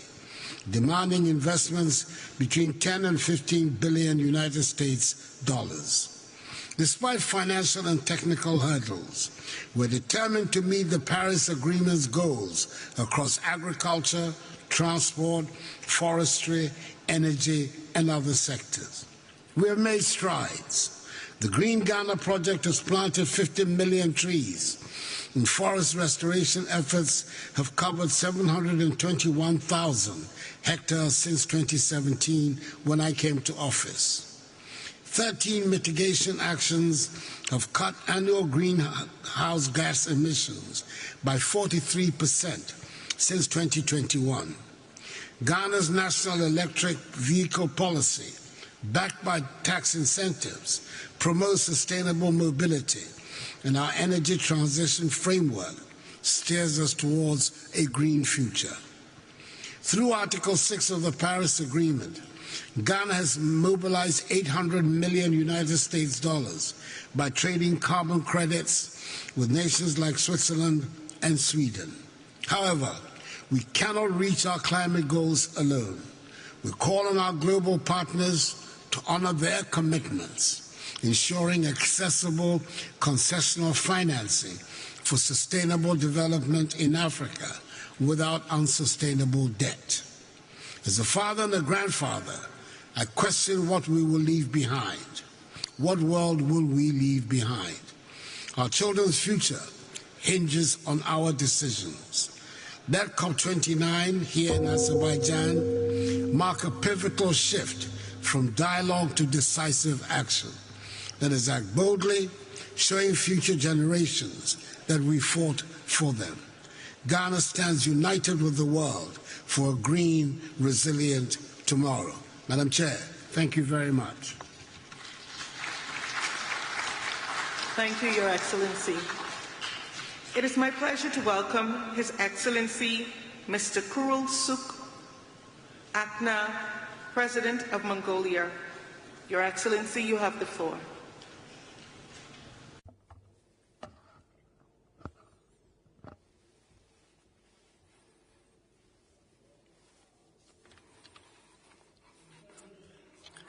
Demanding investments between 10 and 15 billion United States dollars. Despite financial and technical hurdles, we're determined to meet the Paris Agreement's goals across agriculture, transport, forestry, energy, and other sectors. We have made strides. The Green Ghana project has planted 50 million trees, and forest restoration efforts have covered 721,000 hectares since 2017 when I came to office. 13 mitigation actions have cut annual greenhouse gas emissions by 43% since 2021. Ghana's national electric vehicle policy, backed by tax incentives, promotes sustainable mobility, and our energy transition framework steers us towards a green future. Through Article 6 of the Paris Agreement, Ghana has mobilized 800 million United States dollars by trading carbon credits with nations like Switzerland and Sweden. However, we cannot reach our climate goals alone. We call on our global partners to honor their commitments, ensuring accessible concessional financing for sustainable development in Africa without unsustainable debt. As a father and a grandfather, I question what we will leave behind. What world will we leave behind? Our children's future hinges on our decisions. That COP29 here in Azerbaijan mark a pivotal shift from dialogue to decisive action. Let us act boldly, showing future generations that we fought for them. Ghana stands united with the world for a green, resilient tomorrow. Madam Chair, thank you very much. Thank you, Your Excellency. It is my pleasure to welcome His Excellency Mr. Kurulsuk Akna, President of Mongolia. Your Excellency, you have the floor.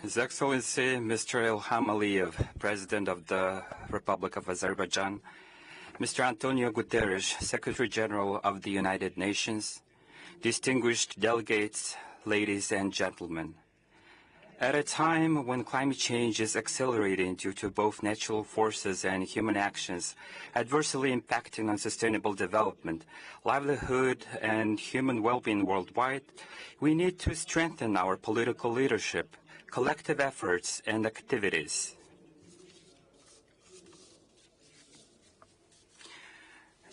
His Excellency Mr. Ilham Aliyev, President of the Republic of Azerbaijan, Mr. Antonio Guterres, Secretary General of the United Nations, distinguished delegates, ladies and gentlemen. At a time when climate change is accelerating due to both natural forces and human actions, adversely impacting on sustainable development, livelihood, and human well-being worldwide, we need to strengthen our political leadership, collective efforts, and activities.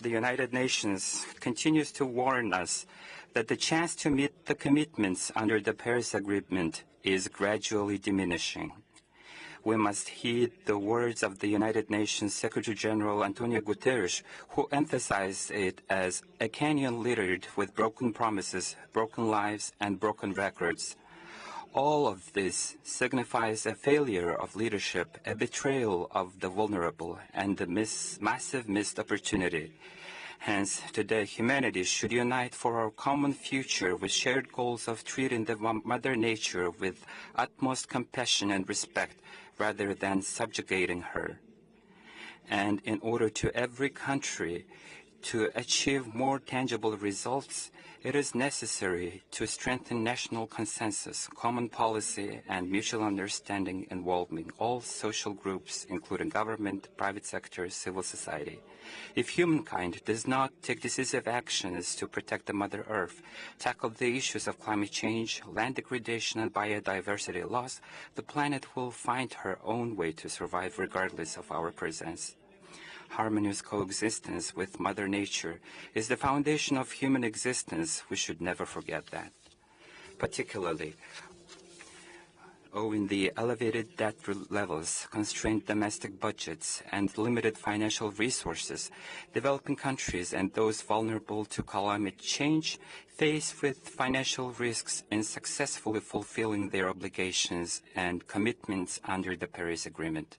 The United Nations continues to warn us that the chance to meet the commitments under the Paris Agreement is gradually diminishing. We must heed the words of the United Nations Secretary General Antonio Guterres, who emphasized it as a canyon littered with broken promises, broken lives, and broken records. All of this signifies a failure of leadership, a betrayal of the vulnerable, and a massive missed opportunity. Hence, today, humanity should unite for our common future with shared goals of treating the Mother Nature with utmost compassion and respect, rather than subjugating her. And in order to every country to achieve more tangible results, it is necessary to strengthen national consensus, common policy, and mutual understanding involving all social groups, including government, private sector, civil society. If humankind does not take decisive actions to protect the Mother Earth, tackle the issues of climate change, land degradation, and biodiversity loss, the planet will find her own way to survive regardless of our presence. Harmonious coexistence with Mother Nature is the foundation of human existence. We should never forget that. Particularly, owing the elevated debt levels, constrained domestic budgets, and limited financial resources, developing countries and those vulnerable to climate change face with financial risks in successfully fulfilling their obligations and commitments under the Paris Agreement.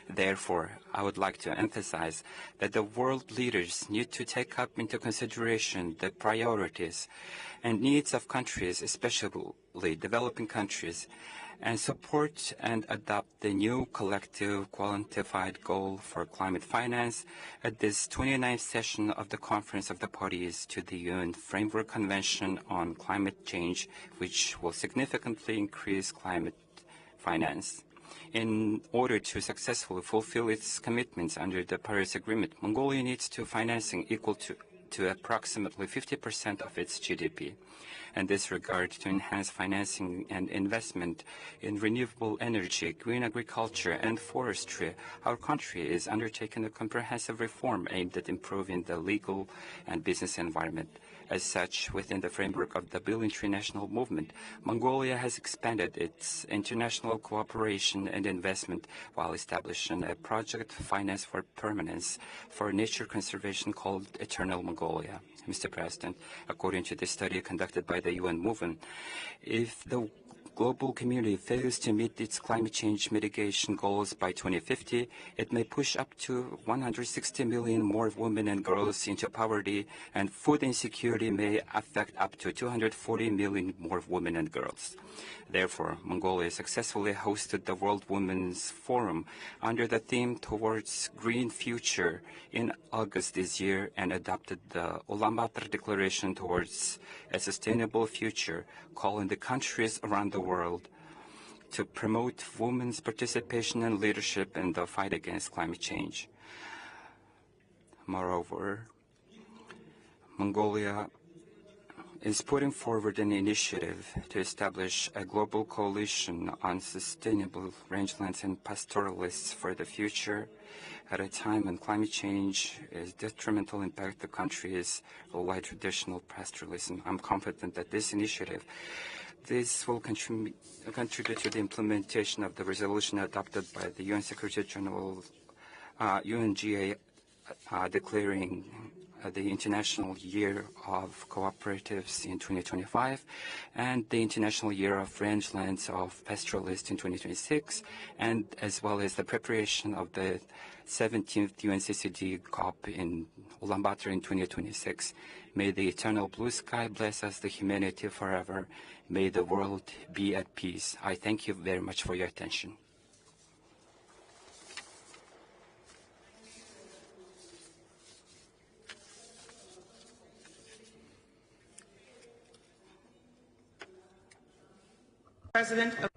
Therefore, I would like to emphasize that the world leaders need to take up into consideration the priorities and needs of countries, especially developing countries, and support and adopt the new collective quantified goal for climate finance at this 29th session of the Conference of the Parties to the UN Framework Convention on Climate Change, which will significantly increase climate finance. In order to successfully fulfill its commitments under the Paris Agreement, Mongolia needs to financing equal to approximately 50% of its GDP. In this regard, to enhance financing and investment in renewable energy, green agriculture, and forestry, our country is undertaking a comprehensive reform aimed at improving the legal and business environment. As such, within the framework of the Bill International Movement, Mongolia has expanded its international cooperation and investment while establishing a project finance for permanence for nature conservation called Eternal Mongolia. Mr. President, according to the study conducted by the UN Movement, if the global community fails to meet its climate change mitigation goals by 2050, it may push up to 160 million more women and girls into poverty, and food insecurity may affect up to 240 million more women and girls. Therefore, Mongolia successfully hosted the World Women's Forum under the theme Towards Green Future in August this year and adopted the Ulaanbaatar Declaration Towards a Sustainable Future, calling the countries around the world to promote women's participation and leadership in the fight against climate change. Moreover, Mongolia is putting forward an initiative to establish a global coalition on sustainable rangelands and pastoralists for the future at a time when climate change is detrimental impact the country's worldwide traditional pastoralism. I'm confident that this initiative will contribute to the implementation of the resolution adopted by the UN Secretary General, UNGA, declaring the International Year of Cooperatives in 2025 and the International Year of Rangelands of Pastoralists in 2026, and as well as the preparation of the 17th UNCCD COP in Ulaanbaatar in 2026. May the eternal blue sky bless us, the humanity forever. May the world be at peace. I thank you very much for your attention. President of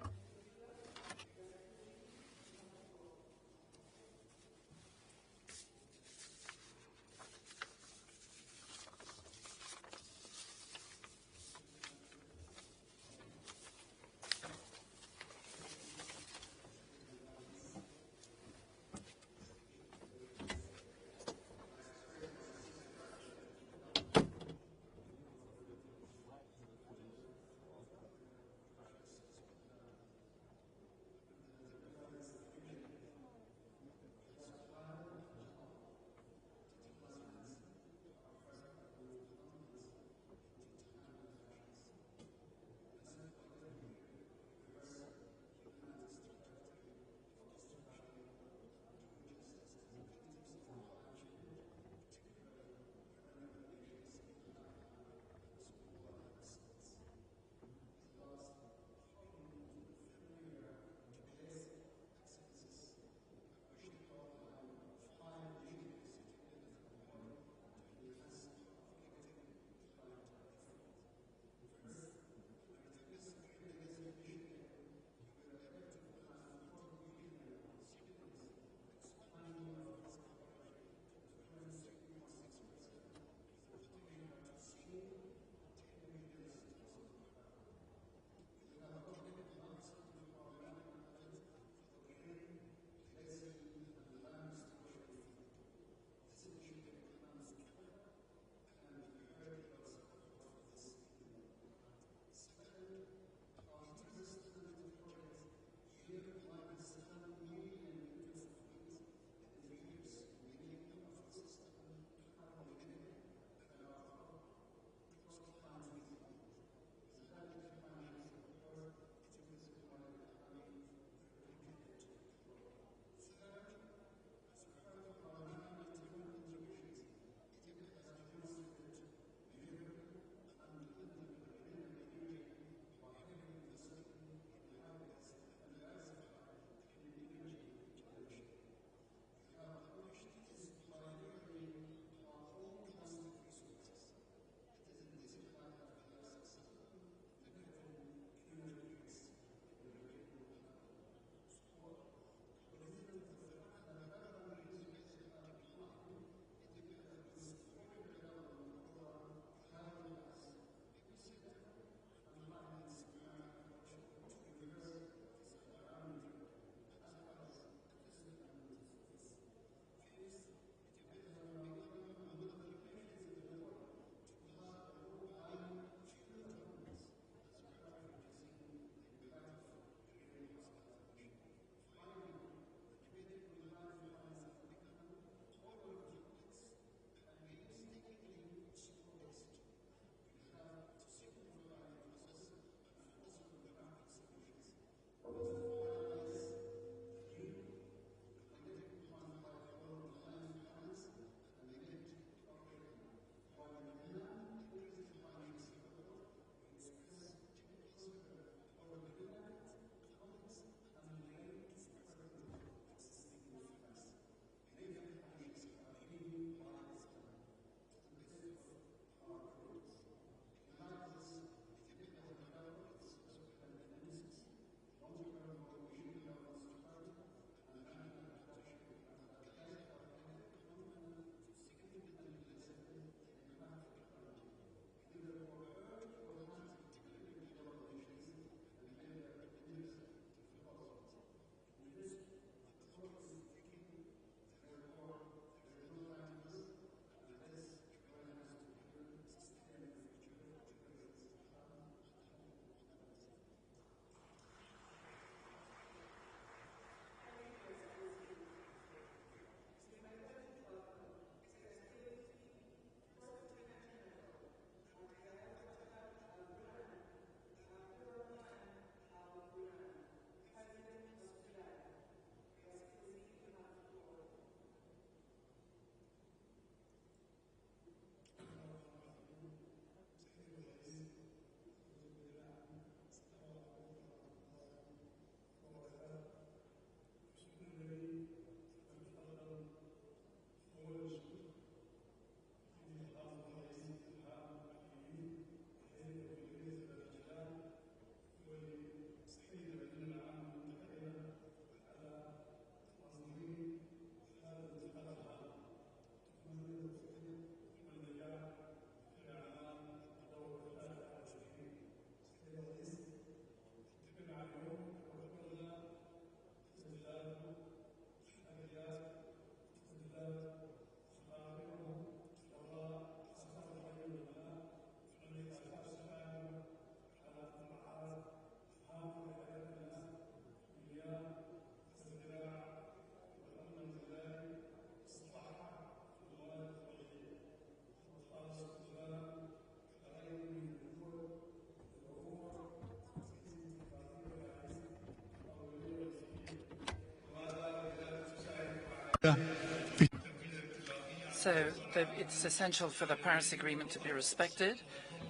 So it's essential for the Paris Agreement to be respected,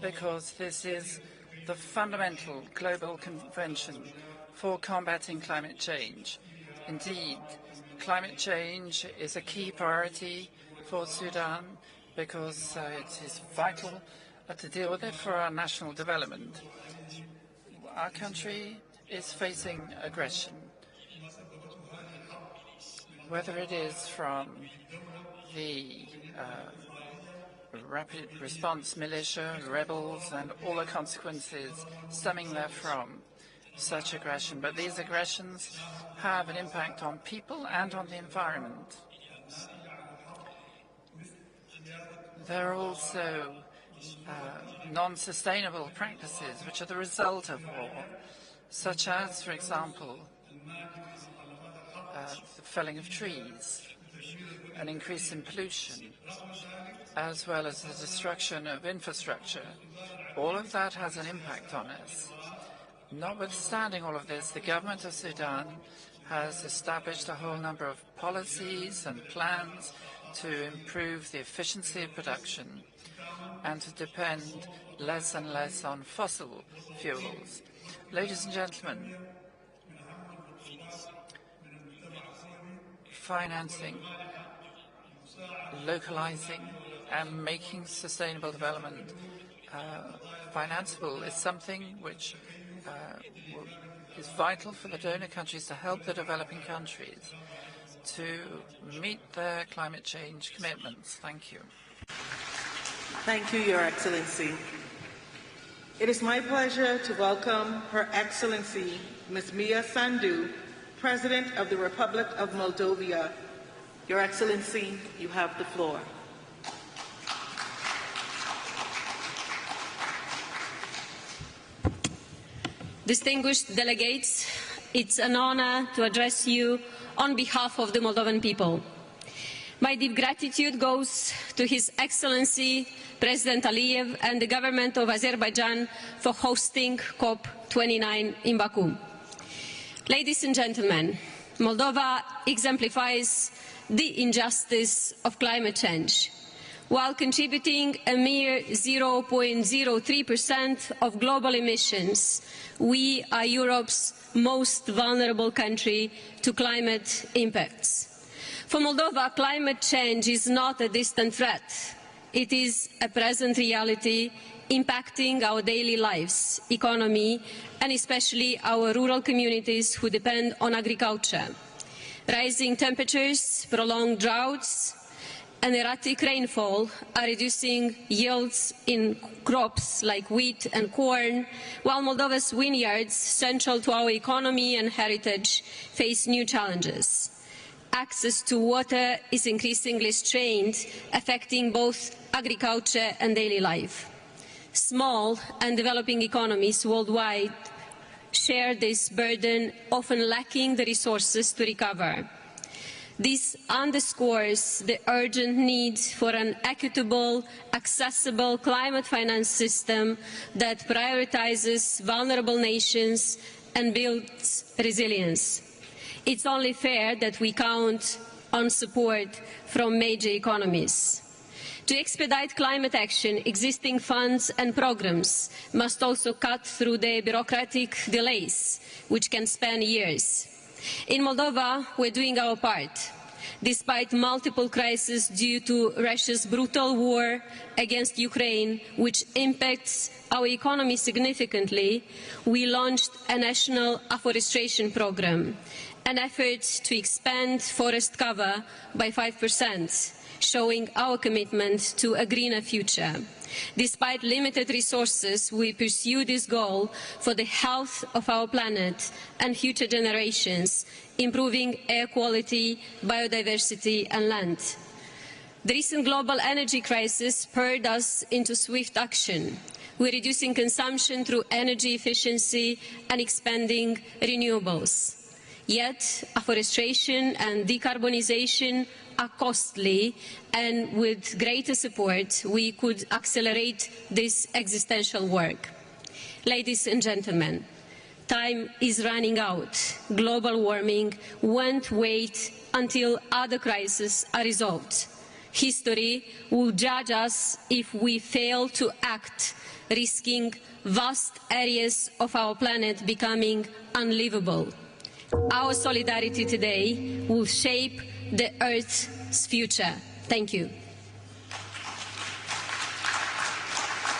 because this is the fundamental global convention for combating climate change. Indeed, climate change is a key priority for Sudan because it is vital to deal with it for our national development. Our country is facing aggression, whether it is from the rapid response militia, rebels, and all the consequences stemming therefrom, such aggression. But these aggressions have an impact on people and on the environment. There are also non-sustainable practices which are the result of war, such as, for example, the felling of trees, an increase in pollution, as well as the destruction of infrastructure. All of that has an impact on us. Notwithstanding all of this, the government of Sudan has established a whole number of policies and plans to improve the efficiency of production and to depend less and less on fossil fuels. Ladies and gentlemen, financing, localizing, and making sustainable development financeable is something which is vital for the donor countries to help the developing countries to meet their climate change commitments. Thank you. Thank you, Your Excellency. It is my pleasure to welcome Her Excellency Ms. Mia Sandu, President of the Republic of Moldova. Your Excellency, you have the floor. Distinguished delegates, it's an honor to address you on behalf of the Moldovan people. My deep gratitude goes to His Excellency President Aliyev and the government of Azerbaijan for hosting COP29 in Baku. Ladies and gentlemen, Moldova exemplifies the injustice of climate change. While contributing a mere 0.03% of global emissions, we are Europe's most vulnerable country to climate impacts. For Moldova, climate change is not a distant threat. It is a present reality impacting our daily lives, economy, and especially our rural communities who depend on agriculture. Rising temperatures, prolonged droughts, and erratic rainfall are reducing yields in crops like wheat and corn, while Moldova's vineyards, central to our economy and heritage, face new challenges. Access to water is increasingly strained, affecting both agriculture and daily life. Small and developing economies worldwide share this burden, often lacking the resources to recover. This underscores the urgent need for an equitable, accessible climate finance system that prioritizes vulnerable nations and builds resilience. It's only fair that we count on support from major economies. To expedite climate action, existing funds and programs must also cut through the bureaucratic delays, which can span years. In Moldova, we're doing our part. Despite multiple crises due to Russia's brutal war against Ukraine, which impacts our economy significantly, we launched a national afforestation program, an effort to expand forest cover by 5%, showing our commitment to a greener future. Despite limited resources, we pursue this goal for the health of our planet and future generations, improving air quality, biodiversity and land. The recent global energy crisis spurred us into swift action. We're reducing consumption through energy efficiency and expanding renewables. Yet, afforestation and decarbonization are costly, and with greater support, we could accelerate this existential work. Ladies and gentlemen, time is running out. Global warming won't wait until other crises are resolved. History will judge us if we fail to act, risking vast areas of our planet becoming unlivable. Our solidarity today will shape the Earth's future. Thank you.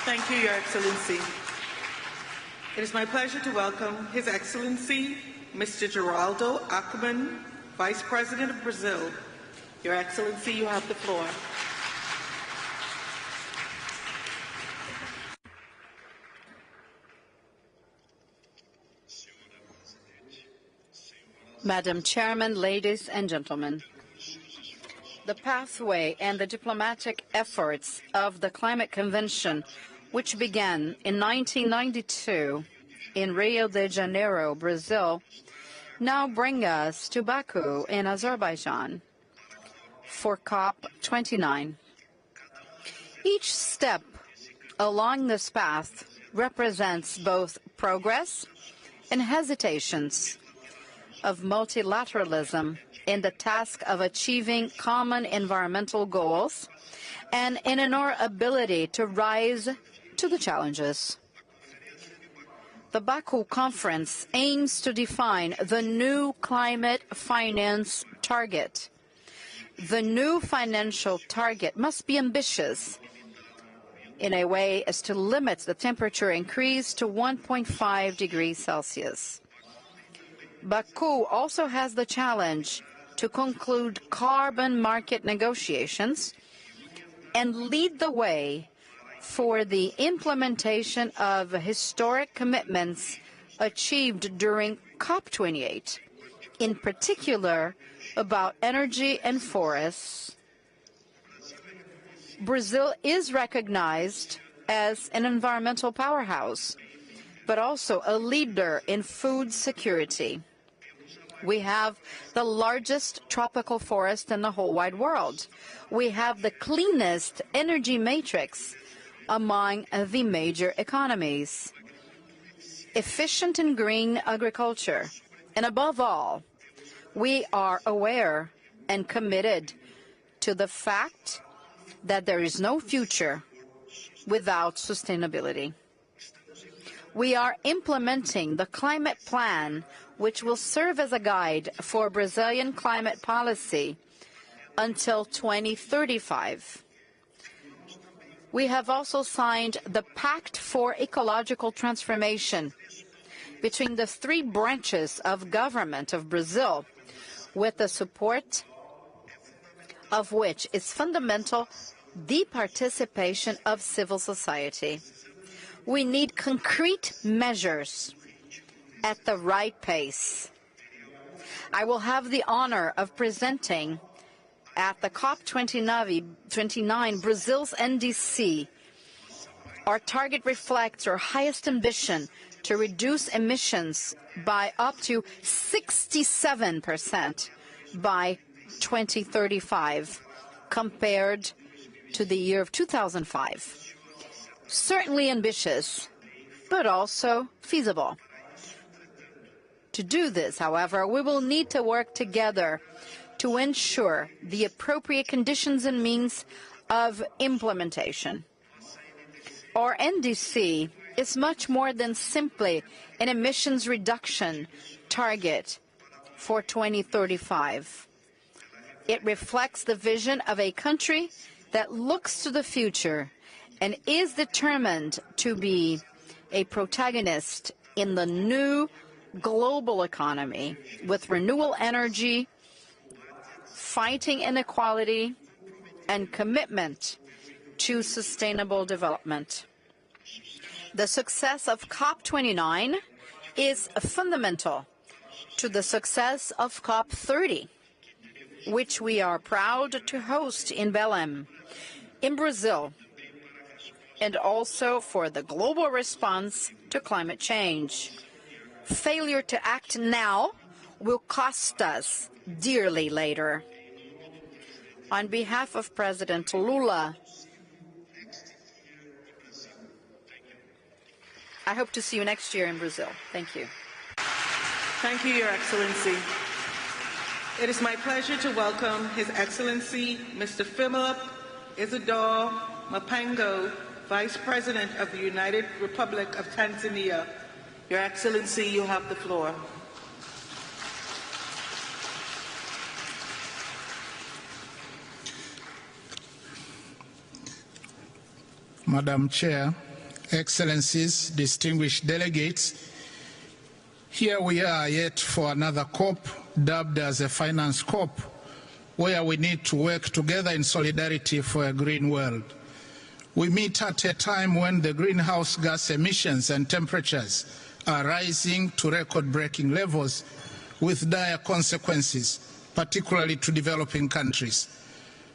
Thank you, Your Excellency. It is my pleasure to welcome His Excellency, Mr. Geraldo Alckmin, Vice President of Brazil. Your Excellency, you have the floor. Madam Chairman, ladies and gentlemen, the pathway and the diplomatic efforts of the Climate Convention, which began in 1992 in Rio de Janeiro, Brazil, now bring us to Baku in Azerbaijan for COP29. Each step along this path represents both progress and hesitations of multilateralism in the task of achieving common environmental goals and in our ability to rise to the challenges. The Baku Conference aims to define the new climate finance target. The new financial target must be ambitious in a way as to limit the temperature increase to 1.5 degrees Celsius. Baku also has the challenge to conclude carbon market negotiations and lead the way for the implementation of historic commitments achieved during COP28, in particular about energy and forests. Brazil is recognized as an environmental powerhouse, but also a leader in food security. We have the largest tropical forest in the whole wide world. We have the cleanest energy matrix among the major economies, efficient and green agriculture, and above all, we are aware and committed to the fact that there is no future without sustainability. We are implementing the climate plan, which will serve as a guide for Brazilian climate policy until 2035. We have also signed the Pact for Ecological Transformation between the three branches of government of Brazil, with the support of which is fundamental the participation of civil society. We need concrete measures at the right pace. I will have the honor of presenting at the COP29 Brazil's NDC. Our target reflects our highest ambition to reduce emissions by up to 67% by 2035 compared to the year of 2005. Certainly ambitious, but also feasible. To do this, however, we will need to work together to ensure the appropriate conditions and means of implementation. Our NDC is much more than simply an emissions reduction target for 2035. It reflects the vision of a country that looks to the future and is determined to be a protagonist in the new global economy with renewable energy, fighting inequality, and commitment to sustainable development. The success of COP29 is fundamental to the success of COP30, which we are proud to host in Belém, in Brazil, and also for the global response to climate change. Failure to act now will cost us dearly later. On behalf of President Lula, I hope to see you next year in Brazil. Thank you. Thank you, Your Excellency. It is my pleasure to welcome His Excellency Mr. Philip Isidore Mapango, Vice President of the United Republic of Tanzania. Your Excellency, you have the floor. Madam Chair, Excellencies, distinguished delegates, here we are yet for another COP, dubbed as a finance COP, where we need to work together in solidarity for a green world. We meet at a time when the greenhouse gas emissions and temperatures are rising to record-breaking levels with dire consequences, particularly to developing countries.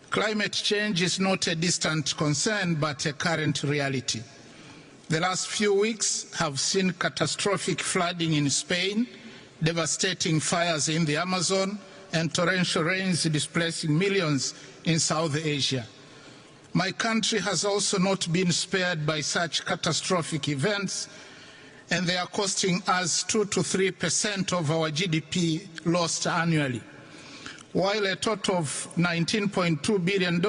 Climate change is not a distant concern, but a current reality. The last few weeks have seen catastrophic flooding in Spain, devastating fires in the Amazon, and torrential rains displacing millions in South Asia. My country has also not been spared by such catastrophic events, and they are costing us 2 to 3% of our GDP lost annually. While a total of $19.2 billion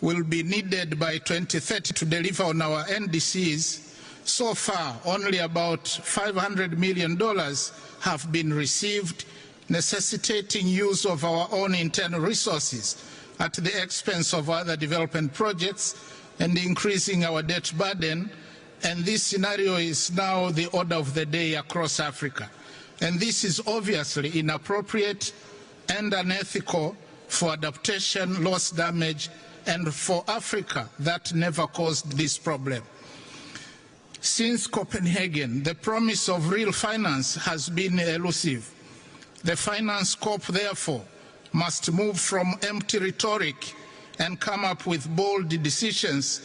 will be needed by 2030 to deliver on our NDCs, so far only about $500 million have been received, necessitating use of our own internal resources at the expense of other development projects and increasing our debt burden. And this scenario is now the order of the day across Africa. And this is obviously inappropriate and unethical for adaptation, loss, damage, and for Africa that never caused this problem. Since Copenhagen, the promise of real finance has been elusive. The finance COP, therefore, must move from empty rhetoric and come up with bold decisions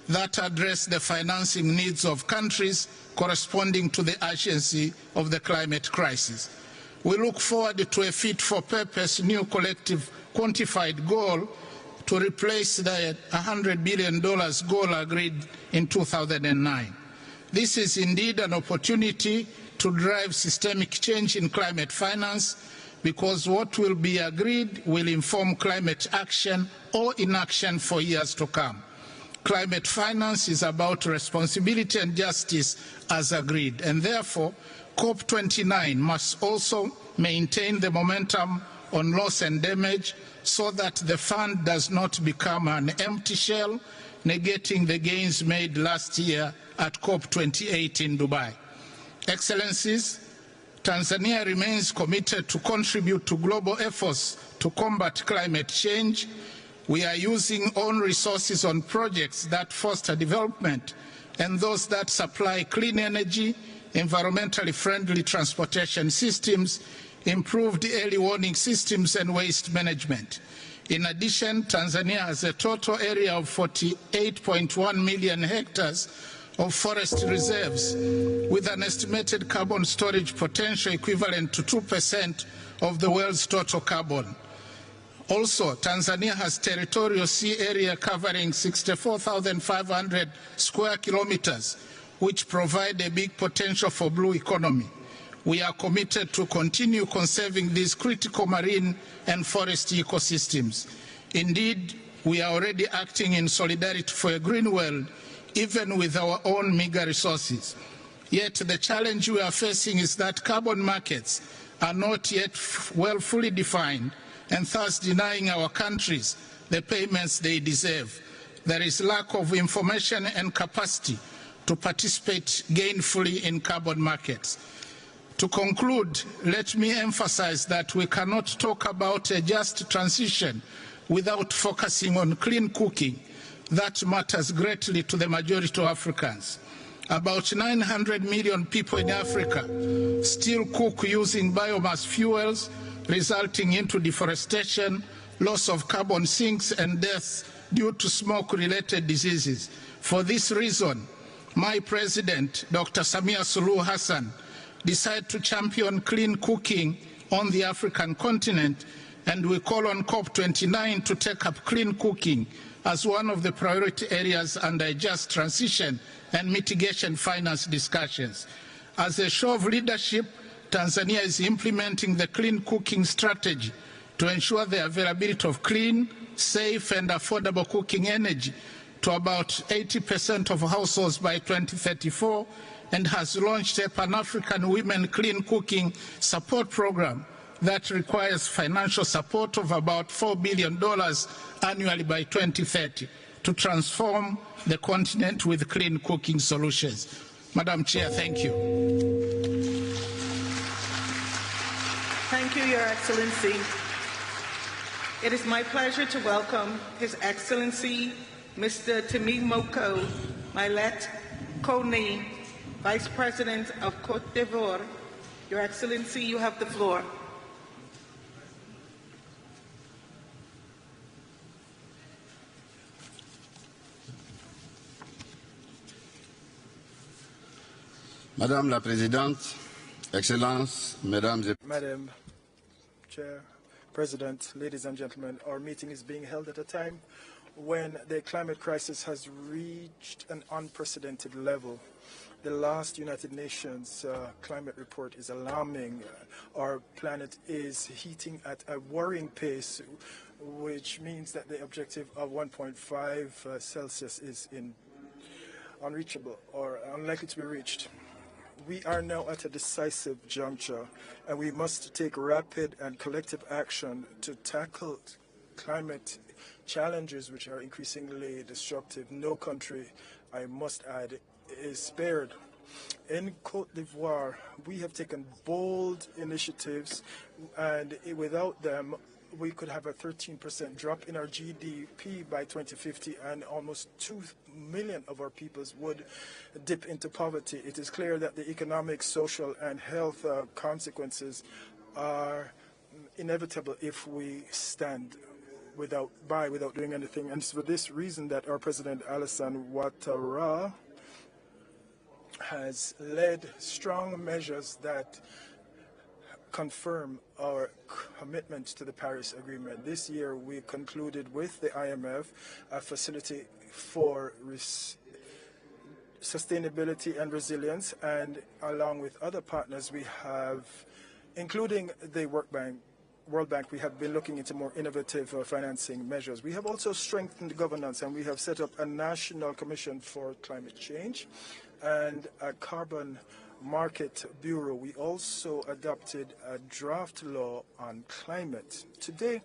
that address the financing needs of countries corresponding to the urgency of the climate crisis. We look forward to a fit-for-purpose new collective quantified goal to replace the $100 billion goal agreed in 2009. This is indeed an opportunity to drive systemic change in climate finance, because what will be agreed will inform climate action or inaction for years to come. Climate finance is about responsibility and justice as agreed, and therefore COP29 must also maintain the momentum on loss and damage so that the fund does not become an empty shell, negating the gains made last year at COP28 in Dubai. Excellencies, Tanzania remains committed to contribute to global efforts to combat climate change. We are using own resources on projects that foster development and those that supply clean energy, environmentally friendly transportation systems, improved early warning systems, and waste management. In addition, Tanzania has a total area of 48.1 million hectares of forest reserves, with an estimated carbon storage potential equivalent to 2% of the world's total carbon. Also, Tanzania has territorial sea area covering 64,500 square kilometers, which provide a big potential for blue economy. We are committed to continue conserving these critical marine and forest ecosystems. Indeed, we are already acting in solidarity for a green world, even with our own meager resources. Yet the challenge we are facing is that carbon markets are not yet fully defined, and thus denying our countries the payments they deserve. There is lack of information and capacity to participate gainfully in carbon markets. To conclude, let me emphasize that we cannot talk about a just transition without focusing on clean cooking. That matters greatly to the majority of Africans. About 900 million people in Africa still cook using biomass fuels, resulting into deforestation, loss of carbon sinks, and deaths due to smoke-related diseases. For this reason, my president, Dr. Samia Suluhu Hassan, decided to champion clean cooking on the African continent, and we call on COP29 to take up clean cooking as one of the priority areas under just transition and mitigation finance discussions. As a show of leadership, Tanzania is implementing the clean cooking strategy to ensure the availability of clean, safe and affordable cooking energy to about 80% of households by 2034, and has launched a Pan-African Women Clean Cooking Support Program that requires financial support of about $4 billion annually by 2030 to transform the continent with clean cooking solutions. Madam Chair, thank you. Thank you, Your Excellency. It is my pleasure to welcome His Excellency Mr. Temimoko Mailet Kone, Vice President of Côte d'Ivoire. Your Excellency, you have the floor. Madame la Présidente, Excellences, Mesdames et Madam Chair, President, ladies and gentlemen, our meeting is being held at a time when the climate crisis has reached an unprecedented level. The last United Nations climate report is alarming. Our planet is heating at a worrying pace, which means that the objective of 1.5 Celsius is unreachable or unlikely to be reached. We are now at a decisive juncture, and we must take rapid and collective action to tackle climate challenges which are increasingly destructive. No country, I must add, is spared. In Côte d'Ivoire, we have taken bold initiatives, and without them, we could have a 13% drop in our GDP by 2050, and almost 2 million of our peoples would dip into poverty. It is clear that the economic, social, and health consequences are inevitable if we stand without doing anything. And it's for this reason that our President Alassane Ouattara has led strong measures that confirm our commitment to the Paris Agreement. This year, we concluded with the IMF a facility for sustainability and resilience, and along with other partners, we have, including the World Bank, we have been looking into more innovative financing measures. We have also strengthened governance, and we have set up a National Commission for Climate Change and a Carbon Market Bureau. We also adopted a draft law on climate. Today,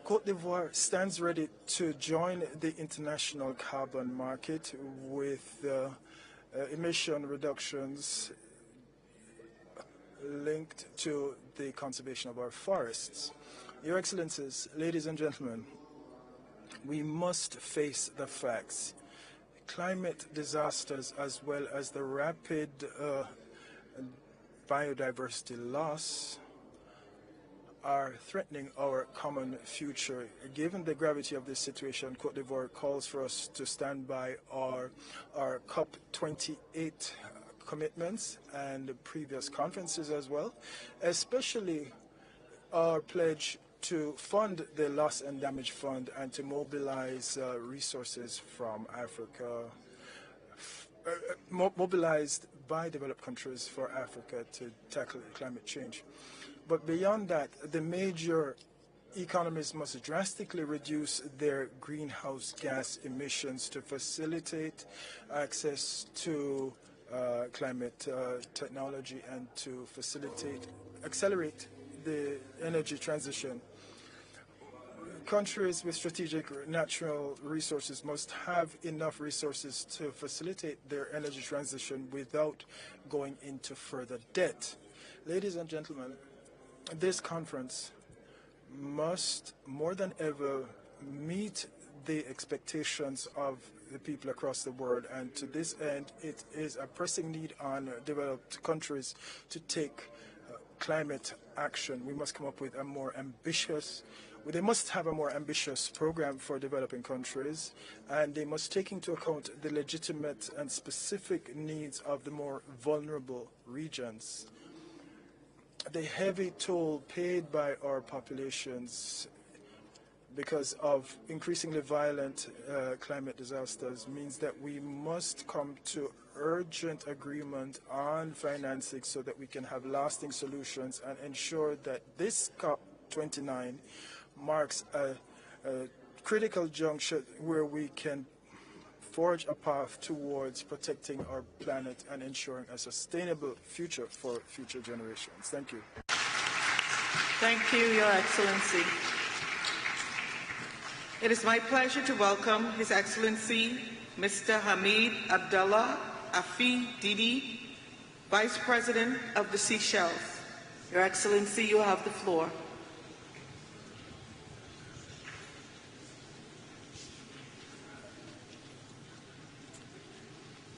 Côte d'Ivoire stands ready to join the international carbon market with emission reductions linked to the conservation of our forests. Your Excellencies, ladies and gentlemen, we must face the facts. Climate disasters, as well as the rapid biodiversity loss, are threatening our common future. Given the gravity of this situation, Côte d'Ivoire calls for us to stand by our COP28 commitments and previous conferences as well, especially our pledge to fund the Loss and Damage Fund and to mobilize resources from Africa, mobilized by developed countries for Africa to tackle climate change. But beyond that, the major economies must drastically reduce their greenhouse gas emissions to facilitate access to climate technology and to accelerate the energy transition. Countries with strategic natural resources must have enough resources to facilitate their energy transition without going into further debt. Ladies and gentlemen, this conference must more than ever meet the expectations of the people across the world, and to this end it is a pressing need on developed countries to take climate action. We must come up with a more ambitious They must have a more ambitious program for developing countries, and they must take into account the legitimate and specific needs of the more vulnerable regions. The heavy toll paid by our populations because of increasingly violent climate disasters means that we must come to urgent agreement on financing so that we can have lasting solutions and ensure that this COP29 marks a critical juncture where we can forge a path towards protecting our planet and ensuring a sustainable future for future generations. Thank you. Thank you, Your Excellency. It is my pleasure to welcome His Excellency Mr. Hamid Abdullah Afi Didi, Vice President of the Seychelles. Your Excellency, you have the floor.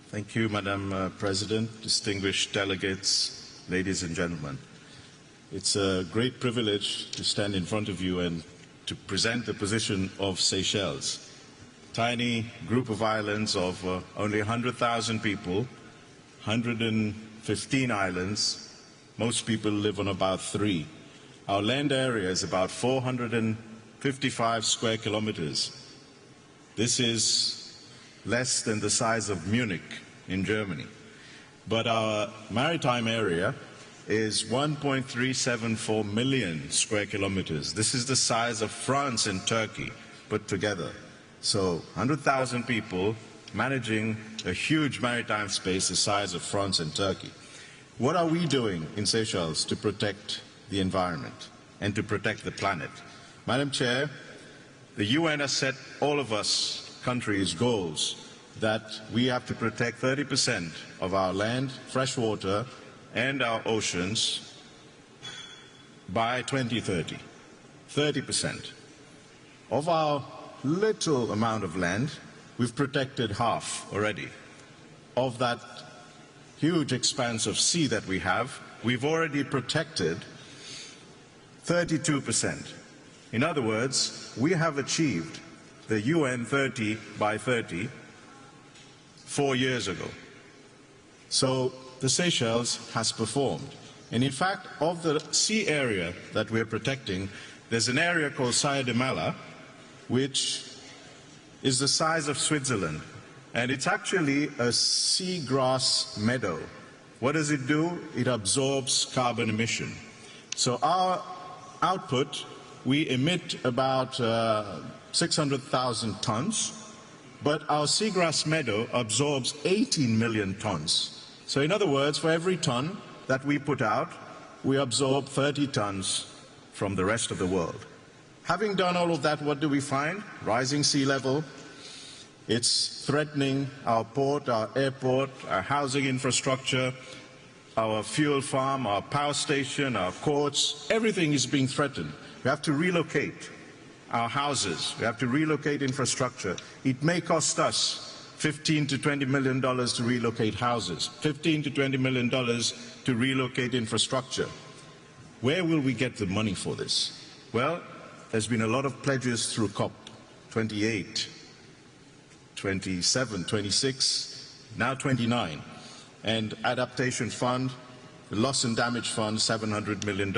Thank you, Madam President, distinguished delegates, ladies and gentlemen. It's a great privilege to stand in front of you and to present the position of Seychelles. Tiny group of islands of only 100,000 people, 115 islands. Most people live on about 3. Our land area is about 455 square kilometers. This is less than the size of Munich in Germany. But our maritime area is 1.374 million square kilometers. This is the size of France and Turkey put together. So 100,000 people managing a huge maritime space the size of France and Turkey. What are we doing in Seychelles to protect the environment and to protect the planet? Madam Chair, the UN has set all of us countries goals that we have to protect 30% of our land, fresh water, and our oceans by 2030. 30%. Of our little amount of land, we've protected half already. Of that huge expanse of sea that we have, we've already protected 32%. In other words, we have achieved the UN 30 by 30 4 years ago. So the Seychelles has performed. And in fact, of the sea area that we're protecting, there's an area called Saya de Mala, which is the size of Switzerland. And it's actually a seagrass meadow. What does it do? It absorbs carbon emission. So our output, we emit about 600,000 tons, but our seagrass meadow absorbs 18 million tons. So in other words, for every ton that we put out, we absorb 30 tons from the rest of the world. Having done all of that, what do we find? Rising sea level. It's threatening our port, our airport, our housing infrastructure, our fuel farm, our power station, our courts. Everything is being threatened. We have to relocate our houses. We have to relocate infrastructure. It may cost us $15 to $20 million to relocate houses, $15 to $20 million to relocate infrastructure. Where will we get the money for this? Well, there's been a lot of pledges through COP 28, 27, 26, now 29. And adaptation fund, the loss and damage fund, $700 million.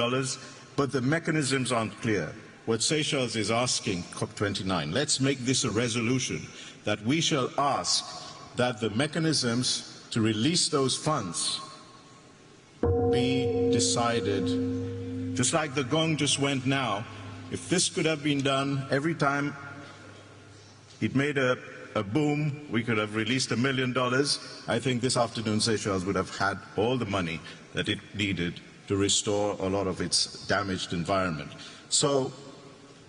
But the mechanisms aren't clear. What Seychelles is asking, COP29, let's make this a resolution that we shall ask that the mechanisms to release those funds be decided. Just like the gong just went now, if this could have been done every time it made a boom, we could have released $1 million. I think this afternoon Seychelles would have had all the money that it needed to restore a lot of its damaged environment. So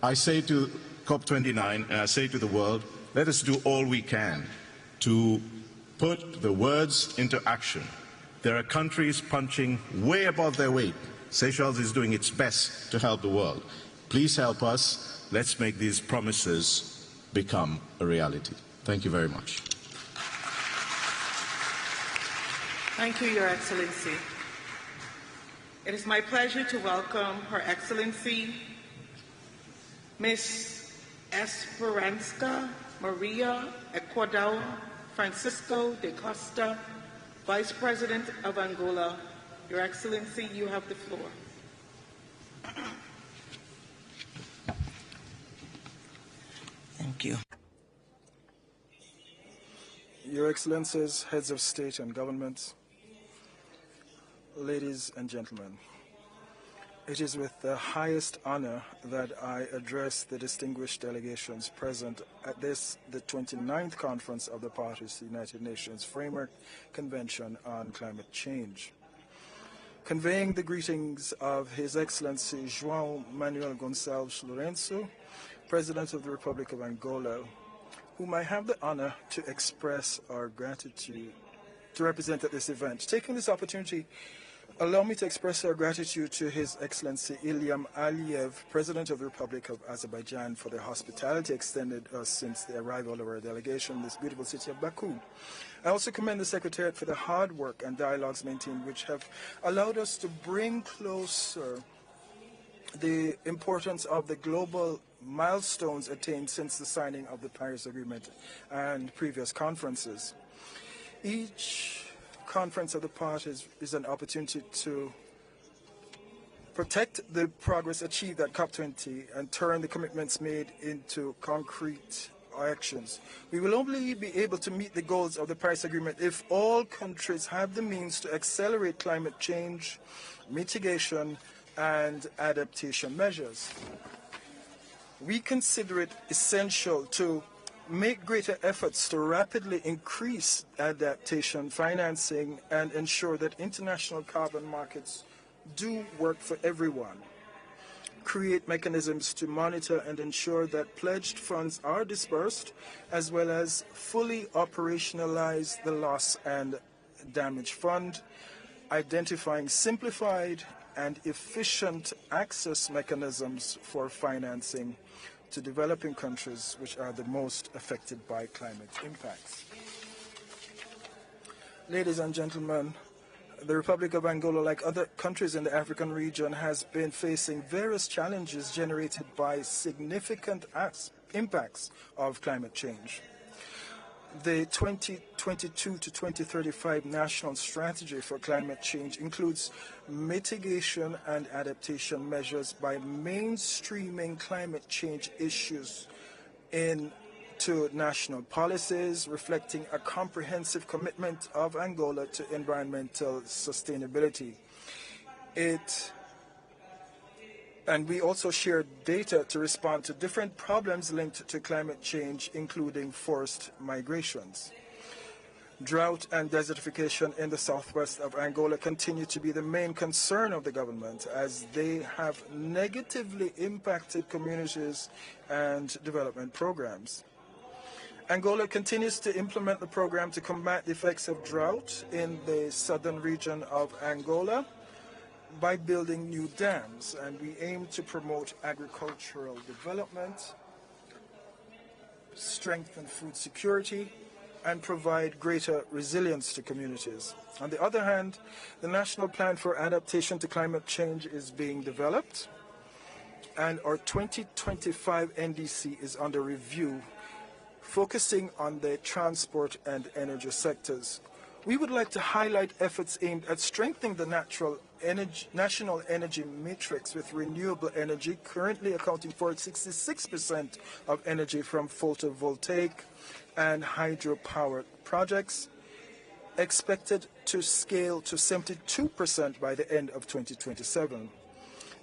I say to COP29, and I say to the world, let us do all we can to put the words into action. There are countries punching way above their weight. Seychelles is doing its best to help the world. Please help us. Let's make these promises become a reality. Thank you very much. Thank you, Your Excellency. It is my pleasure to welcome Her Excellency Ms. Esperanza Maria Ecuador Francisco de Costa, Vice President of Angola. Your Excellency, you have the floor. Your Excellencies, heads of state and government, ladies and gentlemen, it is with the highest honor that I address the distinguished delegations present at this, the 29th Conference of the Parties to the United Nations Framework Convention on Climate Change. Conveying the greetings of His Excellency João Manuel Gonçalves Lourenço, President of the Republic of Angola, whom I have the honor to express our gratitude to represent at this event. Taking this opportunity, allow me to express our gratitude to His Excellency Ilham Aliyev, President of the Republic of Azerbaijan, for the hospitality extended us since the arrival of our delegation in this beautiful city of Baku. I also commend the Secretariat for the hard work and dialogues maintained, which have allowed us to bring closer the importance of the global milestones attained since the signing of the Paris Agreement and previous conferences. Each conference of the parties is an opportunity to protect the progress achieved at COP20 and turn the commitments made into concrete actions. We will only be able to meet the goals of the Paris Agreement if all countries have the means to accelerate climate change, mitigation, and adaptation measures. We consider it essential to make greater efforts to rapidly increase adaptation financing and ensure that international carbon markets do work for everyone. Create mechanisms to monitor and ensure that pledged funds are dispersed, as well as fully operationalize the loss and damage fund, identifying simplified and efficient access mechanisms for financing to developing countries which are the most affected by climate impacts. Ladies and gentlemen, the Republic of Angola, like other countries in the African region, has been facing various challenges generated by significant impacts of climate change. The 2022 to 2035 National Strategy for Climate Change includes mitigation and adaptation measures by mainstreaming climate change issues into national policies, reflecting a comprehensive commitment of Angola to environmental sustainability. And we also share data to respond to different problems linked to climate change, including forced migrations. Drought and desertification in the southwest of Angola continue to be the main concern of the government, as they have negatively impacted communities and development programs. Angola continues to implement the program to combat the effects of drought in the southern region of Angola by building new dams, and we aim to promote agricultural development, strengthen food security, and provide greater resilience to communities. On the other hand, the National Plan for Adaptation to Climate Change is being developed, and our 2025 NDC is under review, focusing on the transport and energy sectors. We would like to highlight efforts aimed at strengthening the national energy matrix with renewable energy, currently accounting for 66% of energy from photovoltaic and hydropower projects, expected to scale to 72% by the end of 2027.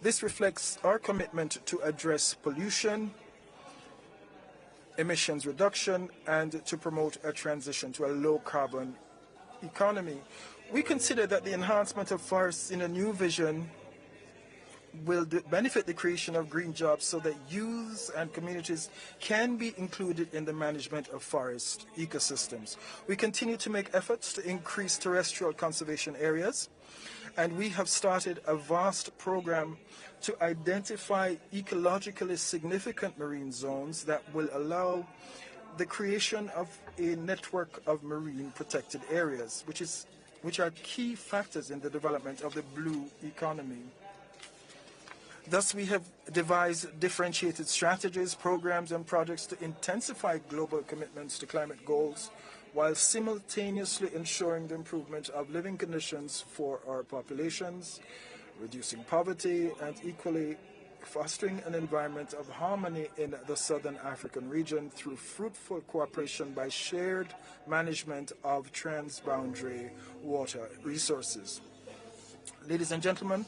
This reflects our commitment to address pollution, emissions reduction, and to promote a transition to a low-carbon economy. We consider that the enhancement of forests in a new vision will benefit the creation of green jobs so that youths and communities can be included in the management of forest ecosystems. We continue to make efforts to increase terrestrial conservation areas, and we have started a vast program to identify ecologically significant marine zones that will allow the creation of a network of marine protected areas, which are key factors in the development of the blue economy. Thus, we have devised differentiated strategies, programs, and projects to intensify global commitments to climate goals, while simultaneously ensuring the improvement of living conditions for our populations, reducing poverty, and equally fostering an environment of harmony in the Southern African region through fruitful cooperation by shared management of transboundary water resources. Ladies and gentlemen,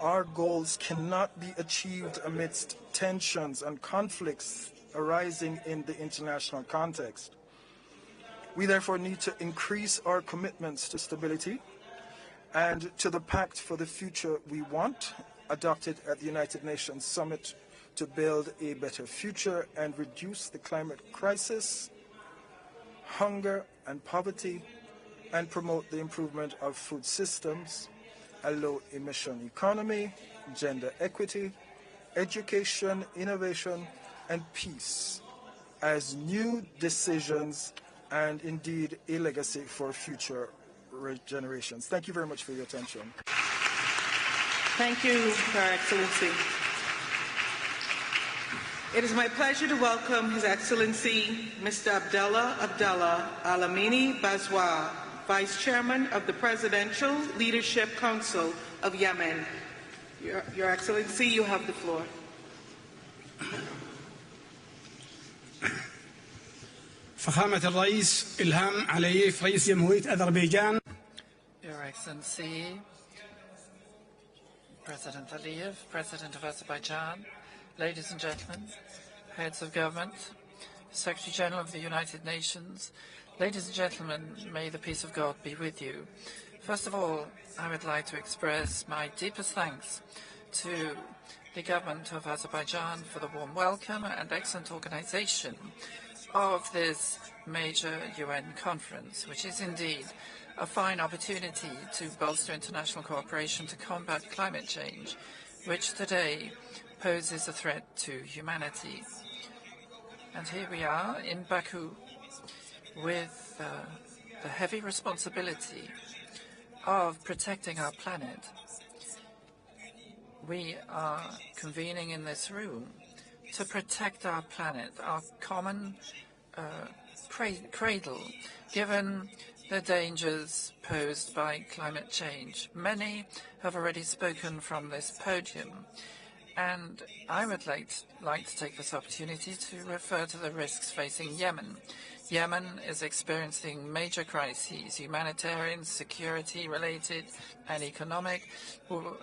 our goals cannot be achieved amidst tensions and conflicts arising in the international context. We therefore need to increase our commitments to stability and to the Pact for the Future we Want, adopted at the United Nations Summit to build a better future and reduce the climate crisis, hunger and poverty, and promote the improvement of food systems, a low-emission economy, gender equity, education, innovation, and peace as new decisions and indeed a legacy for future generations. Thank you very much for your attention. Thank you, Your Excellency. It is my pleasure to welcome His Excellency Mr. Abdallah Alamini Bazwa, Vice Chairman of the Presidential Leadership Council of Yemen. Your Excellency, you have the floor. فخامة الرئيس إلهام علييف رئيس جمهورية أذربيجان. Your Excellency, President Aliyev, President of Azerbaijan, ladies and gentlemen, heads of government, Secretary General of the United Nations, ladies and gentlemen, may the peace of God be with you. First of all, I would like to express my deepest thanks to the government of Azerbaijan for the warm welcome and excellent organization of this major UN conference, which is indeed a fine opportunity to bolster international cooperation to combat climate change, which today poses a threat to humanity. And here we are in Baku with the heavy responsibility of protecting our planet. We are convening in this room to protect our planet, our common cradle, given the dangers posed by climate change. Many have already spoken from this podium, and I would like to take this opportunity to refer to the risks facing Yemen. Yemen is experiencing major crises, humanitarian, security-related, and economic,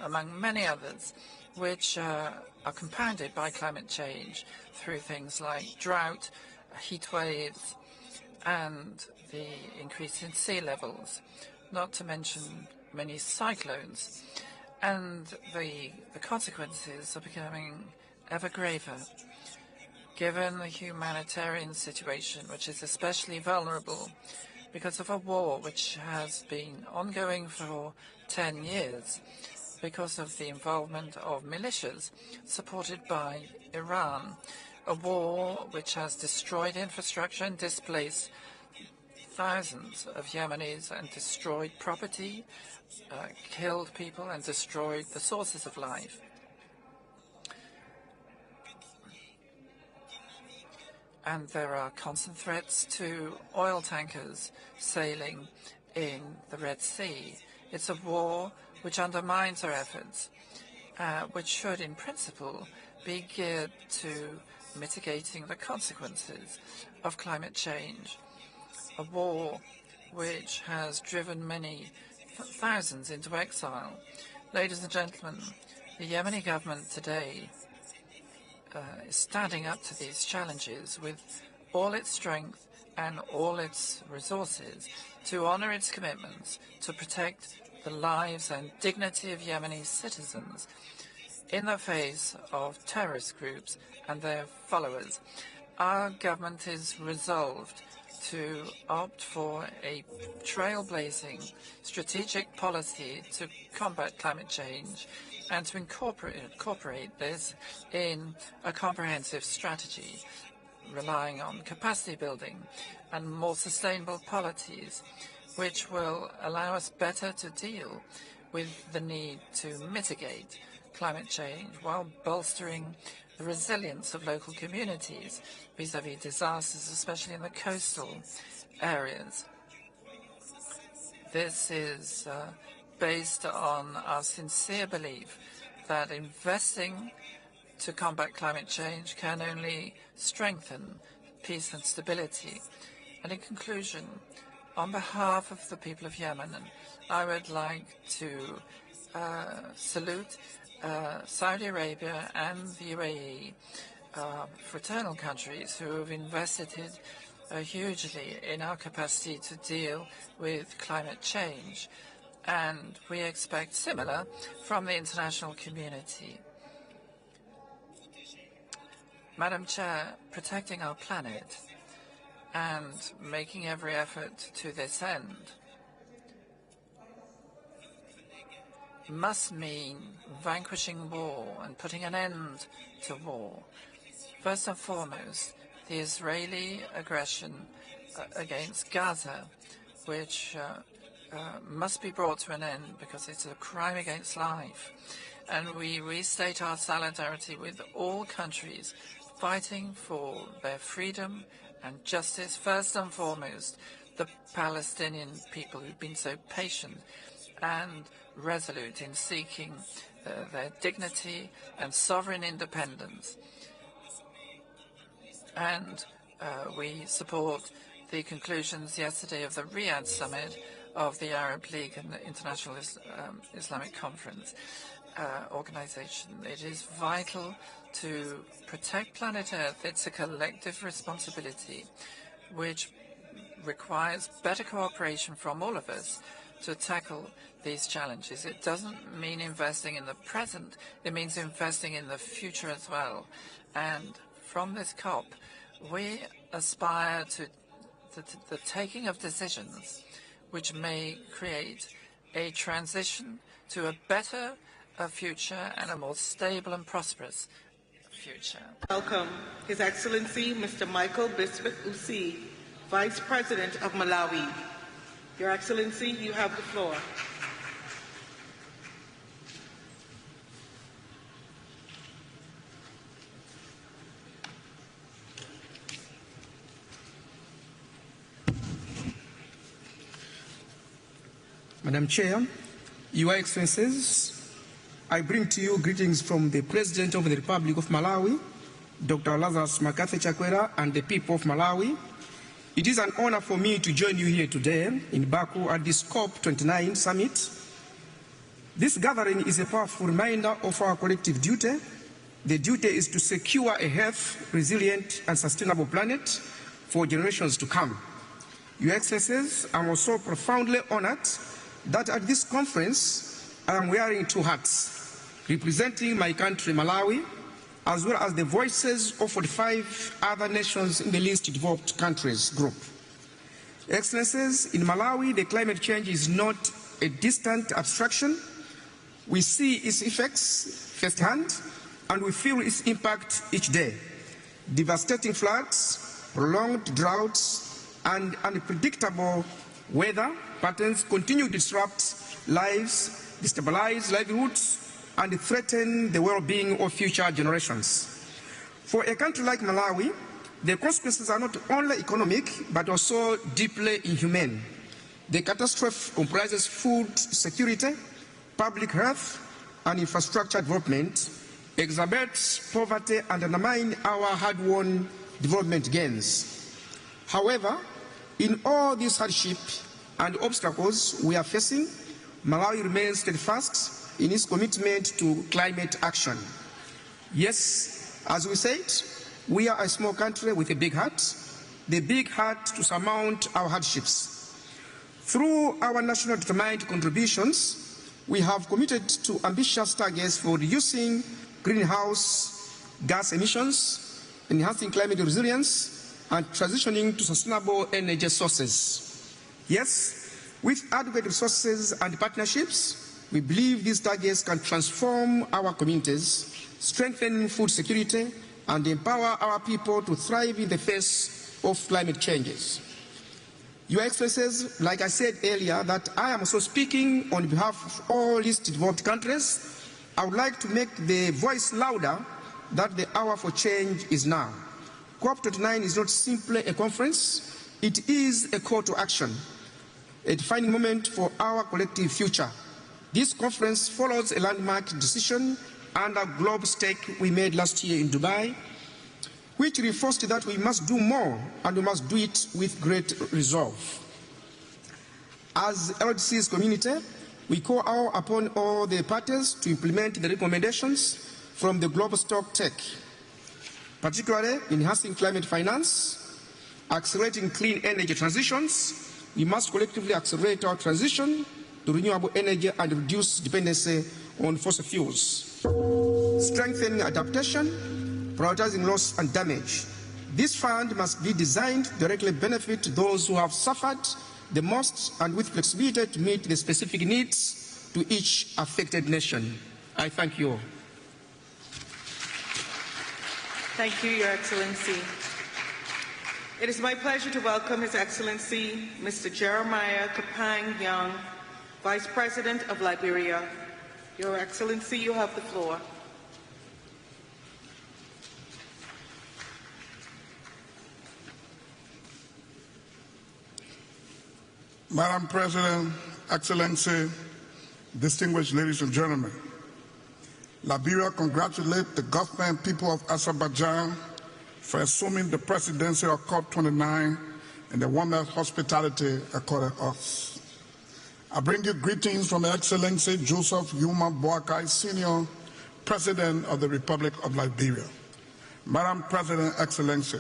among many others, which are compounded by climate change through things like drought, heat waves, and the increase in sea levels, not to mention many cyclones. And the consequences are becoming ever graver, given the humanitarian situation, which is especially vulnerable because of a war which has been ongoing for 10 years, because of the involvement of militias supported by Iran, a war which has destroyed infrastructure and displaced thousands of Yemenis and destroyed property, killed people and destroyed the sources of life. And there are constant threats to oil tankers sailing in the Red Sea. It's a war which undermines our efforts, which should, in principle, be geared to mitigating the consequences of climate change. A war which has driven many thousands into exile. Ladies and gentlemen, the Yemeni government today is standing up to these challenges with all its strength and all its resources to honor its commitments to protect the lives and dignity of Yemeni citizens in the face of terrorist groups and their followers. Our government is resolved to opt for a trailblazing strategic policy to combat climate change and to incorporate this in a comprehensive strategy, relying on capacity building and more sustainable policies, which will allow us better to deal with the need to mitigate climate change while bolstering the resilience of local communities vis-à-vis disasters, especially in the coastal areas. This is based on our sincere belief that investing to combat climate change can only strengthen peace and stability. And in conclusion, on behalf of the people of Yemen, I would like to salute Saudi Arabia and the UAE, fraternal countries who have invested hugely in our capacity to deal with climate change. And we expect similar from the international community. Madam Chair, protecting our planet and making every effort to this end must mean vanquishing war and putting an end to war. First and foremost, the Israeli aggression against Gaza, which must be brought to an end because it's a crime against life. And we restate our solidarity with all countries fighting for their freedom and justice, first and foremost, the Palestinian people who've been so patient and resolute in seeking their dignity and sovereign independence. And we support the conclusions yesterday of the Riyadh summit of the Arab League and the International Islamic Conference organization. It is vital to protect planet Earth. It's a collective responsibility which requires better cooperation from all of us to tackle these challenges. It doesn't mean investing in the present, it means investing in the future as well. And from this COP, we aspire to the taking of decisions which may create a transition to a better future and a more stable and prosperous future. Welcome His Excellency Mr. Michael Bismuth Usi, Vice President of Malawi. Your Excellency, you have the floor. Madam Chair, Your Excellencies, I bring to you greetings from the President of the Republic of Malawi, Dr. Lazarus Makafe Chakwera, and the people of Malawi. It is an honor for me to join you here today in Baku at this COP29 summit. This gathering is a powerful reminder of our collective duty. The duty is to secure a healthy, resilient, and sustainable planet for generations to come. Your Excellencies, I'm also profoundly honored that at this conference I am wearing two hats, representing my country, Malawi, as well as the voices of 45 other nations in the least developed countries group. Excellencies, in Malawi, the climate change is not a distant abstraction. We see its effects firsthand, and we feel its impact each day. Devastating floods, prolonged droughts, and unpredictable weather patterns continue to disrupt lives, destabilize livelihoods, and threaten the well-being of future generations. For a country like Malawi, the consequences are not only economic, but also deeply inhumane. The catastrophe comprises food security, public health, and infrastructure development, exacerbates poverty, and undermines our hard-won development gains. However, in all these hardships and obstacles we are facing, Malawi remains steadfast in its commitment to climate action. Yes, as we said, we are a small country with a big heart, the big heart to surmount our hardships. Through our national determined contributions, we have committed to ambitious targets for reducing greenhouse gas emissions, enhancing climate resilience, and transitioning to sustainable energy sources. Yes, with adequate resources and partnerships, we believe these targets can transform our communities, strengthen food security, and empower our people to thrive in the face of climate changes. Your Excellencies, like I said earlier, that I am also speaking on behalf of all least developed countries, I would like to make the voice louder that the hour for change is now. COP29 is not simply a conference, it is a call to action, a defining moment for our collective future. This conference follows a landmark decision under Globe Stake we made last year in Dubai, which reinforced that we must do more and we must do it with great resolve. As LDC's community, we call out upon all the parties to implement the recommendations from the Global Stock Tech, particularly enhancing climate finance, accelerating clean energy transitions. We must collectively accelerate our transition to renewable energy and reduce dependency on fossil fuels. Strengthening adaptation, prioritizing loss and damage. This fund must be designed to directly benefit those who have suffered the most and with flexibility to meet the specific needs to each affected nation. I thank you all. Thank you, Your Excellency. It is my pleasure to welcome His Excellency Mr. Jeremiah Kapang Young, Vice President of Liberia. Your Excellency, you have the floor. Madam President, Excellency, distinguished ladies and gentlemen, Liberia congratulates the government and people of Azerbaijan for assuming the presidency of COP29 and the warm hospitality accorded us. I bring you greetings from Excellency Joseph Yuma Boakai, Senior President of the Republic of Liberia. Madam President, Excellency,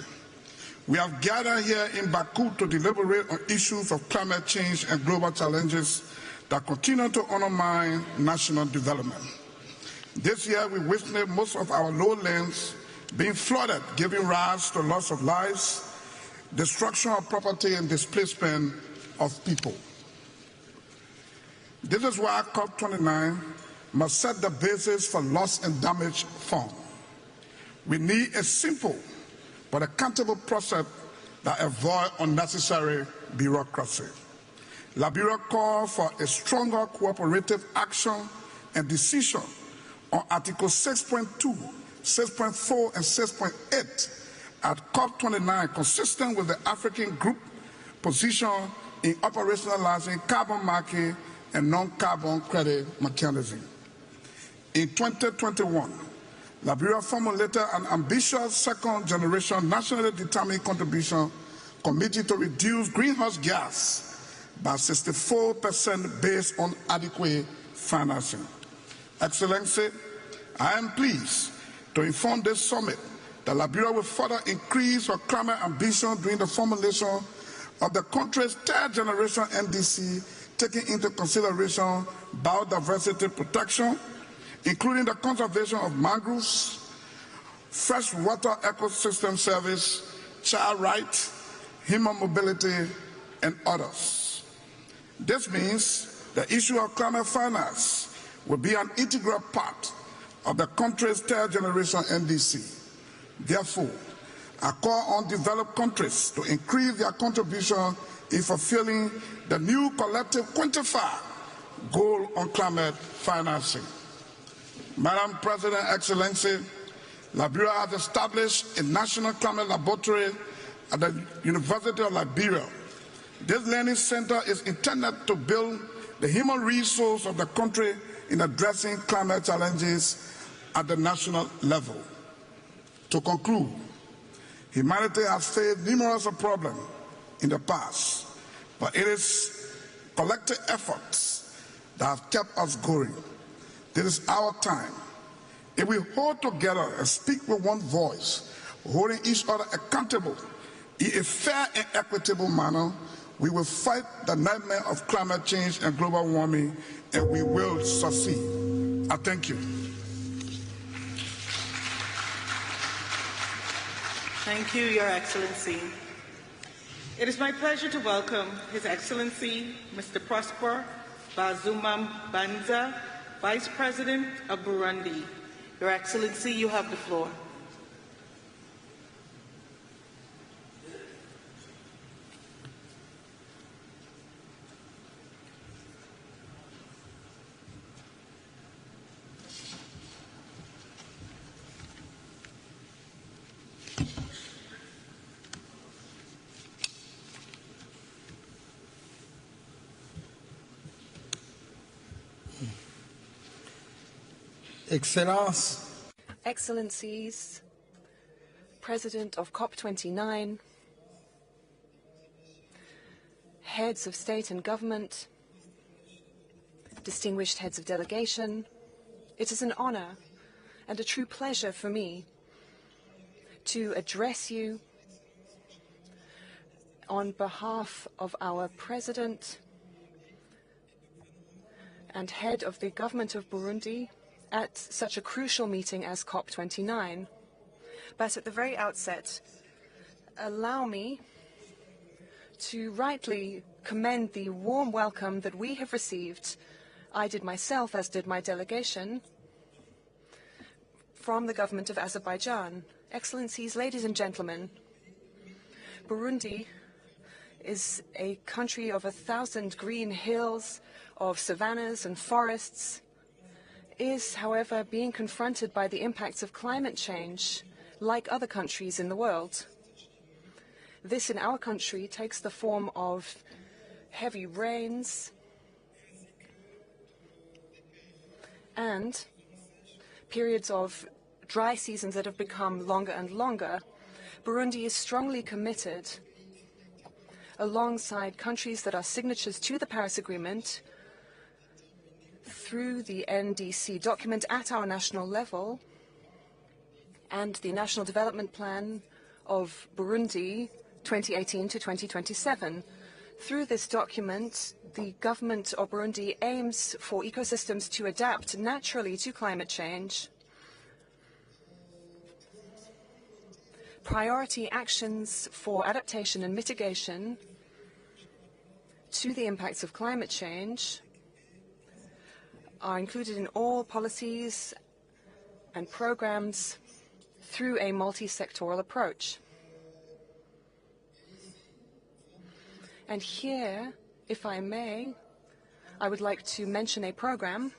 we have gathered here in Baku to deliberate on issues of climate change and global challenges that continue to undermine national development. This year, we witnessed most of our lowlands being flooded, giving rise to loss of lives, destruction of property, and displacement of people. This is why COP29 must set the basis for loss and damage fund. We need a simple but accountable process that avoids unnecessary bureaucracy. Liberia calls for a stronger cooperative action and decision on Article 6.2, 6.4, and 6.8 at COP29, consistent with the African Group position in operationalizing carbon market and non-carbon credit mechanism. In 2021, Liberia formulated an ambitious second-generation nationally determined contribution committed to reduce greenhouse gas by 64% based on adequate financing. Excellency, I am pleased to inform this summit that Liberia will further increase her climate ambition during the formulation of the country's third-generation NDC, taking into consideration biodiversity protection, including the conservation of mangroves, freshwater ecosystem service, child rights, human mobility, and others. This means the issue of climate finance will be an integral part of the country's third-generation NDC. Therefore, I call on developed countries to increase their contribution in fulfilling the new collective quantified goal on climate financing. Madam President, Excellency, Liberia has established a national climate laboratory at the University of Liberia. This learning center is intended to build the human resource of the country in addressing climate challenges at the national level. To conclude, humanity has faced numerous problems in the past, but it is collective efforts that have kept us going. This is our time. If we hold together and speak with one voice, holding each other accountable in a fair and equitable manner, we will fight the nightmare of climate change and global warming, and we will succeed. I thank you. Thank you, Your Excellency. It is my pleasure to welcome His Excellency Mr. Prosper Bazuma Banza, Vice President of Burundi. Your Excellency, you have the floor. Excellences, Excellencies, President of COP29, heads of state and government, distinguished heads of delegation, it is an honor and a true pleasure for me to address you on behalf of our President and head of the government of Burundi at such a crucial meeting as COP29. But at the very outset, allow me to rightly commend the warm welcome that we have received, I did myself, as did my delegation, from the government of Azerbaijan. Excellencies, ladies and gentlemen, Burundi is a country of 1,000 green hills, of savannas and forests, is, however, being confronted by the impacts of climate change like other countries in the world. This in our country takes the form of heavy rains and periods of dry seasons that have become longer and longer. Burundi is strongly committed, alongside countries that are signatories to the Paris Agreement, through the NDC document at our national level and the National Development Plan of Burundi 2018 to 2027. Through this document, the government of Burundi aims for ecosystems to adapt naturally to climate change. Priority actions for adaptation and mitigation to the impacts of climate change are included in all policies and programs through a multi-sectoral approach. And here, if I may, I would like to mention a program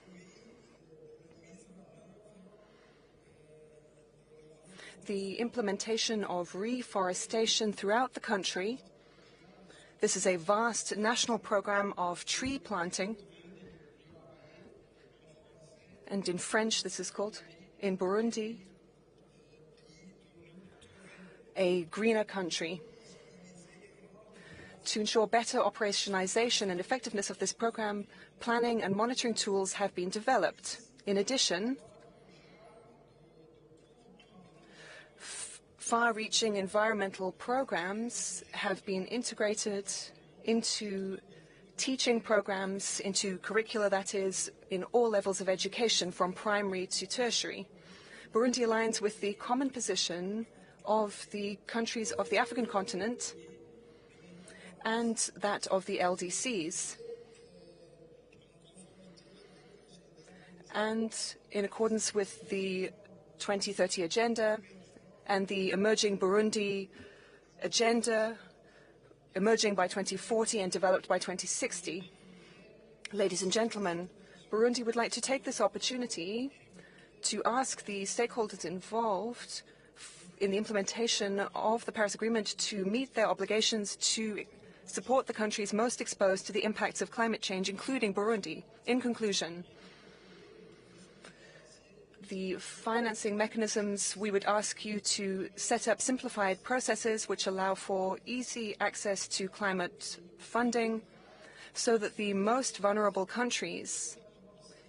the implementation of reforestation throughout the country. This is a vast national program of tree planting, and in French this is called, in Burundi, a greener country. To ensure better operationalization and effectiveness of this program, planning and monitoring tools have been developed. In addition, far-reaching environmental programs have been integrated into teaching programs, into curricula, that is, in all levels of education, from primary to tertiary. Burundi aligns with the common position of the countries of the African continent and that of the LDCs. And in accordance with the 2030 agenda and the emerging Burundi agenda, emerging by 2040 and developed by 2060. Ladies and gentlemen, Burundi would like to take this opportunity to ask the stakeholders involved in the implementation of the Paris Agreement to meet their obligations to support the countries most exposed to the impacts of climate change, including Burundi. In conclusion, the financing mechanisms, we would ask you to set up simplified processes which allow for easy access to climate funding so that the most vulnerable countries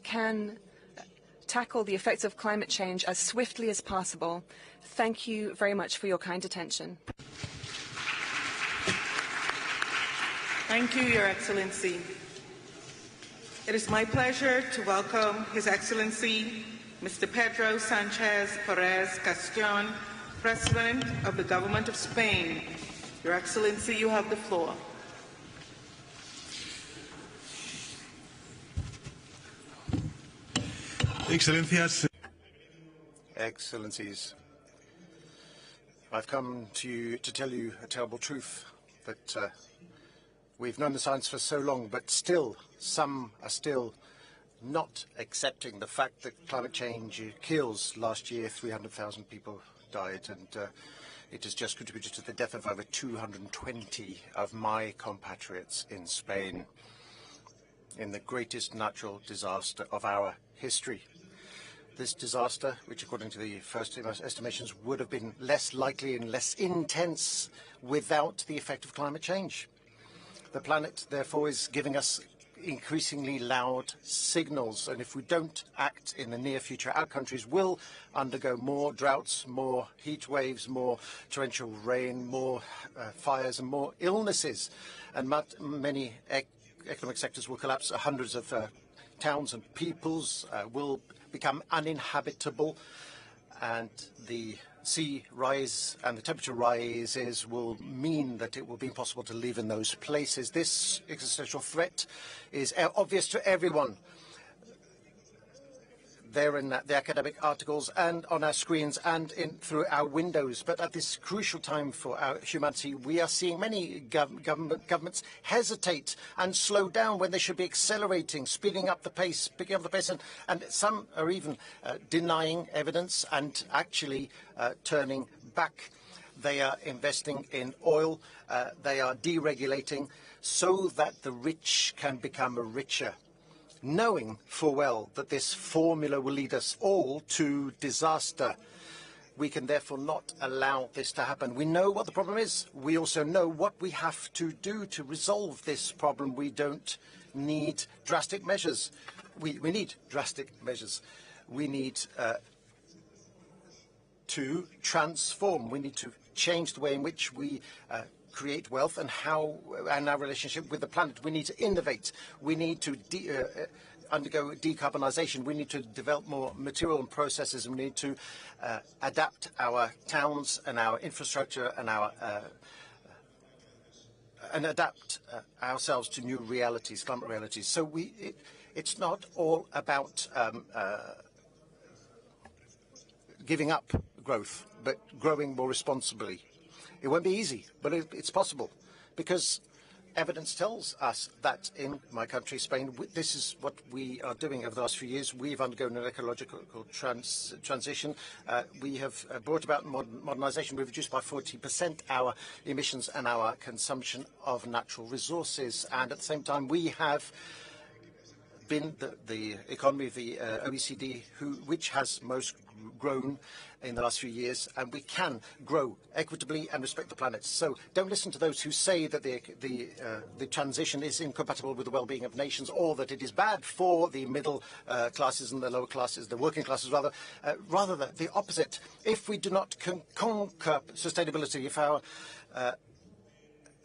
can tackle the effects of climate change as swiftly as possible. Thank you very much for your kind attention. Thank you, Your Excellency. It is my pleasure to welcome His Excellency Mr. Pedro Sanchez Perez Castion, President of the Government of Spain. Your Excellency, you have the floor. Excellencias. Excellencies, I've come to you to tell you a terrible truth, that we've known the science for so long, but still, some are still not accepting the fact that climate change kills. Last year, 300,000 people died, and it has just contributed to the death of over 220 of my compatriots in Spain, in the greatest natural disaster of our history. this disaster, which according to the first estimations would have been less likely and less intense without the effect of climate change. The planet, therefore, is giving us increasingly loud signals, and if we don't act in the near future, our countries will undergo more droughts, more heat waves, more torrential rain, more fires and more illnesses, and many economic sectors will collapse. Hundreds of towns and peoples will become uninhabitable, and the sea rise and the temperature rises will mean that it will be impossible to live in those places. This existential threat is obvious to everyone. They're in the academic articles and on our screens and through our windows. But at this crucial time for our humanity, we are seeing many governments hesitate and slow down when they should be accelerating, speeding up the pace, picking up the pace, and some are even denying evidence and actually turning back. They are investing in oil. They are deregulating so that the rich can become richer, knowing full well that this formula will lead us all to disaster. We can therefore not allow this to happen. We know what the problem is. We also know what we have to do to resolve this problem. We don't need drastic measures. We need drastic measures. We need to transform. We need to change the way in which we create wealth and our relationship with the planet. We need to innovate. We need to undergo decarbonization. We need to develop more material and processes. We need to adapt our towns and our infrastructure and adapt ourselves to new realities, climate realities. So it's not all about giving up growth, but growing more responsibly. It won't be easy, but it's possible, because evidence tells us that in my country, Spain, this is what we are doing over the last few years. We've undergone an ecological transition. We have brought about modernization. We've reduced by 40% our emissions and our consumption of natural resources. And at the same time, we have been the economy of the OECD, which has most grown in the last few years, and we can grow equitably and respect the planet. So don't listen to those who say that the transition is incompatible with the well-being of nations, or that it is bad for the middle classes and the lower classes, the working classes rather. Rather the opposite. If we do not conquer sustainability,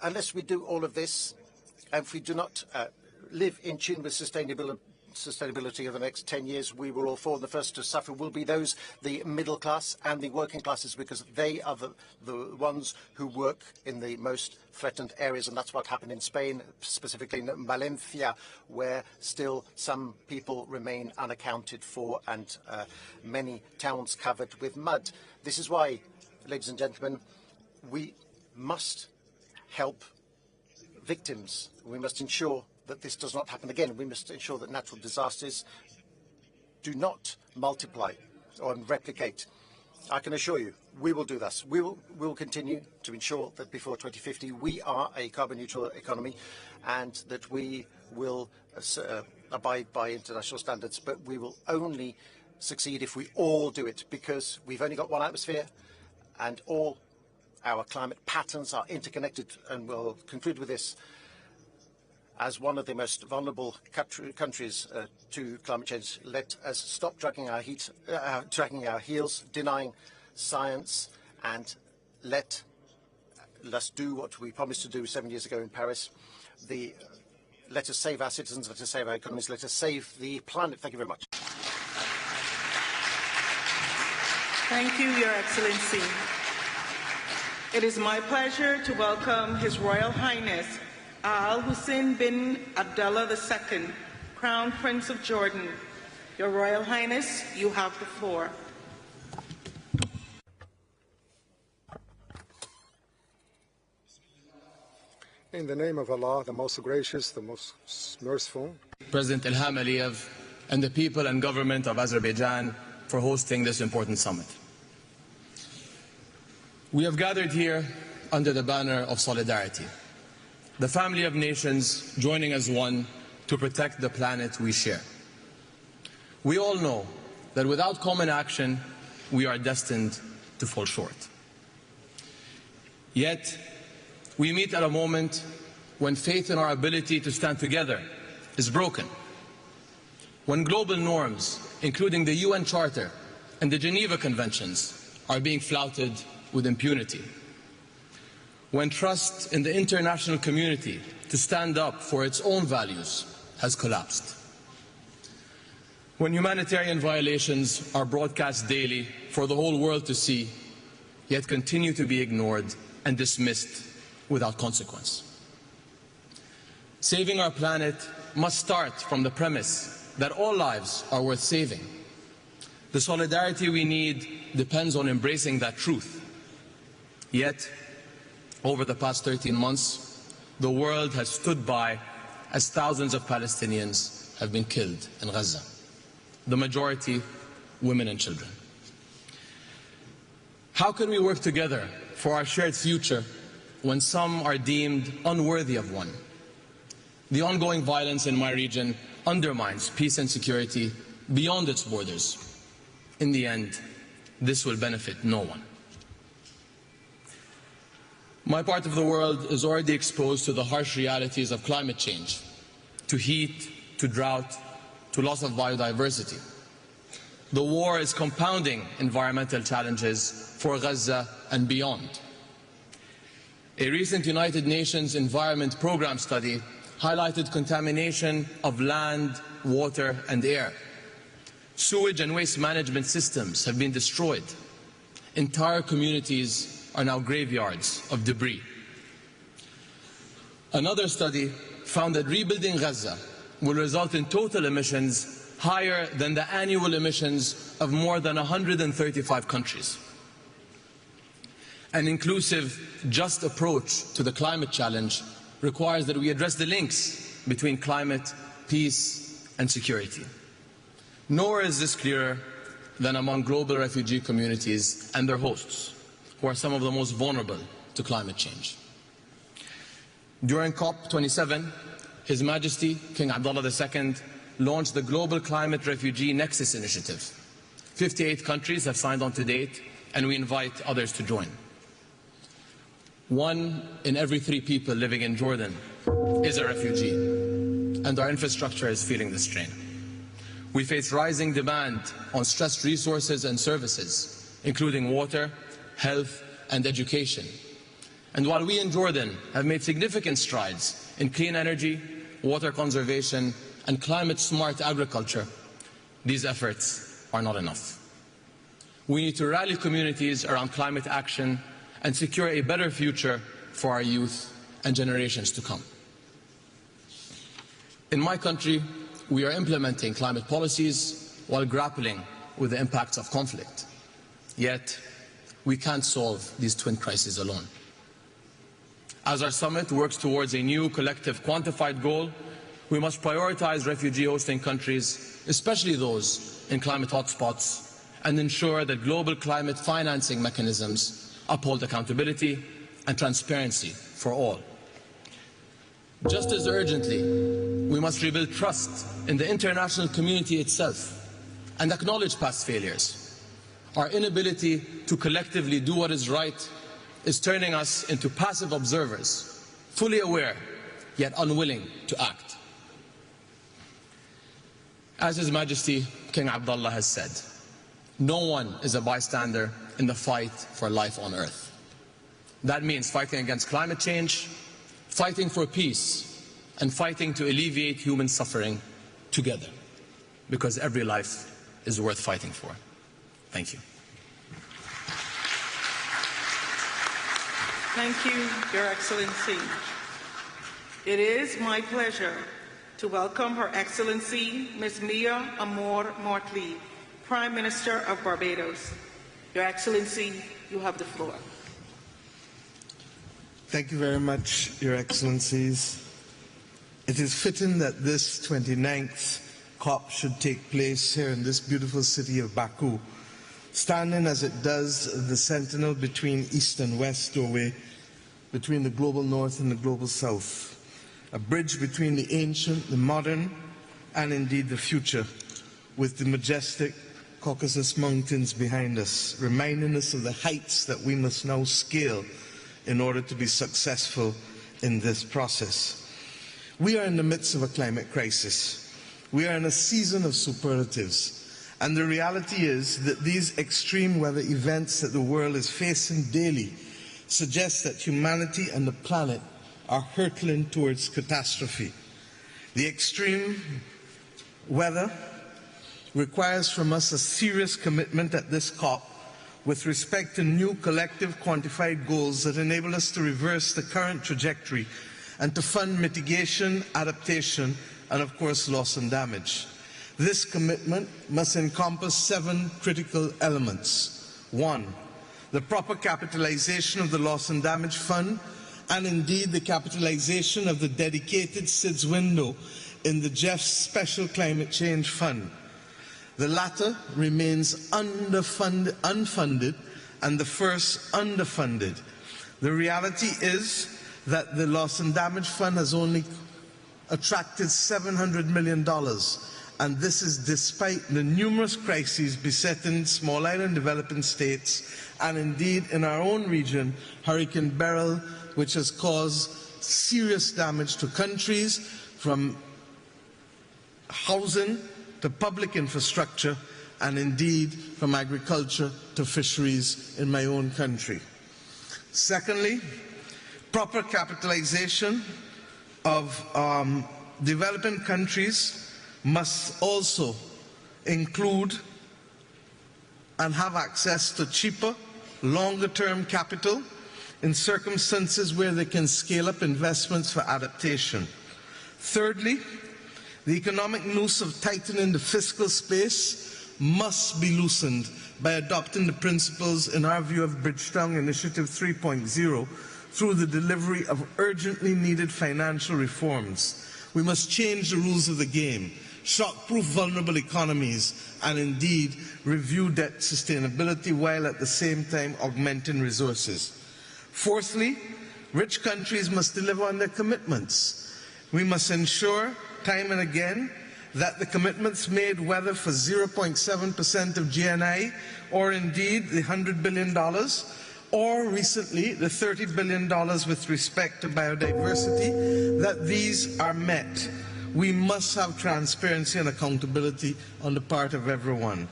unless we do all of this, and if we do not live in tune with sustainability over the next 10 years, we will all fall. The first to suffer will be the middle class and the working classes, because they are the ones who work in the most threatened areas. And that's what happened in Spain, specifically in Valencia, where still some people remain unaccounted for, and many towns covered with mud. This is why, ladies and gentlemen, we must help victims. We must ensure that this does not happen again. We must ensure that natural disasters do not multiply or replicate. I can assure you, we will do this. We will continue to ensure that before 2050 we are a carbon neutral economy, and that we will abide by international standards. But we will only succeed if we all do it, because we've only got one atmosphere, and all our climate patterns are interconnected. And we'll conclude with this. As one of the most vulnerable countries to climate change, let us stop dragging our heels, denying science, and let us do what we promised to do 7 years ago in Paris. Let us save our citizens, let us save our economies, let us save the planet. Thank you very much. Thank you, Your Excellency. It is my pleasure to welcome His Royal Highness Al Hussein bin Abdullah II, Crown Prince of Jordan. Your Royal Highness, you have the floor. In the name of Allah, the most gracious, the most merciful, President Ilham Aliyev and the people and government of Azerbaijan for hosting this important summit. We have gathered here under the banner of solidarity, the family of nations joining as one to protect the planet we share. We all know that without common action, we are destined to fall short. Yet, we meet at a moment when faith in our ability to stand together is broken. When global norms, including the UN Charter and the Geneva Conventions, are being flouted with impunity. When trust in the international community to stand up for its own values has collapsed. When humanitarian violations are broadcast daily for the whole world to see, yet continue to be ignored and dismissed without consequence. Saving our planet must start from the premise that all lives are worth saving. The solidarity we need depends on embracing that truth. Yet, over the past 13 months, the world has stood by as thousands of Palestinians have been killed in Gaza, the majority women and children. How can we work together for our shared future when some are deemed unworthy of one? The ongoing violence in my region undermines peace and security beyond its borders. In the end, this will benefit no one. My part of the world is already exposed to the harsh realities of climate change, to heat, to drought, to loss of biodiversity. The war is compounding environmental challenges for Gaza and beyond. A recent United Nations Environment Programme study highlighted contamination of land, water and air. Sewage and waste management systems have been destroyed. Entire communities are now graveyards of debris. Another study found that rebuilding Gaza will result in total emissions higher than the annual emissions of more than 135 countries. An inclusive, just approach to the climate challenge requires that we address the links between climate, peace and security. Nowhere is this clearer than among global refugee communities and their hosts, who are some of the most vulnerable to climate change. During COP27, His Majesty King Abdullah II launched the Global Climate Refugee Nexus Initiative. 58 countries have signed on to date, and we invite others to join. 1 in every 3 people living in Jordan is a refugee, and our infrastructure is feeling the strain. We face rising demand on stressed resources and services, including water, health and education. And while we in Jordan have made significant strides in clean energy, water conservation and climate-smart agriculture, these efforts are not enough. We need to rally communities around climate action and secure a better future for our youth and generations to come. In my country, we are implementing climate policies while grappling with the impacts of conflict. Yet, we can't solve these twin crises alone. As our summit works towards a new collective quantified goal, we must prioritize refugee hosting countries, especially those in climate hotspots, and ensure that global climate financing mechanisms uphold accountability and transparency for all. Just as urgently, we must rebuild trust in the international community itself and acknowledge past failures. Our inability to collectively do what is right is turning us into passive observers, fully aware, yet unwilling to act. As His Majesty King Abdullah has said, no one is a bystander in the fight for life on Earth. That means fighting against climate change, fighting for peace, and fighting to alleviate human suffering together, because every life is worth fighting for. Thank you. Thank you, Your Excellency. It is my pleasure to welcome Her Excellency Ms. Mia Amor Mortley, Prime Minister of Barbados. Your Excellency, you have the floor. Thank you very much, Your Excellencies. It is fitting that this 29th COP should take place here in this beautiful city of Baku, standing as it does the sentinel between East and West doorway, between the global North and the global South, a bridge between the ancient, the modern, and indeed the future, with the majestic Caucasus Mountains behind us, reminding us of the heights that we must now scale in order to be successful in this process. We are in the midst of a climate crisis. We are in a season of superlatives. And the reality is that these extreme weather events that the world is facing daily suggest that humanity and the planet are hurtling towards catastrophe. The extreme weather requires from us a serious commitment at this COP with respect to new collective quantified goals that enable us to reverse the current trajectory and to fund mitigation, adaptation, and of course loss and damage. This commitment must encompass 7 critical elements. 1, the proper capitalization of the Loss and Damage Fund, and indeed the capitalization of the dedicated SIDS window in the GEF's Special Climate Change Fund. The latter remains unfunded, and the first underfunded. The reality is that the Loss and Damage Fund has only attracted $700 million, and this is despite the numerous crises besetting small island developing states, and indeed in our own region, Hurricane Beryl, which has caused serious damage to countries from housing to public infrastructure, and indeed from agriculture to fisheries in my own country. Secondly, proper capitalization of developing countries must also include and have access to cheaper, longer-term capital in circumstances where they can scale up investments for adaptation. Thirdly, the economic noose of tightening the fiscal space must be loosened by adopting the principles, in our view, of Bridgetown Initiative 3.0 through the delivery of urgently needed financial reforms. We must change the rules of the game, shock-proof vulnerable economies, and indeed review debt sustainability while at the same time augmenting resources. Fourthly, rich countries must deliver on their commitments. We must ensure time and again that the commitments made, whether for 0.7% of GNI or indeed the $100 billion or recently the $30 billion with respect to biodiversity, that these are met. We must have transparency and accountability on the part of everyone.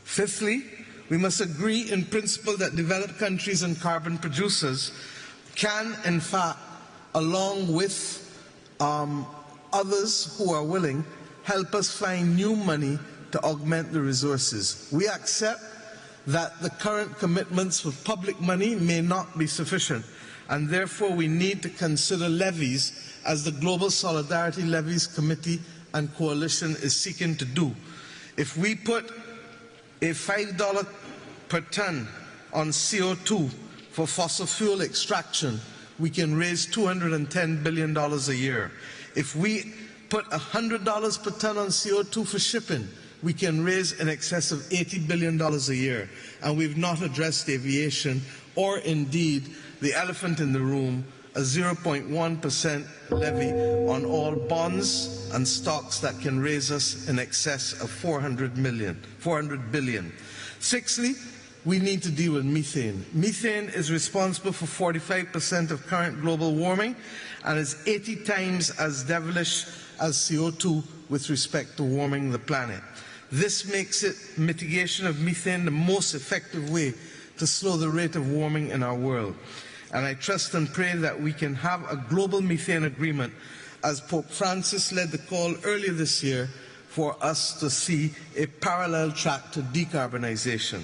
Fifthly, we must agree in principle that developed countries and carbon producers can, in fact, along with others who are willing, help us find new money to augment the resources. We accept that the current commitments with public money may not be sufficient, and therefore we need to consider levies, as the Global Solidarity Levies Committee and Coalition is seeking to do. If we put a $5 per ton on CO2 for fossil fuel extraction, we can raise $210 billion a year. If we put $100 per ton on CO2 for shipping, we can raise in excess of $80 billion a year. And we've not addressed aviation or indeed the elephant in the room, a 0.1% levy on all bonds and stocks that can raise us in excess of $400 billion. Sixthly, we need to deal with methane. Methane is responsible for 45% of current global warming and is 80 times as devilish as CO2 with respect to warming the planet. This makes it mitigation of methane the most effective way to slow the rate of warming in our world. And I trust and pray that we can have a global methane agreement, as Pope Francis led the call earlier this year for us to see a parallel track to decarbonization.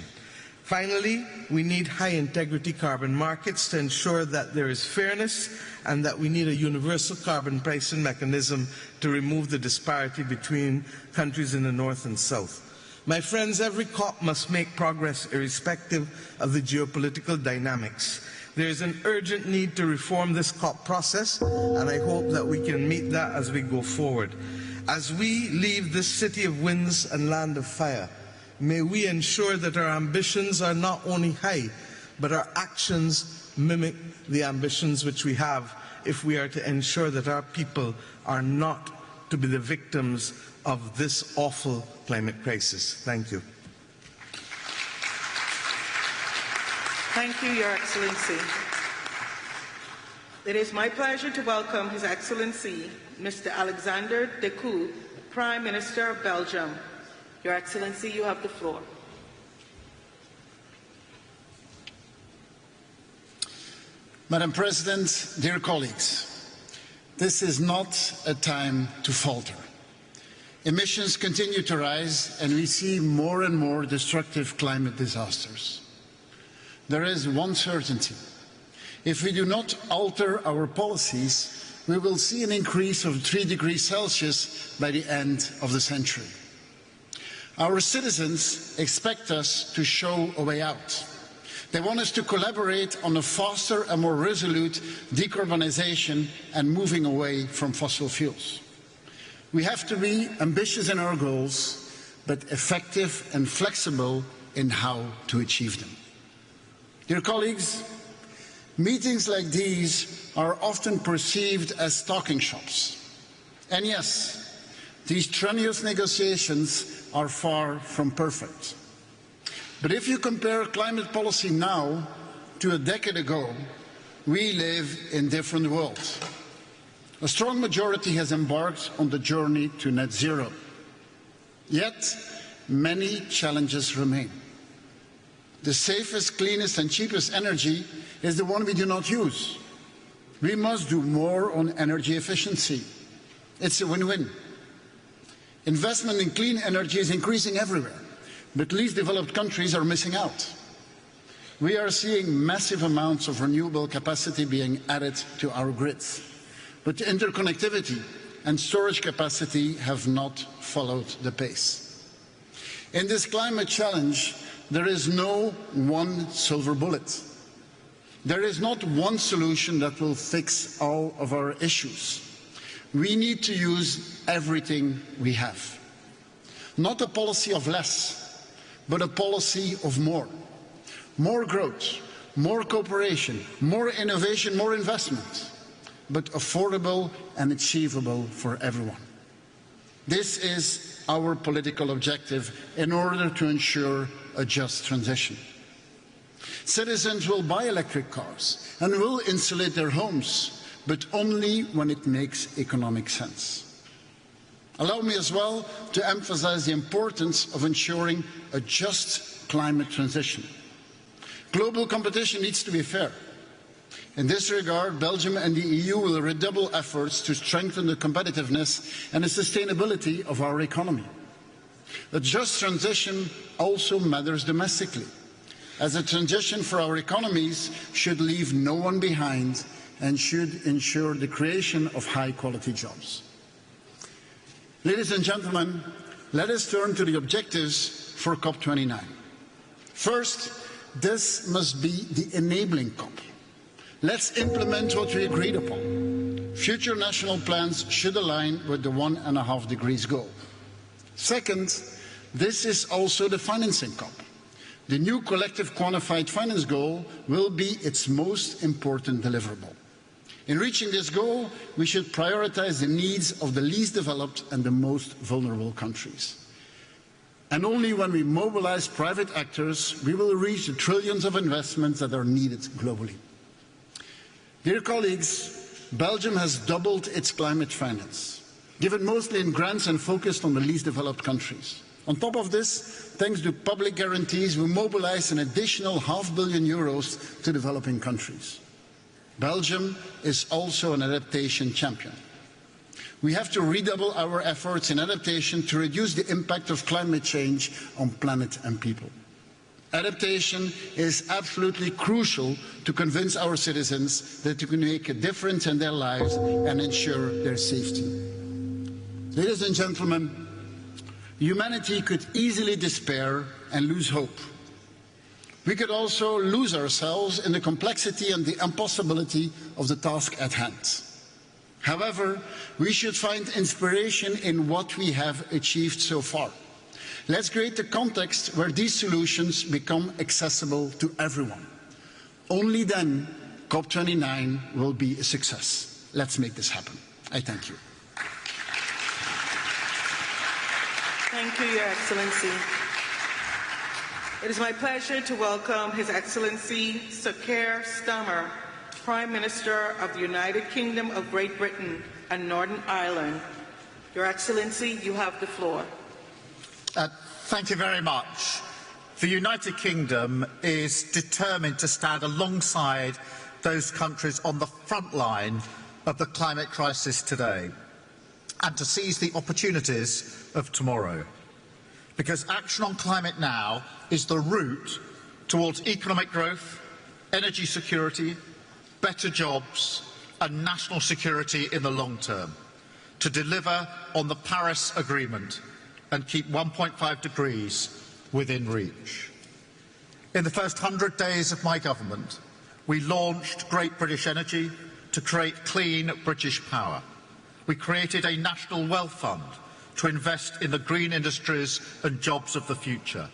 Finally, we need high-integrity carbon markets to ensure that there is fairness, and that we need a universal carbon pricing mechanism to remove the disparity between countries in the north and south. My friends, every COP must make progress irrespective of the geopolitical dynamics. There is an urgent need to reform this COP process, and I hope that we can meet that as we go forward. As we leave this city of winds and land of fire, may we ensure that our ambitions are not only high, but our actions mimic the ambitions which we have, if we are to ensure that our people are not to be the victims of this awful climate crisis. Thank you. Thank you, Your Excellency. It is my pleasure to welcome His Excellency, Mr. Alexander De Croo, Prime Minister of Belgium. Your Excellency, you have the floor. Madam President, dear colleagues, this is not a time to falter. Emissions continue to rise and we see more and more destructive climate disasters. There is one certainty. If we do not alter our policies, we will see an increase of 3 degrees Celsius by the end of the century. Our citizens expect us to show a way out. They want us to collaborate on a faster and more resolute decarbonization and moving away from fossil fuels. We have to be ambitious in our goals, but effective and flexible in how to achieve them. Dear colleagues, meetings like these are often perceived as talking shops. And yes, these strenuous negotiations are far from perfect. But if you compare climate policy now to a decade ago, we live in different worlds. A strong majority has embarked on the journey to net zero. Yet, many challenges remain. The safest, cleanest and cheapest energy is the one we do not use. We must do more on energy efficiency. It's a win-win. Investment in clean energy is increasing everywhere, but least developed countries are missing out. We are seeing massive amounts of renewable capacity being added to our grids, but interconnectivity and storage capacity have not followed the pace. In this climate challenge, there is no one silver bullet. There is not one solution that will fix all of our issues. We need to use everything we have. Not a policy of less, but a policy of more. More growth, more cooperation, more innovation, more investment, but affordable and achievable for everyone. This is our political objective in order to ensure a just transition. Citizens will buy electric cars and will insulate their homes, but only when it makes economic sense. Allow me as well to emphasize the importance of ensuring a just climate transition. Global competition needs to be fair. In this regard, Belgium and the EU will redouble efforts to strengthen the competitiveness and the sustainability of our economy. A just transition also matters domestically, as a transition for our economies should leave no one behind and should ensure the creation of high-quality jobs. Ladies and gentlemen, let us turn to the objectives for COP29. First, this must be the enabling COP. Let's implement what we agreed upon. Future national plans should align with the 1.5 degrees goal. Second, this is also the financing COP. The new collective quantified finance goal will be its most important deliverable. In reaching this goal, we should prioritize the needs of the least developed and the most vulnerable countries. And only when we mobilize private actors, we will reach the trillions of investments that are needed globally. Dear colleagues, Belgium has doubled its climate finance, given mostly in grants and focused on the least developed countries. On top of this, thanks to public guarantees, we mobilized an additional €500 million to developing countries. Belgium is also an adaptation champion. We have to redouble our efforts in adaptation to reduce the impact of climate change on planet and people. Adaptation is absolutely crucial to convince our citizens that we can make a difference in their lives and ensure their safety. Ladies and gentlemen, humanity could easily despair and lose hope. We could also lose ourselves in the complexity and the impossibility of the task at hand. However, we should find inspiration in what we have achieved so far. Let's create a context where these solutions become accessible to everyone. Only then COP29 will be a success. Let's make this happen. I thank you. Thank you, Your Excellency. It is my pleasure to welcome His Excellency Sir Keir Starmer, Prime Minister of the United Kingdom of Great Britain and Northern Ireland. Your Excellency, you have the floor. Thank you very much. The United Kingdom is determined to stand alongside those countries on the front line of the climate crisis today and to seize the opportunities of tomorrow. Because action on climate now is the route towards economic growth, energy security, better jobs and national security in the long term, to deliver on the Paris Agreement and keep 1.5 degrees within reach. In the first 100 days of my government, we launched Great British Energy to create clean British power. We created a national wealth fund to invest in the green industries and jobs of the future.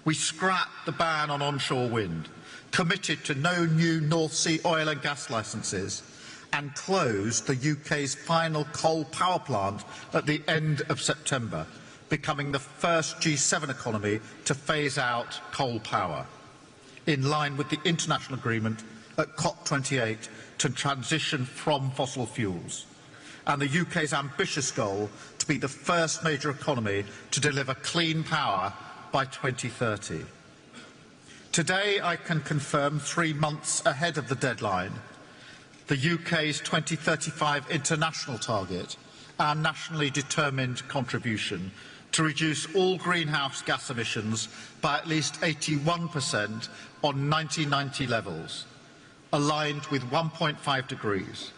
We scrapped the ban on onshore wind, committed to no new North Sea oil and gas licences, and closed the UK's final coal power plant at the end of September, becoming the first G7 economy to phase out coal power, in line with the international agreement at COP28 to transition from fossil fuels, and the UK's ambitious goal to be the first major economy to deliver clean power by 2030. Today I can confirm, 3 months ahead of the deadline, the UK's 2035 international target, our nationally determined contribution to reduce all greenhouse gas emissions by at least 81% on 1990 levels, aligned with 1.5 degrees.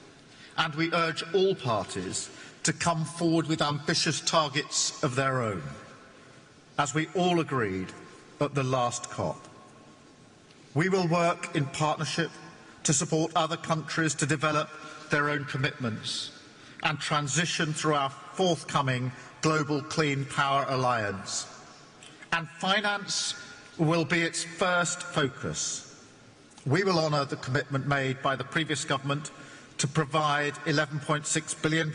And we urge all parties to come forward with ambitious targets of their own, as we all agreed at the last COP. We will work in partnership to support other countries to develop their own commitments and transition through our forthcoming Global Clean Power Alliance. And finance will be its first focus. We will honour the commitment made by the previous government to provide £11.6 billion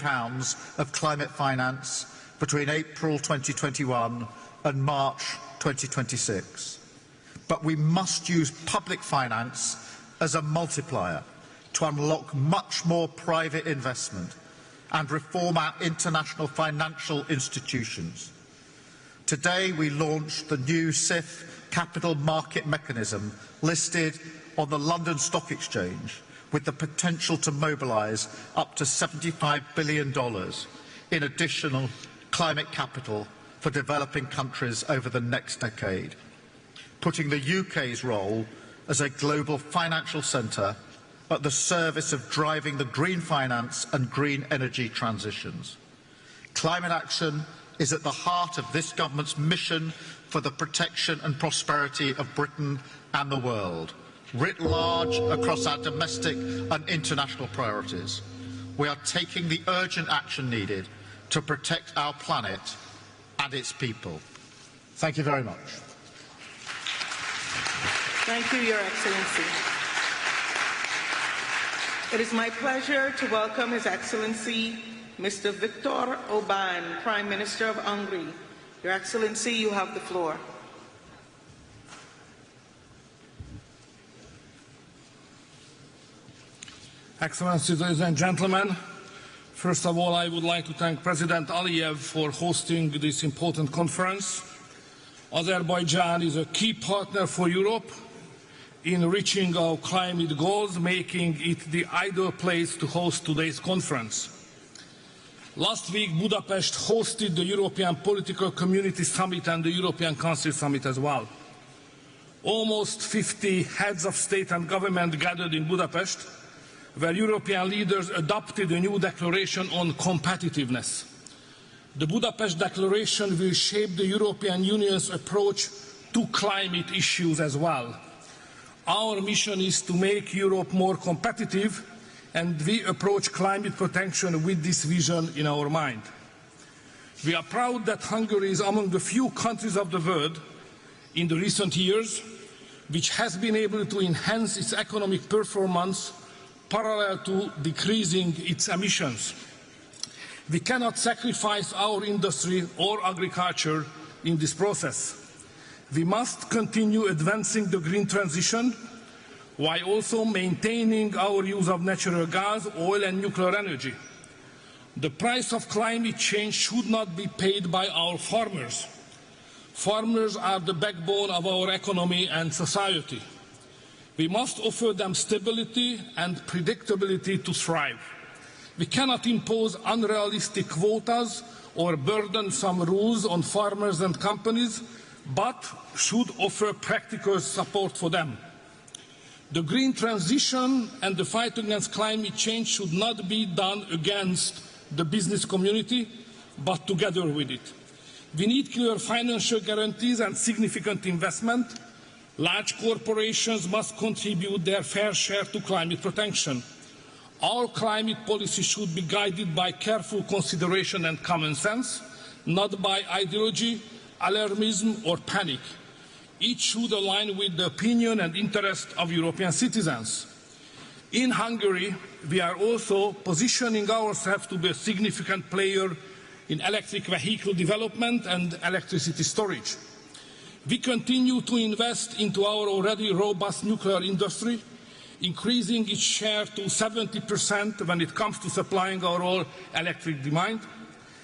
of climate finance between April 2021 and March 2026. But we must use public finance as a multiplier to unlock much more private investment and reform our international financial institutions. Today we launched the new CIF capital market mechanism listed on the London Stock Exchange, with the potential to mobilise up to $75 billion in additional climate capital for developing countries over the next decade, putting the UK's role as a global financial centre at the service of driving the green finance and green energy transitions. Climate action is at the heart of this government's mission for the protection and prosperity of Britain and the world, writ large across our domestic and international priorities. We are taking the urgent action needed to protect our planet and its people. Thank you very much. Thank you, Your Excellency. It is my pleasure to welcome His Excellency Mr. Viktor Orbán, Prime Minister of Hungary. Your Excellency, you have the floor. Excellencies, ladies and gentlemen, first of all, I would like to thank President Aliyev for hosting this important conference. Azerbaijan is a key partner for Europe in reaching our climate goals, making it the ideal place to host today's conference. Last week, Budapest hosted the European Political Community Summit and the European Council Summit as well. Almost 50 heads of state and government gathered in Budapest, where European leaders adopted a new declaration on competitiveness. The Budapest Declaration will shape the European Union's approach to climate issues as well. Our mission is to make Europe more competitive, and we approach climate protection with this vision in our mind. We are proud that Hungary is among the few countries of the world in the recent years which has been able to enhance its economic performance parallel to decreasing its emissions. We cannot sacrifice our industry or agriculture in this process. We must continue advancing the green transition while also maintaining our use of natural gas, oil and nuclear energy. The price of climate change should not be paid by our farmers. Farmers are the backbone of our economy and society. We must offer them stability and predictability to thrive. We cannot impose unrealistic quotas or burdensome rules on farmers and companies, but should offer practical support for them. The green transition and the fight against climate change should not be done against the business community, but together with it. We need clear financial guarantees and significant investment. Large corporations must contribute their fair share to climate protection. Our climate policy should be guided by careful consideration and common sense, not by ideology, alarmism or panic. Each should align with the opinion and interest of European citizens. In Hungary, we are also positioning ourselves to be a significant player in electric vehicle development and electricity storage. We continue to invest into our already robust nuclear industry, increasing its share to 70% when it comes to supplying our all electric demand.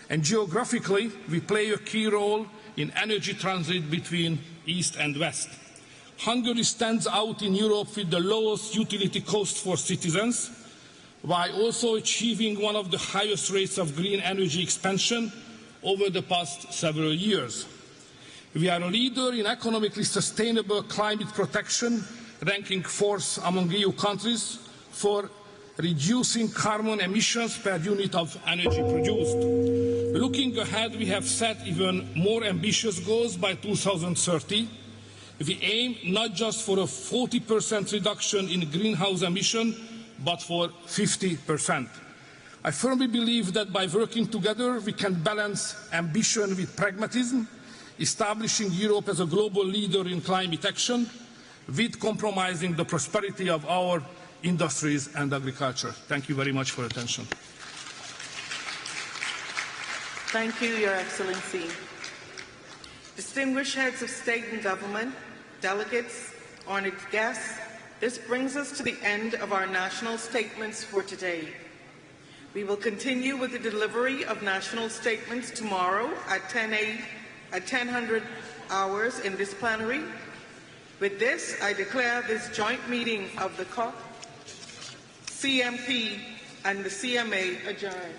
And geographically, we play a key role in energy transit between East and West. Hungary stands out in Europe with the lowest utility cost for citizens, while also achieving one of the highest rates of green energy expansion over the past several years. We are a leader in economically sustainable climate protection, ranking fourth among EU countries for reducing carbon emissions per unit of energy produced. Looking ahead, we have set even more ambitious goals by 2030. We aim not just for a 40% reduction in greenhouse emission, but for 50%. I firmly believe that by working together, we can balance ambition with pragmatism, establishing Europe as a global leader in climate action, with compromising the prosperity of our industries and agriculture. Thank you very much for your attention. Thank you, Your Excellency. Distinguished heads of state and government, delegates, honored guests, this brings us to the end of our national statements for today. We will continue with the delivery of national statements tomorrow at 10:00 hours in this plenary. With this, I declare this joint meeting of the COP, CMP, and the CMA adjourned.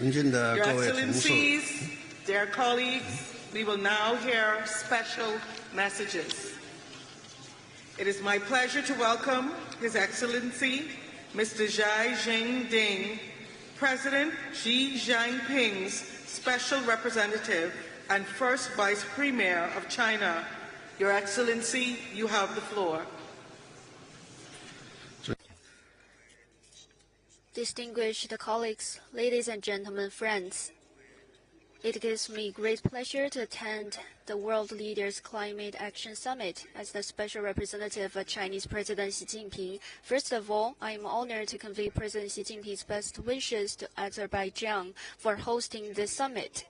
Your Excellencies, dear colleagues, we will now hear special messages. It is my pleasure to welcome His Excellency, Mr. Xi Jinping, President Xi Jinping's Special Representative and First Vice Premier of China. Your Excellency, you have the floor. Distinguished colleagues, ladies and gentlemen, friends, it gives me great pleasure to attend the World Leaders Climate Action Summit as the special representative of Chinese President Xi Jinping. First of all, I am honored to convey President Xi Jinping's best wishes to Azerbaijan for hosting this summit.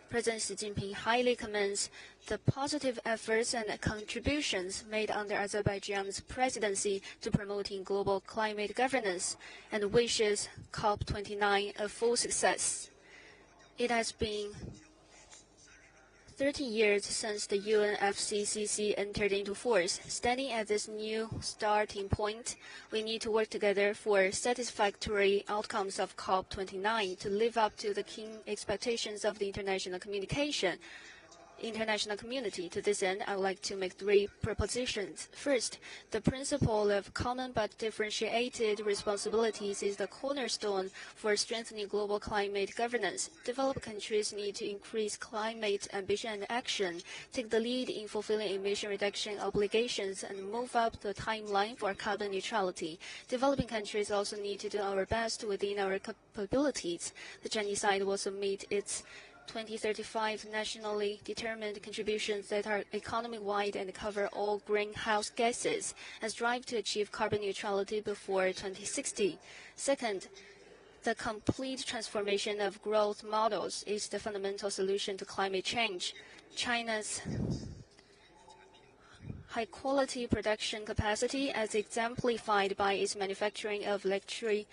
President Xi Jinping highly commends the positive efforts and contributions made under Azerbaijan's presidency to promoting global climate governance and wishes COP29 a full success. It has been 30 years since the UNFCCC entered into force. Standing at this new starting point, we need to work together for satisfactory outcomes of COP29 to live up to the keen expectations of the international community. To this end, I would like to make 3 propositions. First, the principle of common but differentiated responsibilities is the cornerstone for strengthening global climate governance. Developed countries need to increase climate ambition and action, take the lead in fulfilling emission reduction obligations, and move up the timeline for carbon neutrality. Developing countries also need to do our best within our capabilities. The Chinese side will submit its 2035 nationally determined contributions that are economy-wide and cover all greenhouse gases and strive to achieve carbon neutrality before 2060. Second, The complete transformation of growth models is the fundamental solution to climate change. China's high-quality production capacity, as exemplified by its manufacturing of electric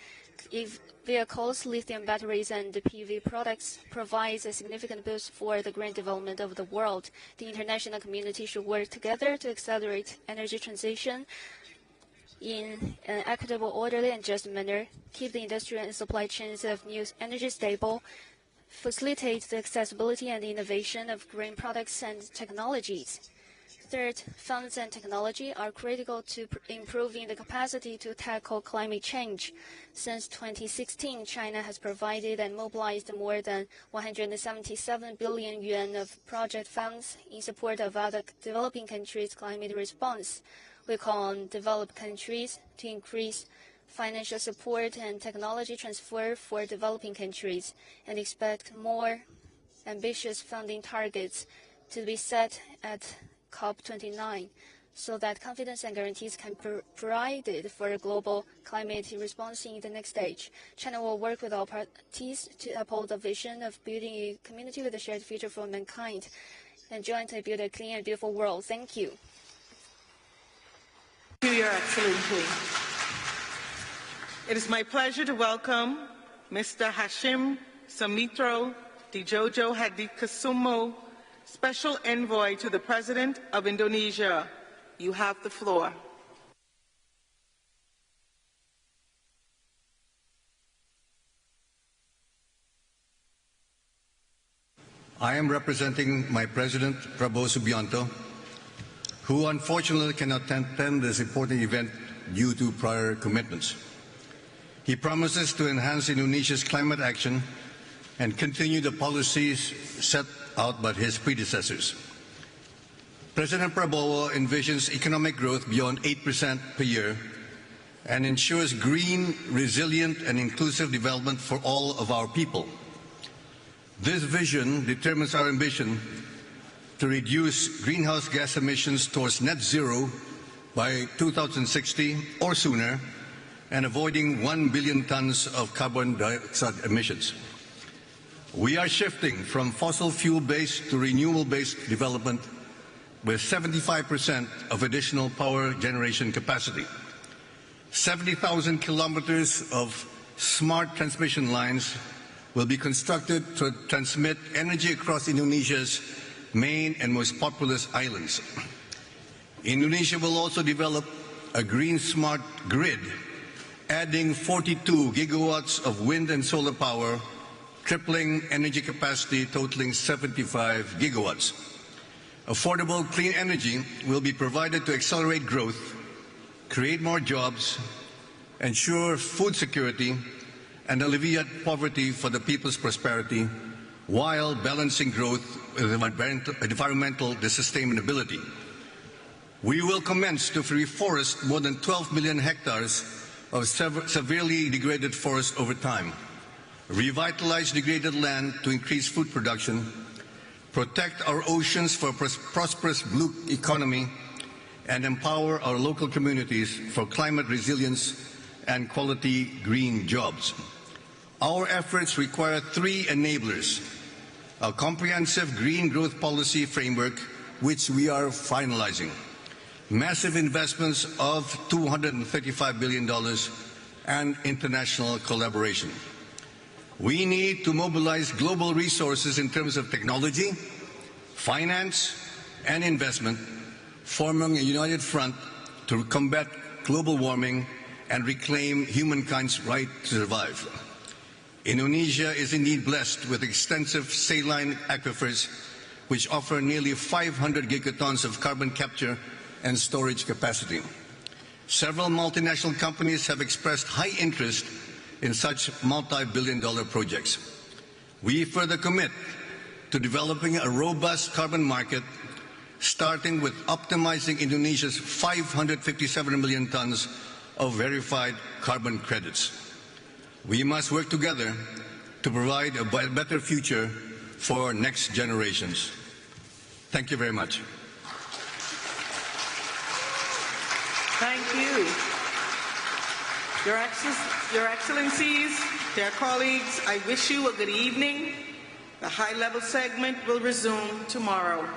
vehicles, lithium batteries, and PV products, provides a significant boost for the green development of the world. The international community should work together to accelerate energy transition in an equitable, orderly, and just manner, keep the industrial and supply chains of new energy stable, facilitate the accessibility and innovation of green products and technologies. Third, funds and technology are critical to improving the capacity to tackle climate change. Since 2016, China has provided and mobilized more than 177 billion yuan of project funds in support of other developing countries' climate response. We call on developed countries to increase financial support and technology transfer for developing countries and expect more ambitious funding targets to be set at COP29 so that confidence and guarantees can be provided for a global climate response in the next stage. China will work with all parties to uphold the vision of building a community with a shared future for mankind and jointly build a clean and beautiful world. Thank you. Thank you, Your Excellency. It is my pleasure to welcome Mr. Hashim Sumitro Dijojo Hadikusumo, Special Envoy to the President of Indonesia. You have the floor. I am representing my President, Prabowo Subianto, who unfortunately cannot attend this important event due to prior commitments. He promises to enhance Indonesia's climate action and continue the policies set out by his predecessors. President Prabowo envisions economic growth beyond 8% per year and ensures green, resilient, and inclusive development for all of our people. This vision determines our ambition to reduce greenhouse gas emissions towards net zero by 2060 or sooner, and avoiding 1 billion tons of carbon dioxide emissions. We are shifting from fossil fuel-based to renewable-based development with 75% of additional power generation capacity. 70,000 kilometers of smart transmission lines will be constructed to transmit energy across Indonesia's main and most populous islands. Indonesia will also develop a green smart grid, adding 42 gigawatts of wind and solar power, tripling energy capacity totaling 75 gigawatts. Affordable clean energy will be provided to accelerate growth, create more jobs, ensure food security, and alleviate poverty for the people's prosperity, while balancing growth with environmental sustainability. We will commence to reforest more than 12 million hectares of severely degraded forests over time, revitalize degraded land to increase food production, protect our oceans for a prosperous blue economy, and empower our local communities for climate resilience and quality green jobs. Our efforts require three enablers: a comprehensive green growth policy framework, which we are finalizing, massive investments of $235 billion, and international collaboration. We need to mobilize global resources in terms of technology, finance, and investment, forming a united front to combat global warming and reclaim humankind's right to survive. Indonesia is indeed blessed with extensive saline aquifers, which offer nearly 500 gigatons of carbon capture and storage capacity. Several multinational companies have expressed high interest in such multi-billion-dollar projects. We further commit to developing a robust carbon market, starting with optimizing Indonesia's 557 million tons of verified carbon credits. We must work together to provide a better future for next generations. Thank you very much. Thank you. Your Excellencies, dear colleagues, I wish you a good evening. The high-level segment will resume tomorrow.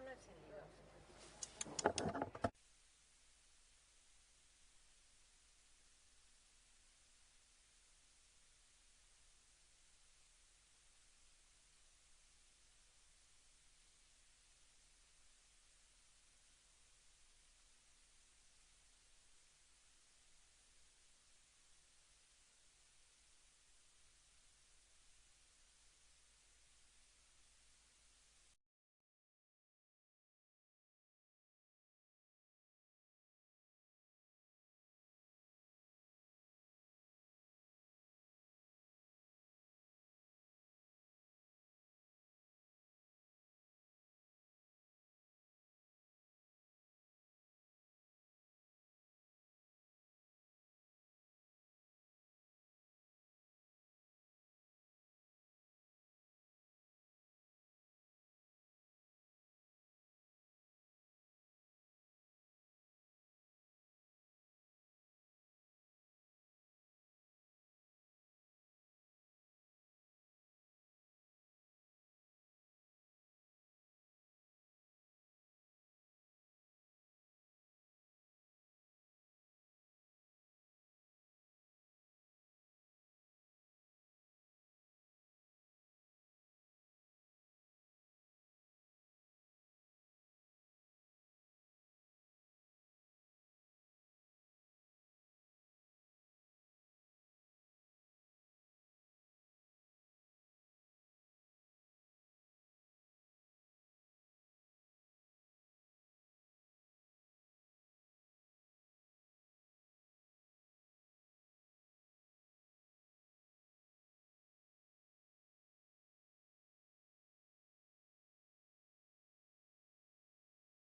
no he entendido.